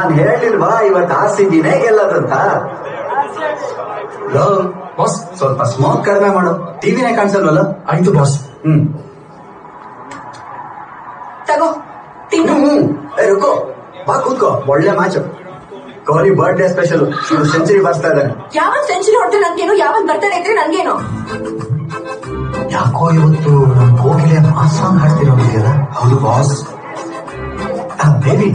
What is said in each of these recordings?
ನಾನ್ ಹೇಳಿಲ್ವಾ ಇವತ್ತು RCBನೇ ಗೆಲ್ಲದಂತ. ಬಾಸ್ ಸ್ವಲ್ಪ ಸ್ಮೋಕ್ ಕಡಿಮೆ ಮಾಡು, ಟಿವಿನೇ ಕಾಣಿಸಲ್ವಲ್ಲ. ಆಯ್ತು ಬಾಸ್. ತಗೋ ತಿನ್ನು. ರುಕೋ, ಬಾ ಕೂತ್ಕೋ. ಒಳ್ಳೆ match. Kohli birthday special, century ಬರ್ಸ್ತಾ ಇದ್ದಾನೆ. ಯಾವನ್ ಸೆಂಚುರಿ ಹೊಡೆದ್ರೆ ನನ್ಗೇನು, ಯಾವನ್ ಬರ್ತಡೇ ಇದ್ರೆ ನನ್ಗೇನು. ಯಾಕೋ ಇವತ್ತು ನಮ್ ಕೋಗಿಲೆ ಮಾಸ್ ಸಾಂಗ್ ಹಾಡ್ತಿರೋದಿದೆಯಲ್ಲ. ಹೌದು ಬಾಸ್. ಬೇಬಿ,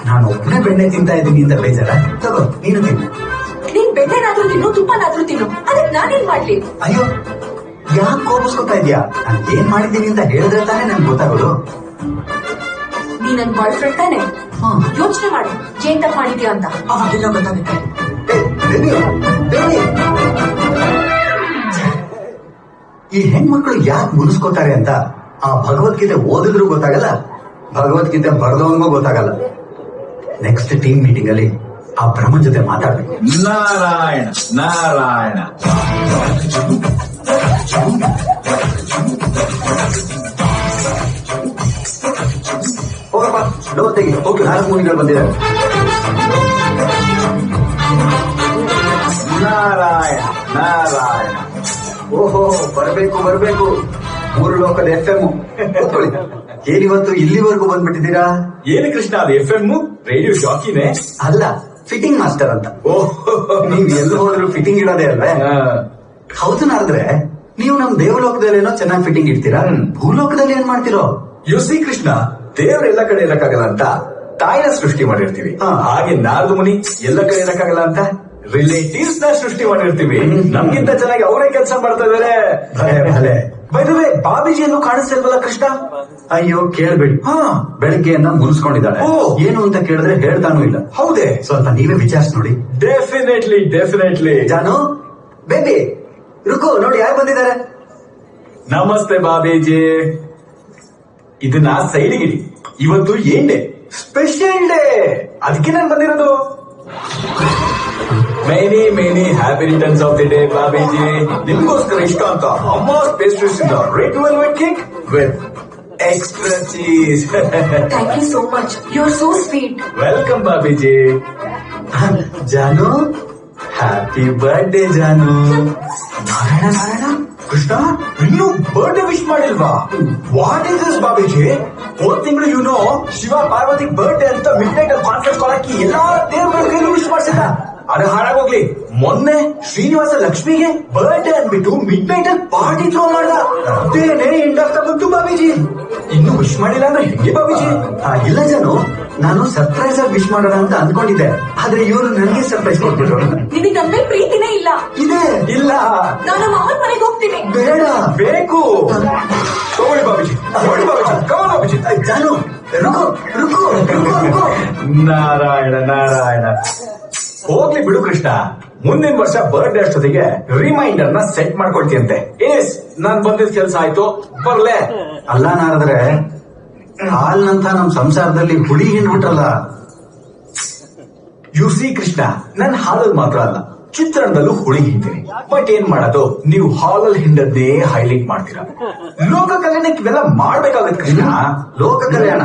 ನಾನು ಒಬ್ಬನೇ ಬೆಣ್ಣೆ ತಿಂತಾ ಇದ್ದೀನಿ ಅಂತ ಬೇಜಾರ? ತಗೋ ನೀನು ತಿನ್ನು. ನೀನ್ ಬೆಣ್ಣೆನಾದ್ರೂ ತಿನ್ನು, ತುಪ್ಪನಾದ್ರೂ ತಿನ್ನು, ಅದಕ್ಕೆ ನಾನೇನ್ ಮಾಡ್ಲಿ? ಅಯ್ಯೋ, ಯಾಕೆ ಕೋಪಿಸ್ಕೊತಾ ಇದೀಯಾ? ನಾನು ಏನ್ ಮಾಡಿದ್ದೀನಿ ಅಂತ ಹೇಳಿದ್ರೆ ತಾನೇ ನನ್ಗೆ ಗೊತ್ತಾಗೋದು. ನೀ ನನ್ ಬಾಯ್ ಫ್ರೆಂಡ್ ತಾನೆ, ಯೋಚನೆ ಮಾಡು ಏನ್ ತಪ್ಪು ಮಾಡಿದ್ಯಾ ಅಂತ. ಅವಾಗೆಲ್ಲ ಗೊತ್ತಾಗುತ್ತೆ. ಬೇಬಿ, ಬೇಬಿ, ಈ ಹೆಣ್ಮಕ್ಳು ಯಾಕೆ ಮುನಿಸ್ಕೋತಾರೆ ಅಂತ ಆ ಭಗವದ್ಗೀತೆ ಓದಿದ್ರು ಗೊತ್ತಾಗಲ್ಲ, ಭಗವದ್ಗೀತೆ ಬರ್ದವನ್ಗೂ ಗೊತ್ತಾಗಲ್ಲ. ನೆಕ್ಸ್ಟ್ ಟೀಮ್ ಮೀಟಿಂಗ್ ಅಲ್ಲಿ ಆ ಬ್ರಹ್ಮನ್ ಜೊತೆ ಮಾತಾಡ್ಬೇಕು. ನಾರಾಯಣ ನಾರಾಯಣ. ಹೋಗಪ್ಪ, ಡೋ ತೆಗಿ. ಹೋಗಿ 4 ಮುನಿಗಳು ಬಂದಿದ್ದಾರೆ. ನಾರಾಯಣ ನಾರಾಯಣ. ಓಹೋ, ಬರ್ಬೇಕು ಬರ್ಬೇಕು. 3 ಲೋಕದ FM. ಕೂತ್ಕೊಳ್ಳಿ. ಏನಿವತ್ತು ಇಲ್ಲಿವರೆಗೂ ಬಂದ್ಬಿಟ್ಟಿದ್ದೀರಾ? ಏನು ಕೃಷ್ಣ, ಅದು FM ರೇಡಿಯೋ ಶಾಕಿನೇ? ಅಲ್ಲ, ಫಿಟ್ಟಿಂಗ್ ಮಾಸ್ಟರ್ ಅಂತ. ಓಹೋ, ನೀವ್ ಎಲ್ಲಿ ಹೋದ್ರು ಫಿಟ್ಟಿಂಗ್ ಇಡೋದೇ ಅಲ್ವೇ? ಹೌದು ನಾರದ್ರೆ, ನೀವು ನಮ್ ದೇವಲೋಕದಲ್ಲೇನೋ ಚೆನ್ನಾಗಿ ಫಿಟ್ಟಿಂಗ್ ಇಡ್ತೀರಾ, ಭೂಲೋಕದಲ್ಲಿ ಏನ್ ಮಾಡ್ತಿರೋ? ಯುಸಿ ಕೃಷ್ಣ, ದೇವ್ರ ಎಲ್ಲ ಕಡೆ ಇರಕ್ಕಾಗಲ್ಲ ಅಂತ ತಾಯಿನ ಸೃಷ್ಟಿ ಮಾಡಿರ್ತೀವಿ. ಹಾಗೆ ನಾರದ ಮುನಿ ಎಲ್ಲ ಕಡೆ ಇರಕ್ಕಾಗಲ್ಲ ಅಂತ ರಿಲೇಟಿವ್ಸ್ ನ ಸೃಷ್ಟಿ ಮಾಡಿರ್ತೀವಿ. ನಮ್ಗಿಂತ ಚೆನ್ನಾಗಿ ಅವರೇ ಕೆಲಸ ಮಾಡ್ತಾ ಇದಾರೆ. ಭಲೆ. ಬೈದವೆ ಬಾಬೀಜಿಯನ್ನು ಕಾಣಿಸ್ತಿಲ್ವಲ್ಲ ಕೃಷ್ಣ? ಅಯ್ಯೋ ಕೇಳ್ಬೇಡಿ. ಬೆಳಗ್ಗೆಯನ್ನ ಮುನ್ಸ್ಕೊಂಡಿದ್ದಾಳೆ. ಏನು ಅಂತ ಕೇಳಿದ್ರೆ ಹೇಳ್ತಾನೂ ಇಲ್ಲ. ಹೌದೇ? ಸ್ವಲ್ಪ ನೀವೇ ವಿಚಾರಿಸಿ ನೋಡಿ. Definitely definitely. ಜಾನು, ಬೇಬಿ, ರುಕೋ, ನೋಡಿ ಯಾರು ಬಂದಿದ್ದಾರೆ. ನಮಸ್ತೆ ಬಾಬೀಜಿ. ಇದನ್ನ ಸೈಡಿಗಿಡಿ. ಇವತ್ತು ಏನ್ ಡೇ? Special day. ಅದಕ್ಕೆ ನಾನು ಬಂದಿರೋದು. Many happy returns of the day ಬಾಬೀಜಿ. ನಿಮ್ಗೋಸ್ಕರ ಇಷ್ಟ ಅಂತ ಅಮ್ಮ ಪೇಸ್ಟ್ರೀಸ್ ಇಂದ red velvet cake with extra cheese. Thank you so much, you are so sweet. Welcome ಬಾಬೀಜಿ. ಜಾನು, ಹ್ಯಾಪಿ ಬರ್ಡೇ ಜಾನು. ನಾರಾಯಣ ನಾರಾಯಣ. ಕೃಷ್ಣ, ಇನ್ನು ಬರ್ಡೇ ವಿಶ್ ಮಾಡಿಲ್ವಾ? ವಾಟ್ ಇಸ್ ದಿಸ್ ಬಾಬೀಜಿ? ಹೋದ್ ತಿಂಗಳು ಇವನು ಶಿವ ಪಾರ್ವತಿ ಬರ್ಡೇ ಅಂತ ಮಿಡ್ ನೈಟ್ ಅಲ್ಲಿ ಕಾನ್ಫರೆನ್ಸ್ ಕಾಲ್ ಹಾಕಿ ಎಲ್ಲಾ ದೇವ್ರಗಳಿಗೂ ವಿಶ್ ಮಾಡ್ಸಿದ. ಅದು ಹಾಳಾಗೋಗ್ಲಿ, ಮೊನ್ನೆ ಶ್ರೀನಿವಾಸ ಲಕ್ಷ್ಮಿಗೆ ಬರ್ಡೇ ಅಂದ್ಬಿಟ್ಟು ಮಿಡ್ ನೈಟ್ ಅಲ್ಲಿ ಪಾರ್ಟಿ ಥ್ರೋ ಮಾಡ್ದ. ಅದೇನೇ ಎಂಡ್ ಆಗ್ತಾ ಬಂತು ಬಾಬೀಜಿ. ಇನ್ನು ವಿಶ್ ಮಾಡಿಲ್ಲ ಅಂದ್ರೆ ಹೆಂಗೆ ಬಾಬೀಜಿ? ಇಲ್ಲ ಜಾನು, ನಾನು ಸರ್ಪ್ರೈಸ್ ಆಗಿ ವಿಶ್ ಮಾಡೋಣ ಅಂತ ಅನ್ಕೊಂಡಿದ್ದೆ, ಆದ್ರೆ ಇವರು ನನಗೆ ಸರ್ಪ್ರೈಸ್ ಕೊಟ್ಬಿಟ್ರು. ನಿನಗೆ ನನ್ನ ಮೇಲೆ ಪ್ರೀತಿನೇ ಇಲ್ಲ. ಇದೆ ಇಲ್ಲ. ನಾನು ನಮ್ಮ ಅಮ್ಮನ ಮನೆಗೆ ಹೋಗ್ತೀನಿ. ಬೇಡ, ಬೇಕು. ತಗೊಳ್ಳಿ ಬಾಬೀಜಿ, ತಗೊಳ್ಳಿ ಬಾಬೀಜಿ, ಕಮಾನ್ ಬಾಬೀಜಿ. ಜಾನು, ರುಕೋ ರುಕೋ ರುಕೋ ರುಕೋ. ನಾರಾಯಣ ನಾರಾಯಣ. ಹೋಗ್ಲಿ ಬಿಡು ಕೃಷ್ಣ, ಮುಂದಿನ ವರ್ಷ ಬರ್ಡೇ ಅಷ್ಟೊತ್ತಿಗೆ ರಿಮೈಂಡರ್ ನ ಸೆಟ್ ಮಾಡ್ಕೊಳ್ತೀಯಂತೆ. ಎಸ್, ನಾನ್ ಬಂದಿದ್ ಕೆಲಸ ಆಯ್ತು, ಬರ್ಲೆ. ಅಲ್ಲ ನಾರದ್ರೆ, ಹಾಲ್ನಂತ ನಮ್ ಸಂಸಾರದಲ್ಲಿ ಹುಳಿ ಹಿಂಡ್ಬಿಟ್ರಲ್ಲ. ಯು ಸಿ ಕೃಷ್ಣ, ನನ್ ಹಾಲಲ್ಲಿ ಮಾತ್ರ ಅಲ್ಲ, ಚಿತ್ರಣದಲ್ಲೂ ಹುಳಿ ಹಿಂಡ್ತೀನಿ. ಬಟ್ ಏನ್ ಮಾಡೋದು, ನೀವು ಹಾಲಲ್ಲಿ ಹಿಂಡದ್ದೇ ಹೈಲೈಟ್ ಮಾಡ್ತೀರಾ. ಲೋಕ ಕಲ್ಯಾಣಕ್ಕೆ ಇವೆಲ್ಲ ಮಾಡ್ಬೇಕಾಗತ್ತೆ ಕೃಷ್ಣ. ಲೋಕ ಕಲ್ಯಾಣ?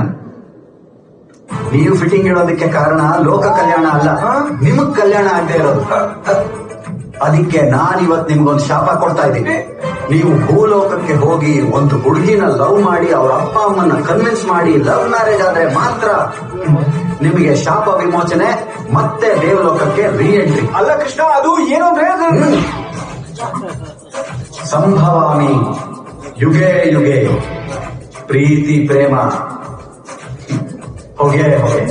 ನೀವು ಫಿಟ್ಟಿಂಗ್ ಇಡೋದಕ್ಕೆ ಕಾರಣ ಲೋಕ ಕಲ್ಯಾಣ ಅಲ್ಲ, ನಿಮಗ್ ಕಲ್ಯಾಣ ಆಗದೆ ಇರೋದು. ಅದಕ್ಕೆ ನಾನಿವತ್ ನಿಮ್ಗೊಂದು ಶಾಪ ಕೊಡ್ತಾ ಇದ್ದೀನಿ. ನೀವು ಭೂಲೋಕಕ್ಕೆ ಹೋಗಿ ಒಂದು ಹುಡುಗಿನ ಲವ್ ಮಾಡಿ ಅವ್ರ ಅಪ್ಪ ಅಮ್ಮನ್ನ ಕನ್ವಿನ್ಸ್ ಮಾಡಿ ಲವ್ ಮ್ಯಾರೇಜ್ ಆದ್ರೆ ಮಾತ್ರ ನಿಮಗೆ ಶಾಪ ವಿಮೋಚನೆ, ಮತ್ತೆ ದೇವಲೋಕಕ್ಕೆ ರೀ ಎಂಟ್ರಿ. ಅಲ್ಲ ಕೃಷ್ಣ, ಅದು ಏನು ಅಂದ್ರೆ ಸಂಭವಾಮಿ ಯುಗೆ ಯುಗೆ ಪ್ರೀತಿ ಪ್ರೇಮ. ಹೋಗೆ ಹೋಗೆ.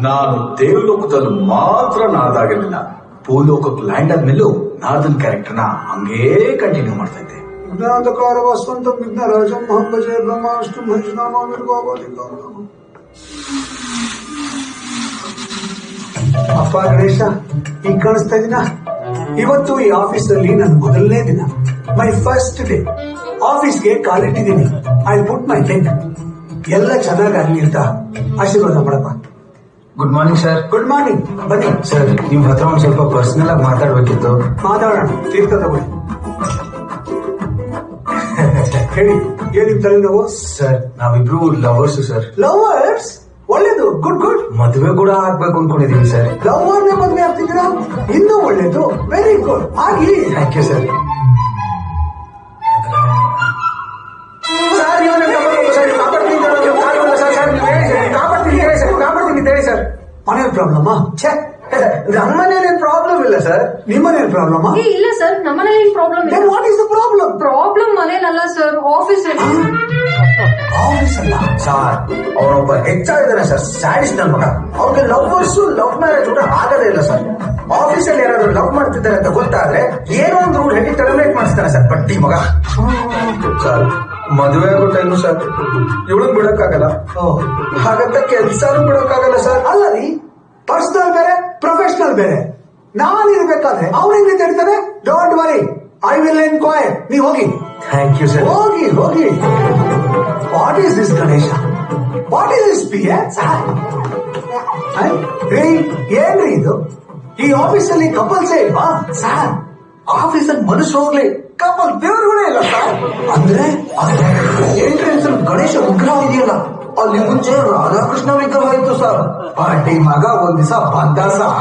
ನಾನು ದೇವಲೋಕದಲ್ಲಿ ಮಾತ್ರ ನಾದಾಗಲಿಲ್ಲ, ಭೂಲೋಕಕ್ಕೆ ಲ್ಯಾಂಡ್ ಆದ್ಮೇಲೂ ನಾರ್ದನ್ ಕ್ಯಾರೆಕ್ಟರ್ನ ಹಂಗೇ ಕಂಟಿನ್ಯೂ ಮಾಡ್ತಾ ಇದ್ದೆ. ಜ್ಞಾನಕಾರ ವಸಂತ ವಿಘ್ನರಾಜಂ ಭಜೆ ಬ್ರಹ್ಮಾಷ್ಟು ಭಜನಾಮ ಅಪ್ಪ ಗಣೇಶ ಈಗ ಕಾಣಿಸ್ತಾ ಇದೀನ. ಇವತ್ತು ಈ ಆಫೀಸ್ ಅಲ್ಲಿ ನನ್ನ ಮೊದಲನೇ ದಿನ, ಮೈ ಫಸ್ಟ್ ಡೇ. ಆಫೀಸ್ಗೆ ಕಾಲಿಟ್ಟಿದ್ದೀನಿ. I put my leg. ಎಲ್ಲ ಚೆನ್ನಾಗಿ ಅಂತ ಆಶೀರ್ವಾದ ಮಾಡಪ್ಪ. Good morning sir. Good morning. ಬನ್ನಿ ಸರ್ ನಿಮ್ ಹತ್ರ ಒಂದ್ ಸ್ವಲ್ಪ ಪರ್ಸನಲ್ ಆಗಿ ಮಾತಾಡ್ಬೇಕಿತ್ತು. ಮಾತಾಡೋಣ. ತೀರ್ಥ ತಗೊಳ್ಳಿ. ಹೇಳಿ, ಏನಿಮ್ ತಲೆನೋವು? ಸರ್ ನಾವಿಬ್ರು ಲವರ್ಸ್ ಸರ್. ಲವರ್ಸ್? ಒಳ್ಳೇದು, ಗುಡ್ ಗುಡ್. ಮದುವೆ ಕೂಡ ಆಗ್ಬೇಕು ಅನ್ಕೊಂಡಿದೀವಿ ಸರ್. ಲವರ್ನೇ ಮದ್ವೆ ಆಗ್ತಿದ್ದೀರಾ? ಇನ್ನೂ ಒಳ್ಳೇದು, ವೆರಿ ಗುಡ್. ಆಗಿ. Thank you sir. ಸರ್ ಮನೇಲಿ ಪ್ರಾಬ್ಲಮ್? ನಮ್ಮನೇಲಿ ಪ್ರಾಬ್ಲಮ್ ಇಲ್ಲ ಸರ್. ನಿಮ್ಮನೇಲಿ ಪ್ರಾಬ್ಲಮ್? ಇಲ್ಲ ಸರ್, ನಮ್ಮನೇಲಿ ಏನ್ ಪ್ರಾಬ್ಲಮ್ ಇಲ್ಲ. What is the problem? Problem ಮನೇಲಲ್ಲ ಸರ್, ಆಫೀಸ್ ಅಲ್ಲಿ. ಆಫೀಸ್ ಅಲ್ಲ ಸರ್, ಅವನೊಬ್ಬ ಹೆಚ್ಚಾಗಿದ್ದಾನೆ ಸರ್, ಸ್ಯಾಡಿಸ್ಟ್ ನನ್ ಮಗ. ಅವ್ರಿಗೆ ಲವರ್ಸ್ ಲವ್ ಮ್ಯಾರೇಜ್ ಕೂಡ ಆಗದೇ ಇಲ್ಲ ಸರ್. ಆಫೀಸಲ್ಲಿ ಯಾರಾದ್ರೂ ಲವ್ ಮಾಡ್ತಿದ್ದಾರೆ ಅಂತ ಗೊತ್ತಾದ್ರೆ ಏನೋ ಒಂದು ರೂಲ್ ಹೇಳಿ ಟರ್ಮಿನೇಟ್ ಮಾಡಿಸ್ತಾನೆ ಸರ್, ಬಟ್ಟಿ ಮಗ. ಸರ್ ಮದುವೆ ಆಗೋ ಟೈಮು ಸರ್, ಇವಳನ್ ಬಿಡಕ್ಕಾಗಲ್ಲ, ಹಾಗಂತ ಕೆಲ್ಸಾನು ಬಿಡಕ್ಕಾಗಲ್ಲ ಸರ್. ಅಲ್ಲ ರೀ, ಪರ್ಸನಲ್ ಬೇರೆ ಪ್ರೊಫೆಷನಲ್ ಬೇರೆ. ನಾನು ಇರ್ಬೇಕಾದ್ರೆ ಅವ್ನು ಹೆಂಗ್ ಹೇಳ್ತಾನೆ? Don't worry, I will enquire. ನೀವು ಹೋಗಿ. Thank you sir. ಹೋಗಿ ಹೋಗಿ. What is this Ganesha? What is this p? ರೀ, ಏನ್ರಿ ಇದು? ಈ ಆಫೀಸ್ ಅಲ್ಲಿ ಕಪಲ್ಸೇ ಇಲ್ವಾ ಸರ್? ಆಫೀಸ್ ಅಲ್ಲಿ ಮನುಷ್ಯ ಹೋಗ್ಲಿ, ಕಪಲ್ ದೇವರುಗಳೇ ಇಲ್ಲ ಸರ್. ಅಂದ್ರೆ ಎಂಟ್ರೆನ್ಸ್ ಅಲ್ಲಿ ಗಣೇಶ ವಿಗ್ರಹ ಇದೆಯಲ್ಲ, ಅಲ್ಲಿ ಮುಂಚೆ ರಾಧಾಕೃಷ್ಣ ವಿಗ್ರಹ ಇತ್ತು ಸರ್. ಪಾರ್ಟಿ ಮಗ ಒಂದ್ ದಿವಸ ಬಂದ sir.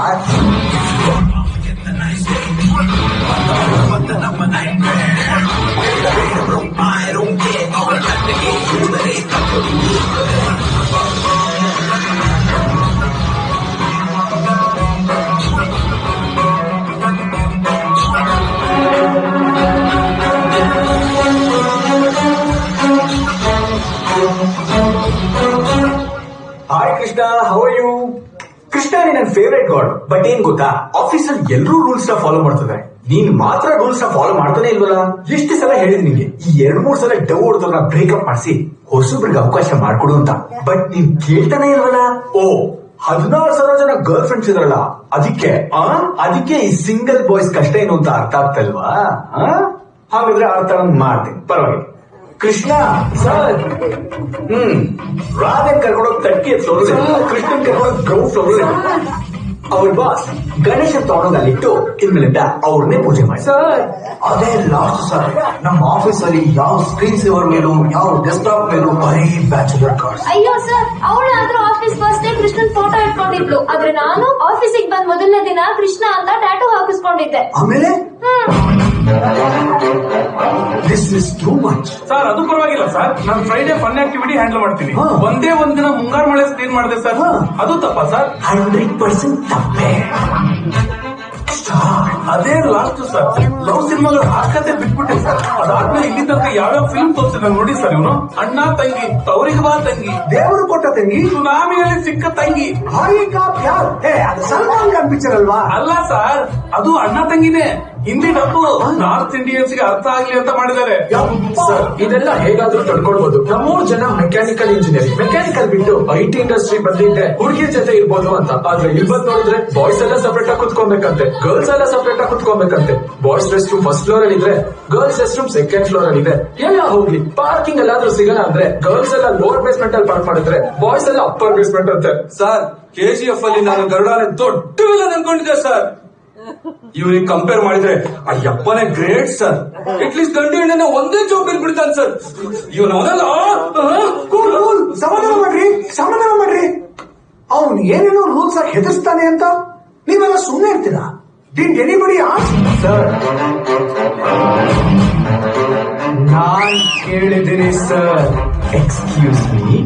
Hi Krishna, how are you? Krishna ನೀನ್ ನನ್ನ ಫೇವರೇಟ್ ಗಾಡ್. ಬಟ್ ಏನ್ ಗೊತ್ತಾ, ಆಫೀಸ್ ಅಲ್ಲಿ ಎಲ್ಲರೂ ರೂಲ್ಸ್ ನ ಫಾಲೋ ಮಾಡ್ತಿದ್ದಾರೆ, ನೀನ್ ಮಾತ್ರ ರೂಲ್ಸ್ ನ ಫಾಲೋ ಮಾಡ್ತಾನೆ ಇಲ್ವಲ್ಲ. ಎಷ್ಟು ಸಲ ಹೇಳಿದ್ ನಿಂಗೆ, ಈ 2-3 ಸಲ ಡವ್ ಹೊಡೆದವ್ರನ್ನ ಬ್ರೇಕಪ್ ಮಾಡಿಸಿ ಹೊಸಬ್ರಿಗೆ ಅವಕಾಶ ಮಾಡ್ಕೊಡು ಅಂತ. ಬಟ್ ನೀನ್ ಕೇಳ್ತಾನೆ ಇಲ್ವಲ್ಲ. ಓ, 16,000 ಜನ ಗರ್ಲ್ ಫ್ರೆಂಡ್ಸ್ ಇದಾರಲ್ಲ, ಅದಕ್ಕೆ ಈ ಸಿಂಗಲ್ ಬಾಯ್ಸ್ ಕಷ್ಟ ಏನು ಅಂತ ಅರ್ಥ ಆಗ್ತಲ್ವಾ? ಹಾಗಾದ್ರೆ ಅರ್ಥ ಮಾಡ್ತೀನಿ, ಪರವಾಗಿಲ್ಲ. ಕೃಷ್ಣ ಸರ್, ರಾಧನ್ ಕರ್ಕೊಂಡೋಗಿ ತಟ್ಟಿ ಫ್ಲೋರ್, ಕೃಷ್ಣನ್ ಕರ್ಕೊಂಡೋಗಿ ಗ್ರೌಂಡ್ ಫ್ಲೋರ್. ಅವ್ರ ಬಾಸ್ ಗಣೇಶ ತಗೊಂಡೋಗಿ ಅಲ್ಲಿಟ್ಟು ಇನ್ಮೇಲಿಂದ ಅವ್ರನ್ನೇ ಪೂಜೆ ಮಾಡಿ. ಸರ್ ಅದೇ ಲಾಸ್ಟ್ ಸರ್, ನಮ್ಮ ಆಫೀಸ್ ಅಲ್ಲಿ ಯಾವ ಸ್ಕ್ರೀನ್ ಸೇವರ್ ಮೇಲೂ ಯಾವ ಡೆಸ್ಕ್ಟಾಪ್ ಮೇಲೂ ಬರೀ ಬ್ಯಾಚುಲರ್ ಕಾರ್ಡ್ಸ್. ಅಯ್ಯೋ ಸರ್, ಅವಳಾದ್ರೂ ಆಫೀಸ್ ಫಸ್ಟ್ ಡೇ ಕೃಷ್ಣನ್ ಫೋಟೋ ಇಟ್ಕೊಂಡಿದ್ಲು, ಆದ್ರೆ ನಾನು ಆಫೀಸಿಗೆ ಬಂದ್ ಮೊದಲನೇ ದಿನ ಕೃಷ್ಣ ಅಂತ ಟ್ಯಾಟೂ ಹಾಕಿಸ್ಕೊಂಡಿದ್ದೆ. ಆಮೇಲೆ this is too much. Sir ಅದು ಪರವಾಗಿಲ್ಲ ಸರ್, ನಾನು ಫ್ರೈಡೆ ಫನ್ ಆಕ್ಟಿವಿಟಿ ಹ್ಯಾಂಡಲ್ ಮಾಡ್ತೀನಿ. ಹಾ. ಒಂದೇ ಒಂದ್ ದಿನ ಮುಂಗಾರು ಮಳೆ ಕ್ಲೀನ್ ಮಾಡಿದೆ ಸರ್, ಹಾ. ಅದು ತಪ್ಪಾ ಸರ್? 100% ತಪ್ಪೇ. ಅದೇ ಲಾಸ್ಟ್ ಸರ್, ಲವ್ ಸಿನಿಮಾಗಳು ಹಾಕತೆ ಬಿಟ್ಬಿಟ್ಟೆ ಸರ್. ಅದಾದ್ಮೇಲೆ ಇಲ್ಲಿ ತನಕ ಯಾವ್ಯಾವ ಫಿಲ್ಮ್ ತೋರಿಸಿದ ನೋಡಿ ಸರ್ ಇವನು. ಅಣ್ಣ ತಂಗಿ, ತವರಿಗೆ ಬಾ ತಂಗಿ, ದೇವರು ಕೊಟ್ಟ ತಂಗಿ, ಸುನಾಮಿಯಲ್ಲಿ ಸಿಕ್ಕ ತಂಗಿ. ಭಾಯಿ ಕಾ ಪ್ಯಾರ್. ಅದು ಸಲ್ಮಾನ್ ಖಾನ್ ಪಿಕ್ಚರ್ ಅಲ್ವಾ? ಅಲ್ಲ ಸರ್, ಅದು ಅಣ್ಣ ತಂಗಿನೇ. ಹಿಂದಿ ಡಬ್ಬು ನಾರ್ತ್ ಇಂಡಿಯನ್ಸ್ ಗೆ ಅರ್ಥ ಆಗ್ಲಿ ಅಂತ ಮಾಡಿದ್ದಾರೆ. ಸರ್ ಇದೆಲ್ಲ ಹೇಗಾದ್ರೂ ತಡ್ಕೊಳ್ಬಹುದು. 3 ಜನ ಮೆಕ್ಯಾನಿಕಲ್ ಇಂಜಿನಿಯರಿಂಗ್, ಮೆಕ್ಯಾನಿಕಲ್ ಬಿಟ್ಟು IT ಇಂಡಸ್ಟ್ರಿ ಬಂದಿದ್ದೆ ಹುಡುಗಿರ್ ಜೊತೆ ಇರ್ಬೋದು ಅಂತ. ಆದ್ರೆ ಇಲ್ಲಿ ಬಂದ್ ನೋಡಿದ್ರೆ ಬಾಯ್ಸ್ ಎಲ್ಲ ಸಪರೇಟ್ ಆಗಿ ಕುತ್ಕೊಬೇಕಂತೆ, ಗರ್ಲ್ಸ್ ಎಲ್ಲ ಸಪರೇಟ್ ಆಗಿ ಕುತ್ಕೊಬೇಕಂತೆ. Boys rest room first floor ಅಲ್ಲಿ ಇದ್ರೆ girls rest room second floor ಅಲ್ಲಿ ಇದೆ. ಎಲ್ಲ ಹೋಗ್ಲಿ, ಪಾರ್ಕಿಂಗ್ ಎಲ್ಲಾದ್ರೂ ಸಿಗಲ್ಲ ಅಂದ್ರೆ ಗರ್ಲ್ಸ್ ಎಲ್ಲ ಲೋವರ್ ಬೇಸ್ಮೆಂಟ್ ಅಲ್ಲಿ ಪಾರ್ಕ್ ಮಾಡಿದ್ರೆ ಬಾಯ್ಸ್ ಎಲ್ಲ ಅಪ್ಪರ್ ಬೇಸ್ಮೆಂಟ್ ಅಂತೆ. ಸರ್ KGF ಅಲ್ಲಿ ನಾನು ಗರುಡಾನೆ ದೊಡ್ಡ ವಿಲನ್ ಅನ್ಕೊಂಡಿದ್ದೆ ಸರ್. ಇವ್ರಿಗೆ ಕಂಪೇರ್ ಮಾಡಿದ್ರೆ ಆ ಯಪ್ಪನೇ ಗ್ರೇಟ್ ಸರ್. ಅಟ್ಲೀಸ್ಟ್ ಗಂಡು ಹೆಣ್ಣನ್ನ ಒಂದೇ ಜೋಬ್ ಬಿಡ್ತಾನೆ ಸರ್. ಇವನವನೆಲ್ಲ ಸಮಾಧಾನ ಮಾಡ್ರಿ, ಸಮಾಧಾನ ಮಾಡ್ರಿ. ಅವ್ನು ಏನೇನೋ ರೂಲ್ಸ್ ಆಗಿ ಹೆದರ್ಸ್ತಾನೆ ಅಂತ ನೀವೆಲ್ಲ ಸುಮ್ಮನೆ ಇರ್ತೀರಾ? Did anybody ask? ಸರ್ ನಾನ್ ಕೇಳಿದ್ದೀನಿ ಸರ್. ಎಕ್ಸ್ಕ್ಯೂಸ್ ಮೀ,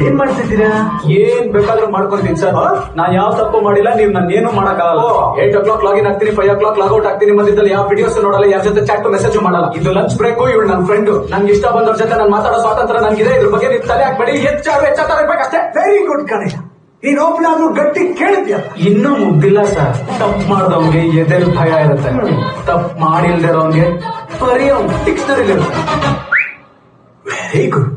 ಏನ್ ಮಾಡ್ತಿದ್ದೀರಾ? ಏನ್ ಬೇಕಾದ್ರೂ ಮಾಡ್ಕೊಂತೀನಿ ಸರ್. ನಾನ್ ಯಾವ ತಪ್ಪು ಮಾಡಿಲ್ಲ, ನೀವ್ ನನ್ನ ಏನು ಮಾಡಕ್ಕಾಗಲ್ಲ. 8 o'clock ಲಾಗಿನ್ ಆಗ್ತೀನಿ, 5 o'clock ಲಾಗೌಟ್ ಆಗ್ತೀನಿ. ಮಧ್ಯದಲ್ಲಿ ಯಾವ ವಿಡಿಯೋಸ್ ನೋಡಲ್ಲ, ಯಾರ ಜೊತೆ ಚಾಟ್ ಮೆಸೇಜ್ ಮಾಡಲ್ಲ. ಇದು ಲಂಚ್ ಬ್ರೇಕ್, ಇವಳು ನನ್ನ ಫ್ರೆಂಡ್. ನನ್ಗೆ ಇಷ್ಟ ಬಂದವ್ರ ಜೊತೆ ನಾನು ಮಾತಾಡೋ ಸ್ವಾತಂತ್ರ್ಯ ನನ್ಗಿದೆ. ಇದ್ರ ಬಗ್ಗೆ ನೀವು ತಲೆ ಹಾಕ್ಬೇಡಿ. ಹೆಚ್ಚಾದ್ರೆ ಹೆಚ್ಚಾಗ್ಬೇಕಷ್ಟೇ. ವೆರಿ ಗುಡ್ ಗಣೇಶ, ನೀನ್ ಓಪನ್ ಆದ್ರೂ ಗಟ್ಟಿ ಕೇಳಿದ್ಯಾ? ಇನ್ನೂ ಮುಗ್ದಿಲ್ಲ ಸರ್. ತಪ್ಪು ಮಾಡ್ದವ್ಗೆ ಎದೆಲ್ ಭಯ ಇರುತ್ತೆ, ತಪ್ಪು ಮಾಡಿಲ್ದಿರೋನ್ಗೆ ಬರೀ ಅವ್ನ್ ಡಿಕ್ಷನರಿ ಇರುತ್ತೆ. Very good.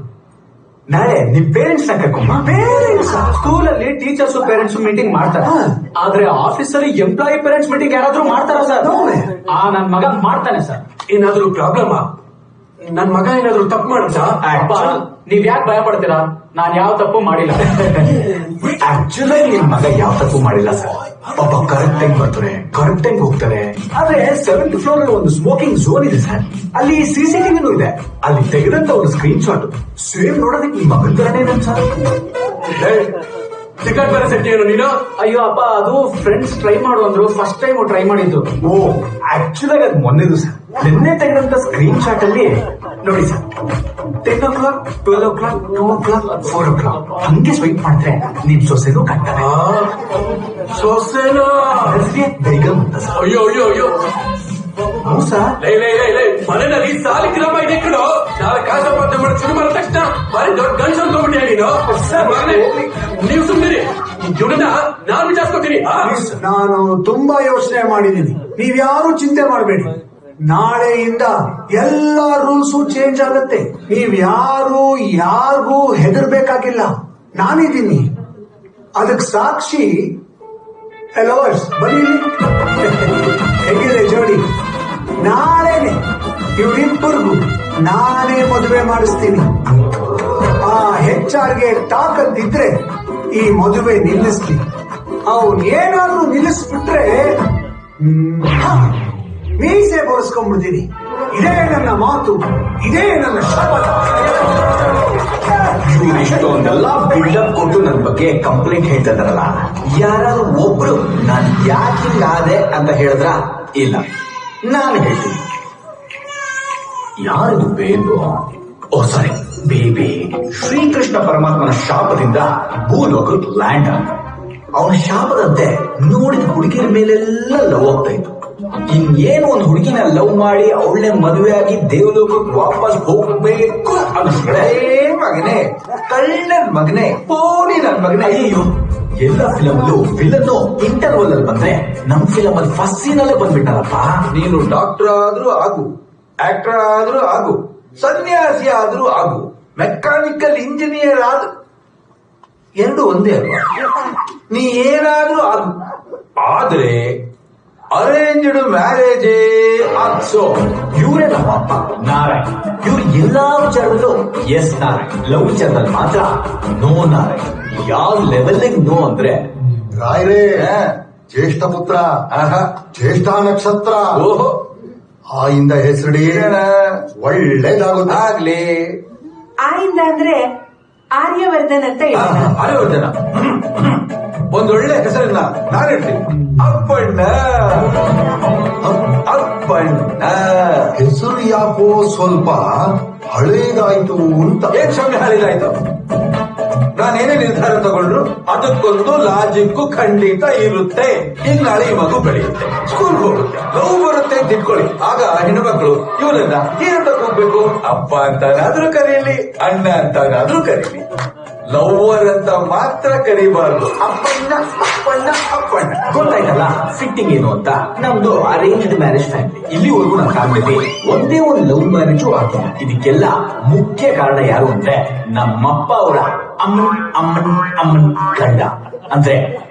ನಾಳೆ ನಿಮ್ ಪೇರೆಂಟ್ಸ್ ನ ಕರ್ಕೊಂಬ. ಪೇರೆಂಟ್ಸ್ ಸ್ಕೂಲಲ್ಲಿ ಟೀಚರ್ಸ್ ಪೇರೆಂಟ್ಸ್ ಮೀಟಿಂಗ್ ಮಾಡ್ತಾರೆ, ಹಾ. ಆದ್ರೆ ಆಫೀಸಲ್ಲಿ ಎಂಪ್ಲಾಯಿ ಪೇರೆಂಟ್ಸ್ ಮೀಟಿಂಗ್ ಯಾರಾದ್ರೂ ಮಾಡ್ತಾರ ಸರ್? No way. ನನ್ ಮಗ ಮಾಡ್ತಾನೆ ಸರ್. ಏನಾದ್ರೂ ಪ್ರಾಬ್ಲಮ್? ನನ್ ಮಗ ಏನಾದ್ರೂ ತಪ್ಪು ಮಾಡುತ್ತಾ? ಅಪ್ಪ, ನೀವ್ ಯಾಕೆ ಭಯ ಪಡ್ತೀರಾ? ನಾನ್ ಯಾವ ತಪ್ಪು ಮಾಡಿಲ್ಲ. ಆಕ್ಚುಲಿ ನಿಮ್ ಮಗ ಯಾವ ತಪ್ಪು ಮಾಡಿಲ್ಲ ಸರ್. ಪಾಪ ಕರೆಕ್ಟ್ ಟೈಮ್ ಬರ್ತಾರೆ, ಕರೆಕ್ಟ್ ಟೈಮ್ ಹೋಗ್ತಾರೆ. ಆದ್ರೆ 7th ಫ್ಲೋರ್ ಅಲ್ಲಿ ಒಂದು ಸ್ಮೋಕಿಂಗ್ ಝೋನ್ ಇದೆ ಸರ್. ಅಲ್ಲಿ CCTV ಇದೆ. ಅಲ್ಲಿ ತೆಗೆದಂತ ಒಂದು ಸ್ಕ್ರೀನ್ ಶಾಟ್ ಸೇಮ್ ನೋಡೋದಕ್ಕೆ ನಿಮ್ ಮಗನ್ ತರನೇ ಇದೆ ಸರ್. ಟಿಕೆಟ್ ಬೇರೆ ಸೆಟ್ ಏನು ನೀನು? ಅಯ್ಯೋ ಅಪ್ಪ, ಅದು ಫ್ರೆಂಡ್ಸ್ ಟ್ರೈ ಮಾಡು ಅಂದ್ರು, ಫಸ್ಟ್ ಟೈಮ್ ಟ್ರೈ ಮಾಡಿದ್ದು. ಓ, ಆಕ್ಚುಲಿ ಅದು ಮೊನ್ನೆದು ಸರ್. ನಿನ್ನೆ ತೆಗೆದಂತ ಸ್ಕ್ರೀನ್ ಶಾಟ್ ಅಲ್ಲಿ ನೋಡಿ sir, 10 o'clock, 12 o'clock, 2 o'clock, 4 o'clock ಹಂಗೆ ಸ್ವೈಪ್ ಮಾಡಿದ್ರೆ ನಿಮ್ ಸೊಸೆನೂ ಕಟ್ತಾರೆ. ಸೊಸೆನಾ? ಬೇಗ ಅಂತ ಸರ್. ಅಯ್ಯೋ ಅಯ್ಯೋ ಅಯ್ಯೋ, ಹೌದು ಸರ್. ಮನೆಯಲ್ಲಿ ಸಾಲಿಗ್ರಾಮ ಇದೆ ಕಣೋ. ನಾಳೆ ಕಾಸಪಾತ್ರ ಮಾಡಿ ಶುರು ಮಾಡಿದ ತಕ್ಷಣ ಬಾರಿ ದೊಡ್ಡ ಗಂಡ್ಸ್ ಅನ್ಕೊಂಡ್ಬಿಟ್ಟಿಯ ನೀನು. ನೀವು ಸುಮ್ಮನೆ ಇವನನ್ನ ನಾನು ವಿಚಾರಿಸ್ಕೊತೀನಿ. ನಾನು ತುಂಬಾ ಯೋಚನೆ ಮಾಡಿದ್ದೀನಿ. ನೀವ್ಯಾರು ಚಿಂತೆ ಮಾಡಬೇಡಿ. ನಾಳೆಯಿಂದ ಎಲ್ಲಾ ರೂಲ್ಸು ಚೇಂಜ್ ಆಗುತ್ತೆ. ನೀವ್ಯಾರು ಯಾರಿಗೂ ಹೆದರ್ಬೇಕಾಗಿಲ್ಲ. ನಾನಿದ್ದೀನಿ. ಅದಕ್ಕೆ ಸಾಕ್ಷಿ ಲವರ್ಸ್ ಬನ್ನಿ ಇಲ್ಲಿ. ಹೇಗಿದೆ ಜೋಡಿ? ನಾಳೆನೆ ಇವರಿಬ್ಬರಿಗೂ ನಾನೇ ಮದುವೆ ಮಾಡಿಸ್ತೀನಿ. ಆ HR ಗೆ ತಾಕತ್ತಿದ್ರೆ ಈ ಮದುವೆ ನಿಲ್ಲಿಸ್ತೀನಿ. ಅವ್ನು ಏನಾದ್ರೂ ನಿಲ್ಲಿಸ್ಬಿಟ್ರೆ ಮೀಸೆ ಬೋರಿಸ್ಕೊಂಡ್ಬಿಡ್ತೀನಿ. ಇದೇ ನನ್ನ ಮಾತು, ಇದೇ ನನ್ನ ಶಪಥ. ಇವ್ರು ಇಷ್ಟೊಂದೆಲ್ಲ ಬಿಲ್ಡಪ್ ಕೊಟ್ಟು ನನ್ನ ಬಗ್ಗೆ ಕಂಪ್ಲೇಂಟ್ ಹೇಳ್ತಿದಾರಲ್ಲ, ಯಾರಾದ್ರೂ ಒಬ್ರು ನಾನ್ ಯಾಕೆ ಹಿಂಗಾದೆ ಅಂತ ಹೇಳಿದ್ರ? ಇಲ್ಲ, ನಾನು ಹೇಳ್ತೀನಿ. ಯಾರಿದು ಬೇಬು? ಓ ಸಾರಿ, ಬೇಬಿ ಶ್ರೀಕೃಷ್ಣ ಪರಮಾತ್ಮನ ಶಾಪದಿಂದ ಭೂಲೋಕಕ್ಕೆ ಲ್ಯಾಂಡ್ ಆದ. ಅವನ ಶಾಪದಂತೆ ನೋಡಿದ ಹುಡುಗಿರ ಮೇಲೆಲ್ಲ ಲವ್ ಆಗ್ತಾ ಇತ್ತು. ಇನ್ನೇನು ಒಂದು ಹುಡುಗಿನ ಲವ್ ಮಾಡಿ ಅವಳನ್ನೇ ಮದುವೆ ಆಗಿ ದೇವಲೋಕಕ್ಕೆ ವಾಪಸ್ ಹೋಗ್ಬೇಕು ಅನ್ನಿಸ್ಕಡೆ ಮಗನೇ, ಕಳ್ಳನ್ ಮಗನೇ, ಪೋಲಿ ನನ್ ಮಗನೇ. ಅಯ್ಯೋ, ಎಲ್ಲ ಫಿಲಮ್ ಅಲ್ಲೂ ವಿಲನ್ ಇಂಟರ್ವಲ್ ಅಲ್ಲಿ ಬಂದ್ರೆ ನಮ್ ಫಿಲಮ್ ಅಲ್ಲಿ ಫಸ್ಟ್ ಸೀನ್ ಅಲ್ಲೇ ಬಂದ್ಬಿಟ್ಟಾರಪ್ಪ. ನೀನು ಡಾಕ್ಟರ್ ಆದ್ರೂ ಆಗು, ಆಕ್ಟರ್ ಆದ್ರೂ ಆಗು, ಸನ್ಯಾಸಿ ಆದ್ರೂ ಆಗು, ಮೆಕ್ಯಾನಿಕಲ್ ಇಂಜಿನಿಯರ್ ಆದ್ರೂ ಎರಡು ಒಂದೇ ಅಲ್ವಾ? ನೀ ಏನಾದ್ರೂ ಆಗು, ಆದ್ರೆ ಅರೇಂಜ್ಡ್ ಮ್ಯಾರೇಜೇ ಆಗ್ಸೋ. ಇವರೇ ನಮ್ಮ ಅಪ್ಪ ನಾರಾಯಣ್. ಇವ್ರು ಎಲ್ಲಾ ವಿಚಾರದಲ್ಲೂ ಎಸ್ ನಾರಾಯಣ್, ಲವ್ ವಿಚಾರದಲ್ಲಿ ಮಾತ್ರ ನೋ ನಾರಾಯಣ್. ಯಾವ ಲೆವೆಲ್ ನೋ ಅಂದ್ರೆ ರಾಯ್ರೇ, ಜ್ಯೇಷ್ಠ ಪುತ್ರ, ಜ್ಯೇಷ್ಠ ನಕ್ಷತ್ರ. ಓಹೋ, ಆಯಿಂದ ಹೆಸರಿಡಿ, ಒಳ್ಳೇದಾಗುತ್ತೆ. ಆಗ್ಲಿ. ಆಯಿಂದ ಅಂದ್ರೆ ಆರ್ಯವರ್ಧನ್ ಅಂತ ಹೇಳಿ. ಆರ್ಯವರ್ಧನ ಒಂದೊಳ್ಳೆ ಹೆಸರನ್ನ ನಾನು ಹೇಳ್ತೀನಿ. ಅಪ್ಪಣ್ಣ, ಅಪ್ಪಣ್ಣ. ಹೆಸರು ಯಾಕೋ ಸ್ವಲ್ಪ ಹಳೇದಾಯ್ತು ಅಂತ. ಏನ್ ಸಮಯ ಹಳಿದಾಯ್ತು? ನಾನೇನೇ ನಿರ್ಧಾರ ತಗೊಂಡ್ರು ಅದಕ್ಕೊಂದು ಲಾಜಿಕ್ ಖಂಡಿತ ಇರುತ್ತೆ. ಈಗ ನಾಳೆ ಈ ಮಗು ಬೆಳೆಯುತ್ತೆ, ಸ್ಕೂಲ್ ಹೋಗುತ್ತೆ, ಲವ್ ಬರುತ್ತೆ ಅಂತ ಇಟ್ಕೊಳ್ಳಿ. ಆಗ ಹೆಣ್ಮಕ್ಳು ಇವನನ್ನ ಏನಂತ ಹೋಗ್ಬೇಕು? ಅಪ್ಪ ಅಂತಾನಾದ್ರೂ ಕರೀಲಿ, ಅಣ್ಣ ಅಂತಾನಾದ್ರೂ ಕರೀಲಿ, ಲವ್ವರ್ ಅಂತ ಮಾತ್ರ ಕರೀಬಾರ್ದು. ಅಪ್ಪಣ್ಣ ಅಪ್ಪಣ್ಣ ಅಪ್ಪಣ್ಣ. ಗೊತ್ತಾಯ್ತಲ್ಲ ಫಿಟ್ಟಿಂಗ್ ಏನು ಅಂತ. ನಮ್ದು ಅರೇಂಜ್ಡ್ ಮ್ಯಾರೇಜ್ ಫ್ಯಾಮಿಲಿ. ಇಲ್ಲಿವರೆಗೂ ನಮ್ಮ ಫ್ಯಾಮಿಲಿ ಒಂದೇ ಒಂದು ಲವ್ ಮ್ಯಾರೇಜು ಆಗಿಲ್ಲ. ಇದಕ್ಕೆಲ್ಲ ಮುಖ್ಯ ಕಾರಣ ಯಾರು ಅಂದ್ರೆ ನಮ್ಮಪ್ಪ ಅವರ ಅಮ್ಮನ್ ಗಂಡ, ಅಂದ್ರೆ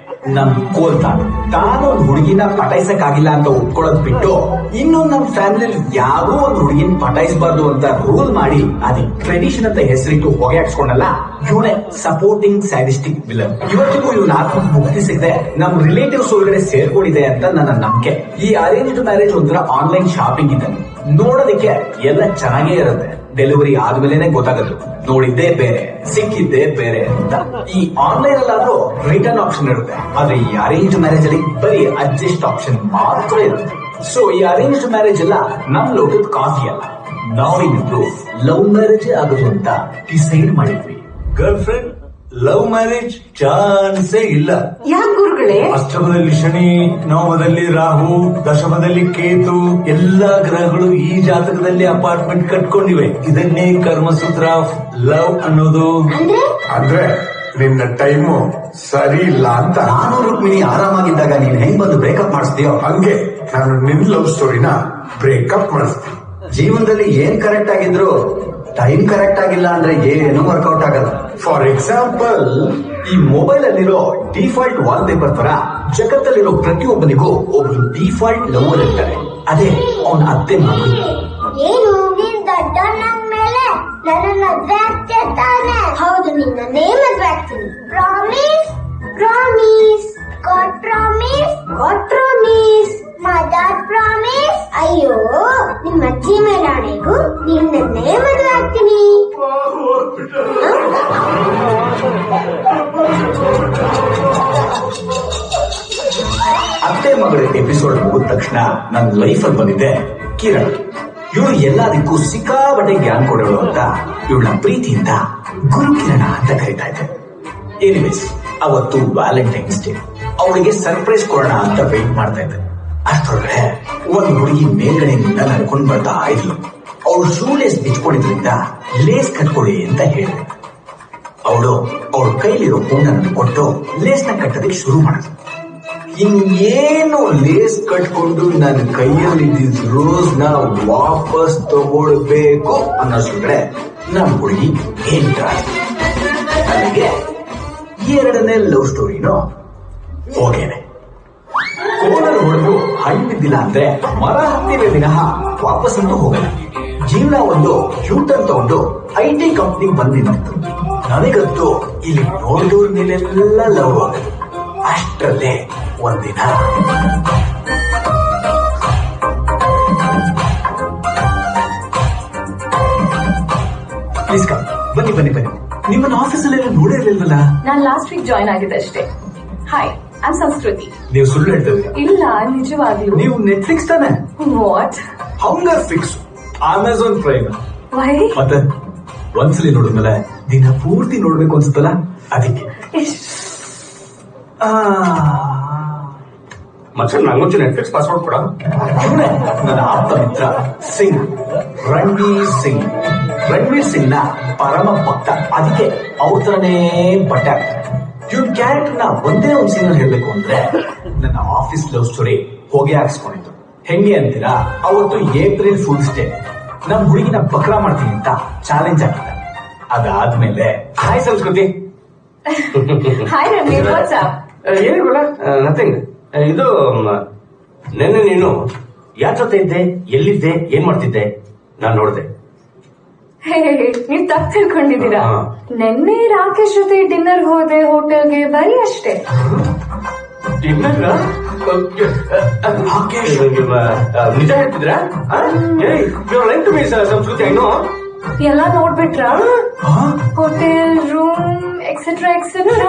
ನಮ್ ಕೋಲ್ತಾನ. ತಾನೊಂದು ಹುಡುಗಿನ ಪಟಾಯಿಸಕ್ಕಾಗಿಲ್ಲ ಅಂತ ಒಪ್ಕೊಳ್ಳೋದ್ ಬಿಟ್ಟು ಇನ್ನೊಂದು ನಮ್ ಫ್ಯಾಮಿಲಿ ಯಾರೂ ಒಂದು ಹುಡುಗಿನ ಪಟಾಯಿಸಬಾರ್ದು ಅಂತ ರೂಲ್ ಮಾಡಿ ಅದಕ್ಕೆ ಟ್ರೆಡಿಷನ್ ಅಂತ ಹೆಸರಿಟ್ಟು ಹೊಗೆ ಹಾಕ್ಸ್ಕೊಂಡಲ್ಲ, ಇವನೇ ಸಪೋರ್ಟಿಂಗ್ ಸ್ಯಾಡಿಸ್ಟಿಕ್ ವಿಲನ್. ಇವತ್ತಿಗೂ ಇವನ ಆತ್ಮ ಮುಕ್ತಿ ಸಿಗದೆ ನಮ್ ರಿಲೇಟಿವ್ಸ್ ಒಳಗಡೆ ಸೇರ್ಕೊಂಡಿದೆ ಅಂತ ನನ್ನ ನಂಬಿಕೆ. ಈ ಅರೇಂಜ್ಡ್ ಮ್ಯಾರೇಜ್ ಒಂಥರ ಆನ್ಲೈನ್ ಶಾಪಿಂಗ್ ಇದ್ದಂಗೆ. ನೋಡೋದಕ್ಕೆ ಎಲ್ಲ ಚೆನ್ನಾಗೇ ಇರುತ್ತೆ, ಡೆಲಿವರಿ ಆದ್ಮೇಲೆ ಗೊತ್ತಾಗದು ನೋಡಿದ್ದೇ ಬೇರೆ, ಸಿಕ್ಕಿದ್ದೇ ಬೇರೆ ಅಂತ. ಈ ಆನ್ಲೈನ್ ಅಲ್ಲಾದ್ರೂ ರಿಟರ್ನ್ ಆಪ್ಷನ್ ಇರುತ್ತೆ, ಆದ್ರೆ ಈ ಅರೇಂಜ್ ಮ್ಯಾರೇಜ್ ಅಲ್ಲಿ ಬರೀ ಅಡ್ಜಸ್ಟ್ ಆಪ್ಷನ್ ಮಾತ್ರ ಇರುತ್ತೆ. ಸೊ ಈ ಅರೇಂಜ್ ಮ್ಯಾರೇಜ್ ಎಲ್ಲ ನಮ್ ಲೋಕದ ಕಾಫಿ ಅಲ್ಲ. ನಾವಿಬ್ರು ಲವ್ ಮ್ಯಾರೇಜ್ ಆಗೋದು ಅಂತ ಡಿಸೈಡ್ ಮಾಡಿದ್ವಿ. ಗರ್ಲ್ ಫ್ರೆಂಡ್ ಲವ್ ಮ್ಯಾರೇಜ್ ಚಾನ್ಸೇ ಇಲ್ಲ. ಯಾಕೆ ಗುರುಗಳೇ? ಅಷ್ಟಮದಲ್ಲಿ ಶನಿ, ನವಮದಲ್ಲಿ ರಾಹು, ದಶಮದಲ್ಲಿ ಕೇತು, ಎಲ್ಲಾ ಗ್ರಹಗಳು ಈ ಜಾತಕದಲ್ಲಿ ಅಪಾರ್ಟ್ಮೆಂಟ್ ಕಟ್ಕೊಂಡಿವೆ. ಇದನ್ನೇ ಕರ್ಮಸೂತ್ರ ಆಫ್ ಲವ್ ಅನ್ನೋದು. ಅಂದ್ರೆ ನಿನ್ನ ಟೈಮು ಸರಿ ಇಲ್ಲ ಅಂತ. ನಾನು ರುಕ್ಮಿಣಿ ಆರಾಮಾಗಿದ್ದಾಗ ನೀನ್ ಹೆಂಗ್ ಬಂದು ಬ್ರೇಕಪ್ ಮಾಡಿಸ್ತೀಯೋ ಹಂಗೆ ನಾನು ನಿನ್ ಲವ್ ಸ್ಟೋರಿನ ಬ್ರೇಕಪ್ ಮಾಡಿಸ್ತೀನಿ. ಜೀವನದಲ್ಲಿ ಏನ್ ಕರೆಕ್ಟ್ ಆಗಿದ್ರು ಟೈಮ್ ಕರೆಕ್ಟ್ ಆಗಿಲ್ಲ ಅಂದ್ರೆ ಏನು ವರ್ಕೌಟ್ ಆಗಲ್ಲ. ಫಾರ್ ಎಕ್ಸಾಂಪಲ್, ಈ ಮೊಬೈಲ್ ಅಲ್ಲಿರೋ ಡಿಫಾಲ್ಟ್ ವಾಲ್ ಪೇಪರ್ ತರ ಜಗತ್ತಲ್ಲಿರೋ ಪ್ರತಿಯೊಬ್ಬನಿಗೂ ಒಬ್ರು ಡಿಫಾಲ್ಟ್ ಲವರ್ ಇರ್ತಾರೆ. ಅದೇ ಅವನ ಅತ್ತೆ ಮಗಳು. ಏನು ನೀನ್ ದೊಡ್ಡ ನನ್ ಮೇಲೆ ನನ್ನ ಮದ್ವೆ ಆಗ್ತಿರ್ತಾನೆ. ಹೌದು, ನಿನ್ನೇ ಮದ್ವೆ ಆಗ್ತೀನಿ. Promise promise god promise god promise mother promise. ಅಯ್ಯೋ, ನಿಮ್ಮ ಅಜ್ಜಿ ಮೇಲೆ ಆಣೆಗೂ ನಿನ್ನೇ ಮದ್ವೆ ಆಗ್ತೀನಿ. ಅತ್ತೆ ಮಗಳ ಎಪಿಸೋಡ್ ಮುಗಿದ ತಕ್ಷಣ ನನ್ನ ಲೈಫಲ್ಲಿ ಬಂದಿದೆ ಕಿರಣ್. ಇವಳು ಎಲ್ಲದಕ್ಕೂ ಸಿಕ್ಕಾಬಟ್ಟೆ ಜ್ಞಾನ ಕೊಡೋಳು ಅಂತ ಇವಳ ಪ್ರೀತಿಯಿಂದ ಗುರು ಕಿರಣ ಅಂತ ಕರೀತಾ ಇದ್ದೆ. ಎನಿವೇಸ್, ಅವತ್ತು ವ್ಯಾಲೆಂಟೈನ್ಸ್ ಡೇ. ಅವಳಿಗೆ ಸರ್ಪ್ರೈಸ್ ಕೊಡೋಣ ಅಂತ ವೇಟ್ ಮಾಡ್ತಾ ಇದ್ದೆ. ಅಷ್ಟರೊಳಗಡೆ ಒಂದು ಹುಡುಗಿ ಮೇಲ್ಗಡೆಯಿಂದ ನಡ್ಕೊಂಡು ಬರ್ತಾ ಇದ್ಲು. ಅವಳು ಶೂ ಲೇಸ್ ಬಿಚ್ಕೊಂಡಿದ್ರಿಂದ ಲೇಸ್ ಕಟ್ಕೊಳ್ಳಿ ಅಂತ ಹೇಳಿದೆ. ಅವಳು ಅವಳ ಕೈಲಿರೋ ಹೂನನ್ನು ಕೊಟ್ಟು ಲೇಸ್ನ ಕಟ್ಟೋದಕ್ಕೆ ಶುರು ಮಾಡಿದ್ಲು. ಇನ್ನೇನು ಲೇಸ್ ಕಟ್ಕೊಂಡು ನನ್ನ ಕೈಯಲ್ಲಿದ್ದ ರೋಸ್ ನ ವಾಪಸ್ ತಗೊಳ್ಬೇಕು ಅನ್ನೋಷ್ಟ್ರೆ ನಮ್ಮ ಹುಡುಗಿ ಹೇಳ್ತಾರೆ. ಅಲ್ಲಿಗೆ ಎರಡನೇ ಲವ್ ಸ್ಟೋರಿನೂ ಹೋಗೇನೆ. ಕೋಣಲ್ಲಿ ಹೊಡೆದು ಹಣ್ಣು ಬಿದ್ದಿಲ್ಲ ಅಂದ್ರೆ ಮರ ಹತ್ತಿರ ವಿನಃ ವಾಪಸ್ ಅಂತೂ ಹೋಗಲ್ಲ. ಜೀವನ ಒಂದು ಯೂಟರ್ನ್ ತಗೊಂಡು IT ಕಂಪ್ನಿಗೆ ಬಂದಿತ್ತು. ನನಗಂತೂ ಇಲ್ಲಿ ನೋಡಿದವ್ರ ಮೇಲೆಲ್ಲ ಲವ್ ಆಗುತ್ತೆ. ಅಷ್ಟರಲ್ಲೇ ಒಂದಿನ ಪ್ಲೀಸ್ ಕಮ್, ಬನ್ನಿ ಬನ್ನಿ ಬನ್ನಿ. ನಿಮ್ಮನ್ನ ಆಫೀಸಲ್ಲೆಲ್ಲ ನೋಡೇ ಇರ್ಲಿಲ್ವಲ್ಲ? ನಾನ್ ಲಾಸ್ಟ್ ವೀಕ್ ಜಾಯ್ನ್ ಆಗಿದೆ ಅಷ್ಟೇ. ಹಾಯ್, ಐಮ್ ಸಂಸ್ಕೃತಿ. ನೀವು ಸುಳ್ಳು ಹೇಳ್ತೀವಿ. ಇಲ್ಲ, ನಿಜವಾಗ್ಲೂ. ನೀವು ನೆಟ್ಫ್ಲಿಕ್ಸ್ ತಾನೆ? What? Hunger fix, Amazon Prime. Why? ಮತ್ತೆ ಒಂದ್ಸಲಿ ನೋಡಿದ್ಮೇಲೆ ದಿನ ಪೂರ್ತಿ ನೋಡ್ಬೇಕು ಅನ್ಸುತ್ತಲ್ಲ, ಅದಕ್ಕೆ. ಮತ್ತೆ ನಂಗೊಂಚು ನೆಟ್ಫ್ಲಿಕ್ಸ್ ಪಾಸ್ವರ್ಡ್ ಕೊಡ. ಇವನೇ ನನ್ನ ಆಪ್ತ ಮಿತ್ರ ಸಿಂಗ್, ರಣವೀರ್ ಸಿಂಗ್. ರಣವೀರ್ ಸಿಂಗ್ ನ ಪರಮ ಭಕ್ತ. ಅದಕ್ಕೆ ಅವ್ರ ತರನೇ ಬಟ್ಟೆ ಆಗ್ತಾರೆ. ಇವ್ರ ಕ್ಯಾರೆಕ್ಟರ್ ನ ಒಂದೇ ಒಂದು ಸೀನ್ ಹೇಳ್ಬೇಕು ಅಂದ್ರೆ ನನ್ನ ಆಫೀಸ್ ಲವ್ ಸ್ಟೋರಿ ಹೋಗಿ ಹಾಕ್ಸ್ಕೊಂಡಿದ್ದು. ಹೆಂಗೆ ಅಂತೀರಾ, ಅವತ್ತು ಏಪ್ರಿಲ್ ಫುಲ್ಸ್ ಡೇ. ನಮ್ ಹುಡುಗಿನ ಬಕ್ರಾ ಮಾಡ್ತೀನಿ ಅಂತ ಚಾಲೆಂಜ್ ಆಗಿದ್ದ. ಅದಾದ್ಮೇಲೆ ಹಾಯ್ ಸಂಸ್ಕೃತಿ. Hi Ranveer, WhatsApp? ಏನಿಲ್ಲ, ನಥಿಂಗ್. ಇದು ನೆನ್ನೆ ನೀನು ಯಾರ ಜೊತೆ ಇದ್ದೆ, ಎಲ್ಲಿದ್ದೆ, ಏನ್ ಮಾಡ್ತಿದ್ದೆ ನಾನು ನೋಡಿದೆ. ನೀವ್ ತಪ್ಪು ತಿಳ್ಕೊಂಡಿದ್ದೀರಾ. ಹಾ. ನೆನ್ನೆ ರಾಕೇಶ್ ಜೊತೆ ಡಿನ್ನರ್ ಹೋದೆ ಹೋಟೆಲ್ಗೆ, ಬರೀ ಅಷ್ಟೇ. ಡಿನ್ನರ್? ನಿಜ ಹೇಳ್ತಿದ್ರಾ? ಸಂಸ್ಕೃತಿ ಏನೋ ಎಲ್ಲ ನೋಡ್ಬಿಟ್ರಾ? Hotel, room, etcetera etcetera.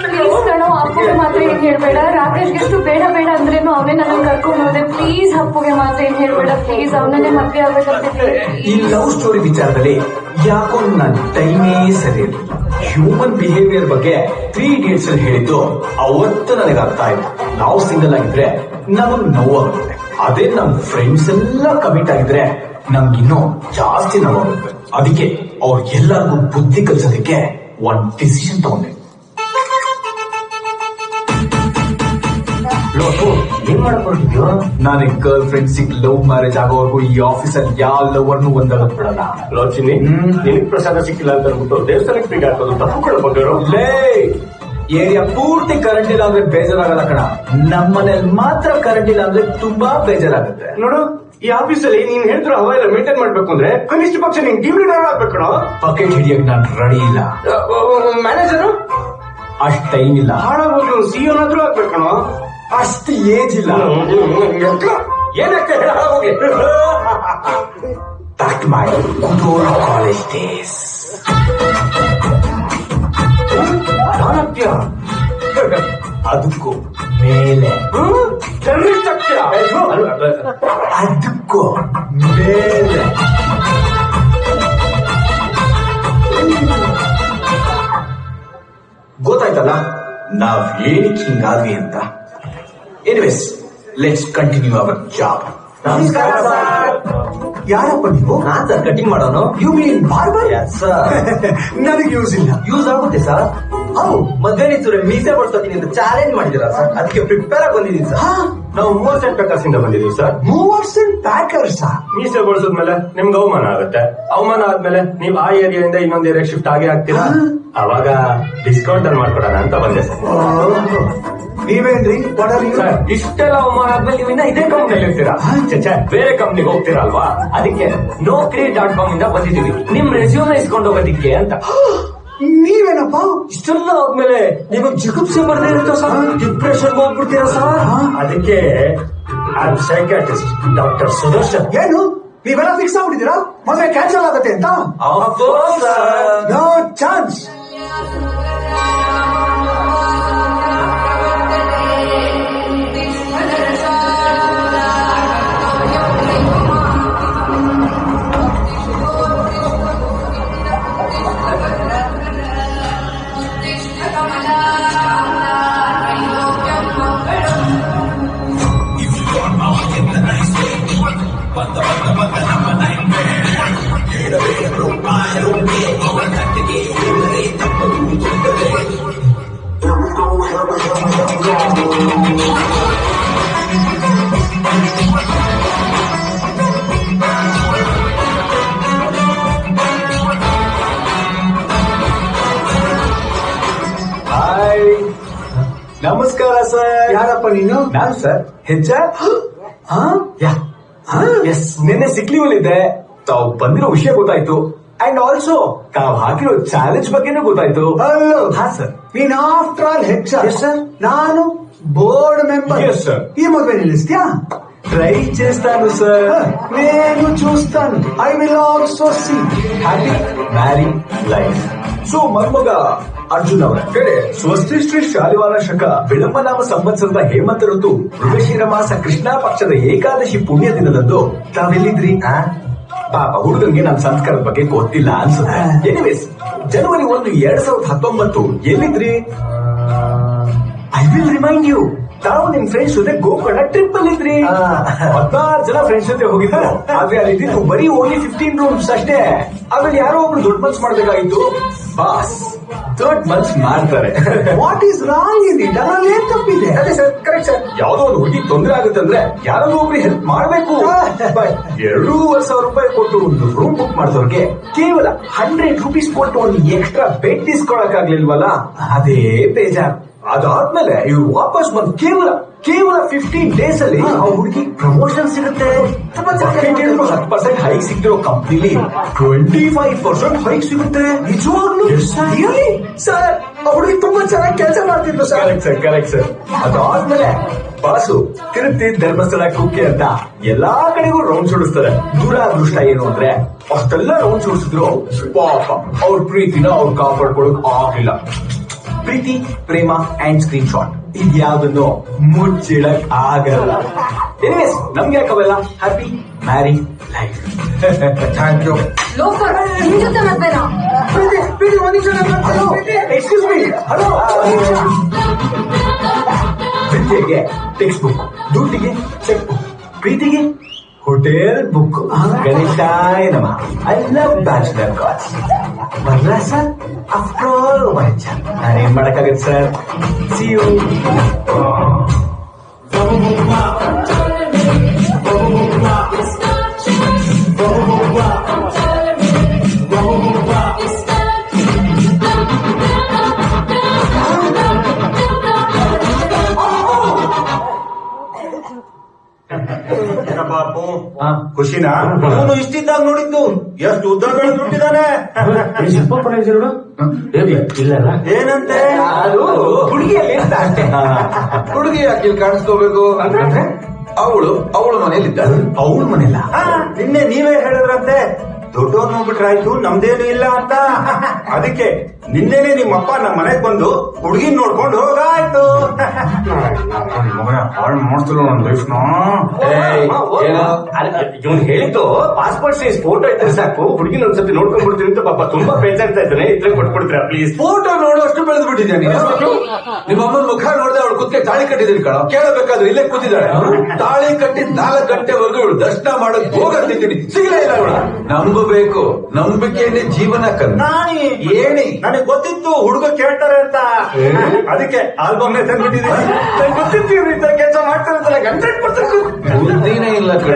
Please ಕಣೋ, ಅಪ್ಪುಗೆ ಮಾತ್ರ ಏನ್ ಹೇಳ್ಬೇಡ. ರಾಕೇಶ್ಗೆ ಎಷ್ಟು ಬೇಡ ಬೇಡ ಅಂದ್ರೇನು ಅವನೇ ನನ್ನ ಕರ್ಕೊಂಡು ಹೋದೆ. ಪ್ಲೀಸ್ ಅಪ್ಪುಗೆ ಮಾತ್ರ ಏನ್ ಹೇಳ್ಬೇಡ. ಪ್ಲೀಸ್ ಅವನನ್ನೇ ಮದ್ವೆ ಆಗ್ಬೇಕಂತ. ಈ ಲವ್ ಸ್ಟೋರಿ ವಿಚಾರದಲ್ಲಿ ಯಾಕೋ ನನ್ನ ಟೈಮೇ ಸರಿ ಇರಲಿಲ್ಲ. ಹ್ಯೂಮನ್ ಬಿಹೇವಿಯರ್ ಬಗ್ಗೆ 3 Idiots ಅಲ್ಲಿ ಹೇಳಿದ್ದು ಅವತ್ತು ನನಗೆ ಅರ್ಥ ಆಯ್ತು. ನಾವು ಸಿಂಗಲ್ ಆಗಿದ್ರೆ ನಮಗ್ ನೋವಾಗುತ್ತೆ. ಅದೇ ನಮ್ ಫ್ರೆಂಡ್ಸ್ ಎಲ್ಲ ಕಮಿಟ್ ಆಗಿದ್ರೆ ನಮ್ಗಿನ್ನೂ ಜಾಸ್ತಿ ನೋವಾಗುತ್ತೆ. ಅದಕ್ಕೆ ಅವ್ರಿಗೆಲ್ಲರಿಗೂ ಬುದ್ಧಿ ಕಲ್ಸೋದಕ್ಕೆ ಒಂದ್ ಡಿಸಿಷನ್ ತಗೊಂಡೆ. ಏನ್ ಮಾಡಕ್ ಹೊರಟಿದ್ಯೋ? ನಾನು ಗರ್ಲ್ ಫ್ರೆಂಡ್ಸಿಗೆ ಲವ್ ಮ್ಯಾರೇಜ್ ಆಗೋವರೆಗೂ ಈ ಆಫೀಸಲ್ಲಿ ಯಾವ ಲವರ್ನು ಒಂದಾಗದ್ ಬಿಡಲ್ಲ. ಲೋಚಿನಿ, ನಿನಗ್ ಪ್ರಸಾದ ಸಿಕ್ಕಿಲ್ಲ ಅಂತ ಅನ್ಬಿಟ್ಟು ದೇವಸ್ಥಾನಕ್ಕೆ ಫ್ರೀ ಹಾಕೋದು ತಪ್ಪುಗಳ ಬಗ್ಗೆ ಲೇ, ಏರಿಯಾ ಪೂರ್ತಿ ಕರೆಂಟ್ ಇಲ್ಲ ಅಂದ್ರೆ ಬೇಜಾರಾಗಲ್ಲ ಕಣ. ನಮ್ಮನೇಲಿ ಮಾತ್ರ ಕರೆಂಟ್ ಇಲ್ಲ ಅಂದ್ರೆ ತುಂಬಾ ಬೇಜಾರಾಗುತ್ತೆ. ನೋಡು, ಈ ಆಫೀಸಲ್ಲಿ ನೀನ್ ಹೇಳ್ತಿರೋ ಹವಾ ಎಲ್ಲ ಮೇಂಟೈನ್ ಮಾಡ್ಬೇಕು ಅಂದ್ರೆ ಕನಿಷ್ಠ ಪಕ್ಷ ನೀನ್ ಟೀಮ್ ಲೀಡರ್ ಆಗ್ಬೇಕು. ಬಕೆಟ್ ಹಿಡಿಯಕ್ ನಾನು ರೆಡಿ ಇಲ್ಲ. ಮ್ಯಾನೇಜರು ಅಷ್ಟ್ ಟೈಮ್ ಇಲ್ಲ. ಹಾಳಾಗೋದು ಸಿಇಒನಾದ್ರೂ ಆಗ್ಬೇಕಣೋ. ಅಷ್ಟು ಏಜ್ ಇಲ್ಲ. ಏನಕ್ಕೆ ಹಾಳಾಗೋಗಿ back to my good old college days. ಅದಕ್ಕೂ ಮೇಲೆ ಟೆರರಿಸ್ಟ್ ಆಗ್ತೀಯ. ಅದಕ್ಕೂ ಮೇಲೆ ಗೊತ್ತಾಯ್ತಲ್ಲ ನಾವ್ ಏನಕ್ಕೆ ಹಿಂಗಾದ್ವಿ ಅಂತ. Anyways, let's continue our job. ನಮಸ್ಕಾರ ಸರ್. ಯಾರಪ್ಪ ನೀವು? ನಾನ್ ಸರ್ ಕಟಿಂಗ್ ಮಾಡೋನು. You mean barber? ನನಗೆ ಯೂಸ್ ಇಲ್ಲ. ಯೂಸ್ ಆಗುತ್ತೆ ಸರ್. ಹೌದು, ಮದ್ವೆ ನಿಂತೂರೆ ಮೀಸೆ ಬಡ್ಸೋತೀನಿ ಅಂತ ಚಾಲೆಂಜ್ ಮಾಡಿದಿರಾ ಸರ್, ಅದಕ್ಕೆ ಪ್ರಿಪೇರ್ ಆಗಿ ಬಂದಿದ್ದೀನಿ ಸರ್. ನಾವು ಮೂವರ್ ಸೆಂಟ್ ಪ್ಯಾಕರ್ಸ್ ಇಂದ ಬಂದಿದೀವಿ ಸರ್. Movers and packers. ಮೀಸೆ ಬಳಸಿದ್ಮೇಲೆ ನಿಮ್ಗೆ ಅವಮಾನ ಆಗುತ್ತೆ. ಅವಮಾನ ಆದ್ಮೇಲೆ ನೀವು ಆ ಏರಿಯಾದಿಂದ ಇನ್ನೊಂದ್ ಏರಿಯಾ ಶಿಫ್ಟ್ ಆಗೇ ಆಗ್ತೀರಾ. ಅವಾಗ ಡಿಸ್ಕೌಂಟ್ ಅಲ್ಲಿ ಮಾಡ್ಕೊಡೋಣ ಅಂತ ಬಂದೆ ಸರ್. ನೀವೇನ್ರಿ? ಸರ್, ಇಷ್ಟೆಲ್ಲ ಅವಮಾನ ಆದ್ಮೇಲೆ ನೀವಿನ್ನ ಇದೇ ಕಂಪ್ನಿಯಲ್ಲಿ ಇರ್ತೀರಾ? ಚಚ್ಚಾ, ಬೇರೆ ಕಂಪ್ನಿಗೆ ಹೋಗ್ತೀರಾ ಅಲ್ವಾ? ಅದಕ್ಕೆ Naukri.com ಇಂದ ಬಂದಿದ್ದೀವಿ ನಿಮ್ ರೆಸ್ಯೂಮ್ ಇಸ್ಕೊಂಡು ಹೋಗೋದಿಕ್ಕೆ ಅಂತ. ನೀವೇನಪ್ಪ? ಇಷ್ಟೆಲ್ಲ ಆದ್ಮೇಲೆ ನಿಮಗ್ ಜಿಗುಪ್ಸೆ ಬರ್ದೇ ಇರುತ್ತೋ ಸರ್? ಡಿಪ್ರೆಷನ್ ಹೋಗ್ಬಿಡ್ತೀರಾ ಸರ್? ಅದಕ್ಕೆ I am psychiatrist doctor Sudarshan. ಏನು ನೀವೆಲ್ಲ ಫಿಕ್ಸ್ ಆಗ್ಬಿಟ್ಟಿದ್ದೀರಾ ಮದುವೆ ಕ್ಯಾನ್ಸಲ್ ಆಗುತ್ತೆ ಅಂತ? No chance. ನಮಸ್ಕಾರ ಸರ್. ಯಾರಪ್ಪ ನೀನು? ನಾನು ಸರ್ ಹೆಜ್ಜ. ಎಸ್, ನಿನ್ನೆ ಸಿಕ್ ಲೀವ್ ಇದೆ. ತಾವು ಬಂದಿರೋ ವಿಷಯ ಗೊತ್ತಾಯ್ತು. ಅಂಡ್ ಆಲ್ಸೋ ತಾವು ಹಾಕಿರೋ ಚಾಲೆಂಜ್ ಬಗ್ಗೆನೂ ಗೊತ್ತಾಯ್ತು. ಹಲೋ. ಹಾ ಸರ್. ನೀನ್ ಆಫ್ಟರ್ ಆಲ್ ಹೆಚ್ Yes, sir. ನಾನು ಬೋರ್ಡ್ ಮೆಂಬರ್. Yes, sir. ఈ మధ్య నిలుస్తా ట్రై చేస్తాను సార్. నేను చూస్తాను. I will also see. Happy marry life. So ಮನ್ಮಗ ಅರ್ಜುನ್ ಅವರ ಕಡೆ ಸ್ವಸ್ತಿಶ್ರೀ ಶಾಲಿವಾರ ಶಕ ವಿಳಂಬನಾಮ ಸಂವತ್ಸರದ ಹೇಮಂತ ಋತು ಮೃಗಶಿರ ಮಾಸ ಕೃಷ್ಣ ಪಕ್ಷದ ಏಕಾದಶಿ ಪುಣ್ಯ ದಿನದಂದು ತಾವೆಲ್ಲಿದ್ರಿ? ಪಾಪ ಹುಡುಗಂಗೆ ನನ್ನ ಸಂಸ್ಕಾರದ ಬಗ್ಗೆ ಗೊತ್ತಿಲ್ಲ ಅನ್ಸುತ್ತೆ. ಎನಿವೇಸ್, ಜನವರಿ 1, 2019 ಎಲ್ಲಿದ್ರಿ? I will remind you. ತಾವು ನಿಮ್ ಫ್ರೆಂಡ್ಸ್ ಜೊತೆ ಗೋಕರ್ಣ ಟ್ರಿಪ್ ಅಲ್ಲಿ ಇದ್ರಿ. 16 ಜನ ಫ್ರೆಂಡ್ಸ್ ಜೊತೆ ಹೋಗಿದ್ರು. ಆದ್ರೆ ಅಲ್ಲಿ ಇದ್ದಿದ್ದು ಬರೀ ಓನ್ಲಿ 15 ರೂಮ್ಸ್ ಅಷ್ಟೇ. ಆಮೇಲೆ ಯಾರೋ ಒಬ್ರು ದೊಡ್ಡ ಮನ್ಸ್ ಮಾಡ್ಬೇಕಾಗಿತ್ತು. ಬಾಸ್ ದೊಡ್ಡ ಮನ್ಸ್ ಮಾಡ್ತಾರೆ. What is wrong in it? ಅದ್ರಲ್ಲಿ ಏನ್ ತಪ್ಪಿದೆ? ಅದೇ ಸರ್, ಕರೆಕ್ಟ್ ಸರ್. ಯಾವ್ದೋ ಒಂದು ಹುಡುಗಿ ತೊಂದರೆ ಆಗುತ್ತೆ ಅಂದ್ರೆ ಯಾರೋ ಒಬ್ರು ಹೆಲ್ಪ್ ಮಾಡ್ಬೇಕು. 2,500 ರೂಪಾಯಿ ಕೊಟ್ಟು ಒಂದು ರೂಮ್ ಬುಕ್ ಮಾಡಿದವ್ರಿಗೆ ಕೇವಲ 100 ರೂಪೀಸ್ ಕೊಟ್ಟು ಒಂದು ಎಕ್ಸ್ಟ್ರಾ ಬೆಡ್ ಇಸ್ಕೊಳಕ್ ಆಗ್ಲಿಲ್ವಲ್ಲ, ಅದೇ ಬೇಜಾರ್. ಅದಾದ್ಮೇಲೆ ಇವ್ರು ವಾಪಸ್ ಬಂದು ಕೇವಲ 15 ಡೇಸ್ ಅಲ್ಲಿ ಆ ಹುಡುಗಿ ಪ್ರಮೋಷನ್ ಸಿಗುತ್ತೆ. 10% ಹೈಕ್ ಸಿಗ್ತಿರೋ ಕಂಪ್ನಿಲಿ 25% ಹೈಕ್ ಸಿಗುತ್ತೆ. ನಿಜವಾಗ್ಲೂ ಸರ್, ಆ ಹುಡುಗಿ ತುಂಬಾ ಚೆನ್ನಾಗಿ ಕೆಲಸ ಮಾಡ್ತಿದ್ರು ಸರ್. Correct sir. ಅದಾದ್ಮೇಲೆ ಬಾಸು ತಿರುಪತಿ ಧರ್ಮಸ್ಥಳ ಕುಕ್ಕೆ ಅಂತ ಎಲ್ಲಾ ಕಡೆಗೂ ರೌಂಡ್ ಸುಡಿಸ್ತಾರೆ. ದುರಾದೃಷ್ಟ ಏನು ಅಂದ್ರೆ ಅಷ್ಟೆಲ್ಲ ರೌಂಡ್ ಸುಡಿಸಿದ್ರು ಪಾಪ ಅವ್ರ ಪ್ರೀತಿನ ಅವ್ರು ಕಾಪಾಡ್ಕೊಳಕ್ ಆಗ್ಲಿಲ್ಲ. ಪ್ರೀತಿ, ಪ್ರೇಮ ಅಂಡ್ ಸ್ಕ್ರೀನ್ ಶಾಟ್ ಇದ್ಯಾವುದನ್ನು ಮುಚ್ಚಿಡಕ್ ಆಗಲ್ಲ. ಎನಿವೇಸ್, ನಮ್ಗೆ ಯಾಕವೆಲ್ಲ happy marry life. Thank you. ನಿಮ್ ಜೊತೆ ಮದ್ವೆನಾ? Excuse me. ಹಲೋ. ವಿದ್ಯೆಗೆ ಟೆಕ್ಸ್ಟ್ ಬುಕ್, ದುಡ್ಡಿಗೆ ಚೆಕ್ ಬುಕ್, ಪ್ರೀತಿಗೆ ಹೋಟೆಲ್ ಬುಕ್. ಗಣೇಶಾಯ ನಮಃ. I love bachelor cards. ಬರ್ಲಾ ಸರ್? ಆಫ್ಟರ್ ಆಲ್ ವೈಚ ನಾನೇನ್ ಮಾಡಕ್ಕಾಗತ್ತೆ ಸರ್. See you. ಬಾಪು ಖುಷಿನಾ? ಅವನು ಇಷ್ಟಿದ್ದಾಗ ನೋಡಿದ್ದು ಎಷ್ಟು ಉದ್ದ ಬೆಳೆದ್ಬಿಟ್ಟಿದ್ದಾನೆ. ಏನಂತೆ? ಹುಡುಗಿಯಲ್ಲಿ ಹುಡುಗಿ ಯಾಕೆ ಇಲ್ಲಿ ಕಾಣಿಸ್ಕೋಬೇಕು ಅಂದ್ರೆ ಅವಳು ಮನೇಲಿದ್ದ. ಅವಳ ಮನೆಯಲ್ಲ. ನಿನ್ನೆ ನೀವೇ ಹೇಳಿದ್ರಂತೆ ದೊಡ್ಡವ್ರು ನೋಡ್ಬಿಟ್ರೆ ಆಯ್ತು ನಮ್ದೇನು ಇಲ್ಲ ಅಂತ. ಅದಕ್ಕೆ ನಿನ್ನೆನೆ ನಿಮ್ಮಪ್ಪ ನಮ್ಮ ಮನೆಗ್ ಬಂದು ಹುಡುಗಿನ್ ನೋಡ್ಕೊಂಡು ಹೋಗಾಯ್ತು. ಹಾಳು ಮಾಡ್ತಿಲ್ಲ ನನ್ನ ಲೈಫ್ನ. ಇವ್ನು ಹೇಳಿದ್ದು ಪಾಸ್ಪೋರ್ಟ್ ಸೈಜ್ ಫೋಟೋ ಇದ್ರೆ ಸಾಕು, ಹುಡುಗಿನ ಒಂದ್ಸತಿ ನೋಡ್ಕೊಂಡ್ಬಿಡ್ತೀನಿ ಅಂತ ಪಾಪ ತುಂಬಾ ಬೇಜಾರ್ತಾ ಇದ್ದಾನೆ. ಇದ್ರೆ ಕೊಟ್ಬಿಡ್ತೀರಾ ಪ್ಲೀಸ್? ಫೋಟೋ ನೋಡುವಷ್ಟು ಬೆಳೆದು ಬಿಟ್ಟಿದ್ದೇನೆ. ನಿಮ್ಮ ಅಮ್ಮನ ಮುಖ ನೋಡಿದ್ರೆ ಅವಳು ಕುತ್ತಿಗೆ ತಾಳಿ ಕಟ್ಟಿದ್ದೀನಿ ಕಣ. ಕೇಳಬೇಕಾದ್ರೆ ಇಲ್ಲೇ ಕೂತಿದ್ದಾಳೆ. ತಾಳಿ ಕಟ್ಟಿದ್ 4 ಗಂಟೆವರೆಗೂ ಇವಳು ದರ್ಶನ ಮಾಡಕ್ ಹೋಗಂತಿದ್ದೀನಿ, ಸಿಗಲೇ ಇಲ್ಲ ಅವಳು. ನಂಬಬೇಕು, ನಂಬಿಕೆಯನ್ನೇ ಜೀವನ ನಾನಿ ಏಣಿ. ನನಗೆ ಗೊತ್ತಿತ್ತು ಹುಡುಗ ಕೇಳ್ತಾರೆ ಅಂತ, ಅದಕ್ಕೆ ಆಲ್ಬಮ್ನೇ ತಂದ್ಬಿಟ್ಟಿದ್ದೀನಿ. ನಂಗೆ ಗೊತ್ತಿತ್ತು ಇವ್ರು ಈ ತರ ಕೆಲಸ ಮಾಡ್ತಾರೆ ಅಂತ. 100% ಬುದ್ಧಿನೇ ಇಲ್ಲ ಕಣ.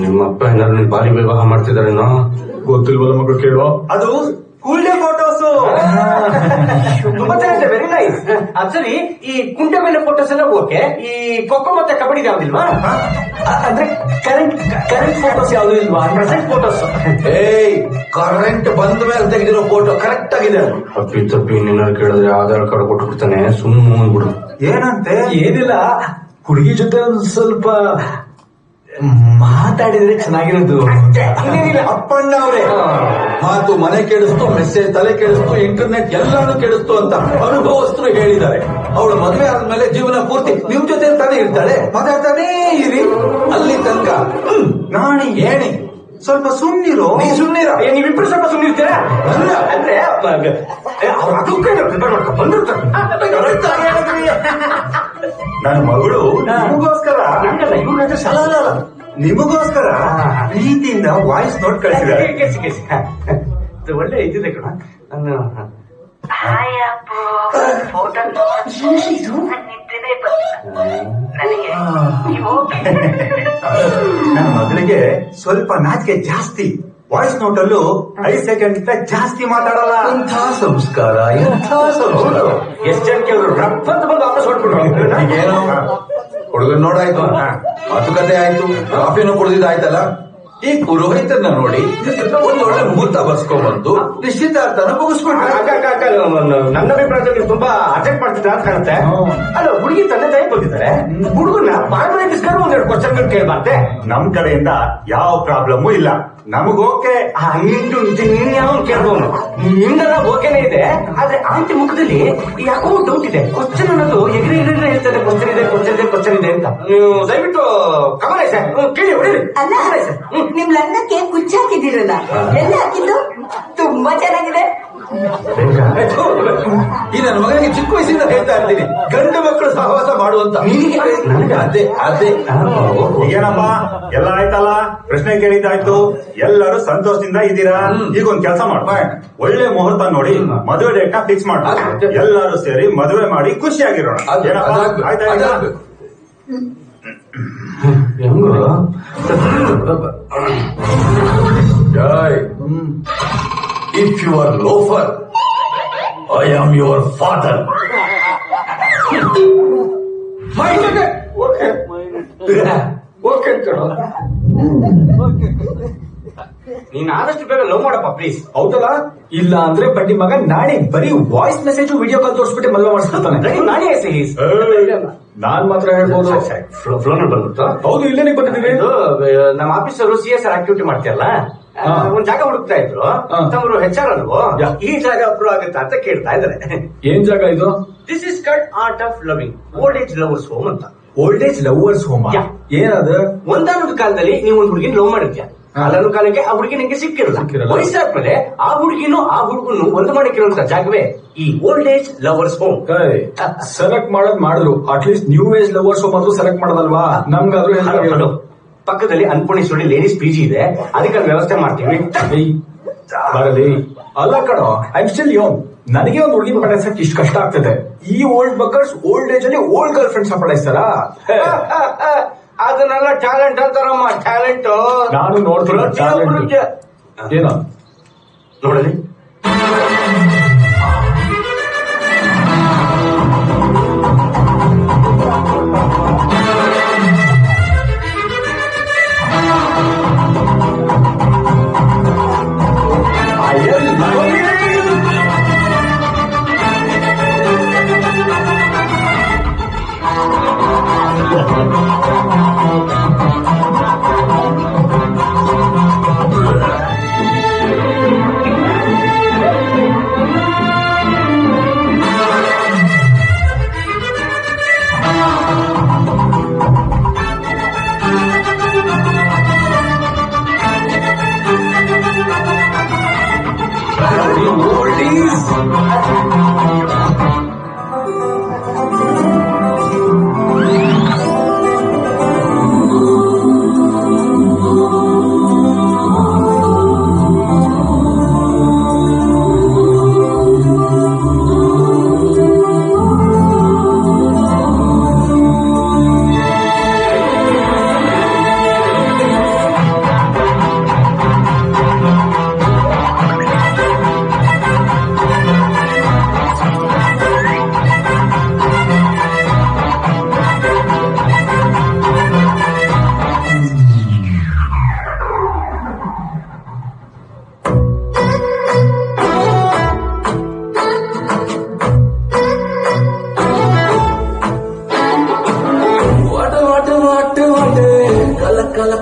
ನಿಮ್ಮಪ್ಪ ಏನಾದ್ರು ನಿನ್ ಬಾಲಿ ವಿವಾಹ ಮಾಡ್ತಿದಾರೇನೋ ಗೊತ್ತಿಲ್ವಲ್ಲ ಮಗ, ಕೇಳುವ. ಅದು ಸ್ಕೂಲ್ ಡೇ ಫೋಟೋಸು. ತುಂಬಾ ಚೆನ್ನಾಗಿದೆ, ವೆರಿ ನೈಸ್. ಸರಿ, ಈ ಕುಂಟೆ ಮೇಲೆ ಫೋಟೋಸ್ ಎಲ್ಲ ಓಕೆ. ಈ ಖೋಖೋ ಮತ್ತೆ ಕಬಡ್ಡಿ ಯಾವ್ದಿಲ್ವಾ? ಅಂದ್ರೆ ಕರೆಂಟ್ ಫೋಟೋಸ್ ಯಾವ್ದು ಇಲ್ವಾ? Present photos. ಕರೆಂಟ್ ಬಂದ ಮೇಲೆ ತೆಗೆದಿರೋ ಫೋಟೋ ಕರೆಕ್ಟ್ ಆಗಿದೆ. ತಪ್ಪಿ ಇನ್ನೇನಾರು ಕೇಳಿದ್ರೆ ಆಧಾರ್ ಕಾರ್ಡ್ ಕೊಟ್ಬಿಡ್ತಾನೆ, ಸುಮ್ಮನೆ ಬಿಡು. ಏನಂತೆ? ಏನಿಲ್ಲ, ಹುಡುಗಿ ಜೊತೆ ಒಂದು ಸ್ವಲ್ಪ ಮಾತಾಡಿದ್ರೆ ಚೆನ್ನಾಗಿರೋದು. ಅಪ್ಪಣ್ಣ ಅವರೇ, ಮಾತು ಮನೆ ಕೆಡಿಸ್ತು, ಮೆಸೇಜ್ ತಲೆ ಕೆಡಿಸ್ತು, ಇಂಟರ್ನೆಟ್ ಎಲ್ಲಾನು ಕೆಡಿಸ್ತು ಅಂತ ಅನುಭವಸ್ಥರು ಹೇಳಿದ್ದಾರೆ. ಅವಳು ಮದುವೆ ಆದ್ಮೇಲೆ ಜೀವನ ಪೂರ್ತಿ ನಿಮ್ ಜೊತೆ ತಾನೇ ಇರ್ತಾಳೆ, ಮಾತಾಡ್ತಾನೇ ಇರಿ. ಅಲ್ಲಿ ತನಕ ನಾಣಿ ಏಣಿ. ಸ್ವಲ್ಪ ಸುಮ್ನಿರು. ನೀ ಸುಮ್ನಿರ. ನೀವಿಬ್ರು ಸ್ವಲ್ಪ ಸುಮ್ಮನಿರ್ತೀರಾ? ಅಂದ್ರೆ ಅವ್ರ ಅದಕ್ಕೆ ಪ್ರಿಪೇರ್ ಮಾಡ್ಕೊಂಡು ಬಂದಿರ್ತಾರೆ. ನನ್ನ ಮಗಳು ನಿಮಗೋಸ್ಕರ ನಿಮಗೋಸ್ಕರ ಪ್ರೀತಿಯಿಂದ ವಾಯ್ಸ್ ನೋಟ್ ಕಳಿಸಿದ್ದಾರೆ. ಒಳ್ಳೆ ಇದಿದೆ ಕಣ. ನಾನು ನನ್ನ ಮಗಳಿಗೆ ಸ್ವಲ್ಪ ನಾಚಿಕೆ ಜಾಸ್ತಿ. ವಾಯ್ಸ್ ನೋಟ್ ಅಲ್ಲೂ 5 ಸೆಕೆಂಡ್ ಜಾಸ್ತಿ ಮಾತಾಡಲ್ಲ. ಎಂಥ ಸಂಸ್ಕಾರ, ಎಂಥ ಸಂಸ್ಕಾರ. ಎಷ್ಟು ಜನಕ್ಕೆ ಅವರು ರಪ್ಪ ಅಂತ ಬಂದು ವಾಪಸ್ ಹೊರಟ್ಬಿಟ್ರು. ಏನೋ ಹುಡುಗನ್ ನೋಡಾಯ್ತು, ಮಾತುಕತೆ ಆಯ್ತು, ಕಾಫಿನೂ ಕುಡಿದಿದ್ದಾಯ್ತಲ್ಲ. ಈ ಪುರೋಹಿತನ ನೋಡಿ ಒಂದೊಳ್ಳೆ ಮುಹೂರ್ತ ಬರ್ಸ್ಕೊಂಡ್ಬಂದು ನಿಶ್ಚಿತಾರ್ಥನ ಮುಗಿಸ್ಬಿಟ್ರೆ. ನನ್ನ ಅಭಿಪ್ರಾಯದಲ್ಲಿ ತುಂಬಾ ಅಟೆಂಡ್ ಮಾಡ್ತಿದ್ದ ಅಂತ ಕಾಣುತ್ತೆ. ಅಲ್ಲ, ಹುಡುಗಿ ತಂದೆ ತಾಯಿ ಬಂದಿದ್ದಾರೆ, ಹುಡುಗನ ಪಾರ್ಟಿ ಡಿಸ್ಕರ್ ಒಂದೆರಡು ಕ್ವಶನ್ ಕೇಳ್ಬಾರ್ದೆ? ನಮ್ ಕಡೆಯಿಂದ ಯಾವ ಪ್ರಾಬ್ಲಮ್ಮು ಇಲ್ಲ, ನಮಗ್ ಓಕೆ. ನೀನ್ ಯಾವ ಕೇಳ್ಬೋದು, ನಿಮ್ದೆಲ್ಲ ಓಕೆನೇ ಇದೆ. ಆದ್ರೆ ಆಂಟಿ ಮುಖದಲ್ಲಿ ಯಾಕೋ ಡೌಟ್ ಇದೆ. ಕ್ವಶನ್ ಅನ್ನೋದು ಎಗ್ರಿ ಹೇಳ್ತಾರೆ, ಕ್ವಶನ್ ಇದೆ ಅಂತ. ನೀವು ದಯವಿಟ್ಟು ಕಮಲ ಸರ್ ಕೇಳಿ ಹೊಡೀರಿ. ಅಲ್ಲ, ನಿಮ್ ಲಗ್ನಕ್ಕೆ ಕುಚ್ಚ ಹಾಕಿದಿರಲ್ಲ, ಎಲ್ಲ ಹಾಕಿದ್ದು ತುಂಬಾ ಚೆನ್ನಾಗಿದೆ. ಈ ನನ್ನ ಮಗನಿಗೆ ಚಿಕ್ಕ ವಯಸ್ಸಿಂದ ಹೇಳ್ತಾ ಇರ್ತೀನಿ, ಗಂಡು ಮಕ್ಕಳು ಸಹವಾಸ ಮಾಡುವಂತ. ಅದೇ ಅದೇ ಏನಪ್ಪ, ಎಲ್ಲ ಆಯ್ತಲ್ಲ, ಪ್ರಶ್ನೆ ಕೇಳಿದ್ದಾಯ್ತು, ಎಲ್ಲರೂ ಸಂತೋಷದಿಂದ ಇದ್ದೀರಾ. ಈಗ ಒಂದ್ ಕೆಲಸ ಮಾಡ, ಒಳ್ಳೆ ಮುಹೂರ್ತ ನೋಡಿ ಮದುವೆ ಡೇಟ್ ನ ಫಿಕ್ಸ್ ಮಾಡ, ಎಲ್ಲರೂ ಸೇರಿ ಮದುವೆ ಮಾಡಿ ಖುಷಿಯಾಗಿರೋಣ. ಆಯ್ತಾ? If you are loafer, I am your father. ನೀನ್ ಆದಷ್ಟು ಬೇಗ ಲವ್ ಮಾಡಪ್ಪ ಪ್ಲೀಸ್. ಹೌದಲ್ಲ, ಇಲ್ಲ ಅಂದ್ರೆ ಬಡ್ಡಿ ಮಗ ನಾಳೆ ಬರೀ ವಾಯ್ಸ್ ಮೆಸೇಜ್ ವಿಡಿಯೋ ಕಾಲ್ ತೋರಿಸ್ಬಿಟ್ಟು ಮದುವೆ ಮಾಡಿಸ್ಕೊತಾನೆ. ನಾನೇ ನಾನ್ ಮಾತ್ರ ಹೇಳ್ಬೋದು. ಫ್ಲೋನಲ್ಲಿ ಬಂದ್ಬಿಟ್ಟು. ಹೌದು, ಇಲ್ಲೇನೆ ಬಂದಿದ್ದೀವಿ. ನಮ್ಮ ಆಫೀಸರು CSR ಆಕ್ಟಿವಿಟಿ ಮಾಡ್ತಿರಲ್ಲ, ಒಂದ್ ಜಾಗ ಹುಡುಕ್ತಾ ಇದ್ರು. ತಮ್ಮರು HR ಅಲ್ವೋ, ಈ ಜಾಗ ಅಪ್ರೂವ್ ಆಗುತ್ತಾ ಅಂತ ಕೇಳ್ತಾ ಇದಾರೆ. ಏನ್ ಜಾಗ ಇದು? This is cut art of loving, old age lovers home ಅಂತ. Old age lovers home? ಏನದ? ಒಂದಾನೊಂದು ಕಾಲದಲ್ಲಿ ನೀವು ಒಂದ್ ಹುಡುಗಿನ ಲವ್ ಮಾಡಿದ್ಯಾ, ಅಲ್ಲೊಂದು ಕಾಲಕ್ಕೆ ಆ ಹುಡುಗಿ ನಿಂಗೆ ಸಿಕ್ಕಿರಲ್ಲ. ವಯಸ್ಸಾದ್ಮೇಲೆ ಆ ಹುಡುಗಿನೂ ಆ ಹುಡುಗನು ಒಂದು ಮಾಡಿಕಿರುವಂತ ಜಾಗವೇ ಈ old age lovers home. Select ಮಾಡೋದ್ ಮಾಡಿದ್ರು, at least new age lovers home ಆದ್ರೂ ಸೆಲೆಕ್ಟ್ ಮಾಡೋದಲ್ವಾ? ನಮ್ಗಾದ್ರೂ ಪಕ್ಕದಲ್ಲಿ ಅನ್ಪೂರ್ಣೇಶ್ವರಿ ಲೇಡೀಸ್ PG ಇದೆ, ಅದಕ್ಕೆ ವ್ಯವಸ್ಥೆ ಮಾಡ್ತೀವಿ. ಬರಲಿ. ಅಲ್ಲ ಕಣೋ, ಐ ಆಮ್ ಸ್ಟಿಲ್ ಯೋಂಗ್. ನನಗೆ ಒಂದು ಹುಡುಗಿನ ಪಟಾಯಿಸಕ್ಕೆ ಇಷ್ಟು ಕಷ್ಟ ಆಗ್ತದೆ. ಈ ಓಲ್ಡ್ ಬಕರ್ಸ್ ಓಲ್ಡ್ ಏಜ್ ಅಲ್ಲಿ ಓಲ್ಡ್ ಗರ್ಲ್ ಫ್ರೆಂಡ್ಸ್ ಪಟಾಯಿಸ್ತಾರ? ಅದನ್ನೆಲ್ಲ ಟ್ಯಾಲೆಂಟ್ ಅಂತಾರಮ್ಮ, ಟ್ಯಾಲೆಂಟ್. ನಾನು ನೋಡ್ತೀನಿ. ಏನೋ ನೋಡಲಿ,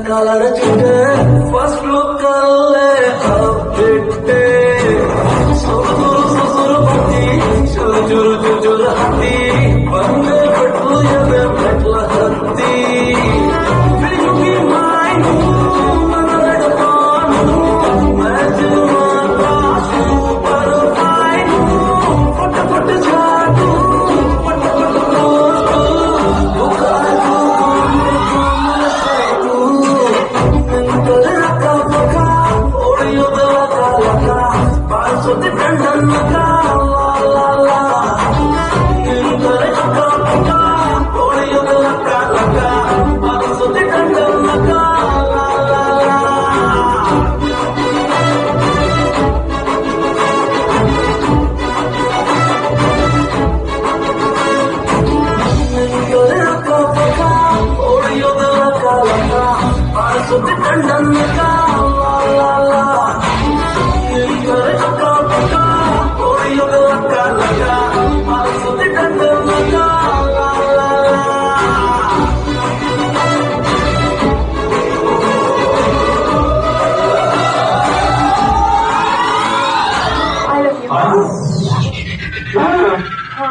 ಕಾಲರ ಚಿಟ್ಟೆ ಫಸ್ಟ್ ಲುಕ್ ಅಲ್ಲೇ ಬಿಟ್ಟೆ ಸುರು ಬತ್ತಿ ಚುರು ಹತ್ತಿ ಬಂದೆ ಬಿಟ್ಲು ಎದೆ ಮೆಟ್ಲ ಹತ್ತಿ ಬಿಡುಗಿ ಮಾಯು ಮನದ ಪಾನು ಮ್ಯಾಜು ಮಾತಾಸು ಪರು ಪಾಯು ಪುಟ್ಟ ಪುಟ್ಟ ಜಾತು ಪುಟ್ಟ ಪುಟ್ಟ ದೋಸ್ತು ಬುಕಾತು ರಕ್ಕ ಪಕ್ಕ ಓಡಿಯೋದ ಲಕ ಬಾಳ್ಸೋದೆ ಗಂಡನ್ನ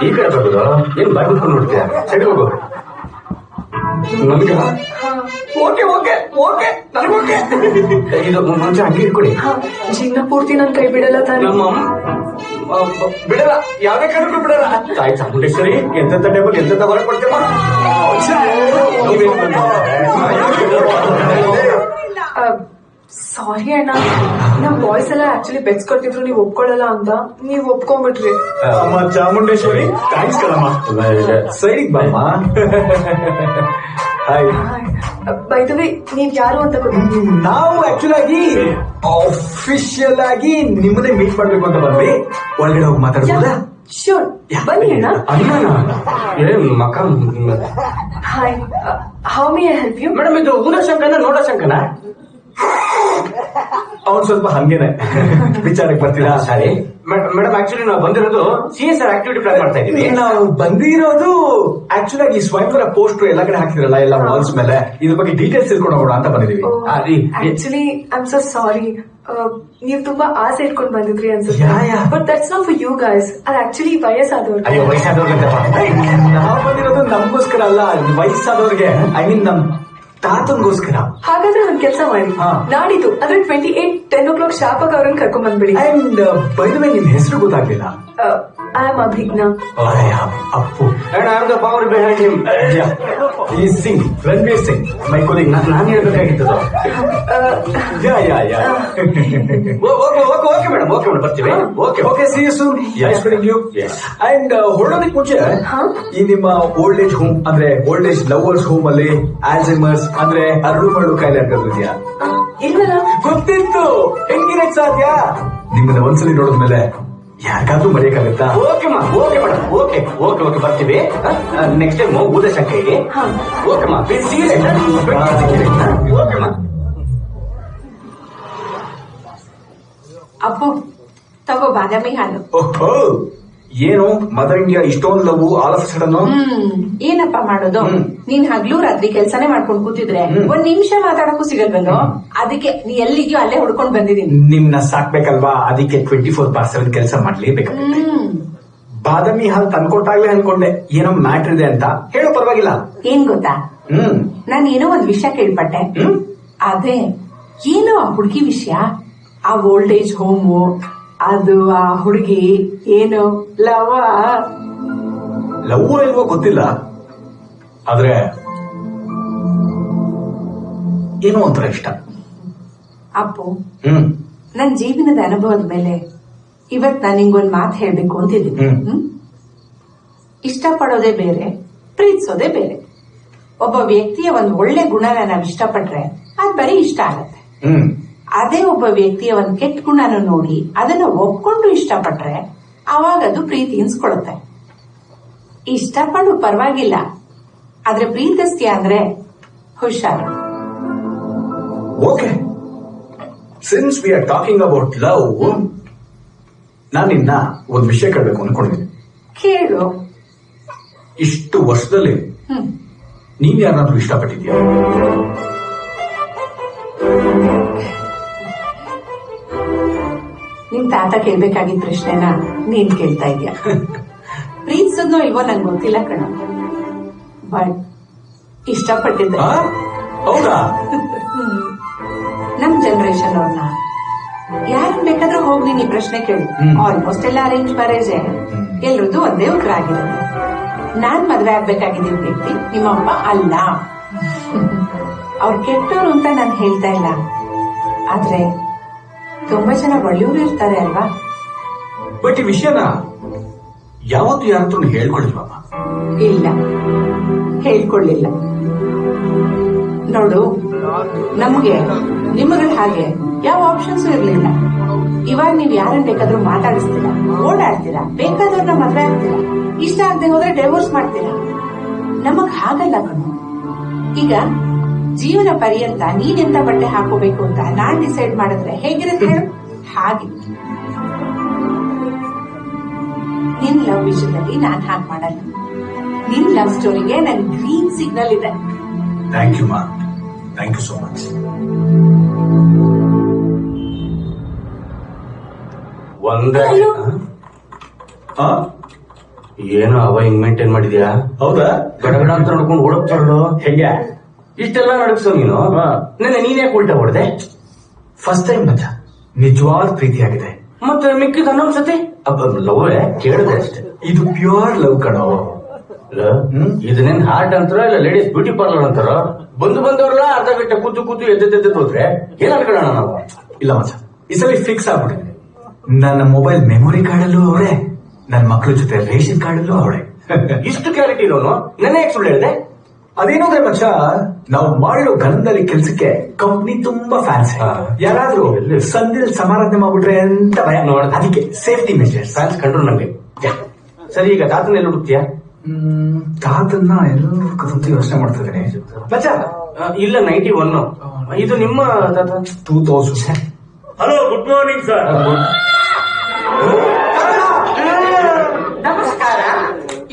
ಈ ಕಡೆ ಬರೋದು ಏನ್ ಬಾಯ್ ಬಿಟ್ಕೊಂಡು ನೋಡ್ತೀಯ ಸರಿ ಹೋಗು ನನ್ಗ ಓಕೆ ಓಕೆ ಓಕೆ ನನಗೋಕೆ ಇದು ಮುಂಚೆ ಹಂಗೆ ಇಟ್ಕೊಡಿ ಜೀವನ ಪೂರ್ತಿ ನನ್ ಕೈ ಬಿಡಲ್ಲ ತಾನೆ. ನಮ್ಮ ಬಿಡಲ್ಲ ಯಾವ್ದೇ ಕಾರಣಕ್ಕೂ ಬಿಡಲ್ಲ ತಾಯಿ ಚಾಮುಂಡೇಶ್ವರಿ ಎಂತೆಂತ ಟೇಬಲ್ ಎಂತೆಂತ ಹೊರಗೆ ಕೊಡ್ತೇವ ಸಾರಿ ಅಣ್ಣ, ನಮ್ ಬಾಯ್ಸ್ ಎಲ್ಲ ಆಕ್ಚುಲಿ ಬೆಟ್ಸ್ ಕೊಟ್ಟಿದ್ರು ನೀವ್ ಒಪ್ಕೊಳ್ಳಲ್ಲ ಅಂತ ನೀವ್ ಒಪ್ಕೊಂಡ್ಬಿಟ್ರಿ. ಅಮ್ಮ ಚಾಮುಂಡೇಶ್ವರಿ ಥ್ಯಾಂಕ್ಸ್ ಕಣಮ್ಮ. ಸೈಡಿಗೆ ಬಾಮ್ಮ. ಹಾಯ್. ಬೈ ದ ವೇ ನೀವ್ ಯಾರು ಅಂತ ಗೊತ್ತಿಲ್ಲ. ನಾವು ಆಕ್ಚುಲ್ ಆಗಿ ಆಫಿಷಿಯಲ್ ಆಗಿ ನಿಮ್ಮನ್ನೇ ಮೀಟ್ ಮಾಡ್ಬೇಕು ಅಂತ ಬಂದ್ವಿ. ಒಳಗಡೆ ಹೋಗಿ ಮಾತಾಡ್ಬೋದಾ? ಶ್ಯೂರ್, ಬನ್ನಿ ಅಣ್ಣ. ಏನ್ ಮಕ್ಕ hi, how may I help you? Madam ಇದು ಊರ ಶಂಕನ ನೋಡೋ ಶಂಕನ? ಅವ್ನು ಸ್ವಲ್ಪ ಹಂಗೇನೆ ವಿಚಾರಕ್ಕೆ ಬರ್ತೀರಾ? ಸರಿ ಮೇಡಮ್, ಆಕ್ಚುಲಿ ನಾವು ಬಂದಿರೋದು CSR ಆಕ್ಟಿವಿಟಿ ಪ್ಲಾನ್ ಮಾಡ್ತಾ ಇದೀವಿ. ನಾವು ಬಂದಿರೋದು ಆಕ್ಚುಲ್ ಆಗಿ ಸ್ವಯಂವರ ಪೋಸ್ಟರ್ ಎಲ್ಲ ಕಡೆ ಹಾಕಿದ್ರಲ್ಲ ಎಲ್ಲ ವಾಲ್ಸ್ ಮೇಲೆ, ಇದ್ರ ಬಗ್ಗೆ ಡೀಟೇಲ್ಸ್ ತಿಳ್ಕೊಂಡು ಹೋಗೋಣ ಅಂತ ಬಂದಿದೀವಿ. Actually I am so sorry, ನೀವ್ ತುಂಬಾ ಆಸೆ ಇಟ್ಕೊಂಡು ಬಂದಿದ್ರಿ ಅನ್ಸುತ್ತೆ. But that's not for you guys, ಅದು ಆಕ್ಚುಲಿ ವಯಸ್ಸಾದವ್ರು. ಅಯ್ಯೋ ವಯಸ್ಸಾದವ್ರಿಗೆ ನಾವು ಬಂದಿರೋದು ನಮಗೋಸ್ಕರ ಅಲ್ಲ, ವಯಸ್ಸಾದವ್ರಿಗೆ, ಐ ಮೀನ್ ನಮ್ ತಾತನ್ಗೋಸ್ಕರ. ಹಾಗಾದ್ರೆ ಒಂದ್ ಕೆಲಸ ಮಾಡಿ, ನಾಡಿದ್ದು ಅದ್ರ 28 10 o'clock ಶಾಪಕ್ ಅವ್ರನ್ನ ಕರ್ಕೊಂಡ್ ಬಂದ್ಬಿಡಿ. ಅಂಡ್ ಬೈ ದ ವೇ ನಿಮ್ ಹೆಸರು ಗೊತ್ತಾಗ್ಲಿಲ್ಲ. I am Abhijna. Appu. And I am the power behind him. ಈ ಸಿಂಗ್, ರಣವೀರ್ ಸಿಂಗ್, ಮೈ ಕೊಲಿಗ್. ನಾನು ಹೇಳ್ಬೇಕಾಗಿತ್ತು. ಓಕೆ ಮೇಡಮ್, ಓಕೆ ಮೇಡಮ್, ಬರ್ತೀವಿ. Okay okay, see you soon. Nice meeting you. And ಹೊರಡೋದಕ್ಕೆ ಮುಂಚೆ ಈ ನಿಮ್ಮ ಓಲ್ಡ್ ಏಜ್ ಹೋಮ್ ಅಂದ್ರೆ ಓಲ್ಡ್ ಏಜ್ ಲವರ್ಸ್ ಹೋಮ್ ಅಲ್ಲಿ ಆಲ್ಝೈಮರ್ಸ್ ಅಂದ್ರೆ ಅರಳು ಮರಳು ಕಾಯಿಲೆ ಆಗಿದ್ಯಾ? ಇಲ್ವಲ್ಲ. ಗೊತ್ತಿತ್ತು. ಹೆಂಗಿರಕ್ ಸಾಧ್ಯ? ನಿಮ್ಮನ್ನ ಒಂದ್ಸಲಿ ನೋಡಿದ್ಮೇಲೆ ಯಾಕಾದ್ರೂ ಮರೆಯಕ್ಕಾಗತ್ತಾ? ಓಕೆ ಮಾ, okay madam, okay okay okay ಬರ್ತೀವಿ. ನೆಕ್ಸ್ಟ್ ಟೈಮ್ ಊದ ಶಂಕೆಗೆ. ಓಕೆ ಮಾ, ಓಕೆ ಮಾ. ಅಪ್ಪು ತಗೋ ಬಾದಾಮಿ ಹಾಲು. ಓಹೋ, ಏನು ಮದರ್ ಇಂಡಿಯಾ ಇಷ್ಟೊಂದು ಲವ್ ಆಲ್ ಆಫ್ ಸಡನ್? ಏನಪ್ಪಾ ಮಾಡೋದು? ನೀನ್ ಹಗ್ಲು ರಾತ್ರಿ ಕೆಲ್ಸನೇ ಮಾಡ್ಕೊಂಡ್ ಕೂತಿದ್ರೆ ಒಂದ್ ನಿಮಿಷ ಮಾತಾಡಕ್ಕೂ ಸಿಗಲ್ವಲ್ಲೋ, ಅದಕ್ಕೆ ನೀ ಎಲ್ಲಿದ್ಯೋ ಅಲ್ಲೇ ಹುಡ್ಕೊಂಡ್ ಬಂದಿದೀನಿ. ನಿಮ್ನ ಸಾಕ್ಬೇಕಲ್ವಾ, ಅದಕ್ಕೆ 24/7 ಕೆಲಸ ಮಾಡ್ಲೇಬೇಕಾಗುತ್ತೆ. ಬಾದಾಮಿ ಹಾಲು ತಂದ್ಕೊಟ್ಟಾಗ್ಲೇ ಅನ್ಕೊಂಡೆ ಏನೋ ಮ್ಯಾಟ್ರ್ ಇದೆ ಅಂತ. ಹೇಳೋ ಪರವಾಗಿಲ್ಲ. ಏನ್ ಗೊತ್ತಾ, ನಾನ್ ಏನೋ ಒಂದ್ ವಿಷಯ ಕೇಳ್ಪಟ್ಟೆ. ಅದೇ ಏನೋ ಆ ಹುಡುಗಿ ವಿಷಯ, ಆ ಓಲ್ಡ್ ಏಜ್ ಹೋಮು, ಅದು ಆ ಹುಡುಗಿ ಏನು ಲವ ಇಲ್ವೋ ಗೊತ್ತಿಲ್ಲ, ಆದ್ರೆ ಏನೋ ಒಂಥರ ಇಷ್ಟ. ಅಪ್ಪು, ನನ್ ಜೀವನದ ಅನುಭವದ ಮೇಲೆ ಇವತ್ ನಾನು ನಿಂಗೊಂದ್ ಮಾತು ಹೇಳ್ಬೇಕು ಅಂತಿದ್ದೀನಿ. ಇಷ್ಟಪಡೋದೇ ಬೇರೆ, ಪ್ರೀತಿಸೋದೇ ಬೇರೆ. ಒಬ್ಬ ವ್ಯಕ್ತಿಯ ಒಂದ್ ಒಳ್ಳೆ ಗುಣನ ನಾವ್ ಇಷ್ಟಪಟ್ರೆ ಅದ್ ಬರೀ ಇಷ್ಟ ಆಗತ್ತೆ. ಅದೇ ಒಬ್ಬ ವ್ಯಕ್ತಿಯ ಒಂದ್ ಕೆಟ್ಟ ಗುಣನ ನೋಡಿ ಅದನ್ನ ಒಪ್ಕೊಂಡು ಇಷ್ಟಪಟ್ರೆ ಅವಾಗ ಅದು ಪ್ರೀತಿ ಇನ್ಸ್ಕೊಳುತ್ತೆ. ಇಷ್ಟಪಡು ಪರವಾಗಿಲ್ಲ, ಆದ್ರೆ ಪ್ರೀತಿಸ್ತೀಯ ಅಂದ್ರೆ ಹುಷಾರು. Okay, since we are talking about love, ನಾನು ನಿನ್ನ ಒಂದ್ ವಿಷಯ ಕೇಳಬೇಕು ಅನ್ಕೊಂಡಿದ್ದೀನಿ. ಕೇಳು. ಇಷ್ಟು ವರ್ಷದಲ್ಲಿ ನೀನ್ ಯಾರನ್ನಾದ್ರೂ ಇಷ್ಟಪಟ್ಟಿದ್ಯಾ? ತಾತ ಕೇಳ್ಬೇಕಾಗಿದ್ದ ಪ್ರಶ್ನೆನ ನೀನ್ ಕೇಳ್ತಾ ಇದೀಯ. ಪ್ರೀತಿಸೋದ್ನೋ ಇಲ್ವೋ ನಂಗೆ ಗೊತ್ತಿಲ್ಲ ಕಣ, ಬಟ್ ಇಷ್ಟಪಟ್ಟಿದ್ದೆ. ಹೌದಾ? ನಮ್ ಜನರೇಷನ್ ಅವ್ರನ್ನ ಯಾರು ಬೇಕಾದ್ರೂ ಹೋಗಿ ನೀನ್ ಈ ಪ್ರಶ್ನೆ ಕೇಳಿ, ಆಲ್ಮೋಸ್ಟ್ ಎಲ್ಲ ಅರೇಂಜ್ ಮ್ಯಾರೇಜ್, ಎಲ್ರದ್ದು ಒಂದೇ ಉತ್ತರ ಆಗಿರುತ್ತೆ. ನಾನ್ ಮದ್ವೆ ಆಗ್ಬೇಕಾಗಿದ್ದ ವ್ಯಕ್ತಿ ನಿಮ್ಮಪ್ಪ ಅಲ್ಲ. ಅವ್ರು ಕೆಟ್ಟವ್ರು ಅಂತ ನಾನು ಹೇಳ್ತಾ ಇಲ್ಲ, ಆದ್ರೆ ತುಂಬಾ ಜನ ಒಳ್ಳೆಯವರು ಇರ್ತಾರೆ ಅಲ್ವಾ. ಬಟ್ ಈ ವಿಷಯನ ಯಾವತ್ತು ಯಾರತ್ರ ಹೇಳ್ಕೊಳಿಲ್ವಮ್ಮ? ಇಲ್ಲ, ಹೇಳ್ಕೊಳ್ಳಿಲ್ಲ. ನೋಡು, ನಮ್ಗೆ ನಿಮ್ಮಗಳ ಹಾಗೆ ಯಾವ ಆಪ್ಷನ್ಸ್ ಇರ್ಲಿಲ್ಲ. ಇವಾಗ ನೀವ್ ಯಾರನ್ನ ಬೇಕಾದ್ರೂ ಮಾತಾಡಿಸ್ತೀರಾ, ಓಡಾಡ್ತೀರಾ, ಬೇಕಾದವ್ರನ್ನ ಮದ್ವೆ ಆಗ್ತೀರಾ, ಇಷ್ಟ ಆಗದೆ ಹೋದ್ರೆ ಡೈವೋರ್ಸ್ ಮಾಡ್ತೀರಾ. ನಮಗ್ ಹಾಗಲ್ಲ ಕಣು. ಈಗ ಜೀವನ ಪರ್ಯಂತ ನೀನೆಂತ ಬಟ್ಟೆ ಹಾಕೋಬೇಕು ಅಂತ ನಾನ್ ಡಿಸೈಡ್ ಮಾಡಿದ್ರೆ ಹೇಗಿರುತ್ತೆ ಹೇಳು? ಹಾಗೆ ನಿನ್ ಲವ್ ವಿಷಯದಲ್ಲಿ ನಾನ್ ಹಾಗೆ ಮಾಡಲ್ಲ. ನಿನ್ ಲವ್ ಸ್ಟೋರಿಗೆ ನನ್ ಗ್ರೀನ್ ಸಿಗ್ನಲ್ ಇದೆ. ಥ್ಯಾಂಕ್ ಯು ಮಾ, ಥ್ಯಾಂಕ್ ಯು ಸೋ ಮಚ್. ಒಂದೇ ಏನೋ ಅವ ಹಿಂಗ್ ಮೇಂಟೈನ್ ಮಾಡಿದ್ಯಾ? ಹೌದಾ? ಗಡಗಡ ಅಂತ ನೋಡ್ಕೊಂಡು ಓಡಕ್ತಾರಳು. ಹೆಂಗೆ ಇಷ್ಟೆಲ್ಲ ನಡಕ್ಸೋ ನೀನು? ನೆನ್ನೆ ನೀನೇ ಉಲ್ಟಾ ಹೊಡೆದೆ. ಫಸ್ಟ್ ಟೈಮ್ ಮಚ್ಚ, ನಿಜವಾದ ಪ್ರೀತಿ ಆಗಿದೆ. ಮತ್ತೆ ಮಿಕ್ಕಿದ ಅನ್ನೊಂದ್ ಸತಿ ಲವ್ವೇ ಕೇಳಿದೆ ಅಷ್ಟೇ. ಇದು ಪ್ಯೂರ್ ಲವ್ ಕಣೋ. ಇದನ್ನೇನ್ ಹಾರ್ಟ್ ಅಂತಾರ ಇಲ್ಲ ಲೇಡೀಸ್ ಬ್ಯೂಟಿ ಪಾರ್ಲರ್ ಅಂತಾರ? ಬಂದವ್ರಲ್ಲ ಅರ್ಧ ಗಂಟೆ ಕೂತು ಎದ್ದು ಹೋದ್ರೆ ಏನ್ ಅನ್ಕೊಳ್ಳೋಣ ನಾವು? ಇಲ್ಲ ಮಚ್ಚ, ಈ ಸಲ ಫಿಕ್ಸ್ ಆಗ್ಬಿಟ್ಟಿದೆ. ನನ್ನ ಮೊಬೈಲ್ ಮೆಮೊರಿ ಕಾರ್ಡಲ್ಲೂ ಅವಳೆ, ನನ್ನ ಮಕ್ಕಳ ಜೊತೆ ರೇಷನ್ ಕಾರ್ಡಲ್ಲೂ ಅವಳೆ. ಇಷ್ಟು ಕ್ಲಾರಿಟಿ ಇರೋನು ನೆನ್ನೆ ಯಾಕೆ ಸುಳ್ಳು ಹೇಳಿದೆ? ಅದೇನಂದ್ರೆ ಮಚ್ಚ, ನಾವು ಮಾಡಿರೋ ಗಂಧದಲ್ಲಿ ಕೆಲ್ಸಕ್ಕೆ ಕಂಪ್ನಿ ತುಂಬಾ ಫ್ಯಾನ್ಸ್. ಯಾರಾದ್ರೂ ಸಂಧಿಲ್ ಸಮಾರಾಧನೆ ಮಾಡ್ಬಿಟ್ರೆ ಅಂತ ಭಯ ನೋಡ, ಅದಕ್ಕೆ ಸೇಫ್ಟಿ ಮೆಜರ್ಸ್. ಫ್ಯಾನ್ಸ್ ಕಂಡ್ರು ನಂಗೆ. ಸರಿ, ಈಗ ತಾತನ ಎಲ್ಲಿ ಹುಡುಕ್ತಿಯಾ? ತಾತನ್ನ ಎಲ್ಲರೂ ಯೋಚನೆ ಮಾಡ್ತಿದ್ದೇನೆ ಮಚ್ಚ. ಇಲ್ಲ 91. ಇದು ನಿಮ್ಮ ತಾತ? 2000. Hello, good morning sir. ನಮಸ್ಕಾರ.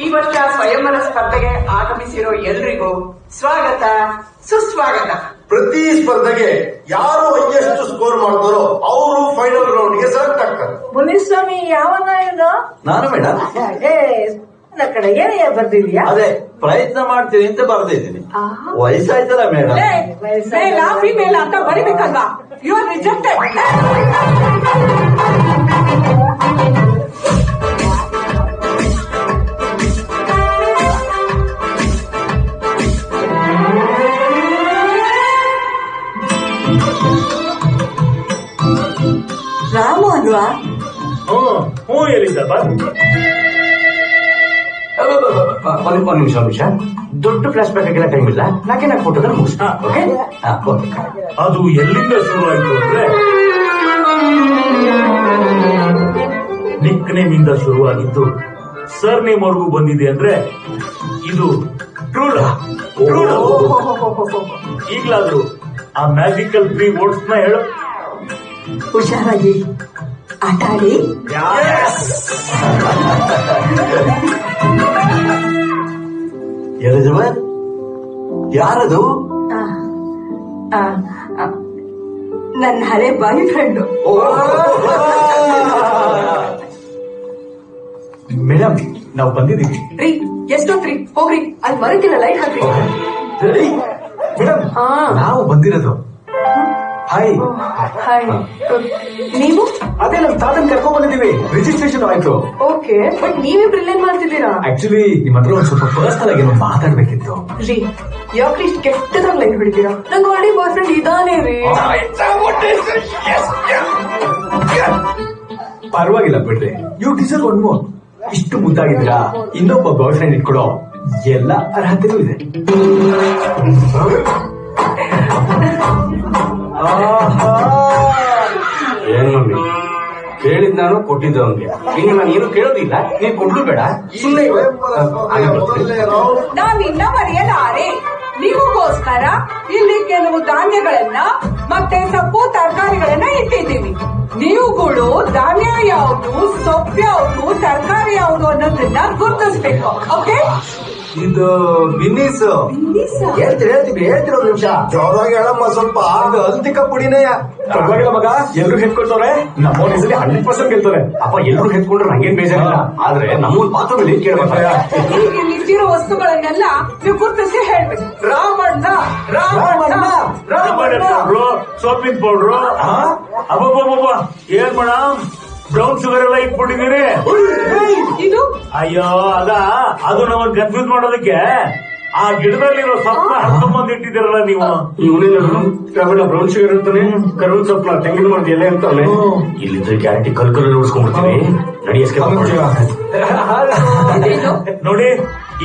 ಈ ವರ್ಷ ಸ್ವಯಂವರ ಸ್ಪರ್ಧೆಗೆ ಆಗಮಿಸಿರೋ ಎಲ್ರಿಗೂ ಸ್ವಾಗತ, ಸುಸ್ವಾಗತ. ಪ್ರತಿ ಸ್ಪರ್ಧೆಗೆ ಯಾರು ಹೈಯೆಸ್ಟ್ ಸ್ಕೋರ್ ಮಾಡ್ತಾರೋ ಅವರು ಫೈನಲ್ ರೌಂಡ್ ಗೆ ಸೆಲೆಕ್ಟ್ ಆಗ್ತಾರೆ. ಮುನಿಸ್ವಾಮಿ ಯಾವನ ಇದು? ನಾನು ಮೇಡಮ್. ನನ್ನ ಕಡೆ ಏನೇ ಬರ್ದಿದ್ಯಾ? ಅದೇ ಪ್ರಯತ್ನ ಮಾಡ್ತೀನಿ ಅಂತ ಬರ್ದಿದ್ದೀನಿ. ವಯಸ್ಸಾಯ್ತಲ್ಲ ಮೇಡಮ್. ಮೇಲ ಫಿಮೇಲ್ ಅಂತ ಬರಿಬೇಕಲ್ವಾ? You are rejected. ರಾಮು ಅಲ್ವಾ? ಹ್ಞೂ ಎಲಿಜಬೆತ್. ಒಂದ್ ನಿಮಿಷ. ದೊಡ್ಡ ಫ್ಲಾಶ್ ಬ್ಯಾಕ್ ಆಗಿಲ್ಲ, ಟೈಮ್ ಇಲ್ಲ. ನಾಲ್ಕೇ ಫೋಟೋದಲ್ಲಿ ಮುಗಿಸ್ತಾ. ಅದು ಎಲ್ಲಿಂದ ಶುರು ಆಯ್ತು ಅಂದ್ರೆ ನಿಕ್ ನೇಮ್ ಇಂದ ಶುರುವಾಗಿದ್ದು ಸರ್ ನೇಮ್ ವರ್ಗೂ ಬಂದಿದೆ. ಅಂದ್ರೆ ಇದು ಟ್ರೂ ಲವ್. ಈಗ್ಲಾದ್ರೂ ಆ ಮ್ಯಾಜಿಕಲ್ 3 ವರ್ಡ್ಸ್ ನ ಹೇಳು. ಹುಷಾರಾಗಿ ಆಟ ಆಡಿ. ಎಲಿಜಬೆತ್, ಯಾರದು? ನನ್ನ ಹಳೆ ಬಾಯ್ ಫ್ರೆಂಡ್. ಮೇಡಮ್, ನಾವು ಬಂದಿದ್ದೀವಿ. ರೀ, ಎಷ್ಟೊತ್ತ್ರಿ? ಹೋಗ್ರಿ, ಅಲ್ಲಿ ಮರಕ್ಕೆಲ್ಲ ಲೈಟ್ ಹಾಕ್ರಿ. ಮೇಡಮ್, ನಾವು ಬಂದಿರೋದು. ಹಾಯ್. ಹಾಯ್. ನೀವು? ಅದೇ ನಮ್ಮ ತಾತನ್ ಕರ್ಕೊಂಡ್ ಬಂದಿದ್ದೀವಿ. ರಿಜಿಸ್ಟ್ರೇಷನ್ ಆಯ್ತು. ಓಕೆ, ಬಟ್ ನೀವಿಬ್ರು ಇಲ್ಲೇನ್ ಮಾಡ್ತಿದ್ದೀರಾ? ಆಕ್ಚುಲಿ ನಿಮ್ಮ ಹತ್ರ ಒಂದ್ ಸ್ವಲ್ಪ ಪರ್ಸನಲ್ ಆಗಿ ಮಾತಾಡ್ಬೇಕಿತ್ತು. ರೀ, ಯಾಕ್ರಿ ಇಷ್ಟು ಕೆಟ್ಟದಾಗ ಲೈಟ್ ಬಿಡ್ತೀರಾ? ನಂಗೆ ಆಲ್ರೆಡಿ ಬಾಯ್ ಫ್ರೆಂಡ್ ಇದಾನೆ ರೀ. ಪರವಾಗಿಲ್ಲ ಬಿಡ್ರಿ, ಯು ಡಿಸರ್ವ್ ಒನ್ ಮೋರ್. ಇಷ್ಟು ಮುದ್ದಾಗಿದ್ದೀರಾ, ಇನ್ನೊಬ್ಬ ಬಾಯ್ ಫ್ರೆಂಡ್ ಇಟ್ಕೊಡೋ ಎಲ್ಲ ಅರ್ಹತೆಯೂ ಇದೆ. ಏನ್ ಮಮ್ಮಿ ಕೇಳಿದ್ ನಾನು ಕೊಟ್ಟಿದ್ದೆ ಅವ್ನಿಗೆ. ಈಗ ನಾನು ಏನು ಕೇಳೋದಿಲ್ಲ, ನೀನ್ ಕೊಡ್ಲು ಬೇಡ, ಸುಮ್ಮನೆ ನಾನಿನ್ನ ಮರೆಯಲಾರೆ. ನಿಮಗೋಸ್ಕರ ಇಲ್ಲಿ ಕೆಲವು ಧಾನ್ಯಗಳನ್ನ ಮತ್ತೆ ಸೊಪ್ಪು ತರಕಾರಿಗಳನ್ನ ಇಟ್ಟಿದ್ದೀವಿ. ನೀವುಗಳು ಧಾನ್ಯ ಯಾವುದು, ಸೊಪ್ಪು ಯಾವುದು, ತರಕಾರಿ ಯಾವುದು ಅನ್ನೋದನ್ನ ಗುರುತಿಸ್ಬೇಕು. ಓಕೆ? ಇದು ಬಿನ್ನೀಸ್ ಹೇಳ್ತೀವಿ ಒಂದು ನಿಮಿಷ ಜೋರಾಗಿ ಹೇಳಮ್ಮ ಸ್ವಲ್ಪ. ಅದು ಹಲ್ತಿಕ ಪುಡಿನೇ. ಪರವಾಗಿಲ್ಲ ಮಗ, ಎಲ್ರು ಹೆತ್ಕೊಳ್ತವ್ರೆ. ನಮ್ಮ ಹೆಸರಲ್ಲಿ 100% ಗೆಲ್ತಾರೆ. ಅಪ್ಪ ಎಲ್ರು ಹೆತ್ಕೊಂಡ್ರೆ ನಂಗೇನ್ ಬೇಜಾರಿಲ್ಲ, ಆದ್ರೆ ನಮ್ಮ ಪಾತ್ರದಲ್ಲಿ ಈಗ ಇಲ್ಲಿರೋ ವಸ್ತುಗಳನ್ನೆಲ್ಲ ನೀವು ಗುರುತಿಸಿ ಹೇಳ್ಬೇಕು. ರಾಮಣ್ಣ ಸೋಪಿನ ಪೌಡ್ರು ಅಬ್ಬಬ್ಬಬ್ಬ ಏನ್ ಮೇಡಮ್ ಬ್ರೌನ್ ಶುಗರ್ ಎಲ್ಲ ಇಟ್ಬಿಟ್ಟಿದ್ದೀರಿ. ಇದು ಅಯ್ಯೋ ಅದು ನಮ್ಮನ್ನ ಕನ್ಫ್ಯೂಸ್ ಮಾಡೋದಕ್ಕೆ ಆ ಗಿಡದಲ್ಲಿರೋ ಸೊಪ್ಪನ್ನ ಹರ್ಕೊಂಬಂದ್ ಇಟ್ಟಿದ್ದೀರಲ್ಲ ನೀವು. ಇವನೇನು ಬ್ರೌನ್ ಶುಗರ್ ಅಂತಾನೆ ಕರುವಿನ ಸೊಪ್ಪನ ತೆಂಗಿನ ಮರದ ಎಲೆ ಅಂತಾನೆ. ಇಲ್ಲಿದ್ರೆ ಗ್ಯಾರಂಟಿ ಕಲ್ಕಲ್ಲಿ ಉಳಿಸ್ಕೊಂಡ್ಬಿಡ್ತೀವಿ. ನಡೆಯಸ್ಕೆ ನೋಡಿ,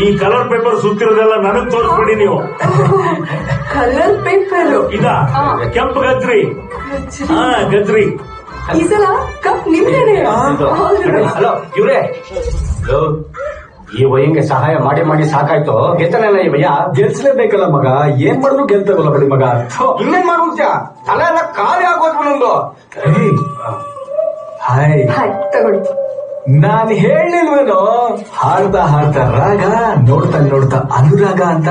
ಈ ಕಲರ್ ಪೇಪರ್ ಸುತ್ತಿರೋದೆಲ್ಲ ನನಗ್ ತೋರಿಸ್ಬಿಡಿ ನೀವು. ಕಲರ್ ಪೇಪರ್ ಇದ ಕೆಂಪು ಗಜ್ರಿ. ಗಜ್ರಿ ಈ ಸಲ ಕಪ್ ನಿಮ್ದೇನೆ. ಹಲೋ ಇವ್ರೆ, ಈ ವಯ್ಯಂಗೆ ಸಹಾಯ ಮಾಡಿ ಮಾಡಿ ಸಾಕಾಯ್ತು. ಗೆಲ್ತಾನಲ್ಲ ಈ ವಯ್ಯ. ಗೆಲ್ಸ್ಲೇಬೇಕಲ್ಲ ಮಗ, ಏನ್ ಮಾಡಿದ್ರು ಗೆಲ್ತಾವಲ್ಲ ಬಡಿ ಮಗ. ಇನ್ನೇನ್ ಮಾಡ್ಬಿಡ್ತೀಯ? ತಲೆ ಎಲ್ಲ ಖಾಲಿ ಆಗೋದು ನಮ್ದು. ಹಾಯ್ ತಗೊಳ್ಳಿ. ನಾನ್ ಹೇಳಿಲ್ವೇನೋ ಹಾಡ್ತಾ ಹಾಡ್ತಾ ರಾಗ, ನೋಡ್ತಾ ನೋಡ್ತಾ ಅನುರಾಗ ಅಂತ.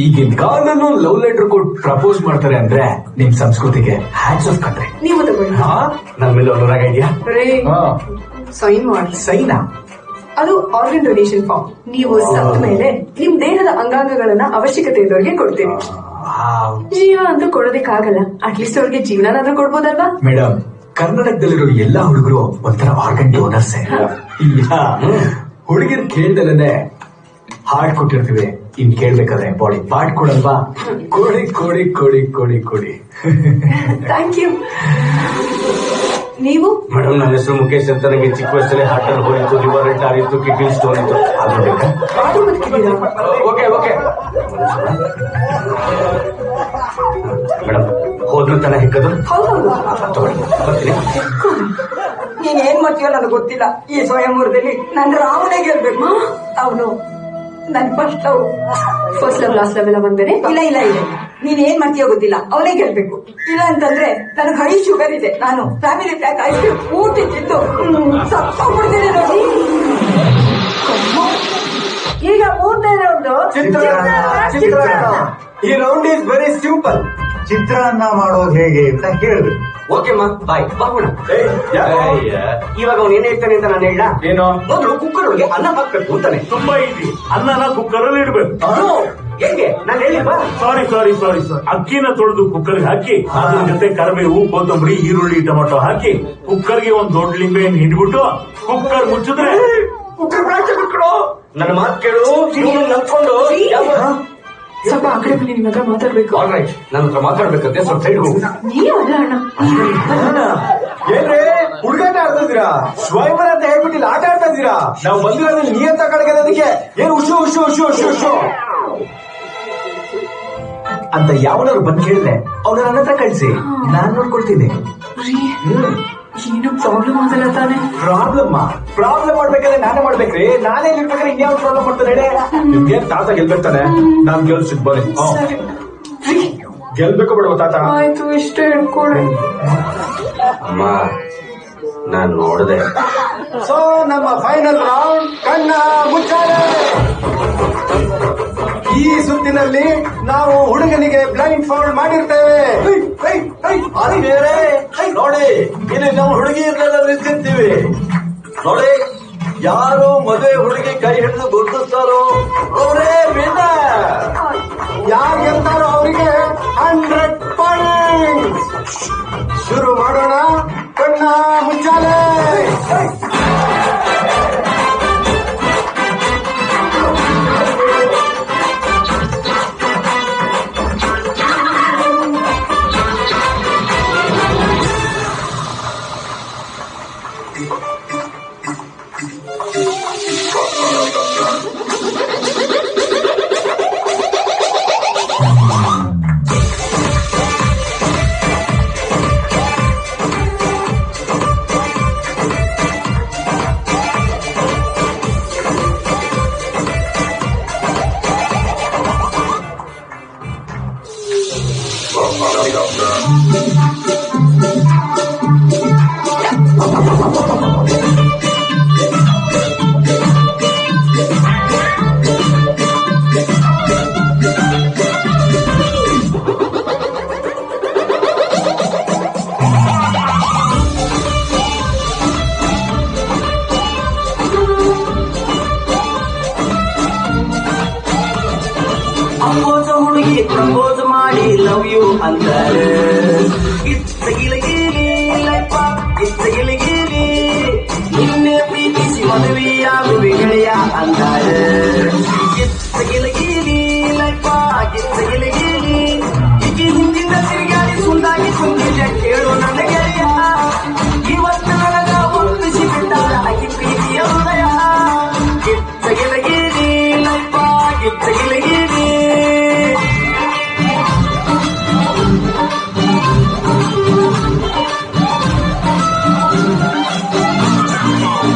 ಈಗಿನ ಕಾಲದಲ್ಲೂ ಲವ್ ಲೆಟರ್ ಕೊಟ್ಟು ಪ್ರಪೋಸ್ ಮಾಡ್ತಾರೆ ಅಂದ್ರೆ ನಿಮ್ ಸಂಸ್ಕೃತಿಗೆ ಹ್ಯಾಟ್ಸ್ ಆಫ್ ಕಂಡ್ರೆ. ನೀವು ತಗೊಳ್ಳಿ. ನನ್ ಮೇಲೆ ಅನುರಾಗ ಇದೆಯಾ? ಸೈನ್ ಮಾಡಿ. ಸೈನಾ? ಅದು ಆರ್ಗನ್ ಡೊನೇಷನ್ ಫಾರ್ಮ್. ನೀವು ಸತ್ತ ಮೇಲೆ ನಿಮ್ ದೇಹದ ಅಂಗಾಂಗಗಳನ್ನ ಅವಶ್ಯಕತೆ ಇದ್ದವ್ರಿಗೆ ಕೊಡ್ತೀವಿ. ಜೀವ ಅಂತೂ ಕೊಡೋದಕ್ಕಾಗಲ್ಲ, ಅಟ್ಲೀಸ್ಟ್ ಅವ್ರಿಗೆ ಜೀವನಾದ್ರೂ ಕೊಡ್ಬೋದಲ್ವಾ? ಮೇಡಮ್, ಕರ್ನಾಟಕದಲ್ಲಿರೋ ಎಲ್ಲಾ ಹುಡುಗರು ಒಂಥರ ಆರ್ಗನ್ ಡೋನರ್ಸ್. ಹುಡುಗಿರ್ ಕೇಳ್ದಲೇ ಹಾರ್ಟ್ ಕೊಟ್ಟಿರ್ತೀವಿ, ಇನ್ ಕೇಳ್ಬೇಕಾದ್ರೆ ಬಾಡಿ ಪಾರ್ಟ್ ಕೊಡಲ್ವಾ? ಕೊಡಿ ಕೊಡಿ ಕೊಡಿ ಕೊಡಿ ಕೊಡಿ. Thank you. ನೀವು? ಮೇಡಮ್, ನನ್ನ ಹೆಸರು ಮುಖೇಶ್ ಅಂತ. ನನಗೆ ಚಿಕ್ಕ ವಯಸ್ಸಲ್ಲಿ ಹಾರ್ಟ್ ಅಲ್ಲಿ ಹೋಯಿತು, ಲಿವರ್ ರಿಟಾರ್ ಇತ್ತು, ಕಿಡ್ನಿ ಸ್ಟೋನ್ ಇತ್ತು. ಓಕೆ ಓಕೆ ಮೇಡಮ್, ಹೋದ್ರು ತನ ಹೆಕ್ಕದು. ಬರ್ತೀನಿ. ನೀನ್ ಏನ್ ಮಾಡ್ತೀಯೋ ನನಗೆ ಗೊತ್ತಿಲ್ಲ. ಈ ಸ್ವಯಂವರದಲ್ಲಿ ನನ್ ರಾವಣೇ ಗೆಲ್ಬೇಕು. ಅವನು ನನ್ first love. First love last love ಎಲ್ಲ ಬಂದೇನೆ. ಇಲ್ಲ ಇಲ್ಲ ಇಲ್ಲ, ನೀನ್ ಏನ್ ಮಾಡ್ತೀಯೋ ಗೊತ್ತಿಲ್ಲ, ಅವನೇ ಗೆಲ್ಬೇಕು. ಇಲ್ಲ ಅಂತಂದ್ರೆ ನನಗೆ ಹೈ ಶುಗರ್ ಇದೆ. ನಾನು ಫ್ಯಾಮಿಲಿ ಪ್ಯಾಕ್ ಆಗಿ ಊಟ ತಿಂದು ಸತ್ತೋಗ್ಬಿಡ್ತೇನೆ ನೋಡಿ. ಈಗ ಮೂರನೇ ರೌಂಡ್ ಈ ರೌಂಡ್ ಈಸ್ ವೆರಿ ಸಿಂಪಲ್. ಚಿತ್ರಾನ್ನ ಮಾಡೋದು ಹೇಗೆ ಅಂತ ಕೇಳಿದ್ರು. ಓಕೆ ಮಾ, ಬಾಯ್ ಬಾಗೋಣ. ಇವಾಗ ಅವ್ನು ಏನ್ ಹೇಳ್ತಾನೆ ಅಂತ ನಾನು ಹೇಳ. ಏನೋ ಮೊದಲು ಕುಕ್ಕರ್ ಒಳಗೆ ಅನ್ನ ಹಾಕ್ಬೇಕು ಅಂತಾನೆ. ತುಂಬಾ ಈಸಿ. ಅನ್ನನ ಕುಕ್ಕರ್ ಅಲ್ಲಿ ಇಡ್ಬೇಕು. ಹೇಗೆ ನಾನು ಹೇಳಿಲ್ವಾ? ಸಾರಿ ಸಾರಿ ಸಾರಿ ಸಾರಿ. ಅಕ್ಕಿನ ತೊಳೆದು ಕುಕ್ಕರ್ಗೆ ಹಾಕಿ, ಅದ್ರ ಜೊತೆ ಕರಿಬೇವು, ಕೊತ್ತಂಬರಿ, ಈರುಳ್ಳಿ, ಟೊಮೆಟೊ ಹಾಕಿ ಕುಕ್ಕರ್ಗೆ ಒಂದ್ ದೊಡ್ಡ ಲಿಂಬೆ ಹಣ್ಣು ಹಿಂಡ್ಬಿಟ್ಟು ಕುಕ್ಕರ್ ಮುಚ್ಚಿದ್ರೆ ನನ್ನ ಮಾತು ಕೇಳು. ನೀವು ನಂಬ್ಕೊಂಡು ಸ್ವಲ್ಪ ಆ ಕಡೆ ಬನ್ನಿ, ನಿಮ್ ಹತ್ರ ಮಾತಾಡ್ಬೇಕು. ಆಲ್ರೈಟ್, ನನ್ನ ಹತ್ರ ಮಾತಾಡ್ಬೇಕಂತೆ. ಸ್ವಲ್ಪ ಸೈಡ್ ಹೋಗು. ನೀವು ಅಲ್ಲ ಅಣ್ಣ. ಏನ್ರಿ ಹುಡುಗಾಟ ಆಡ್ತಾ ಇದ್ದೀರಾ? ಸ್ವಯಂವರ ಅಂತ ಹೇಳ್ಬಿಟ್ಟಿಲ್ಲ, ಆಟ ಆಡ್ತಾ ಇದ್ದೀರಾ? ನಾವು ಬಂದಿರೋದ್ರಲ್ಲಿ ನಿಯತ್ತ ಕಡೆಗೆ ಏನು ಉಶು ಉಶು ಉಶು ಉಶು ಉಶು ಅಂತ ಯಾವನಾದ್ರು ಬಂದ್ ಕೇಳಿದ್ರೆ ಅವ್ನ ನನ್ನ ಹತ್ರ ಕಳ್ಸಿ, ನಾನ್ ನೋಡ್ಕೊಳ್ತೀನಿ. ಏನು ಪ್ರಾಬ್ಲಮ್ ಆಗಲ್ಲ ತಾನೆ? ಪ್ರಾಬ್ಲಮ್ ಮಾಡ್ಬೇಕಾದ್ರೆ ನಾನೇ ಮಾಡ್ಬೇಕ್ರಿ. ನಾನೇ ಇರ್ಬೇಕಾದ್ರೆ ಇನ್ಯಾವ ಪ್ರಾಬ್ಲಮ್ ಮಾಡ್ತಾರೆ ಹೇಳಿ? ನಿಮ್ಗೆ ತಾತ ಗೆಲ್ಬೇಕಾನೆ, ನಾನ್ ಗೆಲ್ಸಿದ್ ಬನ್ನಿ. ಗೆಲ್ಬೇಕು ಬಿಡುವ ತಾತ. ಆಯ್ತು, ಇಷ್ಟೇ ಹೇಳ್ಕೊಳ್ಳಿ. ಅಮ್ಮ, ನಾನ್ ನೋಡ್ದೆ. ಸೊ ನಮ್ಮ ಫೈನಲ್ ರೌಂಡ್ ಕಣ್ಣ ಮುಚ್ಚಾಲೆ. ಈ ಸುತ್ತಿನಲ್ಲಿ ನಾವು ಹುಡುಗನಿಗೆ ಬ್ಲೈಂಡ್ ಫೋಲ್ಡ್ ಮಾಡಿರ್ತೇವೆ. ನೋಡಿ, ಇಲ್ಲಿ ನಾವು ಹುಡುಗಿ ನಿಂತಿರ್ತೀವಿ. ನೋಡಿ, ಯಾರು ಮದುವೆ ಹುಡುಗಿ ಕೈ ಹಿಡಿದು ಗುರುತಿಸ್ತಾರೋ ಅವರೇ ವಿನ್ನರ್. ಯಾರು ಗೆಲ್ತಾರೋ ಅವರಿಗೆ 100 ಪಾಯಿಂಟ್ಸ್. ಶುರು ಮಾಡೋಣ. ಕಣ್ಣ ಮುಚ್ಚಾಲೆ. ಅಪ್ಪೋಸ ಹುಡುಗಿ ಪ್ರಪೋಸ್ ಮಾಡಿ ಲವ್ ಯು ಅಂತಾರೆ ಇತ್ತ ಗಿಲಗಿಲಿ ಲೈಫ ಇತ್ತ ಗಿಲಗಿಲಿ ನಿನ್ನೆ ಪ್ರೀತಿಸಿ ಮದುವೆಯಾಗುವೆ ಗೆಳೆಯ ಅಂತಾರೆ ಇತ್ತ ಗಿಲಗಿಲಿ ಲೈಫ ಇತ್ತ ಗಿಲಗಿಲಿ ಈಕೆ ಹಿಂದಿನ ತಿರುಗಾಡಿ ಸುಂದಾಗಿ ಸುಂದಿದೆ ಕೇಳು ನನ್ನ ಗೆಳೆಯ ಇವತ್ತು ನನಗ ಒಪ್ಪಿಸಿ ಬಿಟ್ಟಾಳ ಆಕಿ ಪ್ರೀತಿಯ ಹೃದಯ ಇತ್ತ ಗಿಲಗಿಲಿ ಲೈಫ ಇತ್ತ ಗಿಲಗಿಲಿ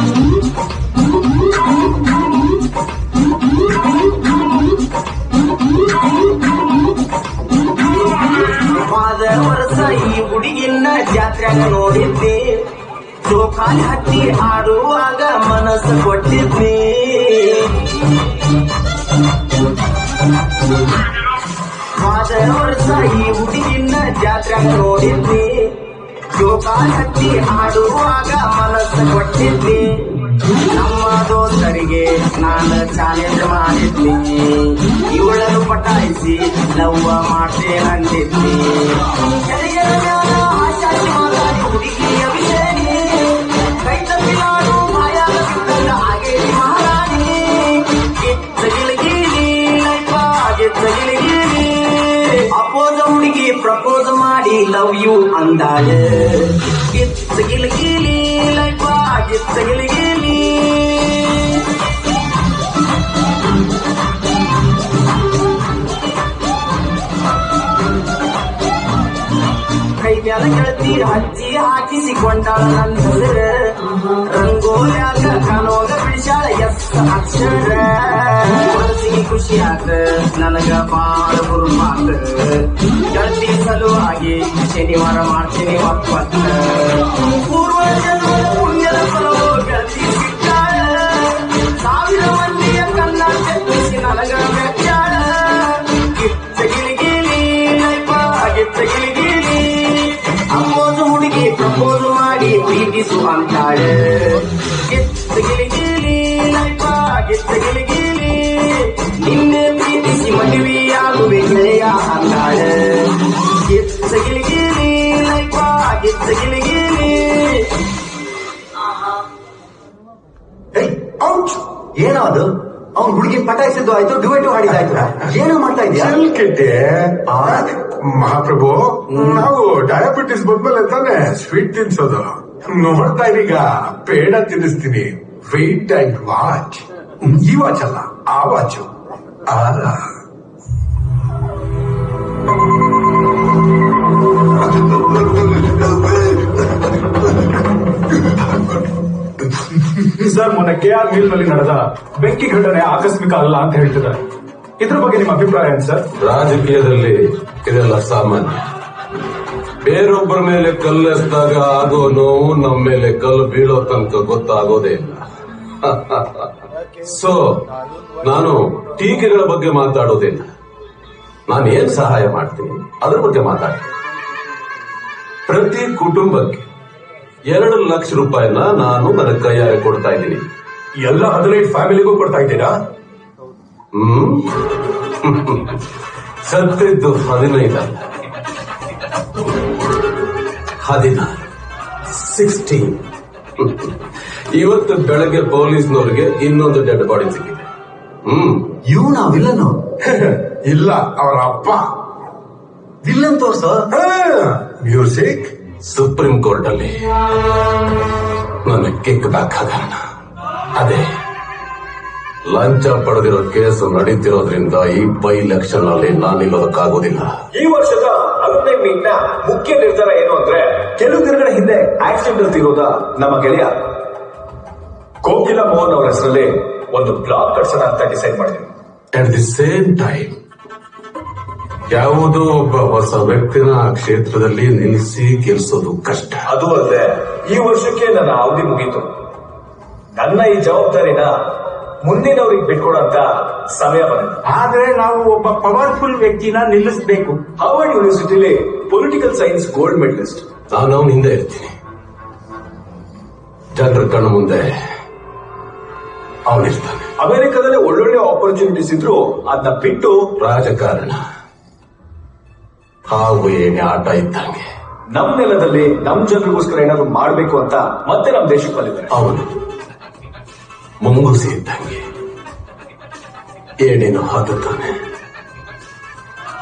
ವರ್ಷ ಈ ಹುಡುಗಿನ ಜಾತ್ರೆಗ ನೋಡಿದ್ದೆ ಜೋಕಾಲಿ ಹತ್ತಿ ಆಡುವಾಗ ಮನಸ್ಸು ಕೊಟ್ಟಿದ್ದೆ ವರ್ಷ ಈ ಹುಡುಗಿನ ಜಾತ್ರೆಗ ನೋಡಿದ್ದೆ ಜೋಕಾಲಿ ಹತ್ತಿ ಆಡುವಾಗ ಮನಸ್ಸು ಕೊಟ್ಟಿದ್ದೆ ನಮ್ಮ ದೋಸ್ತರಿಗೆ ನಾನು ಚಾಲೆಂಜ್ ಮಾಡಿದ್ದೆ ಇವಳನ್ನು ಪಟಾಯಿಸಿ ಲವ್ವ ಮಾಡ್ತೇನಂದಿದ್ದೆ ಮಾತಾಡಿ ಹುಡುಗಿಯ ವಿಷಯ ಕೈ ತಪ್ಪಿನಾಡು ಮಾಯಾದ ಆಗೇರಿ ಮಹಾರಾಣಿ ಗೆದ್ದ ಗಿಲಗಿಲಿ ಲೈಫ ಗೆದ್ದ ಗಿಲಗಿಲಿ ಅಪೋಸ ಹುಡುಗಿ ಪ್ರಪೋಸ್ ಮಾಡಿ ಲವ್ ಯು ಅಂದಾಳೆ ಗೆದ್ದ ಗಿಲಗಿಲಿ ಲೈಫ ಗೆದ್ದ ಗಿಲಗಿಲಿ ಕೈ ಮ್ಯಾಲ ಗೆಳತಿ ಹಚ್ಚಿ ಹಾಕಿಸಿಕೊಂಡಾಳ ನನ್ನ ಹೆಸರು ರಂಗೋಲ್ಯಾಗ ಕಾಣೋಗ ಬಿಡಿಸಾಳ ಅಕ್ಷರ ಮನಸ್ಸಿಗೆ ಖುಷಿ ಆತ ನನಗ ಬಾಳ ಗುರುಮಾತ ಗೆಳತಿ ಸಲುವಾಗಿ ಶನಿವಾರ ಮಾಡ್ತೀನಿ ಒಪ್ಪತ್ತ ಪೂರ್ವ ಜನ್ಮದ ಪುಣ್ಯದ ಫಲವೋ ಗೆಳತಿ ಸಿಕ್ಕಾಳ ಸಾವಿರ ಮಂದಿಯ ಕನ್ನ ತೆಪ್ಪಿಸಿ ನನಗ ಬೆಚ್ಚಾಳ ಗಿತ್ತ ಗಿಲಿಗಿಲಿ ಲೈಫ ಗಿತ್ತ ಗಿಲಿಗಿಲಿ ಅಪ್ಪೋಸು ಹುಡುಗಿ ಪ್ರಪೋಸ್ ಮಾಡಿ ಪ್ರೀತಿಸು ಅಂತಾಳೆ ಗಿತ್ತ ಗಿಲಿಗಿಲಿ ಲೈಫ ಗಿತ್ತ ಗಿಲಿಗಿಲಿ ನಿನ್ನೆ ಪ್ರೀತಿಸಿ ಮದುವೆಯಾಗುವೆ ಗೆಳೆಯ ಅಂತಾಳೆ ಗಿತ್ತ ಗಿಲಿಗಿಲಿ ಲೈಫ ಗಿತ್ತ ಗಿಲಿಗಿಲಿ ಏನೋ ಅದು ಅವ್ನು ಹುಡುಗಿ ಪಟಾಯಿಸಿದ್ದು ಆಯ್ತು ಡುವೆಟು ಹಾಡಿದಾಯ್ತು ಏನೋ ಮಾಡ್ತಾ ಇದೆಯಾ ಕೆಟ್ಟೆ ಮಹಾಪ್ರಭು ನಾವು ಡಯಾಬಿಟಿಸ್ ಬಂದ್ಮೇಲೆ ತಾನೆ ಸ್ವೀಟ್ ತಿನ್ಸೋದು ನೋಡ್ತಾ ಇದೀಗ ಪೇಡ ತಿನ್ನಿಸ್ತೀನಿ ವೆಯ್ಟ್ ಅಂಡ್ ವಾಚ್ ಈ ವಾಚ್ ಅಲ್ಲ ಆ ವಾಚು ಸರ್ ಮೊನ್ನೆ KR ಮಿಲ್ ನಲ್ಲಿ ನಡೆದ ಬೆಂಕಿ ಘಟನೆ ಆಕಸ್ಮಿಕ ಅಲ್ಲ ಅಂತ ಹೇಳ್ತಿದ್ದಾರೆ ಇದ್ರ ಬಗ್ಗೆ ನಿಮ್ಮ ಅಭಿಪ್ರಾಯ ಏನು ಸರ್? ರಾಜಕೀಯದಲ್ಲಿ ಇದೆಲ್ಲ ಸಾಮಾನ್ಯ. ಬೇರೊಬ್ಬರ ಮೇಲೆ ಕಲ್ಲೆಸ್ದಾಗ ಆಗೋ ನೋವು ನಮ್ಮ ಮೇಲೆ ಕಲ್ಲು ಬೀಳೋ ತನಕ ಗೊತ್ತಾಗೋದೇ ಇಲ್ಲ. ಸೊ ನಾನು ಟೀಕೆಗಳ ಬಗ್ಗೆ ಮಾತಾಡೋದಿಲ್ಲ. ನಾನು ಏನ್ ಸಹಾಯ ಮಾಡ್ತೀನಿ ಅದ್ರ ಬಗ್ಗೆ ಮಾತಾಡ್ತೀನಿ. ಪ್ರತಿ ಕುಟುಂಬಕ್ಕೆ 2 ಲಕ್ಷ ರೂಪಾಯಿನ ನಾನು ನನ್ನ ಕೈಯಾರೆ ಕೊಡ್ತಾ ಇದ್ದೀನಿ. ಎಲ್ಲ 15 ಫ್ಯಾಮಿಲಿಗೂ ಕೊಡ್ತಾ ಇದ್ದೀರಾ? ಸತ್ತಿದ್ದು 15 16 16. ಇವತ್ತು ಬೆಳಗ್ಗೆ ಪೊಲೀಸ್ನವ್ರಿಗೆ ಇನ್ನೊಂದು ಡೆಡ್ ಬಾಡಿ ಸಿಕ್ಕಿದೆ. ಇವನ ವಿಲ್ಲನು ಇಲ್ಲ, ಅವರ ಅಪ್ಪ ವಿಲ್ಲನ್ ತೋರ್ಸ. ಮ್ಯೂಸಿಕ್ ಸುಪ್ರೀಂ ಕೋರ್ಟ್ ಅಲ್ಲಿ ನನ್ನ ಕಿಕ್ ಬ್ಯಾಕ್ ಹಗರಣ. ಅದೇ ಲಂಚ ಪಡೆದಿರೋ ಕೇಸು ನಡೀತಿರೋದ್ರಿಂದ ಈ ಬೈ ಎಲೆಕ್ಷನ್ ಅಲ್ಲಿ ನಾನಿಲ್ಲೋದಕ್ಕಾಗೋದಿಲ್ಲ. ಈ ವರ್ಷದ ಅಲ್ಯೂಮಿನಿಯಂ ಮೀಟ್ ನ ಮುಖ್ಯ ನಿರ್ಧಾರ ಏನು ಅಂದ್ರೆ, ಕೆಲವು ದಿನಗಳ ಹಿಂದೆ ಆಕ್ಸಿಡೆಂಟ್ ತೀರೋದ ನಮ್ಮ ಗೆಳೆಯ ಕೋಕಿಲ ಮೋಹನ್ ಅವರ ಹೆಸರಲ್ಲಿ ಒಂದು ಬ್ಲಾಗ್ ಕಟ್ಸೋಣ ಅಂತ ಡಿಸೈಡ್ ಮಾಡಿದ್ವಿ. ಅಟ್ ದಿ ಸೇಮ್ ಟೈಮ್ ಯಾವುದೋ ಒಬ್ಬ ಹೊಸ ವ್ಯಕ್ತಿನ ಆ ಕ್ಷೇತ್ರದಲ್ಲಿ ನಿಲ್ಲಿಸಿ ಗೆಲ್ಸೋದು ಕಷ್ಟ. ಅದು ಅಲ್ಲದೆ ಈ ವರ್ಷಕ್ಕೆ ನನ್ನ ಅವಧಿ ಮುಗೀತು. ನನ್ನ ಈ ಜವಾಬ್ದಾರಿನ ಮುಂದಿನವ್ರಿಗೆ ಬಿಟ್ಕೊಡಂತ ಸಮಯ ಬಂದಿದೆ. ಆದ್ರೆ ನಾವು ಒಬ್ಬ ಪವರ್ಫುಲ್ ವ್ಯಕ್ತಿನ ನಿಲ್ಲಿಸಬೇಕು. ಹಾರ್ವರ್ಡ್ ಯೂನಿವರ್ಸಿಟಿಲಿ ಪೊಲಿಟಿಕಲ್ ಸೈನ್ಸ್ ಗೋಲ್ಡ್ ಮೆಡಲಿಸ್ಟ್. ನಾನು ಅವನ ಹಿಂದೆ ಇರ್ತೀನಿ. ಜನರ ಕಣ್ಣು ಮುಂದೆ ಅವನಿರ್ತಾನೆ. ಅಮೆರಿಕದಲ್ಲಿ ಒಳ್ಳೊಳ್ಳೆ ಆಪರ್ಚುನಿಟೀಸ್ ಇದ್ರು ಅದನ್ನ ಬಿಟ್ಟು ರಾಜಕಾರಣ ಹಾವು ಏನೇ ಆಟ ಇದ್ದಂಗೆ. ನಮ್ ನೆಲದಲ್ಲಿ ನಮ್ ಜನರಿಗೋಸ್ಕರ ಏನಾದ್ರು ಮಾಡ್ಬೇಕು ಅಂತ ಮತ್ತೆ ನಮ್ ದೇಶಕ್ಕೆ ಬಂದಿದ್ದಾರೆ. ಅವನು ಮುಂಗುಸಿ ಇದ್ದಂಗೆ ಏನೇನು ಹಾದುತ್ತಾನೆ,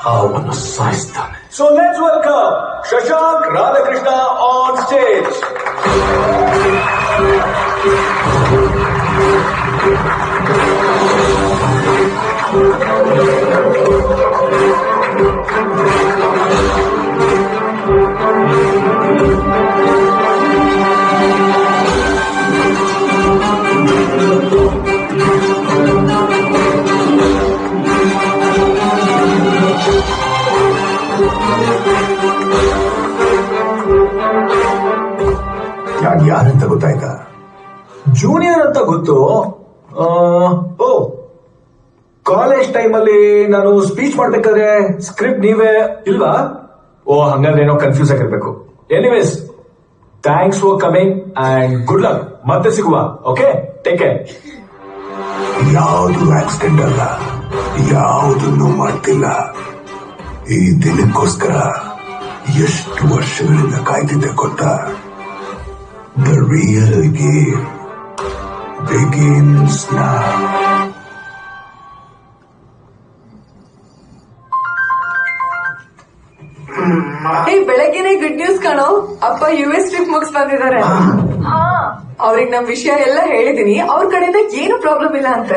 ಹಾವನ್ನು ಸಾಯಿಸ್ತಾನೆ. So let's welcome Shashank Radhakrishna on stage. ಯಾರಂತ ಗೊತ್ತಾಯ್ತಾ? ಜೂನಿಯರ್ ಅಂತ ಗೊತ್ತು. ಓ ಕಾಲೇಜ್ ಟೈಮಲ್ಲಿ ನಾನು ಸ್ಪೀಚ್ ಮಾಡ್ಬೇಕಾದ್ರೆ ಸ್ಕ್ರಿಪ್ಟ್ ನೀವೇ ಇಲ್ವಾ? ಓ ಹಂಗಾದ್ರೆ ಏನೋ ಕನ್ಫ್ಯೂಸ್ ಆಗಿರ್ಬೇಕು. Anyways thanks for coming and good luck. ಮತ್ತೆ ಸಿಗುವ. Okay, take care. ಯಾವುದು ಆಕ್ಸಿಡೆಂಟ್ ಅಲ್ಲ, ಯಾವುದನ್ನು ಮಾಡ್ತಿಲ್ಲ. ಈ ದಿನಕ್ಕೋಸ್ಕರ ಎಷ್ಟು ವರ್ಷಗಳಿಂದ ಕಾಯ್ತಿದ್ದೆ ಗೊತ್ತಾ? The real game begins now. ಬೆಳಗ್ಗೆನೆ ಗುಡ್ ನ್ಯೂಸ್ ಕಾಣೋ. ಅಪ್ಪ US ಟ್ರಿಪ್ ಮುಗಿಸ್ ಬಂದಿದ್ದಾರೆ. ಅವ್ರಿಗೆ ನಮ್ ವಿಷಯ ಎಲ್ಲ ಹೇಳಿದೀನಿ. ಅವ್ರ ಕಡೆಯಿಂದ ಏನು ಪ್ರಾಬ್ಲಮ್ ಇಲ್ಲ ಅಂತ.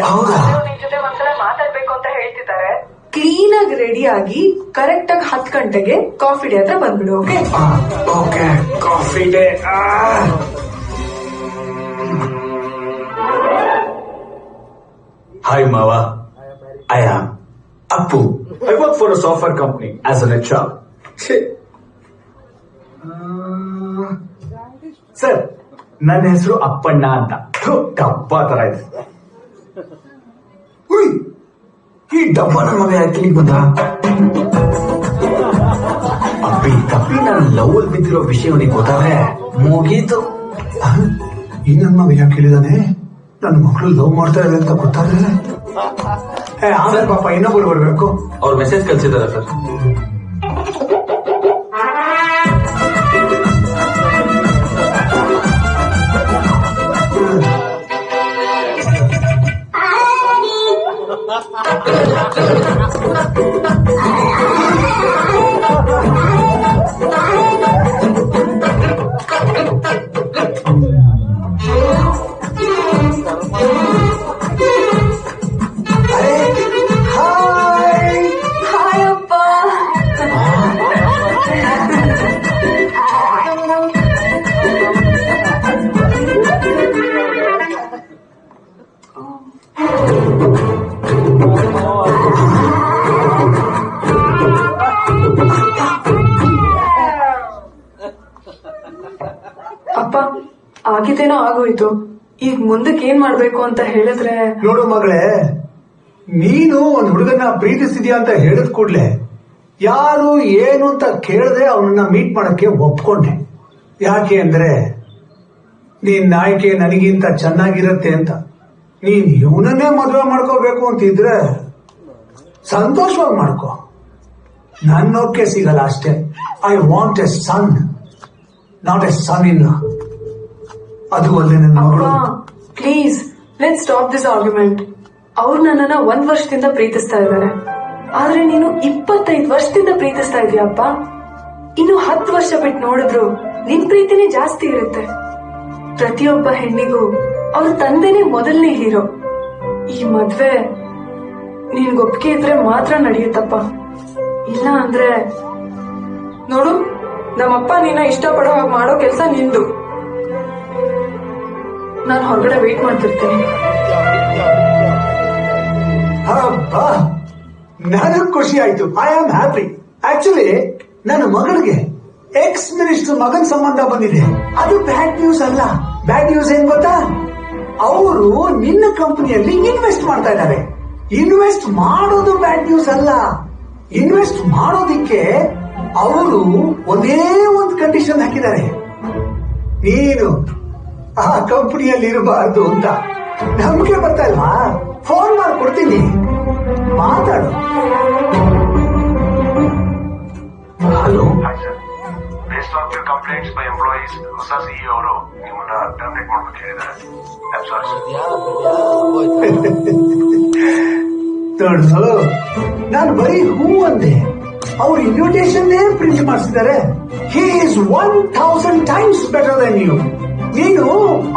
ನಿನ್ ಜೊತೆ ಒಂದ್ಸಲ ಮಾತಾಡ್ಬೇಕು ಅಂತ ಹೇಳ್ತಿದ್ದಾರೆ. ಕ್ಲೀನ್ ಆಗಿ ರೆಡಿ ಆಗಿ ಕರೆಕ್ಟ್ ಆಗಿ 10 ಗಂಟೆಗೆ ಕಾಫಿ ಡೇ ಹತ್ರ ಬಂದ್ಬಿಡು. Okay? Okay, coffee day. Hi Mava, I am Appu. I work for a software company as an HR. Sir, ನನ್ನ ಹೆಸರು ಅಪ್ಪಣ್ಣ ಅಂತ. ಡಬ್ಬ ತರ ಇದೆ. ಈ ಡಬ್ಬ ನನ್ನ ಮಗ ಯಾಕೆ ಬಂದ? ಅಪ್ಪಿ ತಪ್ಪಿ ನಾನು ಲವ್ ಅಲ್ಲಿ ಬಿದ್ದಿರೋ ವಿಷಯ ಅವನಿಗೆ ಗೊತ್ತಾದ್ರೆ ಮುಗೀತು. ಈ ನನ್ನ ಮಗ ಯಾಕೆ ಹೇಳಿದಾನೆ? ನನ್ನ ಮಕ್ಕಳು ಲವ್ ಮಾಡ್ತಾ ಇದೆ ಅಂತ ಗೊತ್ತಾದ್ರೆ ಆಮೇಲೆ ಪಾಪ ಇನ್ನೊಬ್ಬರು ಬರ್ಬೇಕು. ಅವ್ರು ಮೆಸೇಜ್ ಕಳ್ಸಿದಾರೆ ಸರ್. ಹಾಯ್ ಅಪ್ಪ. ಅಪ್ಪ, ಆಗಿದ್ದೇನೋ ಆಗೋಯ್ತು. ಈಗ ಮುಂದಕ್ಕೆ ಏನ್ ಮಾಡ್ಬೇಕು ಅಂತ ಹೇಳಿದ್ರೆ. ನೋಡು ಮಗಳೇ, ನೀನು ಒಂದ್ ಹುಡುಗನ ಪ್ರೀತಿಸಿದ್ಯಾ ಅಂತ ಹೇಳಿದ ಕೂಡ್ಲೆ ಯಾರು ಏನು ಅಂತ ಕೇಳದೆ ಅವನನ್ನ ಮೀಟ್ ಮಾಡಕ್ಕೆ ಒಪ್ಕೊಂಡೆ. ಯಾಕೆ ಅಂದ್ರೆ ನೀನ್ ನಾಯಕಿ ನನಗಿಂತ ಚೆನ್ನಾಗಿರತ್ತೆ ಅಂತ. ನೀನ್ ಇವನನ್ನೇ ಮದುವೆ ಮಾಡ್ಕೋಬೇಕು ಅಂತಿದ್ರೆ ಸಂತೋಷವಾಗಿ ಮಾಡ್ಕೋ. ನನ್ನೋಕೆ ಸಿಗಲ್ಲ ಅಷ್ಟೇ. I want a son, not a son ಇಲ್ಲ. ಅದು ಅಲ್ಲದೆ ನನ್ನ ಮಗಳು. Please let stop this argument. ಅವ್ರು ನನ್ನನ್ನ 1 ವರ್ಷದಿಂದ ಪ್ರೀತಿಸ್ತಾ ಇದ್ದಾರೆ. ಆದ್ರೆ ನೀನು 25 ವರ್ಷದಿಂದ ಪ್ರೀತಿಸ್ತಾ ಇದೀಯಪ್ಪ. ಇನ್ನು 10 ವರ್ಷ ಬಿಟ್ಟು ನೋಡಿದ್ರು ನಿನ್ ಪ್ರೀತಿನೇ ಜಾಸ್ತಿ ಇರುತ್ತೆ. ಪ್ರತಿಯೊಬ್ಬ ಹೆಣ್ಣಿಗೂ ಅವ್ರ ತಂದೆನೇ ಮೊದಲನೇ ಹೀರೋ. ಈ ಮದ್ವೆ ನಿನ್ಗೊಪ್ಪಿಗೆ ಇದ್ರೆ ಮಾತ್ರ ನಡೆಯುತ್ತಪ್ಪ. ಇಲ್ಲ ಅಂದ್ರೆ ನೋಡು, ನಮ್ಮಪ್ಪ ನಿನ್ನ ಇಷ್ಟಪಡೋ ಹಾಗೆ ಮಾಡೋ ಕೆಲಸ ನಿಂದು. ನಾನು ಹೊರಗಡೆ ವೇಟ್ ಮಾಡ್ತಿರ್ತೀನಿ. ನನಗ್ ಖುಷಿ ಆಯ್ತು. I am happy. ಆಕ್ಚುಲಿ ನನ್ನ ಮಗಳಿಗೆ ಎಕ್ಸ್ ಮಿನಿಸ್ಟರ್ ಮಗನ್ ಸಂಬಂಧ ಬಂದಿದೆ. ಅದು ಬ್ಯಾಡ್ ನ್ಯೂಸ್ ಅಲ್ಲ. ಬ್ಯಾಡ್ ನ್ಯೂಸ್ ಏನ್ ಗೊತ್ತಾ? ಅವರು ನಿನ್ನ ಕಂಪನಿಯಲ್ಲಿ ಇನ್ವೆಸ್ಟ್ ಮಾಡ್ತಾ ಇದ್ದಾರೆ. ಇನ್ವೆಸ್ಟ್ ಮಾಡೋದು ಬ್ಯಾಡ್ ನ್ಯೂಸ್ ಅಲ್ಲ. ಇನ್ವೆಸ್ಟ್ ಮಾಡೋದಿಕ್ಕೆ ಅವರು ಒಂದೇ ಒಂದು ಕಂಡೀಷನ್ ಹಾಕಿದ್ದಾರೆ. ನೀನು ಆ ಕಂಪನಿಯಲ್ಲಿ ಇರಬಾರ್ದು ಅಂತ. ನಮ್ಗೆ ಬರ್ತಾ ಇಲ್ವಾ? ಫೋನ್ ಮಾಡಿ ಕೊಡ್ತೀನಿ. ಕಂಪ್ಲೇಂಟ್ಸ್ ಬೈ ಎಂಪ್ಲಾಯೀಸ್ ಹೊಸ ಸಿಇಒ ಅವರು ನಿಮ್ಮನ್ನ ಟರ್ಮಿನೇಟ್ ಮಾಡ್ಬೇಕು ಹೇಳಿದ್ದಾರೆ. ನೋಡು, ನಾನು ಬರೀ ಹೂ ಅಂದೆ, ಅವ್ರ ಇನ್ವಿಟೇಷನ್ ಪ್ರಿಂಟ್ ಮಾಡಿಸಿದ್ದಾರೆ. He is 1000 times better than you. ನೀನು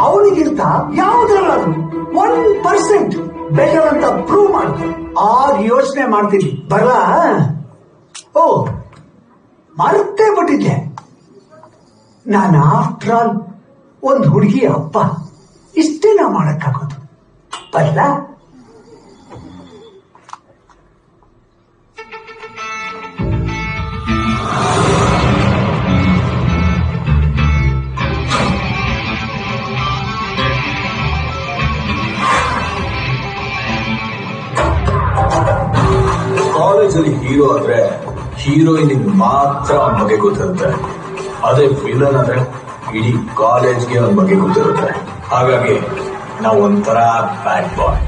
ಅವನಿಗಿಂತ ಯಾವುದ್ರಲ್ಲಾದ್ರು 1% ಬೆಟರ್ ಅಂತ ಪ್ರೂವ್ ಮಾಡು. ಆಗ ಯೋಚನೆ ಮಾಡ್ತೀನಿ. ಬರಲ್ಲ? ಓ, ಮರ್ತೇ ಬಿಟ್ಟಿದ್ದೆ, ನಾನು ಆಫ್ಟರ್ ಆಲ್ ಒಂದು ಹುಡುಗಿ ಅಪ್ಪ. ಇಷ್ಟೇ ನಾ ಮಾಡಕ್ಕಾಗೋದು. ಬರಲ್ಲ? ಕಾಲೇಜಲ್ಲಿ ಹೀರೋ ಆದ್ರೆ ಹೀರೋಯಿನ್ ಮಾತ್ರ ಅವನ ಬಗ್ಗೆ ಗೊತ್ತಿರುತ್ತೆ. ಅದೇ ವಿಲನ್ ಆದ್ರೆ ಇಡೀ ಕಾಲೇಜ್ಗೆ ಅವನ ಬಗ್ಗೆ ಗೊತ್ತಿರುತ್ತೆ. ಹಾಗಾಗಿ ನಾವು ಒಂಥರ ಬ್ಯಾಡ್ ಬಾಯ್.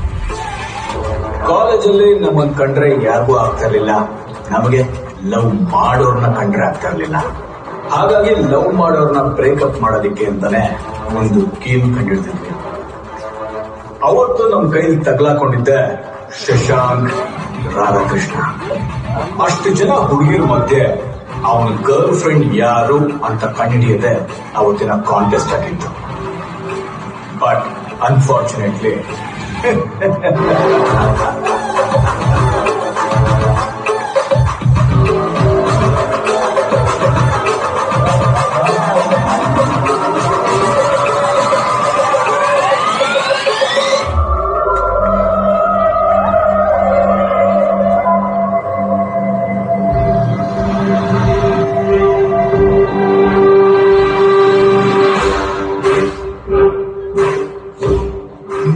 ಕಾಲೇಜಲ್ಲಿ ನಮ್ಮನ್ ಕಂಡ್ರೆ ಯಾರಿಗೂ ಆಗ್ತಾ ಇರ್ಲಿಲ್ಲ, ನಮಗೆ ಲವ್ ಮಾಡೋರ್ನ ಕಂಡ್ರೆ ಆಗ್ತಾ ಇರ್ಲಿಲ್ಲ. ಹಾಗಾಗಿ ಲವ್ ಮಾಡೋರ್ನ ಬ್ರೇಕಪ್ ಮಾಡೋದಿಕ್ಕೆ ಅಂತಾನೆ ಒಂದು ಗೇಮ್ ಕಂಡಿಡ್ತಿದ್ವಿ. ಅವತ್ತು ನಮ್ ಕೈಲಿ ತಗ್ಲಾಕೊಂಡಿದ್ದೆ ಶಶಾಂಕ್ ರಾಧಾಕೃಷ್ಣ. ಅಷ್ಟು ಜನ ಹುಡುಗಿರ ಮಧ್ಯೆ ಅವನ ಗರ್ಲ್ ಫ್ರೆಂಡ್ ಯಾರು ಅಂತ ಕಂಡುಹಿಡಿಯದೆ ಅವತ್ತಿನ ಕಾಂಟೆಸ್ಟ್ ಆಗಿತ್ತು. ಬಟ್ ಅನ್ಫಾರ್ಚುನೇಟ್ಲಿ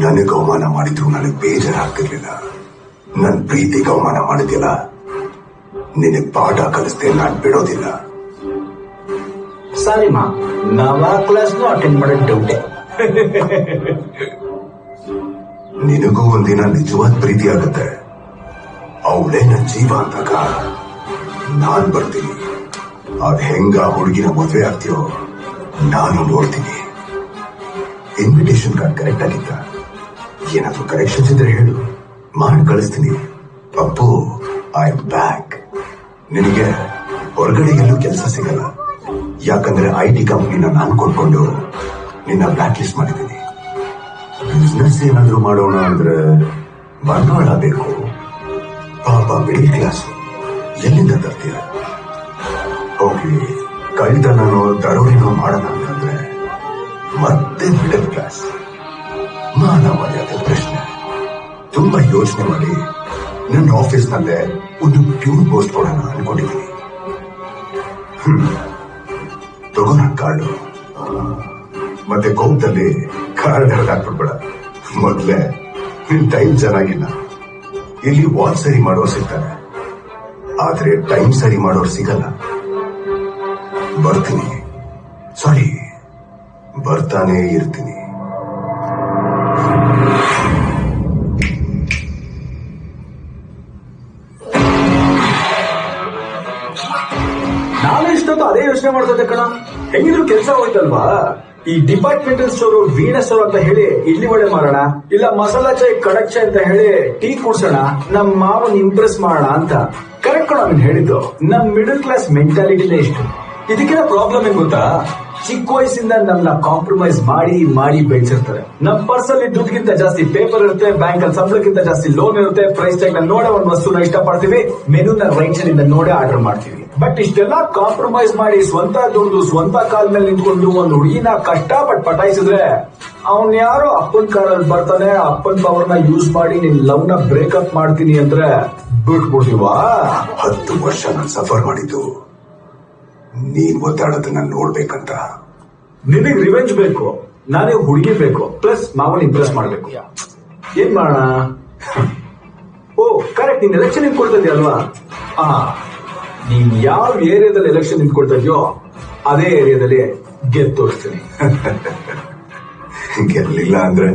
ನನಗೆ ಅವಮಾನ ಮಾಡಿದ್ರು ನನಗೆ ಬೇಜಾರಾಗ್ತಿರ್ಲಿಲ್ಲ. ನನ್ ಪ್ರೀತಿಗೆ ಅವಮಾನ ಮಾಡಿದ್ಯಲ್ಲ, ನಿನಗೆ ಪಾಠ ಕಲಿಸ್ದೆ ನಾನು ಬಿಡೋದಿಲ್ಲ. ಸಾರಿ ಮಾ, ನಾವ್ ಆ ಕ್ಲಾಸ್ನು ಅಟೆಂಡ್ ಮಾಡೋದು ಡೌಟೆ. ನಿನಗೂ ಒಂದಿನ ನಿಜವಾದ ಪ್ರೀತಿ ಆಗುತ್ತೆ. ಅವಳೇ ನನ್ ಜೀವ ಅಂದಾಗ ನಾನ್ ಬರ್ತೀನಿ. ಅದ್ ಹೆಂಗ ಹುಡುಗಿನ ಮದ್ವೆ ಆಗ್ತೀಯೋ ನಾನು ನೋಡ್ತೀನಿ. ಇನ್ವಿಟೇಷನ್ ಕಾರ್ಡ್ ಕರೆಕ್ಟ್ ಆಗಿತ್ತ? ಏನಾದ್ರು ಕರೆಕ್ಷನ್ಸ್ ಇದ್ರೆ ಹೇಳು, ಮಾಡಿ ಕಳಿಸ್ತೀನಿ. Appu, I am back. ನಿನಗೆ ಹೊರಗಡೆ ಎಲ್ಲೂ ಕೆಲಸ ಸಿಗಲ್ಲ. ಯಾಕಂದ್ರೆ IT ಕಂಪ್ನಿನ ನಾನು ಕೊಟ್ಕೊಂಡು ನಿನ್ನ ಬ್ಲಾಕ್ ಲಿಸ್ಟ್ ಮಾಡಿದ್ದೀನಿ. ಬಿಸ್ನೆಸ್ ಏನಾದ್ರು ಮಾಡೋಣ ಅಂದ್ರೆ ಬಂಡವಾಳ ಬೇಕು. ಪಾಪ ಮಿಡಿಲ್ ಕ್ಲಾಸ್ ಎಲ್ಲಿಂದ ತರ್ತೀರ? ಹೋಗ್ಲಿ, ಕಳ್ತನೋ ದರೋಡೆನೋ ಮಾಡೋಣ ಅಂತಂದ್ರೆ ಮತ್ತೆ ಮಿಡಲ್ ಕ್ಲಾಸ್. ಮಾನ ಮರ್ಯಾದೆ ಪ್ರಶ್ನೆ. ತುಂಬಾ ಯೋಚನೆ ಮಾಡಿ ನನ್ನ ಆಫೀಸ್ನಲ್ಲೇ ಒಂದು ಪ್ಯೂನ್ ಪೋಸ್ಟ್ ಕೊಡೋಣ ಅನ್ಕೊಂಡಿದ್ದೀನಿ. ತಗೋ ನನ್ನ ಕಾರ್ಡು. ಮತ್ತೆ ಕೋಪದಲ್ಲಿ ಕಾರ್ಡ್ ಹಾಕ್ಬಿಡ್ಬೇಡ. ಮೊದ್ಲೇ ನಿನ್ ಟೈಮ್ ಚೆನ್ನಾಗಿಲ್ಲ. ಇಲ್ಲಿ ವಾಚ್ ಸರಿ ಮಾಡೋರು ಸಿಗ್ತಾರೆ, ಆದ್ರೆ ಟೈಮ್ ಸರಿ ಮಾಡೋರು ಸಿಗಲ್ಲ. ಬರ್ತೀನಿ, ಸಾರಿ, ಬರ್ತಾನೆ ಇರ್ತೀನಿ. ನಾನು ಇಷ್ಟೊಂದು ಅದೇ ಯೋಚನೆ ಮಾಡ್ತಿದ್ದೆ ಕಣ. ಹೆಂಗಿದ್ರು ಕೆಲಸ ಹೋಯ್ತಲ್ವಾ, ಈ ಡಿಪಾರ್ಟ್ಮೆಂಟಲ್ ಸ್ಟೋರ್ ವೀಣಾ ಸ್ಟೋರ್ ಅಂತ ಹೇಳಿ ಇಡ್ಲಿ ವಡೆ ಮಾರೋಣ, ಇಲ್ಲ ಮಸಾಲಾ ಚಾಯ್ ಕಡಕ್ ಚಾಯ್ ಅಂತ ಹೇಳಿ ಟೀ ಕುಡ್ಸೋಣ, ನಮ್ ಮಾವನ್ ಇಂಪ್ರೆಸ್ ಮಾಡೋಣ ಅಂತ. ಕರೆಕ್ಟ್ ಕಣ ನೀನ್ ಹೇಳಿದ್ದು. ನಮ್ ಮಿಡಲ್ ಕ್ಲಾಸ್ ಮೆಂಟಾಲಿಟಿನೇ ಇಷ್ಟು. ಇದಕ್ಕೆಲ್ಲ ಪ್ರಾಬ್ಲಮ್ ಏನ್ ಗೊತ್ತಾ, ಚಿಕ್ಕ ವಯಸ್ಸಿಂದ ನಮ್ನ ಕಾಂಪ್ರಮೈಸ್ ಮಾಡಿ ಮಾಡಿ ಬೆಳೆಸಿರ್ತಾರೆ. ನಮ್ ಪರ್ಸ್ ಅಲ್ಲಿ ದುಡ್ಡಿಗಿಂತ ಜಾಸ್ತಿ ಪೇಪರ್ ಇರುತ್ತೆ, ಬ್ಯಾಂಕ್ ಅಲ್ಲಿ ಸಂಬಳಕ್ಕಿಂತ ಜಾಸ್ತಿ ಲೋನ್ ಇರುತ್ತೆ, ಪ್ರೈಸ್ ಟ್ಯಾಗ್ ನ ನೋಡೋ ಒಂದು ವಸ್ತುನ ಇಷ್ಟಪಡ್ತೀವಿ, ಮೆನುನ ರೈಟ್ ಸೈಡ್ ಇಂದ ನೋಡೇ ಆರ್ಡರ್ ಮಾಡ್ತೀವಿ. ಬಟ್ ಇಷ್ಟೆಲ್ಲ ಕಾಂಪ್ರಮೈಸ್ ಮಾಡಿ ಸ್ವಂತ ದುಡ್ದು ಸ್ವಂತ ಕಾಲ್ ಮೇಲೆ ನಿಂತ್ಕೊಂಡು ಒಂದು ಹುಡುಗಿನ ಕಷ್ಟಪಟ್ಟು ಪಟಾಯಿಸಿದ್ರೆ ಅವನ್ ಯಾರೋ ಅಪ್ಪನ್ ಕಾರಲ್ಲಿ ಬರ್ತಾನೆ, ಅಪ್ಪನ್ ಪವರ್ನ ಯೂಸ್ ಮಾಡಿ ನಿನ್ ಲವ್ ನ ಬ್ರೇಕಪ್ ಮಾಡ್ತೀನಿ ಅಂದ್ರೆ ಬಿಟ್ಬಿಡ್ತೀವಾ? 10 ವರ್ಷ ನಾನು ಸಫರ್ ಮಾಡಿದ್ದು ನೀನ್ ಒದ್ದಾಡೋದನ್ನ ನೋಡ್ಬೇಕಂತ. ನಿನಗ್ ರಿವೆಂಜ್ ಬೇಕು, ನಾನೇ ಹುಡುಗಿ ಬೇಕು, ಪ್ಲಸ್ ಮಾವನ್ ಇಂಪ್ರೆಸ್ ಮಾಡ್ಬೇಕು. ಏನ್ ಮಾಡೋಣ? ಓ ಕರೆಕ್ಟ್, ನೀನ್ ಎಲೆಕ್ಷನ್ ನಿಂತ್ಕೊಳ್ತಾ ಇದೆಯಲ್ವಾ? ನೀನ್ ಯಾವ ಏರಿಯಾದಲ್ಲಿ ಎಲೆಕ್ಷನ್ ನಿಂತ್ಕೊಳ್ತಾ ಇದೆಯೋ ಅದೇ ಏರಿಯಾದಲ್ಲಿ ಗೆದ್ದು ತೋರಿಸ್ತೀನಿ. ಗೆಲ್ಲಿಲ್ಲ ಅಂದ್ರೆ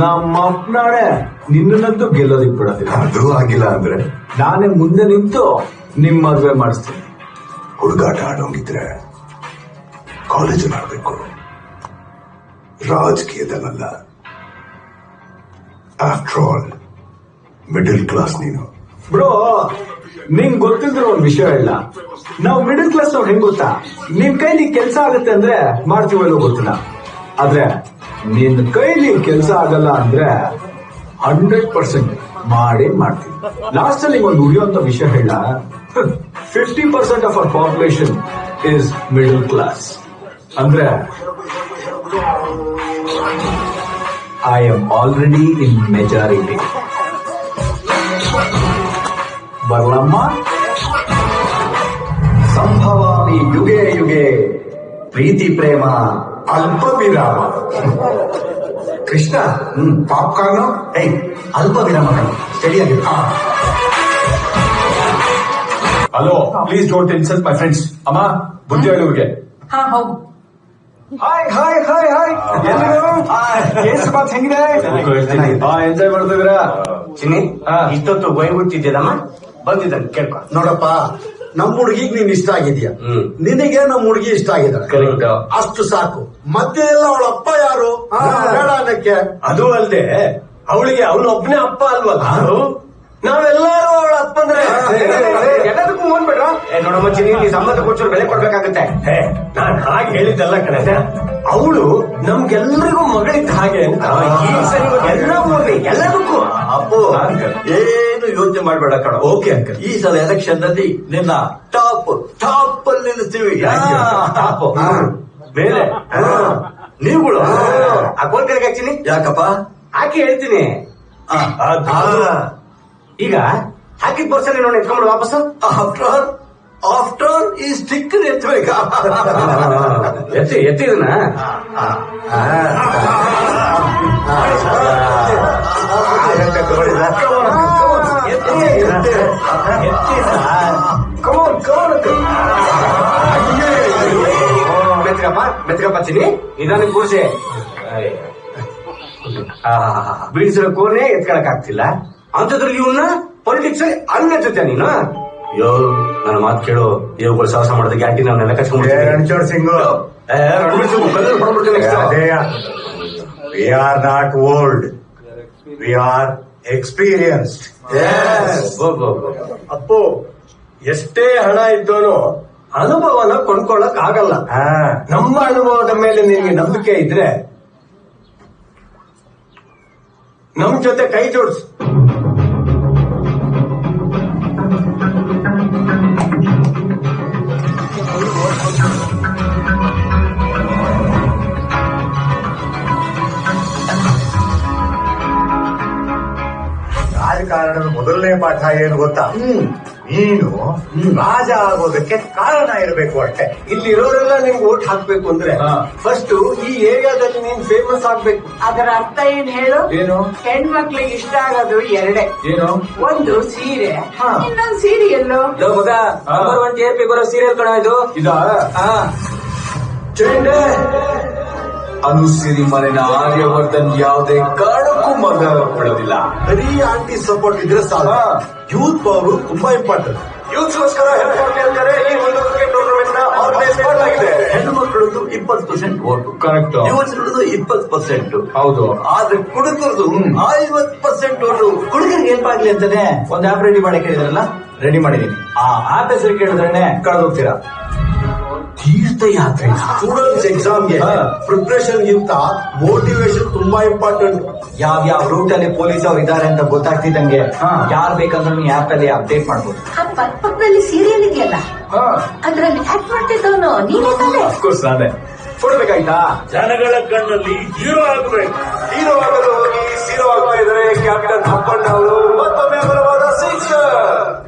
ನಮ್ಮ ಅಪ್ಪನಾಡೆ ನಿನ್ನಂತೂ ಗೆಲ್ಲೋದಿಕ್ ಬಿಡೋದಿಲ್ಲ. ಅದು ಆಗಿಲ್ಲ ಅಂದ್ರೆ ನಾನೇ ಮುಂದೆ ನಿಂತು ನಿಮ್ ಮದ್ವೆ ಮಾಡಿಸ್ತೀನಿ. ಹುಡುಗಾಟ ಆಡೋಂಗಿದ್ರೆ ಕಾಲೇಜಲ್ಲಿ ಆಡ್ಬೇಕು, ರಾಜಕೀಯದಲ್ಲ. ಆಫ್ಟರ್ ಆಲ್ ಮಿಡಲ್ ಕ್ಲಾಸ್ ನೀನು. ಬ್ರೋ, ನಿಂಗ್ ಗೊತ್ತಿದ್ರೆ ಒಂದ್ ವಿಷಯ ಇಲ್ಲ. ನಾವು ಮಿಡಲ್ ಕ್ಲಾಸ್ ಅವ್ರು ಹೆಂಗ್ ಗೊತ್ತಾ, ನಿನ್ ಕೈಲಿ ಕೆಲ್ಸ ಆಗುತ್ತೆ ಅಂದ್ರೆ ಮಾಡ್ತೀವಲ್ಲೋ ಗೊತ್ತಿಲ್ಲ. ಆದ್ರೆ ನಿನ್ ಕೈಲಿ ಕೆಲ್ಸ ಆಗಲ್ಲ ಅಂದ್ರೆ 100% ಮಾಡೇ ಮಾಡ್ತೀವಿ. ಲಾಸ್ಟ್ ಅಲ್ಲಿ ಒಂದು ಉಳಿಯುವಂತ ವಿಷಯ ಹೇಳ, 50% of our population is middle class. ಅಂದ್ರೆ I am already in majority. ಬರ್ಲಮ್ಮ. ಸಂಭವಾಮಿ ಯುಗೆ ಯುಗೆ ಪ್ರೀತಿ ಪ್ರೇಮ ಅಲ್ಪ ವಿರಾಮ. ಕೃಷ್ಣ, ಪಾಪ್ಕಾರ್ನು? ಅಲ್ಪ ವಿರಾಮ ಸ್ಟಡಿ ಆಗಿದೆ. Hello, please don't insult my friends. ಅಮ್ಮ, ಬುದ್ಧಿ ಹೇಳಿ ಇವ್ರಿಗೆ. ಹಾ ಹೋಗು. Hi hi hi hi. ಏನ್ ಬಾತ್ ಹೆಂಗಿದೆ? ಎಂಜಾಯ್ ಮಾಡ್ತಿದ್ದೀರಾ? ಚಿನ್ನಿ, ಇಷ್ಟೊತ್ತು ಬೈಗುತ್ತಿದ್ದೀರಮ್ಮ, ಬಂದಿದ್ದಾನೆ ಕೇಳ್ಕೊ. ನೋಡಪ್ಪ, ನಮ್ ಹುಡುಗಿಗ್ ನೀನ್ ಇಷ್ಟ ಆಗಿದ್ಯಾ, ನಿನಗೆ ನಮ್ ಹುಡುಗಿ ಇಷ್ಟ ಆಗಿದ್ದಾರೆ, ಕರೆಕ್ಟ್. ಅಷ್ಟು ಸಾಕು. ಮತ್ತೆ ಎಲ್ಲ ಅವಳ ಅಪ್ಪ ಯಾರು ಬೇಡ ಅನ್ನಕ್ಕೆ. ಅದು ಅಲ್ದೆ ಅವಳಿಗೆ ಅವನು ಒಬ್ಬನೇ ಅಪ್ಪ ಅಲ್ವಲ್ಲ, ನಾವೆಲ್ಲರೂ ಅವಳ ಅಪ್ಪ ಅಂದ್ರೆ ಎಲ್ಲದಕ್ಕೂ ಹೋಗ್ಬೇಡ್ರ. ನೋಡಮ್ಮ ಚಿನ್ನಿ, ನೀ ಸಂಬಂಧ ಕೊಚ್ಚರು ಬೆಲೆ ಕೊಡ್ಬೇಕಾಗತ್ತೆ. ನಾನ್ ಹಾಗೆ ಹೇಳಿದ್ದಲ್ಲ ಕಣೆ, ಅವಳು ನಮ್ಗೆಲ್ಲರಿಗೂ ಮಗಳಿದ್ದ ಹಾಗೆ ಅಂತ. ಈಗ ಸರಿ ಎಲ್ಲ ಓದಿ ಎಲ್ಲದಕ್ಕೂ ಅಪ್ಪು, ಏನು ಯೋಚನೆ ಮಾಡ್ಬೇಡ ಕಣ. ಓಕೆ ಅಂಕಲ್, ಈ ಸಲ ಎಲೆಕ್ಷನ್ ನಲ್ಲಿ ನಿನ್ನ ಟಾಪ್ ಅಲ್ಲಿ ನಿಲ್ಲಿಸ್ತೀವಿ. ಟಾಪ್ ಮೇಲೆ ನೀವುಗಳು ಅಕೋಲ್ಕರಿಗೆ ಹಾಕ್ತೀನಿ. ಯಾಕಪ್ಪ? ಹಾಕಿ ಹೇಳ್ತೀನಿ. ಈಗ ಹಾಕಿದ ಪರ್ಸನ್ ನೋಡಿ ಎತ್ಕೊಂಡ್ಬಿಡು ವಾಪಸ್. ಆಫ್ಟರ್ ಆಲ್ ಈ ಸ್ಟಿಕ್ ಎತ್ತಬೇಕಾ? ಎತ್ತಿ ಇದನ್ನ. ಮೆತ್ಕಪ್ಪ ಚಿನ್ನಿ, ನಿಧಾನ ಕೂರ್ಸಿ. ಬೀಳಿಸಿರೋ ಕೋರ್ನೆ ಎತ್ಕೊಳಕ್ ಆಗ್ತಿಲ್ಲ ಅಂತದ್ರಲ್ಲಿ ಇವನ್ನ ಪೊಲಿಟಿಕ್ಸ್ ಅನ್ನ ಜೊತೆ ನೀನು. ಅಯ್ಯೋ, ನನ್ನ ಮಾತು ಕೇಳು, ಇವುಗಳು ಸಾಹಸ ಮಾಡೋದು ಗ್ಯಾರಂಟಿ ನಾವೆಲ್ಲ ಕಚ್ಕೊಂಡ್ಬಿಡ್ತೀವಿ. Ranchhod Singh, we are not old, we are experienced. Appu, ಎಷ್ಟೇ ಹಣ ಇದ್ದೋನು ಅನುಭವನ ಕೊಂಡ್ಕೊಳ್ಳಕ್ ಆಗಲ್ಲ. ನಮ್ಮ ಅನುಭವದ ಮೇಲೆ ನಿನ್ಗೆ ನಂಬಿಕೆ ಇದ್ರೆ ನಮ್ ಜೊತೆ ಕೈ ಜೋಡಿಸು. ರಾಜಕಾರಣದ ಮೊದಲನೇ ಪಾಠ ಏನು ಗೊತ್ತಾ? ನೀನು ರಾಜ ಆಗೋದಕ್ಕೆ ಕಾರಣ ಇರಬೇಕು ಅಷ್ಟೇ. ಇಲ್ಲಿರೋರೆಲ್ಲ ನಿಮ್ಗೆ ಓಟ್ ಹಾಕ್ಬೇಕು ಅಂದ್ರೆ ಫಸ್ಟ್ ಈ ಏರಿಯಾದಲ್ಲಿ ನೀನ್ ಫೇಮಸ್ ಆಗ್ಬೇಕು. ಅದರ ಅರ್ಥ ಏನ್ ಹೇಳು? ಏನು? ಹೆಣ್ಮಕ್ಳಿಗೆ ಇಷ್ಟ ಆಗೋದು ಎರಡೇ. ಏನು? ಒಂದು ಸೀರೆ, ಇನ್ನೊಂದು ಸೀರಿಯಲ್ಲು. ಮಗ, ನಂಬರ್ 1 TRP ಬರೋ ಸೀರಿಯಲ್ ಕಣ ಇದು. ಚೇಂಡೆ ಅನುಸಿರಿ ಮನೆಯ ಆರ್ಯವರ್ಧನ್ ಯಾವುದೇ ಕಾರಣಕ್ಕೂ ಮಗ ಬಿಡೋದಿಲ್ಲ. ಬರೀ ಆಂಟಿ ಸಪೋರ್ಟ್ ಇದ್ರೆ ಸಾಲ. ಯೂತ್ ಪವರ್ ತುಂಬಾ ಇಂಪಾರ್ಟೆಂಟ್. ಯೂತ್ಗೋಸ್ಕರ ಹೆಲ್ಪ್ ಮಾಡ್ತಾರೆ. ಈ ಒಂದು ಕ್ರಿಕೆಟ್ ಟೂರ್ನಮೆಂಟ್ ನ ಆರ್ಗನೈಸ್ ಮಾಡಲಾಗಿದೆ. ಹೆಣ್ಣು ಮಕ್ಕಳದ್ದು 20% ವೋಟು, ಕರೆಕ್ಟ್. ಯುವಜನರದ್ದು 20%. ಹೌದು. ಆದ್ರೆ ಕುಡುಕರದು 50% ವೋಟು. ಕುಡುಕರಿಗೆ ಹೆಲ್ಪ್ ಆಗ್ಲಿ ಅಂತಾನೆ ಒಂದು ಆಪ್ ರೆಡಿ ಮಾಡಿ ಕೇಳಿದ್ರಲ್ಲ, ರೆಡಿ ಮಾಡಿದೀನಿ. ಆ ಆಪ್ ಹೆಸರು ಕೇಳಿದ್ರೆ ಕಳೆದೋಗ್ತೀರಾ. ತೀರ್ಥಯಾತ್ರೆ. ಸ್ಟೂಡೆಂಟ್ಸ್ ಎಕ್ಸಾಮ್ಗೆ ಪ್ರಿಪರೇಷನ್ ಗಿಂತ ಮೋಟಿವೇಶನ್ ತುಂಬಾ ಇಂಪಾರ್ಟೆಂಟ್. ಯಾವ ರೂಟ್ ಅಲ್ಲಿ ಪೊಲೀಸ್ ಅವ್ರು ಇದಾರೆ ಅಂತ ಗೊತ್ತಾಗ್ತಿದ್ದಂಗೆ ಯಾರು ಬೇಕಂದ್ರೂ ಈ ಆಪ್ ಅಲ್ಲಿ ಅಪ್ಡೇಟ್ ಮಾಡ್ಬೋದು. ಪಕ್ಕದಲ್ಲಿ ಸೀರಿಯಲ್ ಇದೆಯಲ್ಲ, ಅದ್ರಲ್ಲಿ ಆಕ್ಟ್ ಮಾಡ್ತಿದ್ದವನು ನೀನೇ ತಾನೆ? ಅಫ್ಕೋರ್ಸ್ ನಾನೇ. ಫೋಟೋ ಬೇಕಾಯ್ತಾ? ಜನಗಳ ಕಣ್ಣಲ್ಲಿ ಹೀರೋ ಆಗಬೇಕು. ಹೀರೋ ಆಗಲು ಹೋಗಿ ಸೀರೋ ಆಗ್ತಾ ಇದ್ದಾರೆ ಕ್ಯಾಪ್ಟನ್ ಅಪ್ಪಣ್ಣ ಅವರು. ಮತ್ತೊಮ್ಮೆ ಬಲವಾದ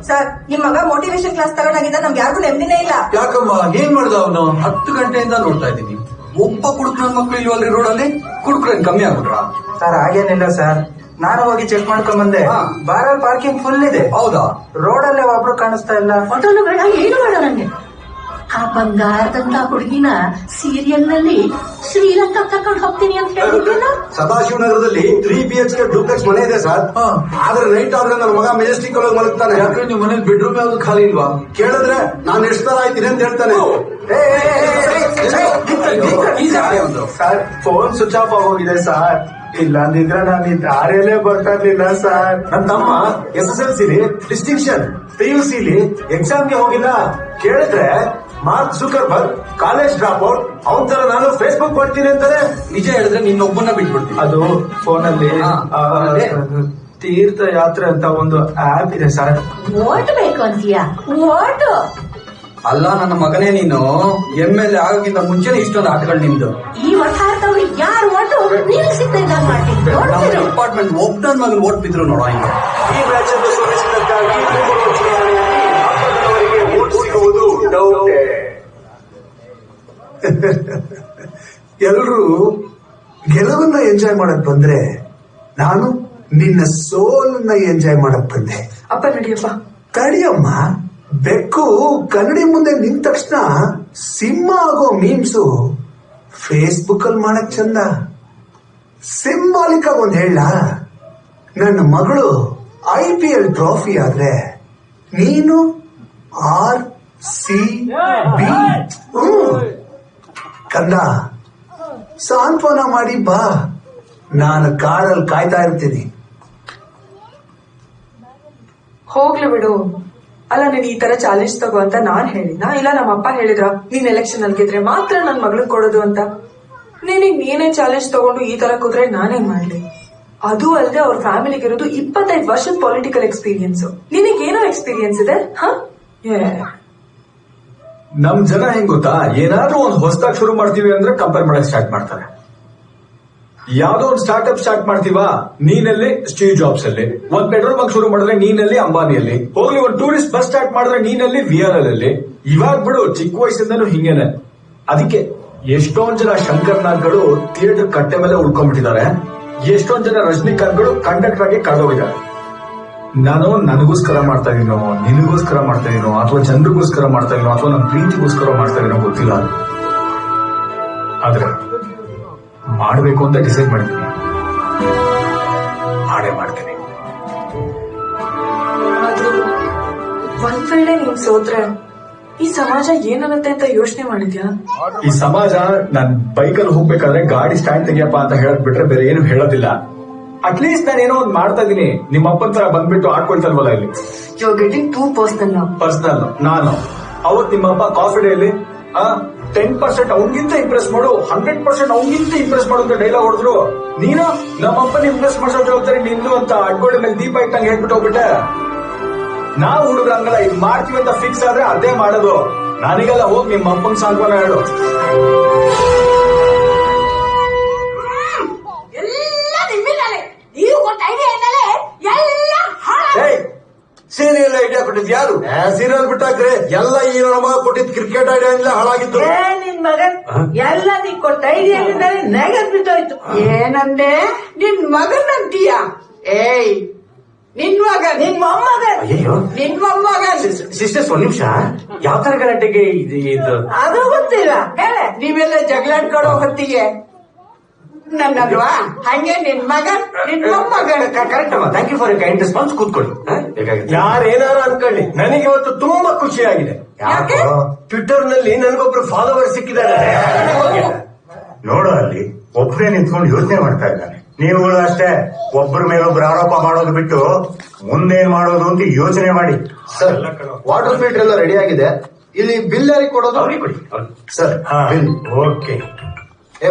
ಸರ್, ನಿಮ್ ಮಗ ಮೋಟಿವೇಶನ್ ಕ್ಲಾಸ್ ತಗೊಂಡಾಗಿದ್ದ ನಮ್ಗೆ ಯಾರಿಗೂ ನೆಮ್ಮದಿನೇ ಇಲ್ಲ. ಯಾಕಮ್ಮ, ಏನ್ ಮಾಡ್ದ ಅವನು? 10 ಗಂಟೆಯಿಂದ ನೋಡ್ತಾ ಇದ್ದೀನಿ. ಒಬ್ಬ ಕುಡುಕ್ರ ಮಕ್ಕಳು ಇಲ್ವಲ್ರಿ ರೋಡಲ್ಲಿ? ಕುಡುಕ್ರೇನ್ ಕಮ್ಮಿ ಆಗ್ಬಿಟ್ರ? ಸರ್ ಹಾಗೇನಿಲ್ಲ ಸರ್, ನಾನು ಹೋಗಿ ಚೆಕ್ ಮಾಡ್ಕೊಂಡ್ ಬಂದೆ. ಬಾರಲ್ಲಿ ಪಾರ್ಕಿಂಗ್ ಫುಲ್ ಇದೆ. ಹೌದಾ? ರೋಡಲ್ಲೇ ಒಬ್ರು ಕಾಣಿಸ್ತಾ ಇಲ್ಲ. ಫೋಟೋನು ಬೇಡ, ಏನು ಬೇಡ ನಂಗೆ. ಆ ಬಂಗಾರದಂತ ಹುಡುಗಿನ ಸೀರಿಯಲ್ ನಲ್ಲಿ ಶ್ರೀಲಂಕಾ ಕರ್ಕೊಂಡು ಹೋಗ್ತೀನಿ ಅಂತ ಹೇಳಿದ್ದೇನ? ಸದಾಶಿವನಗರದಲ್ಲಿ 3 BHK ಡೂಪ್ಲೆಕ್ಸ್ ಮನೆ ಇದೆ ಸರ್. ಆದ್ರೆ ನೈಟ್ ಆದ್ರೆ ನನ್ನ ಮಗ ಮೆಜೆಸ್ಟಿಕ್ ಒಳಗೆ ಮಲಗ್ತಾನೆ. ಯಾಕಂದ್ರೆ ನಿಮ್ಮ ಮನೇಲಿ ಬೆಡ್ರೂಮ್ ಯಾವ್ದು ಖಾಲಿ ಇಲ್ವಾ? ಕೇಳಿದ್ರೆ ನಾನು ಎಷ್ಟು ತರ ಆಯ್ತೀನಿ ಅಂತ ಹೇಳ್ತಾನೆ. ಸರ್ ಫೋನ್ ಸ್ವಿಚ್ ಆಫ್ ಆಗೋಗಿದೆ ಸರ್. ಇಲ್ಲಾಂದಿದ್ರೆ ನಾನು ಈ ದಾರಿಯಲ್ಲೇ ಬರ್ತಾ ಇರ್ಲಿಲ್ಲ ಸರ್. ನನ್ನ ತಮ್ಮ SSLC ಡಿಸ್ಟಿಂಕ್ಷನ್, PUC ಎಕ್ಸಾಮ್ಗೆ ಹೋಗಿಲ್ಲ. ಕೇಳಿದ್ರೆ mark Zuckerberg college drop out, ಅವನ್ ತರ ನಾನು ಫೇಸ್ಬುಕ್ ಮಾಡ್ತೀನಿ ಅಂತಾರೆ. ನಿಜ ಹೇಳಿದ್ರೆ ನಿನ್ನೊಬ್ಬನ್ನ ಬಿಟ್ಬಿಡ್ತೀನಿ. ಅದು ಫೋನಲ್ಲಿ ತೀರ್ಥ ಯಾತ್ರೆ ಅಂತ ಒಂದು ಆಪ್ ಇದೆ ಸರ್. ಓಟ್ ಬೇಕು ಅಂತೀಯಾ? ಓಟು ಅಲ್ಲ ನನ್ನ ಮಗನೇ, ನೀನು MLA ಆಗೋಕ್ಕಿಂತ ಮುಂಚೆನೆ ಇಷ್ಟೊಂದು ಆಟಗಳು ನಿಮ್ದು. ಈ ವಸಾಹತವ್ರು ಯಾರು ಓಟು ನೀನು ಸಿದ್ಧ ಮಾಡ್ತೀನಿ. ಡಿಪಾರ್ಟ್ಮೆಂಟ್ ಒಬ್ಬನ ಮಗನ ಓಟ್ ಬಿದ್ರು ನೋಡೋ. ಈಗ ಈ ರಾಜ್ಯದ ಸುರಕ್ಷಿತಕ್ಕಾಗಿ ಓಟ್ ಸಿಗುವುದು ಡೌಟೇ. ಎಲ್ರು ಗೆಲುವನ್ನ ಎಂಜಾಯ್ ಮಾಡಕ್ ಬಂದ್ರೆ ನಾನು ನಿನ್ನ ಸೋಲನ್ನ ಎಂಜಾಯ್ ಮಾಡಕ್ ಬಂದೆ. ಅಪ್ಪ ನಡಿಯಪ್ಪ. ತಡಿಯಮ್ಮ, ಬೆಕ್ಕು ಕನ್ನಡಿ ಮುಂದೆ ನಿಂತ ತಕ್ಷಣ ಸಿಂಹ ಆಗೋ ಮೀಮ್ಸು ಫೇಸ್ಬುಕ್ ಅಲ್ಲಿ ಮಾಡಕ್ ಚಂದ. ಸಿಂಬಾಲಿಕ್ ಆಗಿ ಒಂದ್ ಹೇಳ, ನನ್ನ ಮಗಳು IPL ಟ್ರೋಫಿ ಆದ್ರೆ ನೀನು RCB. ಕಂದ, ಸಾಂತ್ವನ ಮಾಡಿ ಬಾ, ನಾನು ಕಾರಲ್ಲಿ ಕಾಯ್ತಾ ಇರ್ತೀನಿ. ಹೋಗ್ಲಿ ಬಿಡು. ಅಲ್ಲ, ನೀನ್ ಈ ತರ ಚಾಲೆಂಜ್ ತಗೋ ಅಂತ ನಾನ್ ಹೇಳಿದ್ನಾ? ಇಲ್ಲ ನಮ್ಮ ಅಪ್ಪ ಹೇಳಿದ್ರ ನೀನ್ ಎಲೆಕ್ಷನ್ ಅಲ್ಲಿ ಗೆದ್ರೆ ಮಾತ್ರ ನನ್ ಮಗಳಗ್ ಕೊಡೋದು ಅಂತ? ನೀನೇ ಚಾಲೆಂಜ್ ತಗೊಂಡು ಈ ತರ ಕೂತ್ರೆ ನಾನೇನ್ ಮಾಡ್ಲಿ? ಅದು ಅಲ್ಲದೆ ಅವ್ರ ಫ್ಯಾಮಿಲಿಗೆ ಇರೋದು 25 ವರ್ಷದ ಪೊಲಿಟಿಕಲ್ ಎಕ್ಸ್ಪೀರಿಯನ್ಸ್. ನಿನಗೇನೋ ಎಕ್ಸ್ಪೀರಿಯನ್ಸ್ ಇದೆ. ನಮ್ ಜನ ಹೆಂಗ್ ಗೊತ್ತಾ, ಏನಾದ್ರೂ ಒಂದ್ ಹೊಸದಾಗಿ ಶುರು ಮಾಡ್ತೀವಿ ಅಂದ್ರೆ ಕಂಪೇರ್ ಮಾಡಕ್ ಸ್ಟಾರ್ಟ್ ಮಾಡ್ತಾರೆ. ಯಾವ್ದೋ ಒಂದು ಸ್ಟಾರ್ಟ್ಅಪ್ ಸ್ಟಾರ್ಟ್ ಮಾಡ್ತೀವಾ, ನೀನಲ್ಲಿ ಸ್ಟೀವ್ ಜಾಬ್ಸ್ ಅಲ್ಲಿ. ಒಂದ್ ಪೆಟ್ರೋಲ್ ಬಂಕ್ ಶುರು ಮಾಡಿದ್ರೆ ನೀನಲ್ಲಿ ಅಂಬಾನಿಯಲ್ಲಿ. ಹೋಗ್ಲಿ, ಒಂದ್ ಟೂರಿಸ್ಟ್ ಬಸ್ ಸ್ಟಾರ್ಟ್ ಮಾಡಿದ್ರೆ ನೀನಲ್ಲಿ VRL ಅಲ್ಲಿ. ಇವಾಗ ಬಿಡು, ಚಿಕ್ಕ ವಯಸ್ಸಿಂದನೂ ಹಿಂಗೇನೆ. ಅದಕ್ಕೆ ಎಷ್ಟೊಂದ್ ಜನ ಶಂಕರ್ನಾಥ್ಗಳು ಥಿಯೇಟರ್ ಕಟ್ಟೆ ಮೇಲೆ ಉಳ್ಕೊಂಡ್ಬಿಟ್ಟಿದ್ದಾರೆ. ಎಷ್ಟೊಂದ್ ಜನ ರಜನಿಕಾಂತ್ಗಳು ಕಂಡಕ್ಟರ್ ಆಗಿ ಕಳೆದೋಗಿದ್ದಾರೆ. ನಾನು ನನಗೋಸ್ಕರ ಮಾಡ್ತಾ ಇದೀನೋ, ನಿನಗೋಸ್ಕರ ಮಾಡ್ತಾ ಇದೀನೋ, ಅಥವಾ ಜನರಿಗೋಸ್ಕರ ಮಾಡ್ತಾ ಇದೀನೋ, ಅಥವಾ ನನ್ನ ಪ್ರೀತಿಗೋಸ್ಕರ ಮಾಡ್ತಾ ಇದೀನೋ ಗೊತ್ತಿಲ್ಲ. ಆದ್ರೆ ಮಾಡಬೇಕು ಅಂತ ಡಿಸೈಡ್ ಮಾಡಿದ್ದೀನಿ, ಮಾಡೇ ಮಾಡ್ತೀನಿ. ಆದ್ರೂ ಒಂದ್ ವೇಳೆ ನೀನ್ ಸೋತ್ರೆ ಈ ಸಮಾಜ ಏನನ್ನತ್ತೆ ಅಂತ ಯೋಚನೆ ಮಾಡಿದ್ಯಾ? ಈ ಸಮಾಜ ನಾನ್ ಬೈಕಲ್ಲಿ ಹೋಗ್ಬೇಕಾದ್ರೆ ಗಾಡಿ ಸ್ಟ್ಯಾಂಡ್ ತೆಗಿಯಪ್ಪ ಅಂತ ಹೇಳದ್ ಬಿಟ್ರೆ ಬೇರೆ ಏನು ಹೇಳೋದಿಲ್ಲ. ಅಟ್ಲೀಸ್ಟ್ ನಾನೇನೋ ಒಂದ್ ಮಾಡ್ತಾ ಇದೀನಿ. ನಿಮ್ಮ ಅಪ್ಪನ ತರ ಬಂದ್ಬಿಟ್ಟು ಆಡ್ಕೊಳ್ತಾರವಲ್ಲ ಇಲ್ಲಿ. You are getting too personal. ನಾನು ಅವತ್ ನಿಮ್ಮಪ್ಪ ಕಾಫಿ ಡೇಲಿ 10% ಅವನಿಗಿಂತ ಇಂಪ್ರೆಸ್ ಮಾಡು, 100% ಅವನಿಗಿಂತ ಇಂಪ್ರೆಸ್ ಮಾಡು ಅಂತ ಡೈಲಾಗ್ ಹೊಡೆದ್ರು. ನೀನು ನಮ್ಮಪ್ಪನ ಇಂಪ್ರೆಸ್ ಮಾಡೋ ಜವಾಬ್ದಾರಿ ನಿಂದು ಅಂತ ಅಡ್ಗೋಡೆ ಮೇಲೆ ದೀಪ ಇಟ್ಟಂಗೆ ಹೇಳ್ಬಿಟ್ಟು ಹೋಗ್ಬಿಟ್ಟೆ. ನಾವು ಹುಡುಗರಂಗಲ್ಲ, ಇದು ಮಾಡ್ತೀವಿ ಅಂತ ಫಿಕ್ಸ್ ಆದ್ರೆ ಅದೇ ಮಾಡೋದು. ನಾನೀಗೆಲ್ಲ ಹೋಗಿ ನಿಮ್ಮ ಅಪ್ಪನ ಸಾಂತ್ವನ ಹೇಳು. ಸೀರಿಯಲ್ ಐಡಿಯಾ ಕೊಟ್ಟಿದ್ ಯಾರು? ಸೀರಿಯಲ್ ಬಿಟ್ಟಾಕ್ರೆ ಎಲ್ಲ ಈ ಮಗ ಕೊಟ್ಟಿದ್ ಕ್ರಿಕೆಟ್ ಐಡಿಯಾ ಎಲ್ಲ ಹಾಳಾಗಿತ್ತು. ನಿನ್ ಮಗನ್ ಎಲ್ಲ ನೀ ಕೊಟ್ಟ ಐಡಿಯಾ ನೆಗದ್ ಬಿಟ್ಟೋಯ್ತು. ಏನಂದೆ? ನಿನ್ ಮಗನ್ ಅಂತೀಯ? ಏಯ್, ನಿನ್ ಮಗ, ನಿನ್ ಮೊಮ್ಮಗ, ನಿನ್ ಮೊಮ್ಮಗ. ಸಿಸ್ಟರ್ಸ್, ಒಂದ್ ನಿಮಿಷ. ಯಾವ ತರ ಗಲಾಟೆಗೆ ಇದು? ಅದು ಗೊತ್ತಿಲ್ಲ. ಹೇಳೆ, ನೀವೆಲ್ಲ ಜಗಳಾಡ್ಕೊಳ್ಳೋ ಹೊತ್ತಿಗೆ ನನ್ನಲ್ವಾ? ಹಂಗೆ ನಿನ್ ಮಗ, ನಿನ್ ಮೊಮ್ಮಗ. ಕರೆಕ್ಟ್ ಅಮ್ಮ. Thank you for kind response. ಕೂತ್ಕೊಳ್ಳಿ. ಯಾರೇನಾರು ಅನ್ಕೊಳ್ಳಿ, ನನಗೆ ಇವತ್ತು ತುಂಬಾ ಖುಷಿಯಾಗಿದೆ. ಟ್ವಿಟರ್ ನಲ್ಲಿ ನನಗೊಬ್ರು ಫಾಲೋವರ್ ಸಿಕ್ಕಿದ್ದಾರೆ. ನೋಡು, ಅಲ್ಲಿ ಒಬ್ಬರೇ ನಿಂತ್ಕೊಂಡು ಯೋಚನೆ ಮಾಡ್ತಾ ಇದ್ದಾನೆ. ನೀವುಗಳು ಅಷ್ಟೇ, ಒಬ್ಬರ ಮೇಲೊಬ್ರು ಆರೋಪ ಮಾಡೋದು ಬಿಟ್ಟು ಮುಂದೇನ್ ಮಾಡೋದು ಅಂತ ಯೋಚನೆ ಮಾಡಿ. ಸರ್, ವಾಟರ್ ಫಿಲ್ಟರ್ ಎಲ್ಲ ರೆಡಿ ಆಗಿದೆ. ಇಲ್ಲಿ ಬಿಲ್ ಯಾರಿಗೆ ಕೊಡೋದು? ಅವ್ರಿಗೆ ಕೊಡಿ ಸರ್. Bill okay.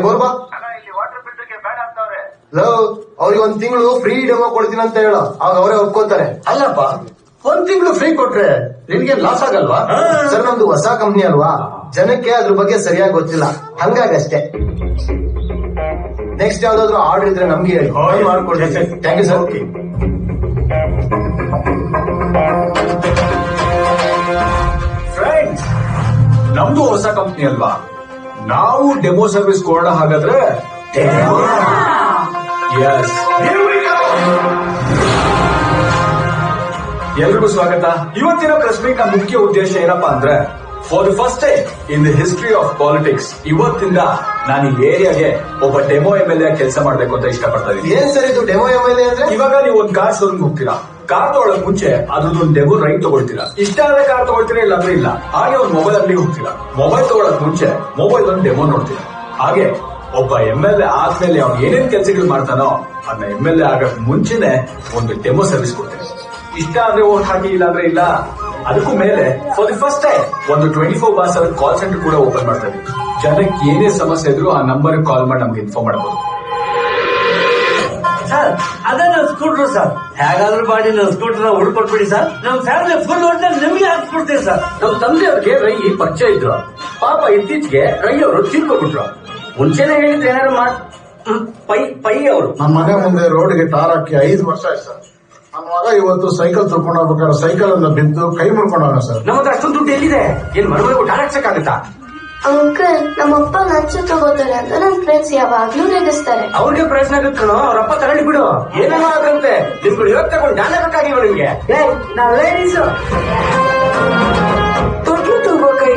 ಬೋರ್ಬಾ, ಅವ್ರಿಗೆ 1 ತಿಂಗಳು ಫ್ರೀ ಡೆಮೋ ಕೊಡ್ತೀನಿ ಅಂತ ಹೇಳ, ಆಗ ಅವರೇ ಒಪ್ಕೋತಾರೆ. ಅಲ್ಲಪ್ಪ, 1 ತಿಂಗಳು ಫ್ರೀ ಕೊಟ್ರೆ ನಿನ್ಗೆ ಲಾಸ್ ಆಗಲ್ವಾ? ಸರ್, ನಮ್ದು ಹೊಸ ಕಂಪ್ನಿ ಅಲ್ವಾ, ಜನಕ್ಕೆ ಅದ್ರ ಬಗ್ಗೆ ಸರಿಯಾಗಿ ಗೊತ್ತಿಲ್ಲ, ಹಂಗಾಗಷ್ಟೇ. ನೆಕ್ಸ್ಟ್ ಯಾವ್ದಾದ್ರು ಆರ್ಡರ್ ಇದ್ರೆ ನಮ್ಗೆ ಹೇಳಿ, ಮಾಡ್ಕೊಡ್ತೀನಿ. Thank you sir. ಫ್ರೆಂಡ್ಸ್, ನಮ್ದು ಹೊಸ ಕಂಪ್ನಿ ಅಲ್ವಾ, ನಾವು ಡೆಮೋ ಸರ್ವಿಸ್ ಕೊಡೋಣ. ಹಾಗಾದ್ರೆ ಎಸ್, ಎಲ್ರಿಗೂ ಸ್ವಾಗತ. ಇವತ್ತಿನ ಪ್ರೆಸ್ ಮೀಟ್ ನ ಮುಖ್ಯ ಉದ್ದೇಶ ಏನಪ್ಪಾ ಅಂದ್ರೆ, for the first time in the history of politics ಇವತ್ತಿಂದ ನಾನು ಈ ಏರಿಯಾಗೆ ಒಬ್ಬ ಡೆಮೋ MLA ಕೆಲಸ ಮಾಡ್ಬೇಕು ಅಂತ ಇಷ್ಟಪಡ್ತಾ ಇದ್ದೀನಿ. ಏನ್ ಸರ್ ಇದು ಡೆಮೋ MLA ಅಂದ್ರೆ? ಇವಾಗ ನೀವು ಒಂದ್ ಕಾರ್ ಶೋರೂಮ್ ಹೋಗ್ತೀರಾ, ಕಾರ್ ತಗೊಳಕ್ ಮುಂಚೆ ಅದ್ರದ್ದೊಂದು ಡೆಮೋ ರೈಟ್ ತಗೊಳ್ತೀರಾ, ಇಷ್ಟ ಆದ್ರೆ ಕಾರ್ ತಗೊಳ್ತೀರಾ, ಇಲ್ಲಾಂದ್ರೆ ಇಲ್ಲ. ಹಾಗೆ ಒಂದು ಮೊಬೈಲ್ ಅಂಗಡಿಗೆ ಹೋಗ್ತೀರಾ, ಮೊಬೈಲ್ ತಗೊಳಕ್ ಮುಂಚೆ ಮೊಬೈಲ್ ಒಂದು ಡೆಮೋ ನೋಡ್ತೀರಾ. ಹಾಗೆ ಒಬ್ಬ MLA ಆದ್ಮೇಲೆ ಅವ್ನು ಏನೇನ್ ಕೆಲಸಗಳು ಮಾಡ್ತಾನೋ ಅದನ್ನ MLA ಆಗಕ್ ಮುಂಚೆನೆ ಒಂದು ಡೆಮೋ ಸರ್ವಿಸ್ ಕೊಡ್ತೀನಿ. ಇಷ್ಟ ಆದ್ರೆ ಓಟ್ ಹಾಕಿ, ಇಲ್ಲಾಂದ್ರೆ ಇಲ್ಲ. ಅದಕ್ಕೂ ಮೇಲೆ ಫಾರ್ ದಿ ಫಸ್ಟ್ ಟೈಮ್ ಒಂದು 24/7 ಕಾಲ್ ಸೆಂಟರ್ ಕೂಡ ಓಪನ್ ಮಾಡ್ತಾ ಇದ್ದೀವಿ. ಜನಕ್ಕೆ ಏನೇ ಸಮಸ್ಯೆ ಇದ್ರು ಆ ನಂಬರ್ ಕಾಲ್ ಮಾಡಿ ನಮ್ಗೆ ಇನ್ಫಾರ್ಮ್ ಮಾಡಬಹುದು. ಸರ್ ಅದೇ ನನ್ನ ಸ್ಕೂಟರ್ ಸರ್, ಹೇಗಾದ್ರೂ ಮಾಡಿ ನನ್ನ ಸ್ಕೂಟರ್ ಹುಡ್ಕೊಟ್ಬಿಡಿ ಸರ್. ನಮ್ ಫ್ಯಾಮಿಲಿ ಫುಲ್ ಹೊಟ್ಟೆ ನಿಮ್ಗೆ ಹಾಕ್ಸ್ಕೊಡ್ತೀವಿ ಸರ್. ನಮ್ ತಂದೆಯವ್ರಿಗೆ ರೈ ಪರಿಚಯ ಇದ್ರು, ಪಾಪ ಇತ್ತೀಚೆಗೆ ರೈ ಅವರು ತೀರ್ಕೊಬಿಟ್ರು. ಮುಂಚೆನೆ ಹೇಳಿದ್ರೆ ಏನಾದ್ರು ಪೈ ಅವರು. ನಮ್ಮ ಮನೆ ಮುಂದೆ ರೋಡ್ಗೆ ಟಾರ್ ಹಾಕಿ 5 ವರ್ಷ ಆಯ್ತು ಸರ್. ನನ್ನ ಮಗ ಇವತ್ತು ಸೈಕಲ್ ತುಳ್ಕೊಂಡು ಹೋಗ್ಬೇಕಾದ್ರೆ ಸೈಕಲ್ ಅನ್ನ ಬಿದ್ದು ಕೈ ಮುರ್ಕೊಂಡವನ ಸರ್. ನಮ್ಮ ಹತ್ರ ಅಷ್ಟೊಂದು ದುಡ್ಡು ಎಲ್ಲಿದೆ? ಏನ್ ಮರಬೇಕು ಟಾರಾಕ್ಸಕ್ಕಾಗತ್ತಾ? ಅಂಕಲ್ ನಮ್ಮಪ್ಪ ಲಂಚ ತಗೋತಾರೆ ಅಂತ ನನ್ನ ಫ್ರೆಂಡ್ಸ್ ಯಾವಾಗ್ಲೂ ರೇಗಿಸ್ತಾರೆ. ಅವ್ರಿಗೆ ಪ್ರಶ್ನೆ ಆಗುತ್ತೋ ಅವ್ರಪ್ಪ ತಗೊಂಡು ಬಿಡು, ಏನೇನೋ ಆಗಂತೆ. ನಿಮ್ಗಳು ಇವಾಗ ತಗೊಂಡು ಜಾಲ ಬೇಕಾಗಿವ ನಿಮ್ಗೆ. ನಾವ್ ಲೇಡೀಸು ತೊಟ್ಲು ತುಂಬೋ ಕೈ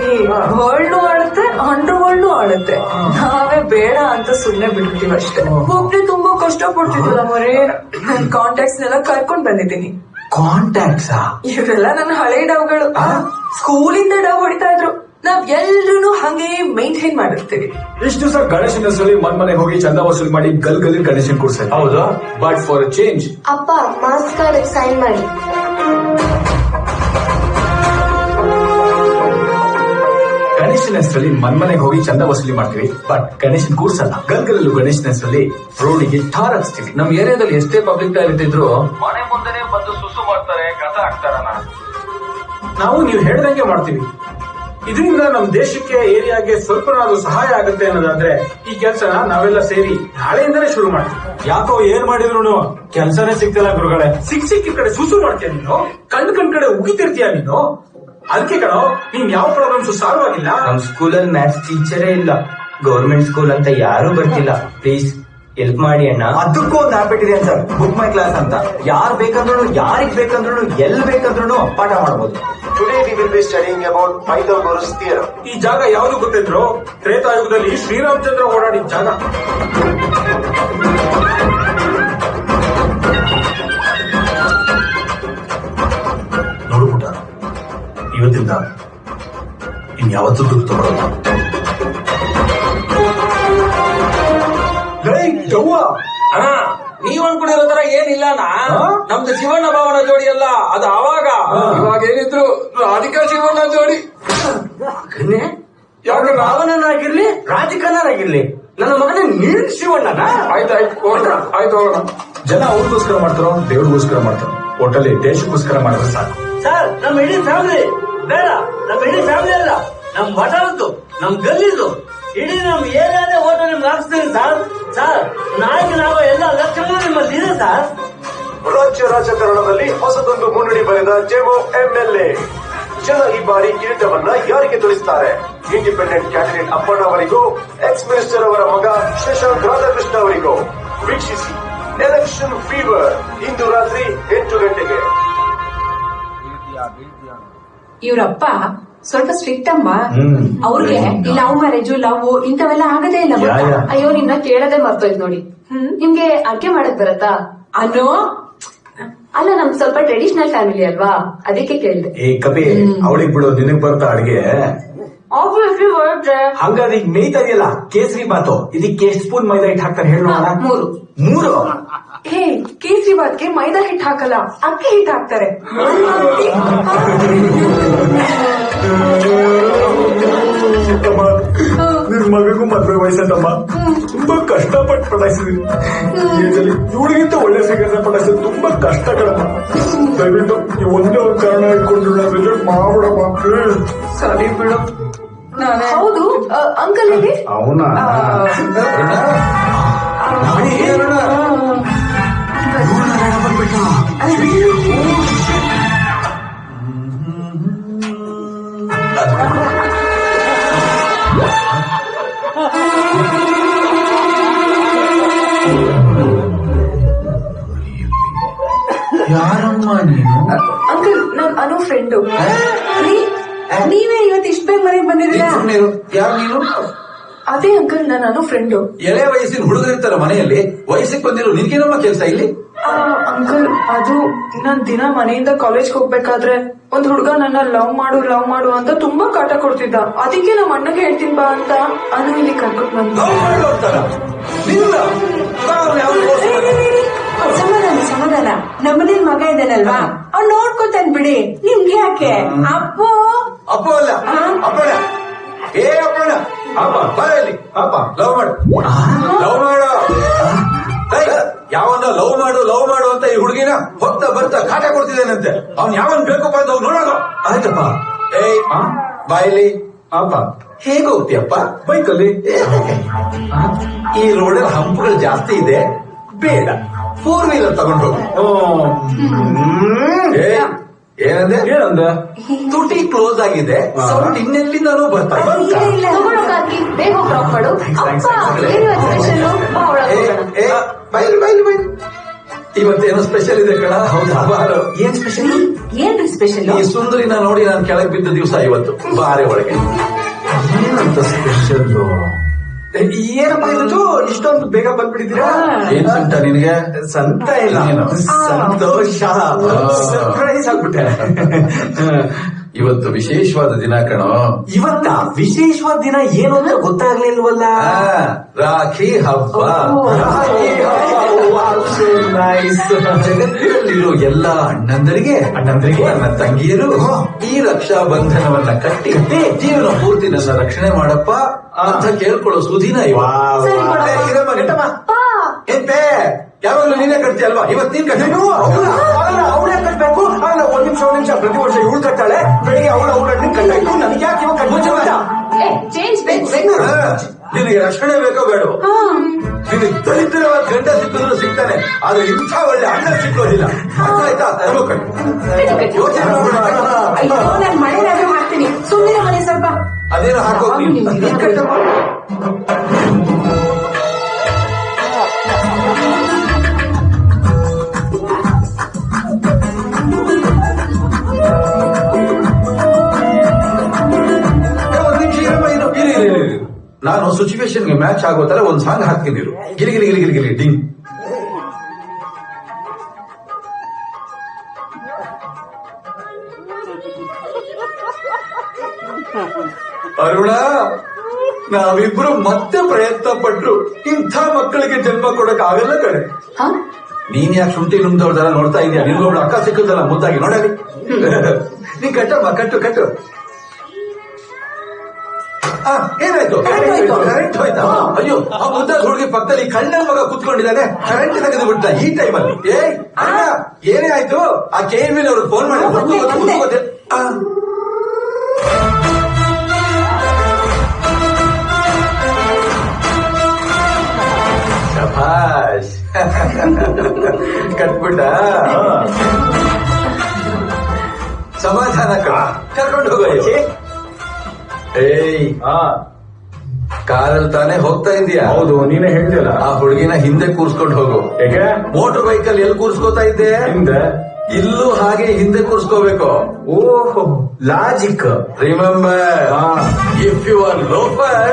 ವರ್ಲ್ಡ್ ಆಡುತ್ತೆ, ಅಂಡರ್ ವರ್ಲ್ಡ್ ಆಡುತ್ತೆ. ನಾವೇ ಬೇಡ ಅಂತ ಸುಮ್ನೆ ಬಿಡ್ತೀವಿ ಅಷ್ಟೇ. ಒಬ್ನೇ ತುಂಬಾ ಕಷ್ಟ ಪಡ್ತಿದ್ವಲ್ಲ ಮರೇ, ನನ್ ಕಾಂಟ್ಯಾಕ್ಟ್ಸ್ ನೆಲ್ಲ ಕರ್ಕೊಂಡ್ ಬಂದಿದ್ದೀನಿ. ಕಾಂಟ್ಯಾಕ್ಟ್ಸ್ ಇವರೆಲ್ಲ ನನ್ನ ಹಳೆ ಡವ್ಗಳು. ಸ್ಕೂಲಿಂದ ಡವ್ ಹೊಡಿತಾ ಇದ್ರು. ನಾವ್ ಎಲ್ರು ಹಂಗೆ ಮೈಂಟೈನ್ ಮಾಡಿರ್ತೀವಿ. ಇಷ್ಟು ದಿವಸ ಗಣೇಶನ ಹೆಸರಲ್ಲಿ ಮನೆಗೆ ಹೋಗಿ ಚಂದ ವಸೂಲಿ ಮಾಡಿ ಗಲ್ಲಿ ಗಣೇಶನ್ ಕೂರ್ಸ. ಹೌದು, ಬಟ್ ಫಾರ್ ಅ ಚೇಂಜ್ ಅಪ್ಪ ಮಾಸ್ ಕಾರ್ಡ್ ಸೈನ್ ಮಾಡಿ. ಗಣೇಶನ ಹೆಸರಲ್ಲಿ ಮನೆಗೆ ಹೋಗಿ ಚಂದ ವಸೂಲಿ ಮಾಡ್ತೀವಿ, ಬಟ್ ಗಣೇಶನ್ ಕೂರ್ಸಲ್ಲ. ಗಲ್ಗಲ್ಲೂ ಗಣೇಶನ ಹೆಸರಲ್ಲಿ ರೋಡಿಗೆ ಟಾರ್ ಹಾಕ್ಸ್ತೀವಿ. ನಮ್ ಏರಿಯಾದಲ್ಲಿ ಎಷ್ಟೇ ಪಬ್ಲಿಕ್ ಟಾಯ್ಲೆಟ್ ಇದ್ರು ಮನೆ ಮುಂದೆನೆ ಬಂದು ಸುಸು ಮಾಡ್ತಾರೆ, ಕಸ ಹಾಕ್ತಾರಣ್ಣ. ನಾವು ನೀವು ಹೇಳ್ದಂಗೆ ಮಾಡ್ತೀವಿ. ಇದರಿಂದ ನಮ್ ದೇಶಕ್ಕೆ ಏರಿಯಾಗೆ ಸ್ವಲ್ಪನಾದ್ರೂ ಸಹಾಯ ಆಗುತ್ತೆ ಅನ್ನೋದಾದ್ರೆ ಈ ಕೆಲಸನ ನಾವೆಲ್ಲ ಸೇರಿ ನಾಳೆಯಿಂದಲೇ ಶುರು ಮಾಡ್ತೀವಿ. ಯಾಕೋ ಏನ್ ಮಾಡಿದ್ರು ಕೆಲಸನೇ ಸಿಗ್ತಿಲ್ಲ ಗುರುಗಳೇ. ಸಿಕ್ಕಿ ಕಡೆ ಸುಸು ಮಾಡ್ತೀಯ ನೀನು, ಕಣ್ ಕಡೆ ಉಗಿತಿರ್ತೀಯ ನೀನು. ಅದಕ್ಕೆ ಕಣೋ ನೀನ್ ಯಾವ ಪ್ರಾಬ್ಲಮ್ಸ್ ಸಾಲ್ವ್ ಆಗಿಲ್ಲ. ನಮ್ ಸ್ಕೂಲಲ್ಲಿ ಮ್ಯಾಥ್ಸ್ ಟೀಚರೇ ಇಲ್ಲ, ಗೌರ್ಮೆಂಟ್ ಸ್ಕೂಲ್ ಅಂತ ಯಾರು ಬರ್ತಿಲ್ಲ. ಪ್ಲೀಸ್ ಹೆಲ್ಪ್ ಮಾಡಿ ಅಣ್ಣ. ಅದಕ್ಕೂ ಒಂದು ಆ್ಯಪ್ ಇಟ್ಟಿದೆ ಸರ್, ಬುಕ್ ಮೈ ಕ್ಲಾಸ್ ಅಂತ. ಯಾರ್ ಬೇಕಂದ್ರೂ ಯಾರಿಗ್ ಬೇಕಂದ್ರೂ ಎಲ್ ಬೇಕಂದ್ರೂ ಪಾಠ ಮಾಡಬಹುದು. Today we will be studying about Pythagoras theorem. ಈ ಜಾಗ ಯಾವ್ದು ಗೊತ್ತಿದ್ರು? ತ್ರೇತಾಯುಗದಲ್ಲಿ ಶ್ರೀರಾಮಚಂದ್ರ ಓಡಾಡಿದ ಜಾಗ. ನೋಡು ಪುಟ, ಇವತ್ತಿಂದ ಇನ್ಯಾವತ್ತೂ ದುಡ್ಡು ತಗೊಳ್ಳಲ್ಲ. ನೀವ್ ಅನ್ಕೊಂಡಿರೋ ತರ ಏನಿಲ್ಲ ನಮ್ದು ಶಿವಣ್ಣ ಭಾವನ ಜೋಡಿ ಅಲ್ಲ, ಅದು ಅವಾಗ. ಇವಾಗ ಏನಿದ್ರು ರಾಧಿಕಾ ಶಿವಣ್ಣ ಜೋಡಿ. ಯಾವಾಗ ಭಾವನನಾಗಿರ್ಲಿ ರಾಜಕಾರಣನಾಗಿರ್ಲಿ ನನ್ನ ಮಗನೇ ನೀನ್ ಶಿವಣ್ಣನ. ಆಯ್ತು ಹೋಗೋಣ. ಜನ ಅವ್ರಿಗೋಸ್ಕರ ಮಾಡ್ತಾರೋ ದೇವ್ರಿಗೋಸ್ಕರ ಮಾಡ್ತಾರೋ, ಒಟ್ಟಲ್ಲಿ ದೇಶಕ್ಕೋಸ್ಕರ ಮಾಡಿದ್ರೆ ಸಾಕು. ಸರ್ ನಮ್ಮ ಇಡೀ ಫ್ಯಾಮಿಲಿ ಬೇಡ, ನಮ್ಮ ಇಡೀ ಫ್ಯಾಮಿಲಿ ಅಲ್ಲ, ನಮ್ ವಟಾರದ್ದು, ನಮ್ ಗಲ್ಲಿದ್ದು, ಇಡೀ ನಮ್ ಏರಿಯಾದೇ ಓಟ ನಿಮ್ಗೆ ಹಾಕ್ಸ್ತೀನಿ ಸರ್. ಸರ್ ನಾಳೆಗೆ ನಾವು ಎಲ್ಲ ಲಕ್ಷಗಳು ನಿಮ್ಮಲ್ಲಿ ಇದೆ ಸರ್. ರಾಜ್ಯ ರಾಜಕಾರಣದಲ್ಲಿ ಹೊಸದೊಂದು ಮುನ್ನಡಿ ಬರೆದ ಜೆಮೋ MLA. ಜನ ಈ ಬಾರಿ ಕಿರೀಟವನ್ನ ಯಾರಿಗೆ ತುಳಿಸ್ತಾರೆ? ಇಂಡಿಪೆಂಡೆಂಟ್ ಕ್ಯಾಂಡಿಡೇಟ್ ಅಪ್ಪಣ್ಣ ಅವರಿಗೂ, ಎಕ್ಸ್ ಮಿನಿಸ್ಟರ್ ಅವರ ಮಗ ಶಶಾಂಕ್ ರಾಧಾಕೃಷ್ಣ ಅವರಿಗೂ. ವೀಕ್ಷಿಸಿ ಎಲೆಕ್ಷನ್ ಫೀವರ್ ಇಂದು ರಾತ್ರಿ 8 ಗಂಟೆಗೆ. ಇವ್ರಪ್ಪ ಸ್ವಲ್ಪ ಸ್ಟ್ರಿಕ್ಟ್ ಅಮ್ಮ. ಅವ್ರಿಗೆ ಲವ್ ಮ್ಯಾರೇಜು ಲವ್ ಇಂಥವೆಲ್ಲ ಆಗದೇ ಇಲ್ಲ. ಅಯ್ಯೋ ನಿನ್ನ ಕೇಳದೆ ಮರ್ತೋಯ್ತು ನೋಡಿ. ನಿಮ್ಗೆ ಅಡ್ಗೆ ಮಾಡಕ್ ಬರತ್ತಾ? ಅನ್ನೋ ಅಲ್ಲ, ನಮ್ದು ಸ್ವಲ್ಪ ಟ್ರೆಡಿಷನಲ್ ಫ್ಯಾಮಿಲಿ ಅಲ್ವಾ, ಅದಕ್ಕೆ ಕೇಳಿದೆ. ಏ ಕಪಿ, ಅವಳಿಗೆ ಬಿಡು, ನಿನಗ್ ಬರ್ತಾ ಅಡ್ಗೆ? ಆಬ್ವಿಯಸ್ಲಿ ಬರುತ್ತೆ. ಹಂಗಾದ್ರೆ ಈಗ ಮೇಯ್ತಾ ಇದೆಯಲ್ಲ ಕೇಸರಿ ಬಾತು, ಇದಕ್ಕೆ ಎಷ್ಟು ಸ್ಪೂನ್ ಮೈದಾ ಹಿಟ್ಟು ಹಾಕ್ತಾರೆ ಹೇಳು? 3. ಹೇ, ಕೇಸರಿ ಬಾತ್ಗೆ ಮೈದಾ ಹಿಟ್ಟು ಹಾಕಲ್ಲ, ಅಕ್ಕಿ ಹಿಟ್ಟು ಹಾಕ್ತಾರೆ. ನಿನ್ ಮಗಗೂ ಮದ್ವೆ ವಯಸ್ಸಂತಮ್ಮ, ತುಂಬಾ ಕಷ್ಟಪಟ್ಟು ಪಟಾಯಿಸಿದೀನಿ. ಇವಳಿಗಿಂತ ಒಳ್ಳೆ ಫಿಗರ್ನ ಪಟಾಯಿಸೋದು ತುಂಬಾ ಕಷ್ಟ ಕಡಮ್ಮ. ದಯವಿಟ್ಟು ನೀವು ಒಂದೇ ಒಂದು ಕಾರಣ ಇಟ್ಕೊಂಡು ರಿಜೆಕ್ಟ್ ಮಾಡ್ಬಿಡಮ್ಮ. ಸರಿ ಬಿಡು. ಹೌದು ಅಂಕಲ್ ಹೇಳಿ. ಅವನಾ ಯಾರಮ್ಮ ನೀನು? ಅಂಕಲ್, ನಾನ್ ಅನು ಫ್ರೆಂಡು. ನೀವೇ ಇವತ್ತು ಇಷ್ಟ ಬೇಗ ಮನೆಗೆ ಬಂದಿದ್ದೀರಾ? ಯಾರು ನೀನು? ಅದೇ ಅಂಕಲ್ ನಾನು ಫ್ರೆಂಡು. ಎಳೆ ವಯಸ್ಸಿನ ಹುಡುಗರಿರ್ತಾರ ಮನೆಯಲ್ಲಿ, ವಯಸ್ಸಿಗೆ ಬಂದಿರೋ ನಿನ್ಗೇನಮ್ಮ ಕೆಲಸ ಇಲ್ಲಿ? ಅಂಕಲ್ ಅದು ನಾನ್ ದಿನ ಮನೆಯಿಂದ ಕಾಲೇಜ್ ಹೋಗ್ಬೇಕಾದ್ರೆ ಒಂದ್ ಹುಡುಗ ನನ್ನ ಲವ್ ಮಾಡು ಅಂತ ತುಂಬಾ ಕಾಟ ಕೊಡ್ತಿದ್ದ. ಅದಕ್ಕೆ ನಮ್ಮ ಅಣ್ಣಗೆ ಹೇಳ್ತೀನಿ ಬಾ ಅಂತ ಅನು ಇಲ್ಲಿ ಕರ್ಕೊಂಡ್ ಬಂದ. ಸಮಾಧಾನ ನಮ್ಮನೇಲಿ ಮಗ ಇದ್ದಾನಲ್ವಾ, ಅವ್ನು ನೋಡ್ಕೋತಾನೆ ಬಿಡಿ. ನಿಮ್ಗೆ ಯಾಕೆ? ಅಪ್ಪು ಅಲ್ಲ ಅಪ್ಪಣ್ಣ, ಏ ಅಪ್ಪಣ್ಣ, ಅಪ್ಪ ಬರಲಿ, ಅಪ್ಪ ಲವ್ ಮಾಡು. ಯಾವನ್ನ ಲವ್ ಮಾಡು ಅಂತ ಈ ಹುಡುಗಿನ ಹೊತ್ತ ಬರ್ತಾ ಕಾಟ ಕೊಡ್ತಿದ್ದೇನಂತೆ. ಅವ್ನ್ ಯಾವನ್ ಬೇಕಪ್ಪ ಅಂತ ಅವ್ನು ನೋಡೋದು. ಆಯ್ತಪ್ಪ. ಏಯ್ ಬಾಯಲ್ಲಿ ಅಪ್ಪ ಹೇಗೆ ಹೋಗ್ತೀಯಪ್ಪ? ಬೈಕಲ್ಲಿ. ಈ ರೋಡಲ್ಲಿ ಹಂಪುಗಳು ಜಾಸ್ತಿ ಇದೆ, ಬೇಡ 4 ವೀಲರ್ ತಗೊಂಡು ಹೋಗಿ. ಏನಂದ? ತುಟಿ ಕ್ಲೋಸ್ ಆಗಿದೆ, ಸೌಂಡ್ ಇನ್ನೆಲ್ಲಿಂದಾನು ಬರ್ತಾ ಬೇಗ ಡ್ರಾಪ್ ಮಾಡು. ಇವತ್ತೇನೋ ಸ್ಪೆಷಲ್ ಇದೆ ಕಣ. ಹೌದಾ? ಏನ್ ಸ್ಪೆಷಲ್? ಏನ್ರಿ ಸ್ಪೆಷಲ್? ಈ ಸುಂದರಿನ ನೋಡಿ ನಾನು ಕೆಳಗೆ ಬಿದ್ದ ದಿವಸ ಇವತ್ತು. ಬಾರೆ ಒಳಗೆ ಏನಂತ ಸ್ಪೆಷಲ್? ಏನಪ್ಪ ಇದು ಇಷ್ಟೊಂದು ಬೇಗ ಬಂದ್ಬಿಟ್ಟಿದ್ದೀರಾ? ಏನ್ ಸಂತ ನಿನಗೆ? ಸಂತ ಇಲ್ಲ, ಸಂತೋಷ, ಸರ್ಪ್ರೈಸ್ ಆಗ್ಬಿಟ್ಟೆ. ಇವತ್ತು ವಿಶೇಷವಾದ ದಿನ ಕಣೋ. ಇವತ್ತ ವಿಶೇಷವಾದ ದಿನ ಏನು ಅಂತ ಗೊತ್ತಾಗ್ಲಿಲ್ವಲ್ಲ? ರಾಖಿ ಹಬ್ಬ. ಜಗತ್ತಿನಲ್ಲಿರೋ ಎಲ್ಲ ಅಣ್ಣಂದರಿಗೆ ನನ್ನ ತಂಗಿಯರು ಈ ರಕ್ಷಾ ಬಂಧನವನ್ನ ಕಟ್ಟಿ ಜೀವನ ಪೂರ್ತಿ ನನ್ನ ರಕ್ಷಣೆ ಮಾಡಪ್ಪ ಅಂತ ಕೇಳ್ಕೊಳ್ಳೋ ಸುದಿನ ಏನ್ಪೇ ಯಾವಾಗಲೂ ನೀನೇ ಕಟ್ತೀಯಲ್ವಾ? ಇವತ್ತು ನೀನ್ ಕಟ್ಟಿ ಅವಳೇ ಕಟ್ಬೇಕು. ಒಂದ್ ನಿಮಿಷ ಪ್ರತಿ ವರ್ಷ ಇವಳು ಕಟ್ಟಾಳೆ. ಬೆಳಿಗ್ಗೆ ಅವಳ ಕಟ್ಟಾಯ್ತು, ನನಗೆ ಯಾಕೆ ಇವಾಗ ನಿನಗೆ ರಕ್ಷಣೆ ಬೇಕೋ ಬೇಡ? ನಿನಗೆ ದಲಿತರವಾದ ಗಂಡ ಸಿಕ್ಕಿದ್ರು ಸಿಗ್ತಾನೆ, ಆದ್ರೆ ಇಂಥ ಒಳ್ಳೆ ಅಣ್ಣ ಸಿಕ್ಕೋದಿಲ್ಲ. ಅರ್ಥ ಆಯ್ತಾ? ಯೋಚನೆ ನಾನು ಮಳೆನಾದ್ರೂ ಮಾಡ್ತೀನಿ, ಸುಮ್ಮನೆ ಮನೆ ಸ್ವಲ್ಪ ಅದೇನು ಹಾಕೋಗಿ. ನಾನು ಸಿಚುವೇಶನ್ಗೆ ಮ್ಯಾಚ್ ಆಗೋ ತರ ಒಂದ್ ಸಾಂಗ್ ಹಾಕ್ತೀನಿ. ಗಿಲಿ ಗಿಲಿ ಗಿಲಿ ಗಿಲಿ ಗಿಲಿ ಡಿಂಗ್. ಅರುಣ, ನಾವಿಬ್ರು ಮತ್ತೆ ಪ್ರಯತ್ನ ಪಟ್ರು ಇಂಥ ಮಕ್ಕಳಿಗೆ ಜನ್ಮ ಕೊಡಕ್ ಆಗಲ್ಲ ಕಡೆ. ನೀನ್ ಯಾಕೆ ಶುಂಠಿ ನುಂಗ್ದವ್ರ ನೋಡ್ತಾ ಇದೀಯ? ನಿನ್ಗೊಬ್ಳು ಅಕ್ಕ ಸಿಕ್ಕುದಲ್ಲ ಮುದ್ದಾಗಿ ನೋಡಲಿ. ನೀನ್ ಕಟ್ಟಮ್ಮ, ಕಟ್ಟು. ಏನಾಯ್ತು? ಕರೆಂಟ್ ಹೋಯ್ತಾ? ಅಯ್ಯೋ, ಆ ಮುದ್ದಾದ ಹುಡುಗಿ ಪಕ್ಕದಲ್ಲಿ ಕಣ್ಣನ ಮಗ ಕುತ್ಕೊಂಡಿದ್ದಾನೆ, ಕರೆಂಟ್ ತೆಗೆದು ಬಿಟ್ಟ ಈ ಟೈಮಲ್ಲಿ. ಏನೇ ಆಯ್ತು? ಆ KNB ಅವ್ರಿಗೆ ಫೋನ್ ಮಾಡಿ ಶಭಾಷ್. ಕಟ್ಬಿಟ್ಟ. ಸಮಾಧಾನ ಕರ್ಕೊಂಡು ಹೋಗೋ. ಏಯ್, ಕಾರಲ್ಲಿ ತಾನೇ ಹೋಗ್ತಾ ಇದೀಯಾ? ಹೌದು, ನೀನೇ ಹೇಳ್ತಿಲ್ಲ. ಆ ಹುಡುಗಿನ ಹಿಂದೆ ಕೂರ್ಸ್ಕೊಂಡು ಹೋಗು. ಮೋಟರ್ ಬೈಕಲ್ಲಿ ಎಲ್ಲಿ ಕೂರ್ಸ್ಕೋತಾ ಇದ್ದೆ? ಹಿಂದೆ. ಇಲ್ಲೂ ಹಾಗೆ ಹಿಂದೆ ಕೂರ್ಸ್ಕೋಬೇಕು. ಓಹೋ, logic. Remember, if you are loafer.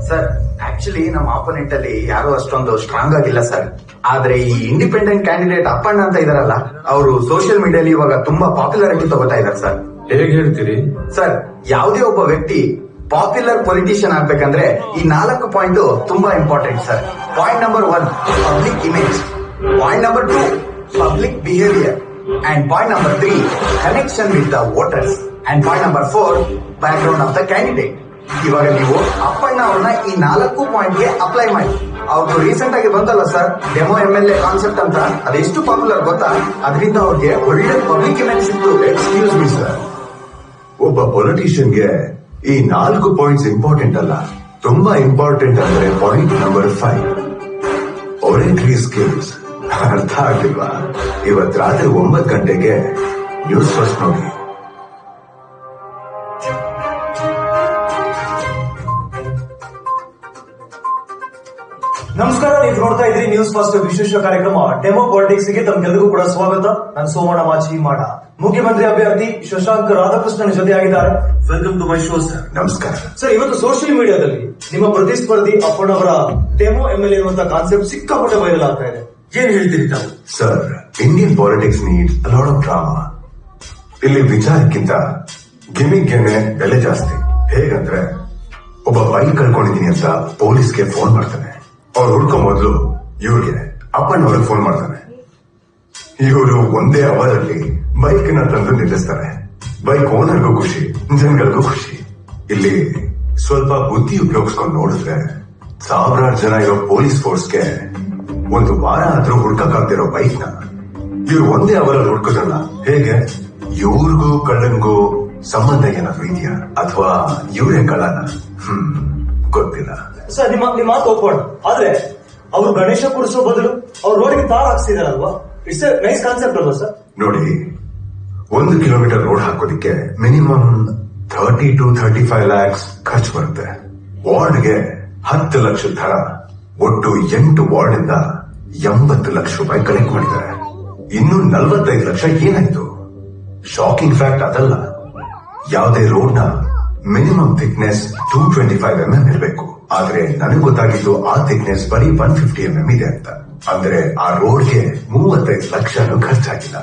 Sir, actually ನಮ್ಮ ಆಪೋನೆಂಟ್ ಅಲ್ಲಿ ಯಾರು ಅಷ್ಟೊಂದು ಸ್ಟ್ರಾಂಗ್ ಆಗಿಲ್ಲ ಸರ್. ಆದ್ರೆ ಈ ಇಂಡಿಪೆಂಡೆಂಟ್ ಕ್ಯಾಂಡಿಡೇಟ್ ಅಪ್ಪಣ್ಣ ಅಂತ ಇದಾರಲ್ಲ, ಅವರು ಸೋಷಿಯಲ್ ಮೀಡಿಯಾಲಿ ಇವಾಗ ತುಂಬಾ ಪಾಪ್ಯುಲಾರಿಟಿ ತಗೋತಾ ಇದಾರೆ ಸರ್. ಹೇಗೆ ಹೇಳ್ತೀರಿ ಸರ್? ಯಾವುದೇ ಒಬ್ಬ ವ್ಯಕ್ತಿ ಪಾಪ್ಯುಲರ್ ಪೊಲಿಟಿಷಿಯನ್ ಆಗ್ಬೇಕಂದ್ರೆ ಈ 4 ಪಾಯಿಂಟ್ ತುಂಬಾ important sir. Point number 1 public image, point number 2 public behaviour, and point number 3 connection with the voters, and point number 4 background of the candidate. ಇವಾಗ ನೀವು ಅಪ್ಪಣ್ಣ ಅವ್ರನ್ನ ಈ 4 ಪಾಯಿಂಟ್ಗೆ ಅಪ್ಲೈ ಮಾಡಿ. ಅವ್ರದ್ದು ರೀಸೆಂಟ್ ಆಗಿ ಬಂತಲ್ಲ ಸರ್, ಡೆಮೋ MLA ಕಾನ್ಸೆಪ್ಟ್ ಅಂತ, ಅದೆಷ್ಟು ಪಾಪ್ಯುಲರ್ ಗೊತ್ತಾ? ಅದರಿಂದ ಅವ್ರಿಗೆ ಒಳ್ಳೆ ಪಬ್ಲಿಕ್ ಇಮೇಜ್ ಸಿಕ್ತು. ಎಕ್ಸ್ಕ್ಯೂಸ್ ಮಿ ಸರ್, ಒಬ್ಬ ಪೊಲಿಟಿಷಿಯನ್ಗೆ ಈ 4 ಪಾಯಿಂಟ್ಸ್ ಇಂಪಾರ್ಟೆಂಟ್ ಅಲ್ಲ, ತುಂಬಾ ಇಂಪಾರ್ಟೆಂಟ್ ಅಂದ್ರೆ ಪಾಯಿಂಟ್ ನಂಬರ್ 5 ಒರೇಟ್ರಿ ಸ್ಕಿಲ್ಸ್. ಅರ್ಥ ಆಗ್ಲಿಲ್ವಾ? ಇವತ್ ರಾತ್ರಿ 9 ಗಂಟೆಗೆ ನ್ಯೂಸ್ ಫಸ್ಟ್ ನೋಡಿ. ನಮಸ್ಕಾರ, ನೀವು ನೋಡ್ತಾ ಇದ್ರಿ ನ್ಯೂಸ್ ಫಸ್ಟ್ ವಿಶೇಷ ಕಾರ್ಯಕ್ರಮ ಡೆಮೋ ಪಾಲಿಟಿಕ್ಸ್ ಗೆ ತಮ್ಗೆಲ್ಲರಿಗೂ ಕೂಡ ಸ್ವಾಗತ. ನಾನು ಸೋಮಣ್ಣ ಮಾಚಿ ಮಾಡ. ಮುಖ್ಯಮಂತ್ರಿ ಅಭ್ಯರ್ಥಿ ಶಶಾಂಕ್ ರಾಧಾಕೃಷ್ಣನ್ ಜೊತೆ ಆಗಿದ್ದಾರೆ. Welcome to my show sir. ನಮಸ್ಕಾರ ಸರ್, ಇವತ್ತು ಸೋಷಿಯಲ್ ಮೀಡಿಯಾದಲ್ಲಿ ನಿಮ್ಮ ಪ್ರತಿಸ್ಪರ್ಧಿ ಅಪ್ಪಣ್ಣವರ ಡೆಮೋ MLA ಎನ್ನುವಂತ ಕಾನ್ಸೆಪ್ಟ್ ಸಿಕ್ಕಾಪಟ್ಟೆ ವೈರಲ್ ಆಗ್ತಾ ಇದೆ. ಏನ್ ಹೇಳ್ತೀರಿ ತಾವು? Sir, Indian politics need lot of drama. ಇಲ್ಲಿ ವಿಚಾರಕ್ಕಿಂತ ಗಿಮಿಕ್ಗೆನೆ ಬೆಲೆ ಜಾಸ್ತಿ. ಹೇಗಂದ್ರೆ, ಒಬ್ಬ ಬೈಕ್ ಕಳ್ಕೊಂಡಿದೀನಿ ಅಂತ ಪೊಲೀಸ್ಗೆ ಫೋನ್ ಮಾಡ್ತಾನೆ. ಅವ್ರು ಹುಡ್ಕೋ ಮೊದಲು ಇವ್ರಿಗೆ ಅಪ್ಪಣ್ಣವ್ರಿಗೆ ಫೋನ್ ಮಾಡ್ತಾನೆ. ಇವರು ಒಂದೇ ಅವರಲ್ಲಿ ಬೈಕ್ ನ ತಂದು ನಿಲ್ಲಿಸ್ತಾರೆ. ಬೈಕ್ ಓನರ್ಗೂ ಖುಷಿ, ಜನಗಳಿಗೂ ಖುಷಿ. ಇಲ್ಲಿ ಸ್ವಲ್ಪ ಬುದ್ಧಿ ಉಪಯೋಗಿಸ್ಕೊಂಡು ನೋಡಿದ್ರೆ ಸಾವಿರಾರು ಜನ ಇರೋ ಪೊಲೀಸ್ ಫೋರ್ಸ್ಗೆ ಒಂದು ವಾರ ಆದ್ರೂ ಹುಡ್ಕಕ್ಕಾಗ್ತಿರೋ ಬೈಕ್ ನ ಇವ್ರು ಒಂದೇ ಅವರಲ್ಲಿ ಹುಡ್ಕೋದಲ್ಲ. ಹೇಗೆ? ಇವ್ರಿಗೂ ಕಳ್ಳನ್ಗೂ ಸಂಬಂಧ ಏನಾದ್ರು ಇದೆಯಾ, ಅಥವಾ ಇವರೇ ಕಳ್ಳನ? ಗೊತ್ತಿಲ್ಲ ಸರ್. ನಿಮ್ಮ ಮಾತು ಒಪ್ಪೋಣ, ಆದ್ರೆ ಅವರು ಗಣೇಶ ಕೂರಿಸೋ ಬದಲು ಅವ್ರು ರೋಡಿಗೆ ತಾರ್ ಹಾಕ್ಸಿದಾರಲ್ವಾ? ಇಟ್ಸ್ ಎ ನೈಸ್ ಕಾನ್ಸೆಪ್ಟ್ ಅಲ್ವಾ ಸರ್? ನೋಡಿ, 1 kilometre road ಹಾಕೋದಿಕ್ಕೆ minimum 30 to 35 lakhs ಖರ್ಚು ಬರುತ್ತೆ. ವಾರ್ಡ್ಗೆ 10 ಲಕ್ಷದ ತರ ಒಟ್ಟು 8 ವಾರ್ಡ್ ಇಂದ 80 ಲಕ್ಷ ರೂಪಾಯಿ ಕಲೆಕ್ಟ್ ಮಾಡಿದ್ದಾರೆ. ಇನ್ನು 45 ಲಕ್ಷ ಏನಾಯ್ತು? ಶಾಕಿಂಗ್ ಫ್ಯಾಕ್ಟ್ ಅದಲ್ಲ, ಯಾವುದೇ ರೋಡ್ ನ ಮಿನಿಮಮ್ ಥಿಕ್ನೆಸ್ 225 mm ಇರಬೇಕು. ಆದ್ರೆ ನನಗೆ ಗೊತ್ತಾಗಿದ್ದು ಆ ಥಿಕ್ನೆಸ್ ಬರೀ 150 mm ಇದೆ ಅಂತ. ಅಂದ್ರೆ ಆ ರೋಡ್ಗೆ 35 ಲಕ್ಷ ಖರ್ಚಾಗಿಲ್ಲ.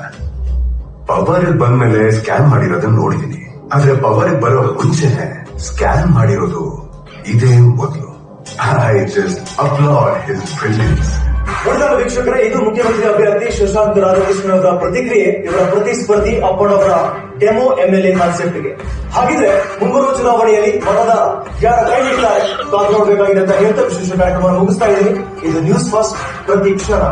ಪವರ್ ಬಂದ್ಮೇಲೆ ಸ್ಕ್ಯಾನ್ ಮಾಡಿರೋದನ್ನ ನೋಡಿದೀನಿ, ಆದ್ರೆ ಪವರ್ ಬರೋ ಮುಂಚೆನೆ ಸ್ಕ್ಯಾನ್ ಮಾಡಿರೋದು ಇದೇ ಮೊದಲು. I just applaud his brilliance. ನೋಡಿದಾಗ ವೀಕ್ಷಕರೇ, ಇದು ಮುಖ್ಯಮಂತ್ರಿ ಅಭ್ಯರ್ಥಿ ಶಶಾಂಕ್ ರಾಧಾಕೃಷ್ಣನ್ ಅವರ ಪ್ರತಿಕ್ರಿಯೆ ಇವರ ಪ್ರತಿಸ್ಪರ್ಧಿ ಅಪ್ಪಣ್ಣವರ ಡೆಮೋ MLA ಕಾನ್ಸೆಪ್ಟ್ಗೆ. ಹಾಗಿದ್ರೆ ಮುಂಬರುವ ಚುನಾವಣೆಯಲ್ಲಿ ಮತದಾರ ಯಾರ ಕೈ ಹಿಡಿತಾರೆ ಕಾದು ನೋಡಬೇಕಾಗಿದೆ ಅಂತ ಹೇಳ್ತಾ ವಿಶೇಷ ಕಾರ್ಯಕ್ರಮ ಮುಗಿಸ್ತಾ ಇದ್ದೀನಿ. ಇದು ನ್ಯೂಸ್ ಫಸ್ಟ್, ಪ್ರತಿ ಕ್ಷಣ.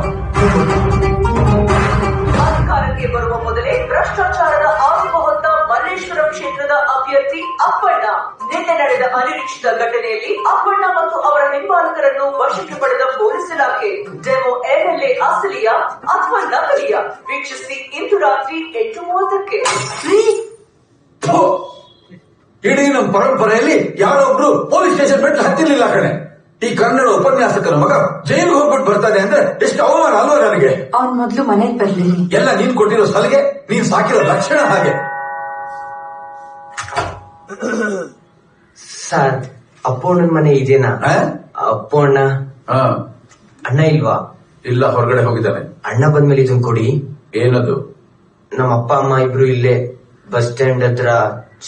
ಅಧಿಕಾರಕ್ಕೆ ಬರುವ ಮೊದಲೇ ಭ್ರಷ್ಟಾಚಾರದ ಆರೋಪ ಹೊತ್ತ ಮಲ್ಲೇಶ್ವರಂ ಕ್ಷೇತ್ರದ ಅಭ್ಯರ್ಥಿ ಅಪ್ಪಣ್ಣ. ನಿನ್ನೆ ನಡೆದ ಅನಿರೀಕ್ಷಿತ ಘಟನೆಯಲ್ಲಿ ಅಪ್ಪಣ್ಣ ಮತ್ತು ಅವರ ಹಿಂಬಾಲಕರನ್ನು ವಶಕ್ಕೆ ಪಡೆದ ಪೊಲೀಸ್ ಇಲಾಖೆ. ಡೆಮೋ MLA ಅಸಲಿಯ ಅಥವಾ ನಕಲಿಯ? ವೀಕ್ಷಿಸಿ ಇಂದು ರಾತ್ರಿ 8:30ಕ್ಕೆ. ಇಡೀ ನಮ್ಮ ಪರಂಪರೆಯಲ್ಲಿ ಯಾರೊಬ್ರು ಪೊಲೀಸ್ ಸ್ಟೇಷನ್ ಬಿಟ್ಟು ಹತ್ತಿರ್ಲಿಲ್ಲ ಕಣೆ. ಈ ಕನ್ನಡ ಉಪನ್ಯಾಸಕರ ಮಗ ಜೈಲಿಗೆ ಹೋಗ್ಬಿಟ್ಟು ಬರ್ತಾನೆ ಅಂದ್ರೆ ಎಷ್ಟು ಅವಮಾನ ಅಲ್ವಾ ನನಗೆ? ಅವ್ನ್ ಮೊದ್ಲು ಮನೆಗೆ ಬರ್ಲಿ. ಎಲ್ಲ ನೀನ್ ಕೊಟ್ಟಿರೋ ಸಲಿಗೆ, ನೀನ್ ಸಾಕಿರೋ ಲಕ್ಷಣ ಹಾಗೆ. ಸರ್, ಅಪ್ಪಣ್ಣನ ಮನೆ ಇದೇನಾ? ಅಪ್ಪಣ್ಣ ಅಣ್ಣ ಇಲ್ವಾ? ಇಲ್ಲ, ಹೊರಗಡೆ ಹೋಗಿದ್ದಾನೆ. ಅಣ್ಣ ಬಂದ್ಮೇಲೆ ಇದನ್ ಕೊಡಿ. ಏನದು? ನಮ್ಮ ಅಪ್ಪ ಅಮ್ಮ ಇಬ್ರು ಇಲ್ಲೇ ಬಸ್ ಸ್ಟ್ಯಾಂಡ್ ಹತ್ರ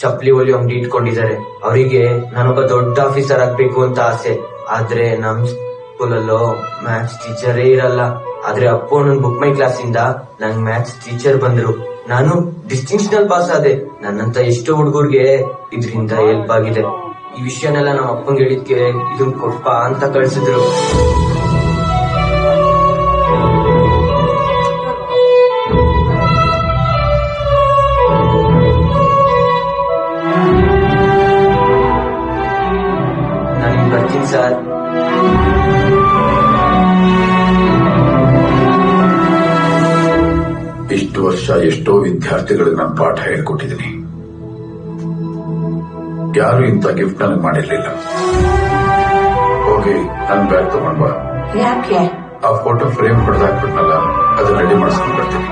ಚಪ್ಪಲಿ ಒಲಿ ಅಂಗಡಿ ಇಟ್ಕೊಂಡಿದ್ದಾರೆ. ಅವರಿಗೆ ನಾನೊಬ್ಬ ದೊಡ್ಡ ಆಫೀಸರ್ ಆಗ್ಬೇಕು ಅಂತ ಆಸೆ. ಆದ್ರೆ ನಮ್ ಸ್ಕೂಲಲ್ಲೋ ಮ್ಯಾಥ್ಸ್ ಟೀಚರೇ ಇರಲ್ಲ. ಆದ್ರೆ ಅಪ್ಪಣ್ಣನ ಬುಕ್ ಮೈ ಕ್ಲಾಸ್ ಇಂದ ನಂಗ್ ಮ್ಯಾಥ್ಸ್ ಟೀಚರ್ ಬಂದ್ರು. ನಾನು ಡಿಸ್ಟಿಂಕ್ಷನಲ್ ಪಾಸ್ ಆದೆ. ನನ್ನಂತ ಎಷ್ಟೋ ಹುಡುಗರ್ಗೆ ಇದರಿಂದ ಹೆಲ್ಪ್ ಆಗಿದೆ. ಈ ವಿಷಯನೆಲ್ಲ ನಮ್ಮ ಅಪ್ಪಂಗೆ ಹೇಳಿದ್ಕೆ ಇದನ್ ಕೊಟ್ಪ ಅಂತ ಕಳ್ಸಿದ್ರು. ನಾನು ಬರ್ತೀನಿ ಸರ್. ಇಷ್ಟು ವರ್ಷ ಎಷ್ಟೋ ವಿದ್ಯಾರ್ಥಿಗಳಿಗೆ ನಾನು ಪಾಠ ಹೇಳ್ಕೊಟ್ಟಿದ್ದೀನಿ. ಯಾರು ಇಂಥ ಗಿಫ್ಟ್ ನನಗೆ ಮಾಡಿರ್ಲಿಲ್ಲ. ಹೋಗಿ ನನ್ ಬ್ಯಾಗ್ ತಗೊಂಡ್ ಬಾ. ಯಾಕೆ? ಆ ಫೋಟೋ ಫ್ರೇಮ್ ಹೊಡೆದಾಕ್ಬಿಟ್ನಲ್ಲ, ಅದನ್ನ ರೆಡಿ ಮಾಡಿಸ್ಕೊಂಡು ಬರ್ತೀನಿ.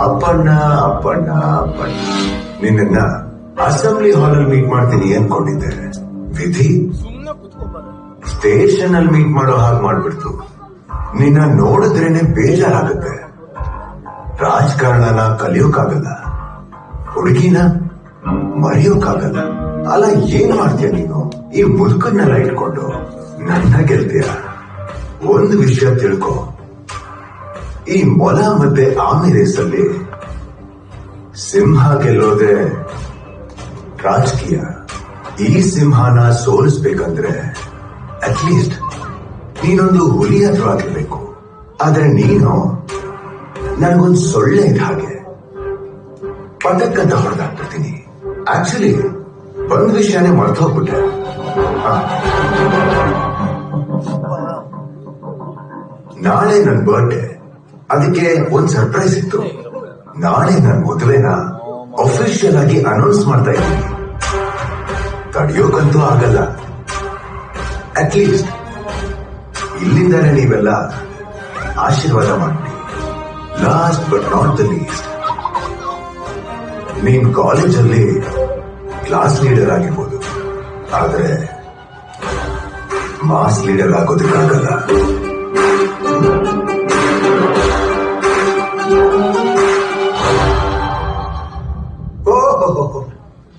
ಅಪ್ಪಣ್ಣ ಅಪ್ಪಣ್ಣ ಅಪ್ಪಣ್ಣ, ನಿನ್ನ ಅಸೆಂಬ್ಲಿ ಹಾಲ್ ಅಲ್ಲಿ ಮೀಟ್ ಮಾಡ್ತೀನಿ ಅನ್ಕೊಂಡಿದ್ದೆ. ವಿಧಿ ಸ್ಟೇಷನ್ ಅಲ್ಲಿ ಮೀಟ್ ಮಾಡೋ ಹಾಗೆ ಮಾಡ್ಬಿಡ್ತು. ನಿನ್ನ ನೋಡಿದ್ರೇನೆ ಬೇಜಾರಾಗುತ್ತೆ. ರಾಜಕಾರಣನ ಕಲಿಯೋಕ್ಕಾಗಲ್ಲ, ಹುಡುಗಿನ ಮರೆಯೋಕ್ಕಾಗಲ್ಲ. ಅಲ್ಲ, ಏನ್ ಮಾಡ್ತೀಯ ನೀನು ಈ ಮುದುಕನ್ನೆಲ್ಲ ಇಟ್ಕೊಂಡು? ನನ್ನ ಗೆಲ್ತೀಯ? ಒಂದು ವಿಷಯ ತಿಳ್ಕೊ, ಈ ಮೊಲ ಮತ್ತೆ ಆಮೆ ರೇಸಲ್ಲಿ ಸಿಂಹ ಗೆಲ್ಲೋದೆ ರಾಜಕೀಯ. ಈ ಸಿಂಹನ ಸೋಲಿಸ್ಬೇಕಂದ್ರೆ ಅಟ್ಲೀಸ್ಟ್ ನೀನೊಂದು ಹುಲಿ ಹತ್ರ ಆಗಿರ್ಬೇಕು. ಆದ್ರೆ ನೀನು ನನಗೊಂದು ಸೊಳ್ಳೆ ಇದ್ದ ಹಾಗೆ ಪಟಕ್ ಅಂತ ಹೊಡೆದಾಕ್ಬಿಡ್ತೀನಿ. ಆಕ್ಚುಲಿ ಒಂದ್ ವಿಷಯನೇ ಮರ್ತೋಗ್ಬಿಟ್ಟೆ. ನಾಳೆ ನನ್ ಬರ್ಡೇ, ಅದಕ್ಕೆ ಒಂದ್ ಸರ್ಪ್ರೈಸ್ ಇತ್ತು. ನಾಳೆ ನನ್ ಮದುವೆನ ಅಫಿಷಿಯಲ್ ಆಗಿ ಅನೌನ್ಸ್ ಮಾಡ್ತಾ ಇದ್ದೀನಿ. ತಡೆಯೋಕಂತೂ ಆಗಲ್ಲ. ಅಟ್ಲೀಸ್ಟ್ ಇಲ್ಲಿಂದಾನೆ ನೀವೆಲ್ಲ ಆಶೀರ್ವಾದ ಮಾಡಿ. Last but not the least, ನೀನ್ ಕಾಲೇಜಲ್ಲಿ ಕ್ಲಾಸ್ ಲೀಡರ್ ಆಗಿರ್ಬೋದು, ಆದ್ರೆ ಮಾಸ್ ಲೀಡರ್ ಆಗೋದಕ್ಕಾಗಲ್ಲ.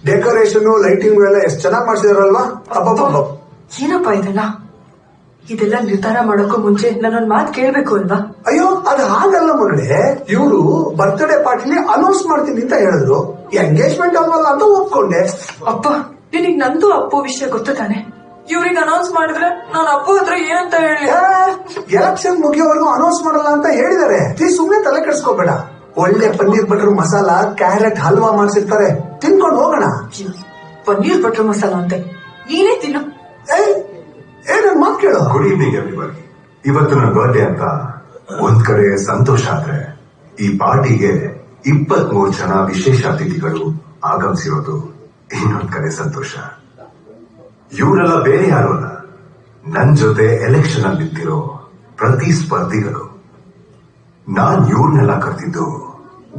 ಡೆಕೋರೇಷನ್ ಲೈಟಿಂಗ್ ಎಲ್ಲ ಎಷ್ಟು ಚೆನ್ನಾಗಿ ಮಾಡಿಸಿದಾರಲ್ವಾ? ಅಬ್ಬಬ್ಬ, ಏನಪ್ಪಾ ಇದೆಲ್ಲ? ಇದೆಲ್ಲ ನಿರ್ಧಾರ ಮಾಡೋಕ್ಕೂ ಮುಂಚೆ ನಾನೊಂದ್ ಮಾತು ಕೇಳ್ಬೇಕು ಅಲ್ವಾ? ಅಯ್ಯೋ, ಅದು ಹಾಗಲ್ಲ ಮಗಳೇ. ಇವರು ಬರ್ತ್ಡೇ ಪಾರ್ಟಿಲಿ ಅನೌನ್ಸ್ ಮಾಡ್ತೀನಿ ಅಂತ ಹೇಳಿದ್ರು. ಎಂಗೇಜ್ಮೆಂಟ್ ಅಲ್ವಲ್ಲ ಅಂತ ಒಪ್ಕೊಂಡೆ. ಅಪ್ಪ, ನಿನಗ್ ನಂದು ಅಪ್ಪು ವಿಷಯ ಗೊತ್ತು ತಾನೆ? ಇವ್ರಿಗೆ ಅನೌನ್ಸ್ ಮಾಡಿದ್ರೆ ನಾನು ಅಪ್ಪು ಹತ್ರ ಏನಂತ ಹೇಳಿ? ಎಲೆಕ್ಷನ್ ಮುಗಿಯೋವರೆಗೂ ಅನೌನ್ಸ್ ಮಾಡಲ್ಲ ಅಂತ ಹೇಳಿದಾರೆ. ಸುಮ್ನೆ ತಲೆ ಕೆಡಿಸ್ಕೋಬೇಡ. ಒಳ್ಳೆ ಪನ್ನೀರ್ ಬಟರ್ ಮಸಾಲಾ, ಕ್ಯಾರೆಟ್ ಹಲ್ವಾ ಮಾಡ್ಸಿರ್ತಾರೆ, ತಿನ್ಕೊಂಡು ಹೋಗೋಣ. ಪನ್ನೀರ್ ಬಟರ್ ಮಸಾಲ ಅಂತೆ, ನೀನೇ ತಿನ್ನು. ನನ್ ಮಾತು ಕೇಳು. Good evening everybody. ಇವತ್ತು ನನ್ನ ಬರ್ಡೇ ಅಂತ ಒಂದ್ ಕಡೆ ಸಂತೋಷ ಆದ್ರೆ, ಈ ಪಾರ್ಟಿಗೆ 23 ಜನ ವಿಶೇಷ ಅತಿಥಿಗಳು ಆಗಮಿಸಿರೋದು ಇನ್ನೊಂದ್ ಕಡೆ ಸಂತೋಷ. ಇವರೆಲ್ಲ ಬೇರೆ ಯಾರು ಅಲ್ಲ, ನನ್ ಜೊತೆ ಎಲೆಕ್ಷನ್ ಅಲ್ಲಿ ನಿಂತಿರೋ ಪ್ರತಿಸ್ಪರ್ಧಿಗಳು. ನಾನ್ ಇವ್ರನ್ನೆಲ್ಲ ಕರೆದಿದ್ದು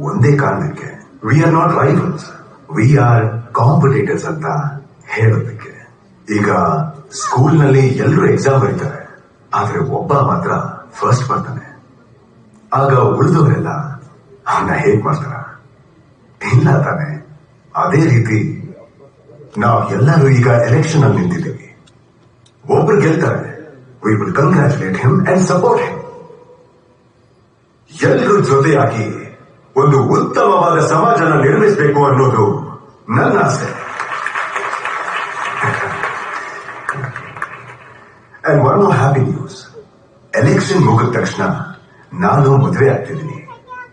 ಒಂದೇ ಕಾರಣಕ್ಕೆ, V are not rivals, we are competitors ಅಂತ ಹೇಳೋದಕ್ಕೆ. ಈಗ ಸ್ಕೂಲ್ ನಲ್ಲಿ ಎಲ್ಲರೂ ಎಕ್ಸಾಮ್ ಬರೀತಾರೆ, ಆದ್ರೆ ಒಬ್ಬ ಮಾತ್ರ ಫಸ್ಟ್ ಬರ್ತಾನೆ. ಆಗ ಉಳಿದವರೆಲ್ಲ ಅವನ್ನ ಹೇಗ್ ಮಾಡ್ತಾರ? ಇಲ್ಲ ತಾನೆ? ಅದೇ ರೀತಿ ನಾವ್ ಎಲ್ಲರೂ ಈಗ ಎಲೆಕ್ಷನ್ ಅಲ್ಲಿ ನಿಂತಿದ್ದೀವಿ. ಒಬ್ರು ಗೆಲ್ತಾರೆ, we will congratulate him and support him. ಎಲ್ಲರೂ ಜೊತೆಯಾಗಿ ಒಂದು ಉತ್ತಮವಾದ ಸಮಾಜನ ನಿರ್ಮಿಸಬೇಕು ಅನ್ನೋದು ನನ್ನ ಆಸೆ. And one more happy news, election ಮುಗಿದ ತಕ್ಷಣ ನಾನು ಮದುವೆ ಆಗ್ತಿದ್ದೀನಿ.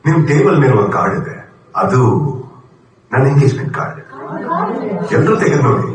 ನಿಮ್ ಟೇಬಲ್ ಮೇಲೆ ಒಂದು ಕಾರ್ಡ್ ಇದೆ, ಅದು ನನ್ನ ಎಂಗೇಜ್ಮೆಂಟ್ ಕಾರ್ಡ್. ಎಲ್ಲರೂ ತೆಗೆದು ನೋಡಿ.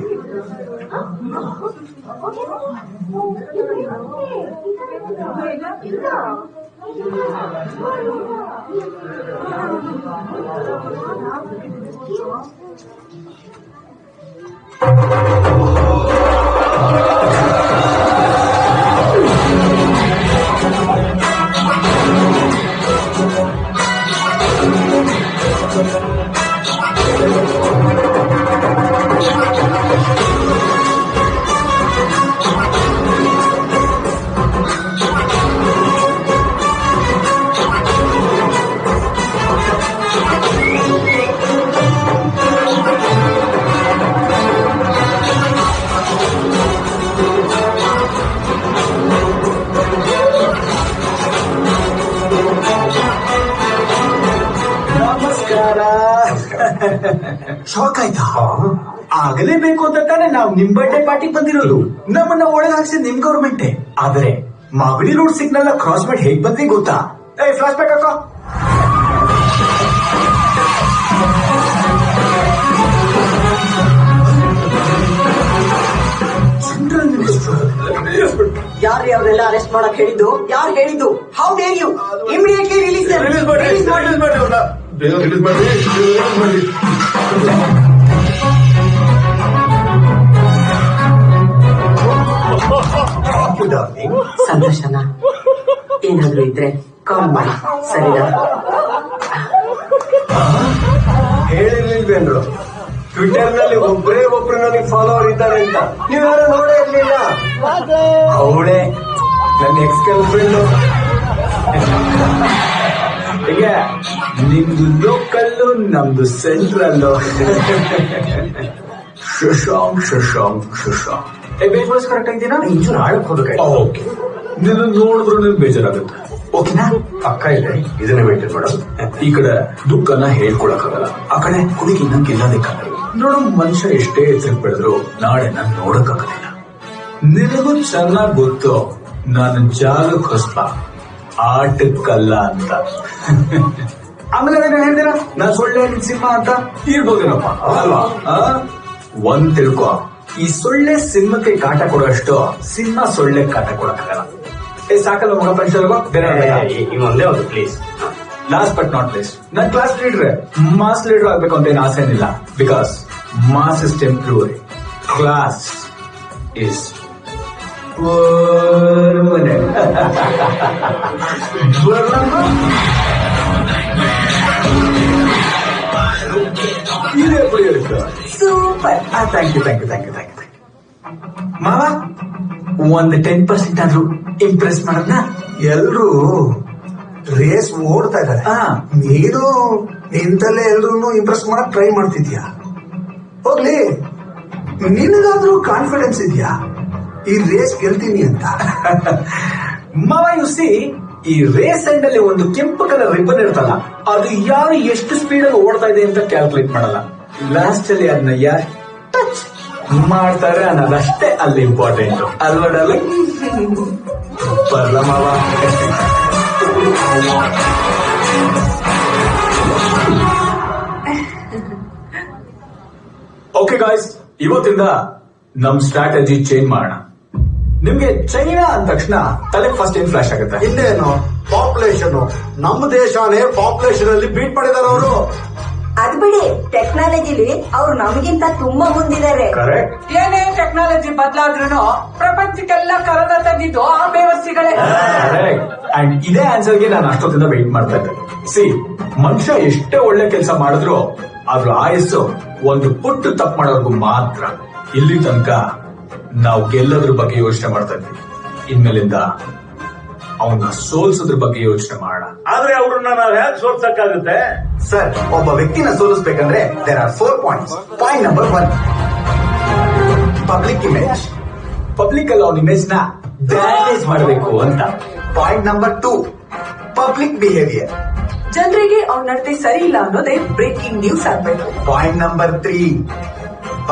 ಶಾಕ್ ಆಯ್ತಾ? ಆಗಲೇಬೇಕು ಅಂತ ತಾನೆ ನಾವು ನಿಮ್ ಬರ್ಡೇ ಪಾರ್ಟಿಗೆ ಬಂದಿರೋದು. ನಮ್ಮನ್ನ ಒಳಗೆ ಹಾಕ್ಸಿದ್ ನಿಮ್ ಗೌರ್ಮೆಂಟೇ. ಆದ್ರೆ ಮಾಗಡಿ ರೋಡ್ ಸಿಗ್ನಲ್ ಕ್ರಾಸ್ ಮಾಡಿ ಹೇಗ್ ಬಂದ್ರಿ ಗೊತ್ತಾ? ಫ್ಲಾಶ್ ಬ್ಯಾಕ್ ಹಾಕೋ. ಸೆಂಟ್ರಲ್ ಮಿನಿಸ್ಟರ್ ಯಾರು ಯಾವ್ದೆಲ್ಲ ಅರೆಸ್ಟ್ ಮಾಡಕ್ ಹೇಳಿದ್ದು? ಯಾರು ಹೇಳಿದ್ದು? How dare you? Immediately release ಸಂತೋಷನ ಏನಾದ್ರು ಇದ್ರೆ ಕಾಲ್ ಮಾಡಿ, ಸರಿನಾ? ಹೇಳಿರ್ಲಿಲ್ವೇನ್ರು ಟ್ವಿಟರ್ ನಲ್ಲಿ ಒಬ್ಬರೇ ಒಬ್ರು ನನಗೆ ಫಾಲೋವರ್ ಇದ್ದಾರೆ ಅಂತ? ನೀವ್ಯಾರು ನೋಡೇ ಇರ್ಲಿಲ್ಲ? ಅವಳೇ ನನ್ನ ಎಕ್ಸ್ ಗರ್ಲ್ ಫ್ರೆಂಡ್. ಈಗ ನಿಮ್ದು ಲೋಕಲ್ಲು, ನಮ್ದು central. Shashank Shashank Shashank. Beige voice correct ಆಗಿದ್ದೀರಾ? ಇಂಚೂರು ಆಳಕ್ ಹೋದಕ್ಕೆ. ಓಕೆ, ನಿನ್ನ ನೋಡಿದ್ರು ನಿನ್ ಬೇಜಾರಾಗುತ್ತೆ. ಓಕೆನಾ? ಅಕ್ಕ ಇದೆ, ಇದನ್ನೇ ಮೇಂಟೈನ್ ಮಾಡೋದು. ಈ ಕಡೆ ದುಃಖನ ಹೇಳ್ಕೊಳಕ್ಕಾಗಲ್ಲ, ಆ ಕಡೆ ಹುಡುಗಿ ನಂಗೆ ಗೆಲ್ಲೋದಕ್ಕಾಗಲ್ಲ. ನೋಡು, ಮನುಷ್ಯ ಎಷ್ಟೇ ಎಚ್ಚರಿಕೆ ಬೆಳೆದ್ರು ನಾಳೆ ನಾನು ನೋಡಕ್ಕಾಗೋದಿಲ್ಲ. ನಿನಗೂ ಚೆನ್ನಾಗ್ ಗೊತ್ತು ನಾನು ಜಾಗಕ್ಕೆ ಹೊಸ್ಪ, ಆಟಕ್ಕಲ್ಲ ಅಂತ. ಆಮೇಲೆ ನಾನು ಹೇಳ್ತೀರ ನಾನ್ ಸೊಳ್ಳೆ ಸಿಂಹ ಅಂತ ಇರ್ಬೋದೇನಪ್ಪ ಅಲ್ವಾ? ಒಂದ್ ತಿಳ್ಕೊ, ಈ ಸೊಳ್ಳೆ ಸಿಂಹಕ್ಕೆ ಕಾಟ ಕೊಡುವಷ್ಟು ಸಿಂಹ ಸೊಳ್ಳೆ ಕಾಟ ಕೊಡಕ್ಕಾಗಲ್ಲ. ಸಾಕಲ್ಲ ಮಗ ಪಂಚರ್ಗೋ ಬೇರೆ ಒಂದೇ ಒಂದು please. Last but not least, ನನ್ ಕ್ಲಾಸ್ ಲೀಡರ್ ಮಾಸ್ ಲೀಡರ್ ಆಗ್ಬೇಕು ಅಂತ ಏನು ಆಸೆ ಏನಿಲ್ಲ. Because mass is temporary, class is super. Thank you. ಮಾವ ಒಂದು 10% ಆದ್ರೂ ಇಂಪ್ರೆಸ್ ಮಾಡೋದ್ನ. ಎಲ್ರು ರೇಸ್ ಓಡ್ತಾ ಇದಾರೆ, ನೀನು ನಿಂತಲ್ಲೇ ಎಲ್ರು ಇಂಪ್ರೆಸ್ ಮಾಡಕ್ ಟ್ರೈ ಮಾಡ್ತಿದ್ಯಾ. ಹೋಗ್ಲಿ, ನಿನಗಾದ್ರೂ ಕಾನ್ಫಿಡೆನ್ಸ್ ಇದೆಯಾ ಈ ರೇಸ್ ಗೆಲ್ತೀನಿ ಅಂತ? ಮಾವ ಯು ಸಿ, ಈ ರೇಸ್ ಎಂಡ್ ಅಲ್ಲಿ ಒಂದು ಕೆಂಪು ಕಲರ್ ರಿಬ್ಬನ್ ಇರ್ತಲ್ಲ, ಅದು ಯಾರು ಎಷ್ಟು ಸ್ಪೀಡ್ ಅಲ್ಲಿ ಓಡ್ತಾ ಇದೆ ಅಂತ ಕ್ಯಾಲ್ಕುಲೇಟ್ ಮಾಡಲ್ಲ. ಲಾಸ್ಟ್ ಅಲ್ಲಿ ಅದನ್ನ ಯಾರು ಟಚ್ ಮಾಡ್ತಾರೆ ಅನ್ನೋದಷ್ಟೇ ಅಲ್ಲಿ ಇಂಪಾರ್ಟೆಂಟ್ ಅಲ್ವಾ ಡಾರ್ಲಿಂಗ್? ಬರ್ಲ ಮಾವ. ಓಕೆ ಗಾಯ್ಸ್, ಇವತ್ತಿಂದ ನಮ್ ಸ್ಟ್ರಾಟಜಿ ಚೇಂಜ್ ಮಾಡೋಣ. ನಿಮ್ಗೆ ಚೈನಾ ಅಂದ ತಕ್ಷಣ ತಲೆ ಫಸ್ಟ್ ಏನ್ ಫ್ಲಾಶ್ ಆಗುತ್ತೆ? ಇನ್ನೇನು ಪಾಪ್ಯುಲೇಷನ್. ನಮ್ಮ ದೇಶನೇ ಪಾಪ್ಯುಲೇಷನ್ ಅಲ್ಲಿ ಬೀಟ್ ಮಾಡಿದಾರೆ ಅವರು. ಅದ್ ಬಿಡಿ, ಟೆಕ್ನಾಲಜಿಲಿ ಅವ್ರು ನಮಗಿಂತ ತುಂಬಾ ಮುಂದಿದ್ದಾರೆ. ಏನೇ ಟೆಕ್ನಾಲಜಿ ಬದಲಾದ್ರೂ ಪ್ರಪಂಚಕ್ಕೆಲ್ಲ ಕರೋನಾ ತಂದಿದ್ದು ಆ ಬೇವರ್ಸಿಗಳೇ. ಅಂಡ್ ಇದೇ ಆನ್ಸರ್ಗೆ ನಾನು ಅಷ್ಟೊತ್ತಿಂದ ವೆಯ್ಟ್ ಮಾಡ್ತಾ ಇದ್ದೆ. ಸಿ, ಮನುಷ್ಯ ಎಷ್ಟೇ ಒಳ್ಳೆ ಕೆಲಸ ಮಾಡಿದ್ರು ಅದ್ರ ಆಯಸ್ಸು ಒಂದು ಪುಟ್ಟು ತಪ್ಪು ಮಾಡೋರ್ಗು ಮಾತ್ರ. ಇಲ್ಲಿ ತನಕ ನಾವು ಗೆಲ್ಲೋದ್ರ ಬಗ್ಗೆ ಯೋಚನೆ ಮಾಡ್ತಾ ಇದ್ವಿ, ಇನ್ಮೇಲಿಂದ ಅವನ್ನ ಸೋಲ್ಸೋದ್ರ ಬಗ್ಗೆ ಯೋಚನೆ ಮಾಡೋಣ. ಆದ್ರೆ ಅವ್ರನ್ನ ನಾವ್ ಯಾಕೆ ಸೋಲ್ಸಕ್ಕಾಗುತ್ತೆ ಸರ್? ಒಬ್ಬ ವ್ಯಕ್ತಿನ ಸೋಲಿಸಬೇಕಂದ್ರೆ there are 4 points. Point number 1, public image. Public ಅಲ್ಲಿ ಅವನ ಇಮೇಜ್ ನ ಡ್ಯಾಮೇಜ್ ಮಾಡಬೇಕು ಅಂತ. Point number 2, public behaviour. ಜನರಿಗೆ ಅವ್ನ ನಡತೆ ಸರಿ ಇಲ್ಲ ಅನ್ನೋದೇ ಬ್ರೇಕಿಂಗ್ ನ್ಯೂಸ್ ಆಗ್ಬೇಕು. Point number 3,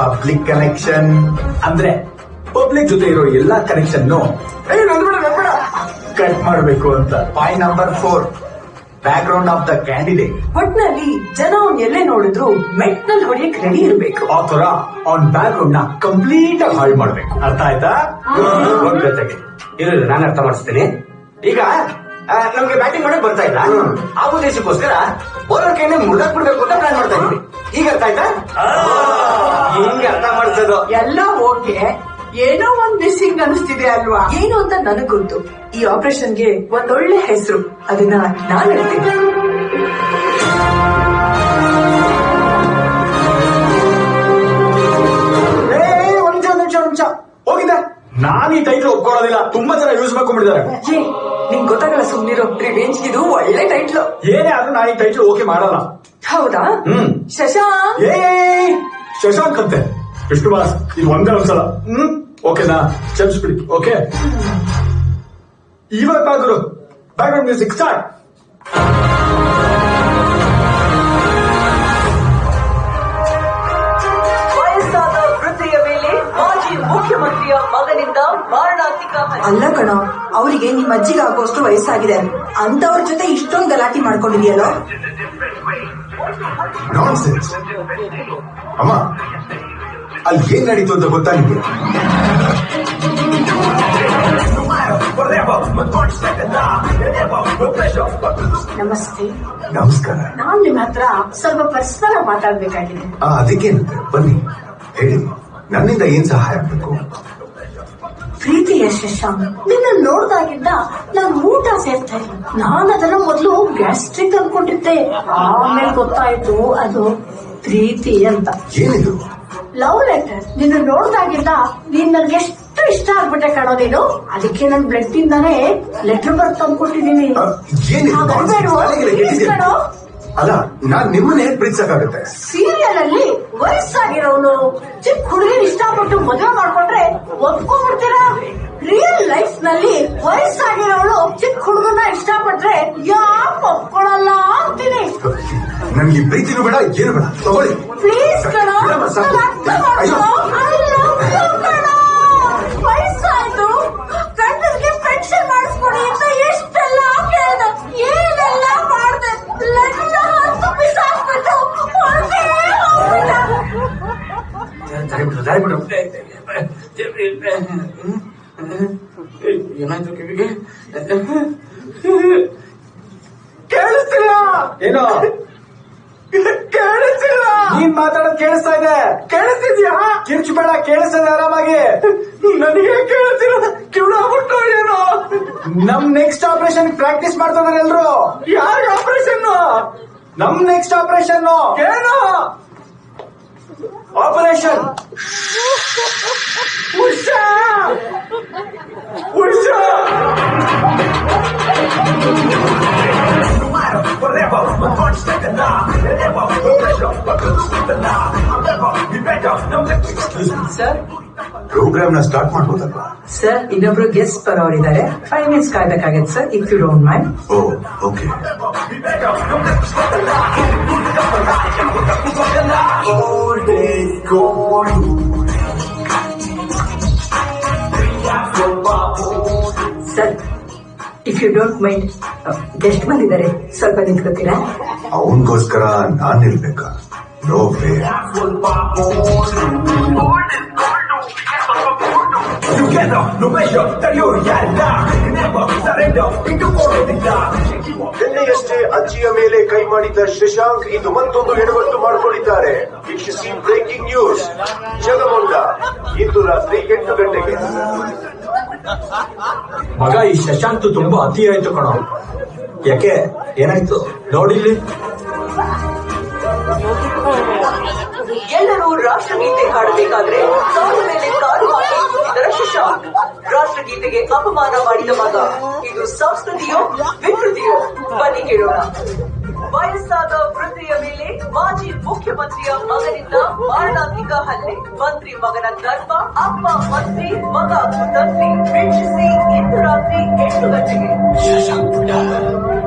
public connection. ಅಂದ್ರೆ ಪಬ್ಲಿಕ್ ಜೊತೆ ಇರೋ ಎಲ್ಲಾ ಕನೆಕ್ಷನ್ ಕಟ್ ಮಾಡಬೇಕು ಅಂತ. Point number 4, background of the candidate. ಒಟ್ನಲ್ಲಿ ಜನ ಅವ್ನ್ ಎಲ್ಲೇ ನೋಡಿದ್ರು ಮೆಟ್ನಲ್ಲಿ ಹೊಡೆಯಕ್ ರೆಡಿ ಇರ್ಬೇಕು. ಆ ತರ ಅವ್ನ ಬ್ಯಾಕ್ ಗ್ರೌಂಡ್ ನ ಕಂಪ್ಲೀಟ್ ಆಗಿ ಹಾಳು ಮಾಡ್ಬೇಕು. ಅರ್ಥ ಆಯ್ತಾ? ಇರೋದು ನಾನು ಅರ್ಥ ಮಾಡಿಸ್ತೀನಿ. ಈಗ ನಮ್ಗೆ ಬ್ಯಾಟಿಂಗ್ ಮಾಡಕ್ ಬರ್ತಾ ಇಲ್ಲ, ಆ ಉದ್ದೇಶಕ್ಕೋಸ್ಕರ ಬೌಲರ್ ಕೈನೇ ಮುರ್ದಾಕ್ ಬಿಡ್ಬೇಕು ಅಂತ ಪ್ಲಾನ್ ಮಾಡ್ತಾ ಇದ್ವಿ. ಈಗ ಅರ್ಥ ಆಯ್ತಾ? ಹಿಂಗೆ ಅರ್ಥ ಮಾಡಿಸೋದು ಎಲ್ಲ ಓಕೆ, ಏನೋ ಒಂದ್ ಮಿಸ್ಸಿಂಗ್ ಅನಿಸ್ತಿದೆ ಅಲ್ವಾ? ಏನು ಅಂತ ನನಗ್ ಗೊತ್ತು. ಈ ಆಪರೇಷನ್ಗೆ ಒಂದೊಳ್ಳೆ ಹೆಸರು, ಅದನ್ನ ನಾನ್ ಹೇಳ್ತೀನಿ. ನಿಮಿಷ ಹೋಗಿದೆ. ನಾನು ಈ ಟೈಟ್ಲ್ ಒಪ್ಕೊಳ್ಳೋದಿಲ್ಲ, ತುಂಬಾ ಜನ ಯೂಸ್ ಮಾಡ್ಕೊಂಡ್ಬಿಟ್ಟಿದ್ದಾರೆ. ನಿಂಗ್ ಗೊತ್ತಾಗಲ್ಲ, ಸುಮ್ನಿರೋ. ರಿವೆಂಜ್ ಇದು ಒಳ್ಳೆ ಟೈಟ್ಲು. ಏನೇ ಆದ್ರೂ ನಾನು ಈ ಟೈಟ್ಲ್ ಓಕೆ ಮಾಡಲ್ಲ. ಹೌದಾ? ಶಶಾಂಕ್. ಶಶಾಂಕ್ ಅಂತೆ ವಿಷ್ಣು ಬಾಸ್, ಇದು ಒಂದೇ ಒಂದ್ಸಲ. ಓಕೆನಾ? ಕ್ಷಮಿಸ್ಬಿಡಿ. ಓಕೆ, ಇವಾಗ ಬ್ಯಾಕ್ ಗ್ರೌಂಡ್ ಮ್ಯೂಸಿಕ್ ಸ್ಟಾರ್ಟ್. ವಯಸ್ಸಾದ ವೃದ್ಧೆಯ ಮೇಲೆ ಮಾಜಿ ಮುಖ್ಯಮಂತ್ರಿಯ ಮಗನಿಂದ ಮಾರಣಾಂತಿಕ ಅಲ್ಲ ಕಣೋ, ಅವರಿಗೆ ನಿಮ್ ಅಜ್ಜಿಗೆ ಆಗೋಷ್ಟು ವಯಸ್ಸಾಗಿದೆ, ಅಂತವ್ರ ಜೊತೆ ಇಷ್ಟೊಂದು ಗಲಾಟೆ ಮಾಡ್ಕೊಂಡಿದೆಯಲ್ಲೋ. ನಾನ್ಸೆನ್ಸ್. ಅಮ್ಮ, ಅಲ್ಲಿ ಏನ್ ನಡೀತು ಅಂತ ಗೊತ್ತಾ ನಿಮ್ಗೆ? ನಮಸ್ತೆ. ನಮಸ್ಕಾರ. ನಾನ್ ನಿಮ್ ಹತ್ರ ಸ್ವಲ್ಪ ಪರ್ಸನಲ್ ಮಾತಾಡ್ಬೇಕಾಗಿದೆ. ಅದಕ್ಕೇನಂತೆ, ಬನ್ನಿ ಹೇಳಿ, ನನ್ನಿಂದ ಏನ್ ಸಹಾಯ ಆಗ್ಬೇಕು? ಪ್ರೀತಿಯ ಶಶಾಂಕ್, ನಿನ್ನ ನೋಡ್ದಾಗಿಂದ ನಾನು ಊಟ ಸೇರ್ತಾ ಇಲ್ಲ. ನಾನು ಅದನ್ನ ಮೊದಲು ಗ್ಯಾಸ್ಟ್ರಿಕ್ ಅನ್ಕೊಂಡಿದ್ದೆ, ಆಮೇಲೆ ಗೊತ್ತಾಯ್ತು ಅದು ಪ್ರೀತಿ ಅಂತ. ಏನಿದು? Love letter. ನಿನ್ನ ನೋಡ್ದಾಗಿಂದ ನೀನ್ ನನ್ಗೆ ಎಷ್ಟು ಇಷ್ಟ ಆಗ್ಬಿಟ್ಟೆ ಕಣೋ ನೀನು. ಅದಕ್ಕೆ ನನ್ ಬ್ಲಡ್ ಇಂದಾನೆ ಲೆಟರ್ ಬರ್ದು ತಂದ್ಕೊಟ್ಟಿದೀನಿ. ಅಲ್ಲ, ನಾನ್ ನಿಮ್ಮನ್ನ ಹೇಗೆ ಪ್ರೀತಿಸಕ್ಕಾಗತ್ತೆ? ಸೀರಿಯಲ್ ಅಲ್ಲಿ ವಯಸ್ಸಾಗಿರೋನು ಚಿಕ್ಕ ಹುಡುಗಿನ ಇಷ್ಟಪಟ್ಟು ಮದುವೆ ಮಾಡ್ಕೊಂಡ್ರೆ ಒಪ್ಕೊಂಡ್ಬಿಡ್ತೀರಾ? ರಿಯಲ್ ಲೈಫ್ ನಲ್ಲಿ ವಯಸ್ಸಾಗಿರೋಳು ಚಿಕ್ಕ ಹುಡುಗನ ಇಷ್ಟಪಟ್ರೆ ಯಾಕೆ ಒಪ್ಕೊಳಲ್ಲ ಅಂತೀನಿ. ನನ್ಗೆ ಪ್ರೀತಿನೂ ಬೇಡ, ಏನು ಬೇಡ, ತಗೊಳ್ಳಿ ಪ್ಲೀಸ್ ಕಣೋ, ವಯಸ್ಸಾಯ್ತು, ಗಂಡನಿಗೆ ಪೆನ್ಷನ್ ಮಾಡಿಸ್ಕೊಡಿ ಅಂತ ಎಷ್ಟೆಲ್ಲ ಕೇಳ್ದೆ, ಏನೆಲ್ಲ ಮಾಡ್ದೆ, ಲಗ್ನ ಏನೋ ಕೇಳಿಸಿಲ್ಲ. ನೀನ್ ಮಾತಾಡೋದು ಕೇಳಿಸ್ತಾ ಇದೆ. ಕೇಳಿಸ್ತಿದ್ಯಾ? ಕಿರ್ಚಬೇಡ, ಕೇಳಿಸ್ತದೆ ಆರಾಮಾಗಿ. ನನಗೆ ಕೇಳಿಸಿಲ್ಲ, ಕಿವಿಡಾಗ್ಬಿಟ್ಟು ಏನೋ. ನಮ್ ನೆಕ್ಸ್ಟ್ ಆಪರೇಷನ್ ಪ್ರಾಕ್ಟೀಸ್ ಮಾಡ್ತಾ ಇದಾರೆ ಎಲ್ರು. ಯಾರ ಆಪರೇಷನ್? ನಮ್ ನೆಕ್ಸ್ಟ್ ಆಪರೇಷನ್ ಏನು? Operation Usha Usha. Sir program ನ ಸ್ಟಾರ್ಟ್ ಮಾಡ್ಬೋದಲ್ವಾ? ಸರ್ ಇನ್ನೊಬ್ರು ಗೆಸ್ಟ್ ಬರೋರಿದ್ದಾರೆ. 5 minutes ಕಾಯ್ಬೇಕಾಗತ್ತೆ sir, if you don't mind. Oh okay. Sir if you don't mind, guest ಬಂದಿದ್ದಾರೆ, ಸ್ವಲ್ಪ ನಿಂತ್ಕೋತೀರಾ? ಅವನ್ಗೋಸ್ಕರ ನಾನ್ ನಿಲ್ಬೇಕಾ? No way. ನಿನ್ನೆಯಷ್ಟೇ ಅಜ್ಜಿಯ ಮೇಲೆ ಕೈ ಮಾಡಿದ್ದ ಶಶಾಂಕ್ ಇಂದು ಮತ್ತೊಂದು ಎಡವಟ್ಟು ಮಾಡಿಕೊಂಡಿದ್ದಾರೆ. ವೀಕ್ಷಿಸಿ ಬ್ರೇಕಿಂಗ್ ನ್ಯೂಸ್. ಜಗಮೊಂಡ ಇಂದು ರಾತ್ರಿ 8 ಗಂಟೆಗೆ. ಮಗ, ಈ ಶಶಾಂಕ್ ತುಂಬಾ ಅತಿ ಆಯ್ತು ಕಣೋ. ಯಾಕೆ, ಏನಾಯ್ತು ನೋಡಿಲ್ಲಿ? ಎಲ್ಲರೂ ರಾಷ್ಟ್ರಗೀತೆ ಹಾಡಬೇಕಾದ್ರೆ ಕಾಲು ಮೇಲೆ ಕಾಲು ಹಾಕಿ ಕೂತಿದ್ದರ ಶಶಾಂಕ್. ರಾಷ್ಟ್ರಗೀತೆಗೆ ಅಪಮಾನ ಮಾಡಿದ ಮಗ. ಇದು ಸಂಸ್ಕೃತಿಯೋ ವಿಕೃತಿಯೋ? ಬನ್ನಿ ಕೇಳೋಣ. ವಯಸ್ಸಾದ ವೃದ್ಧೆಯ ಮೇಲೆ ಮಾಜಿ ಮುಖ್ಯಮಂತ್ರಿಯ ಮಗನಿಂದ ಮಾರಣಾಂತಿಕ ಹಲ್ಲೆ. ಮಂತ್ರಿ ಮಗನ ಧರ್ಮ, ಅಪ್ಪ ಮಂತ್ರಿ, ಮಗ ಕುತಂತ್ರಿ. ವೀಕ್ಷಿಸಿ ಇಂದು ರಾತ್ರಿ 8 ಗಂಟೆಗೆ. ಶಶಾಂಕ್ ಪುಟ್ಟ,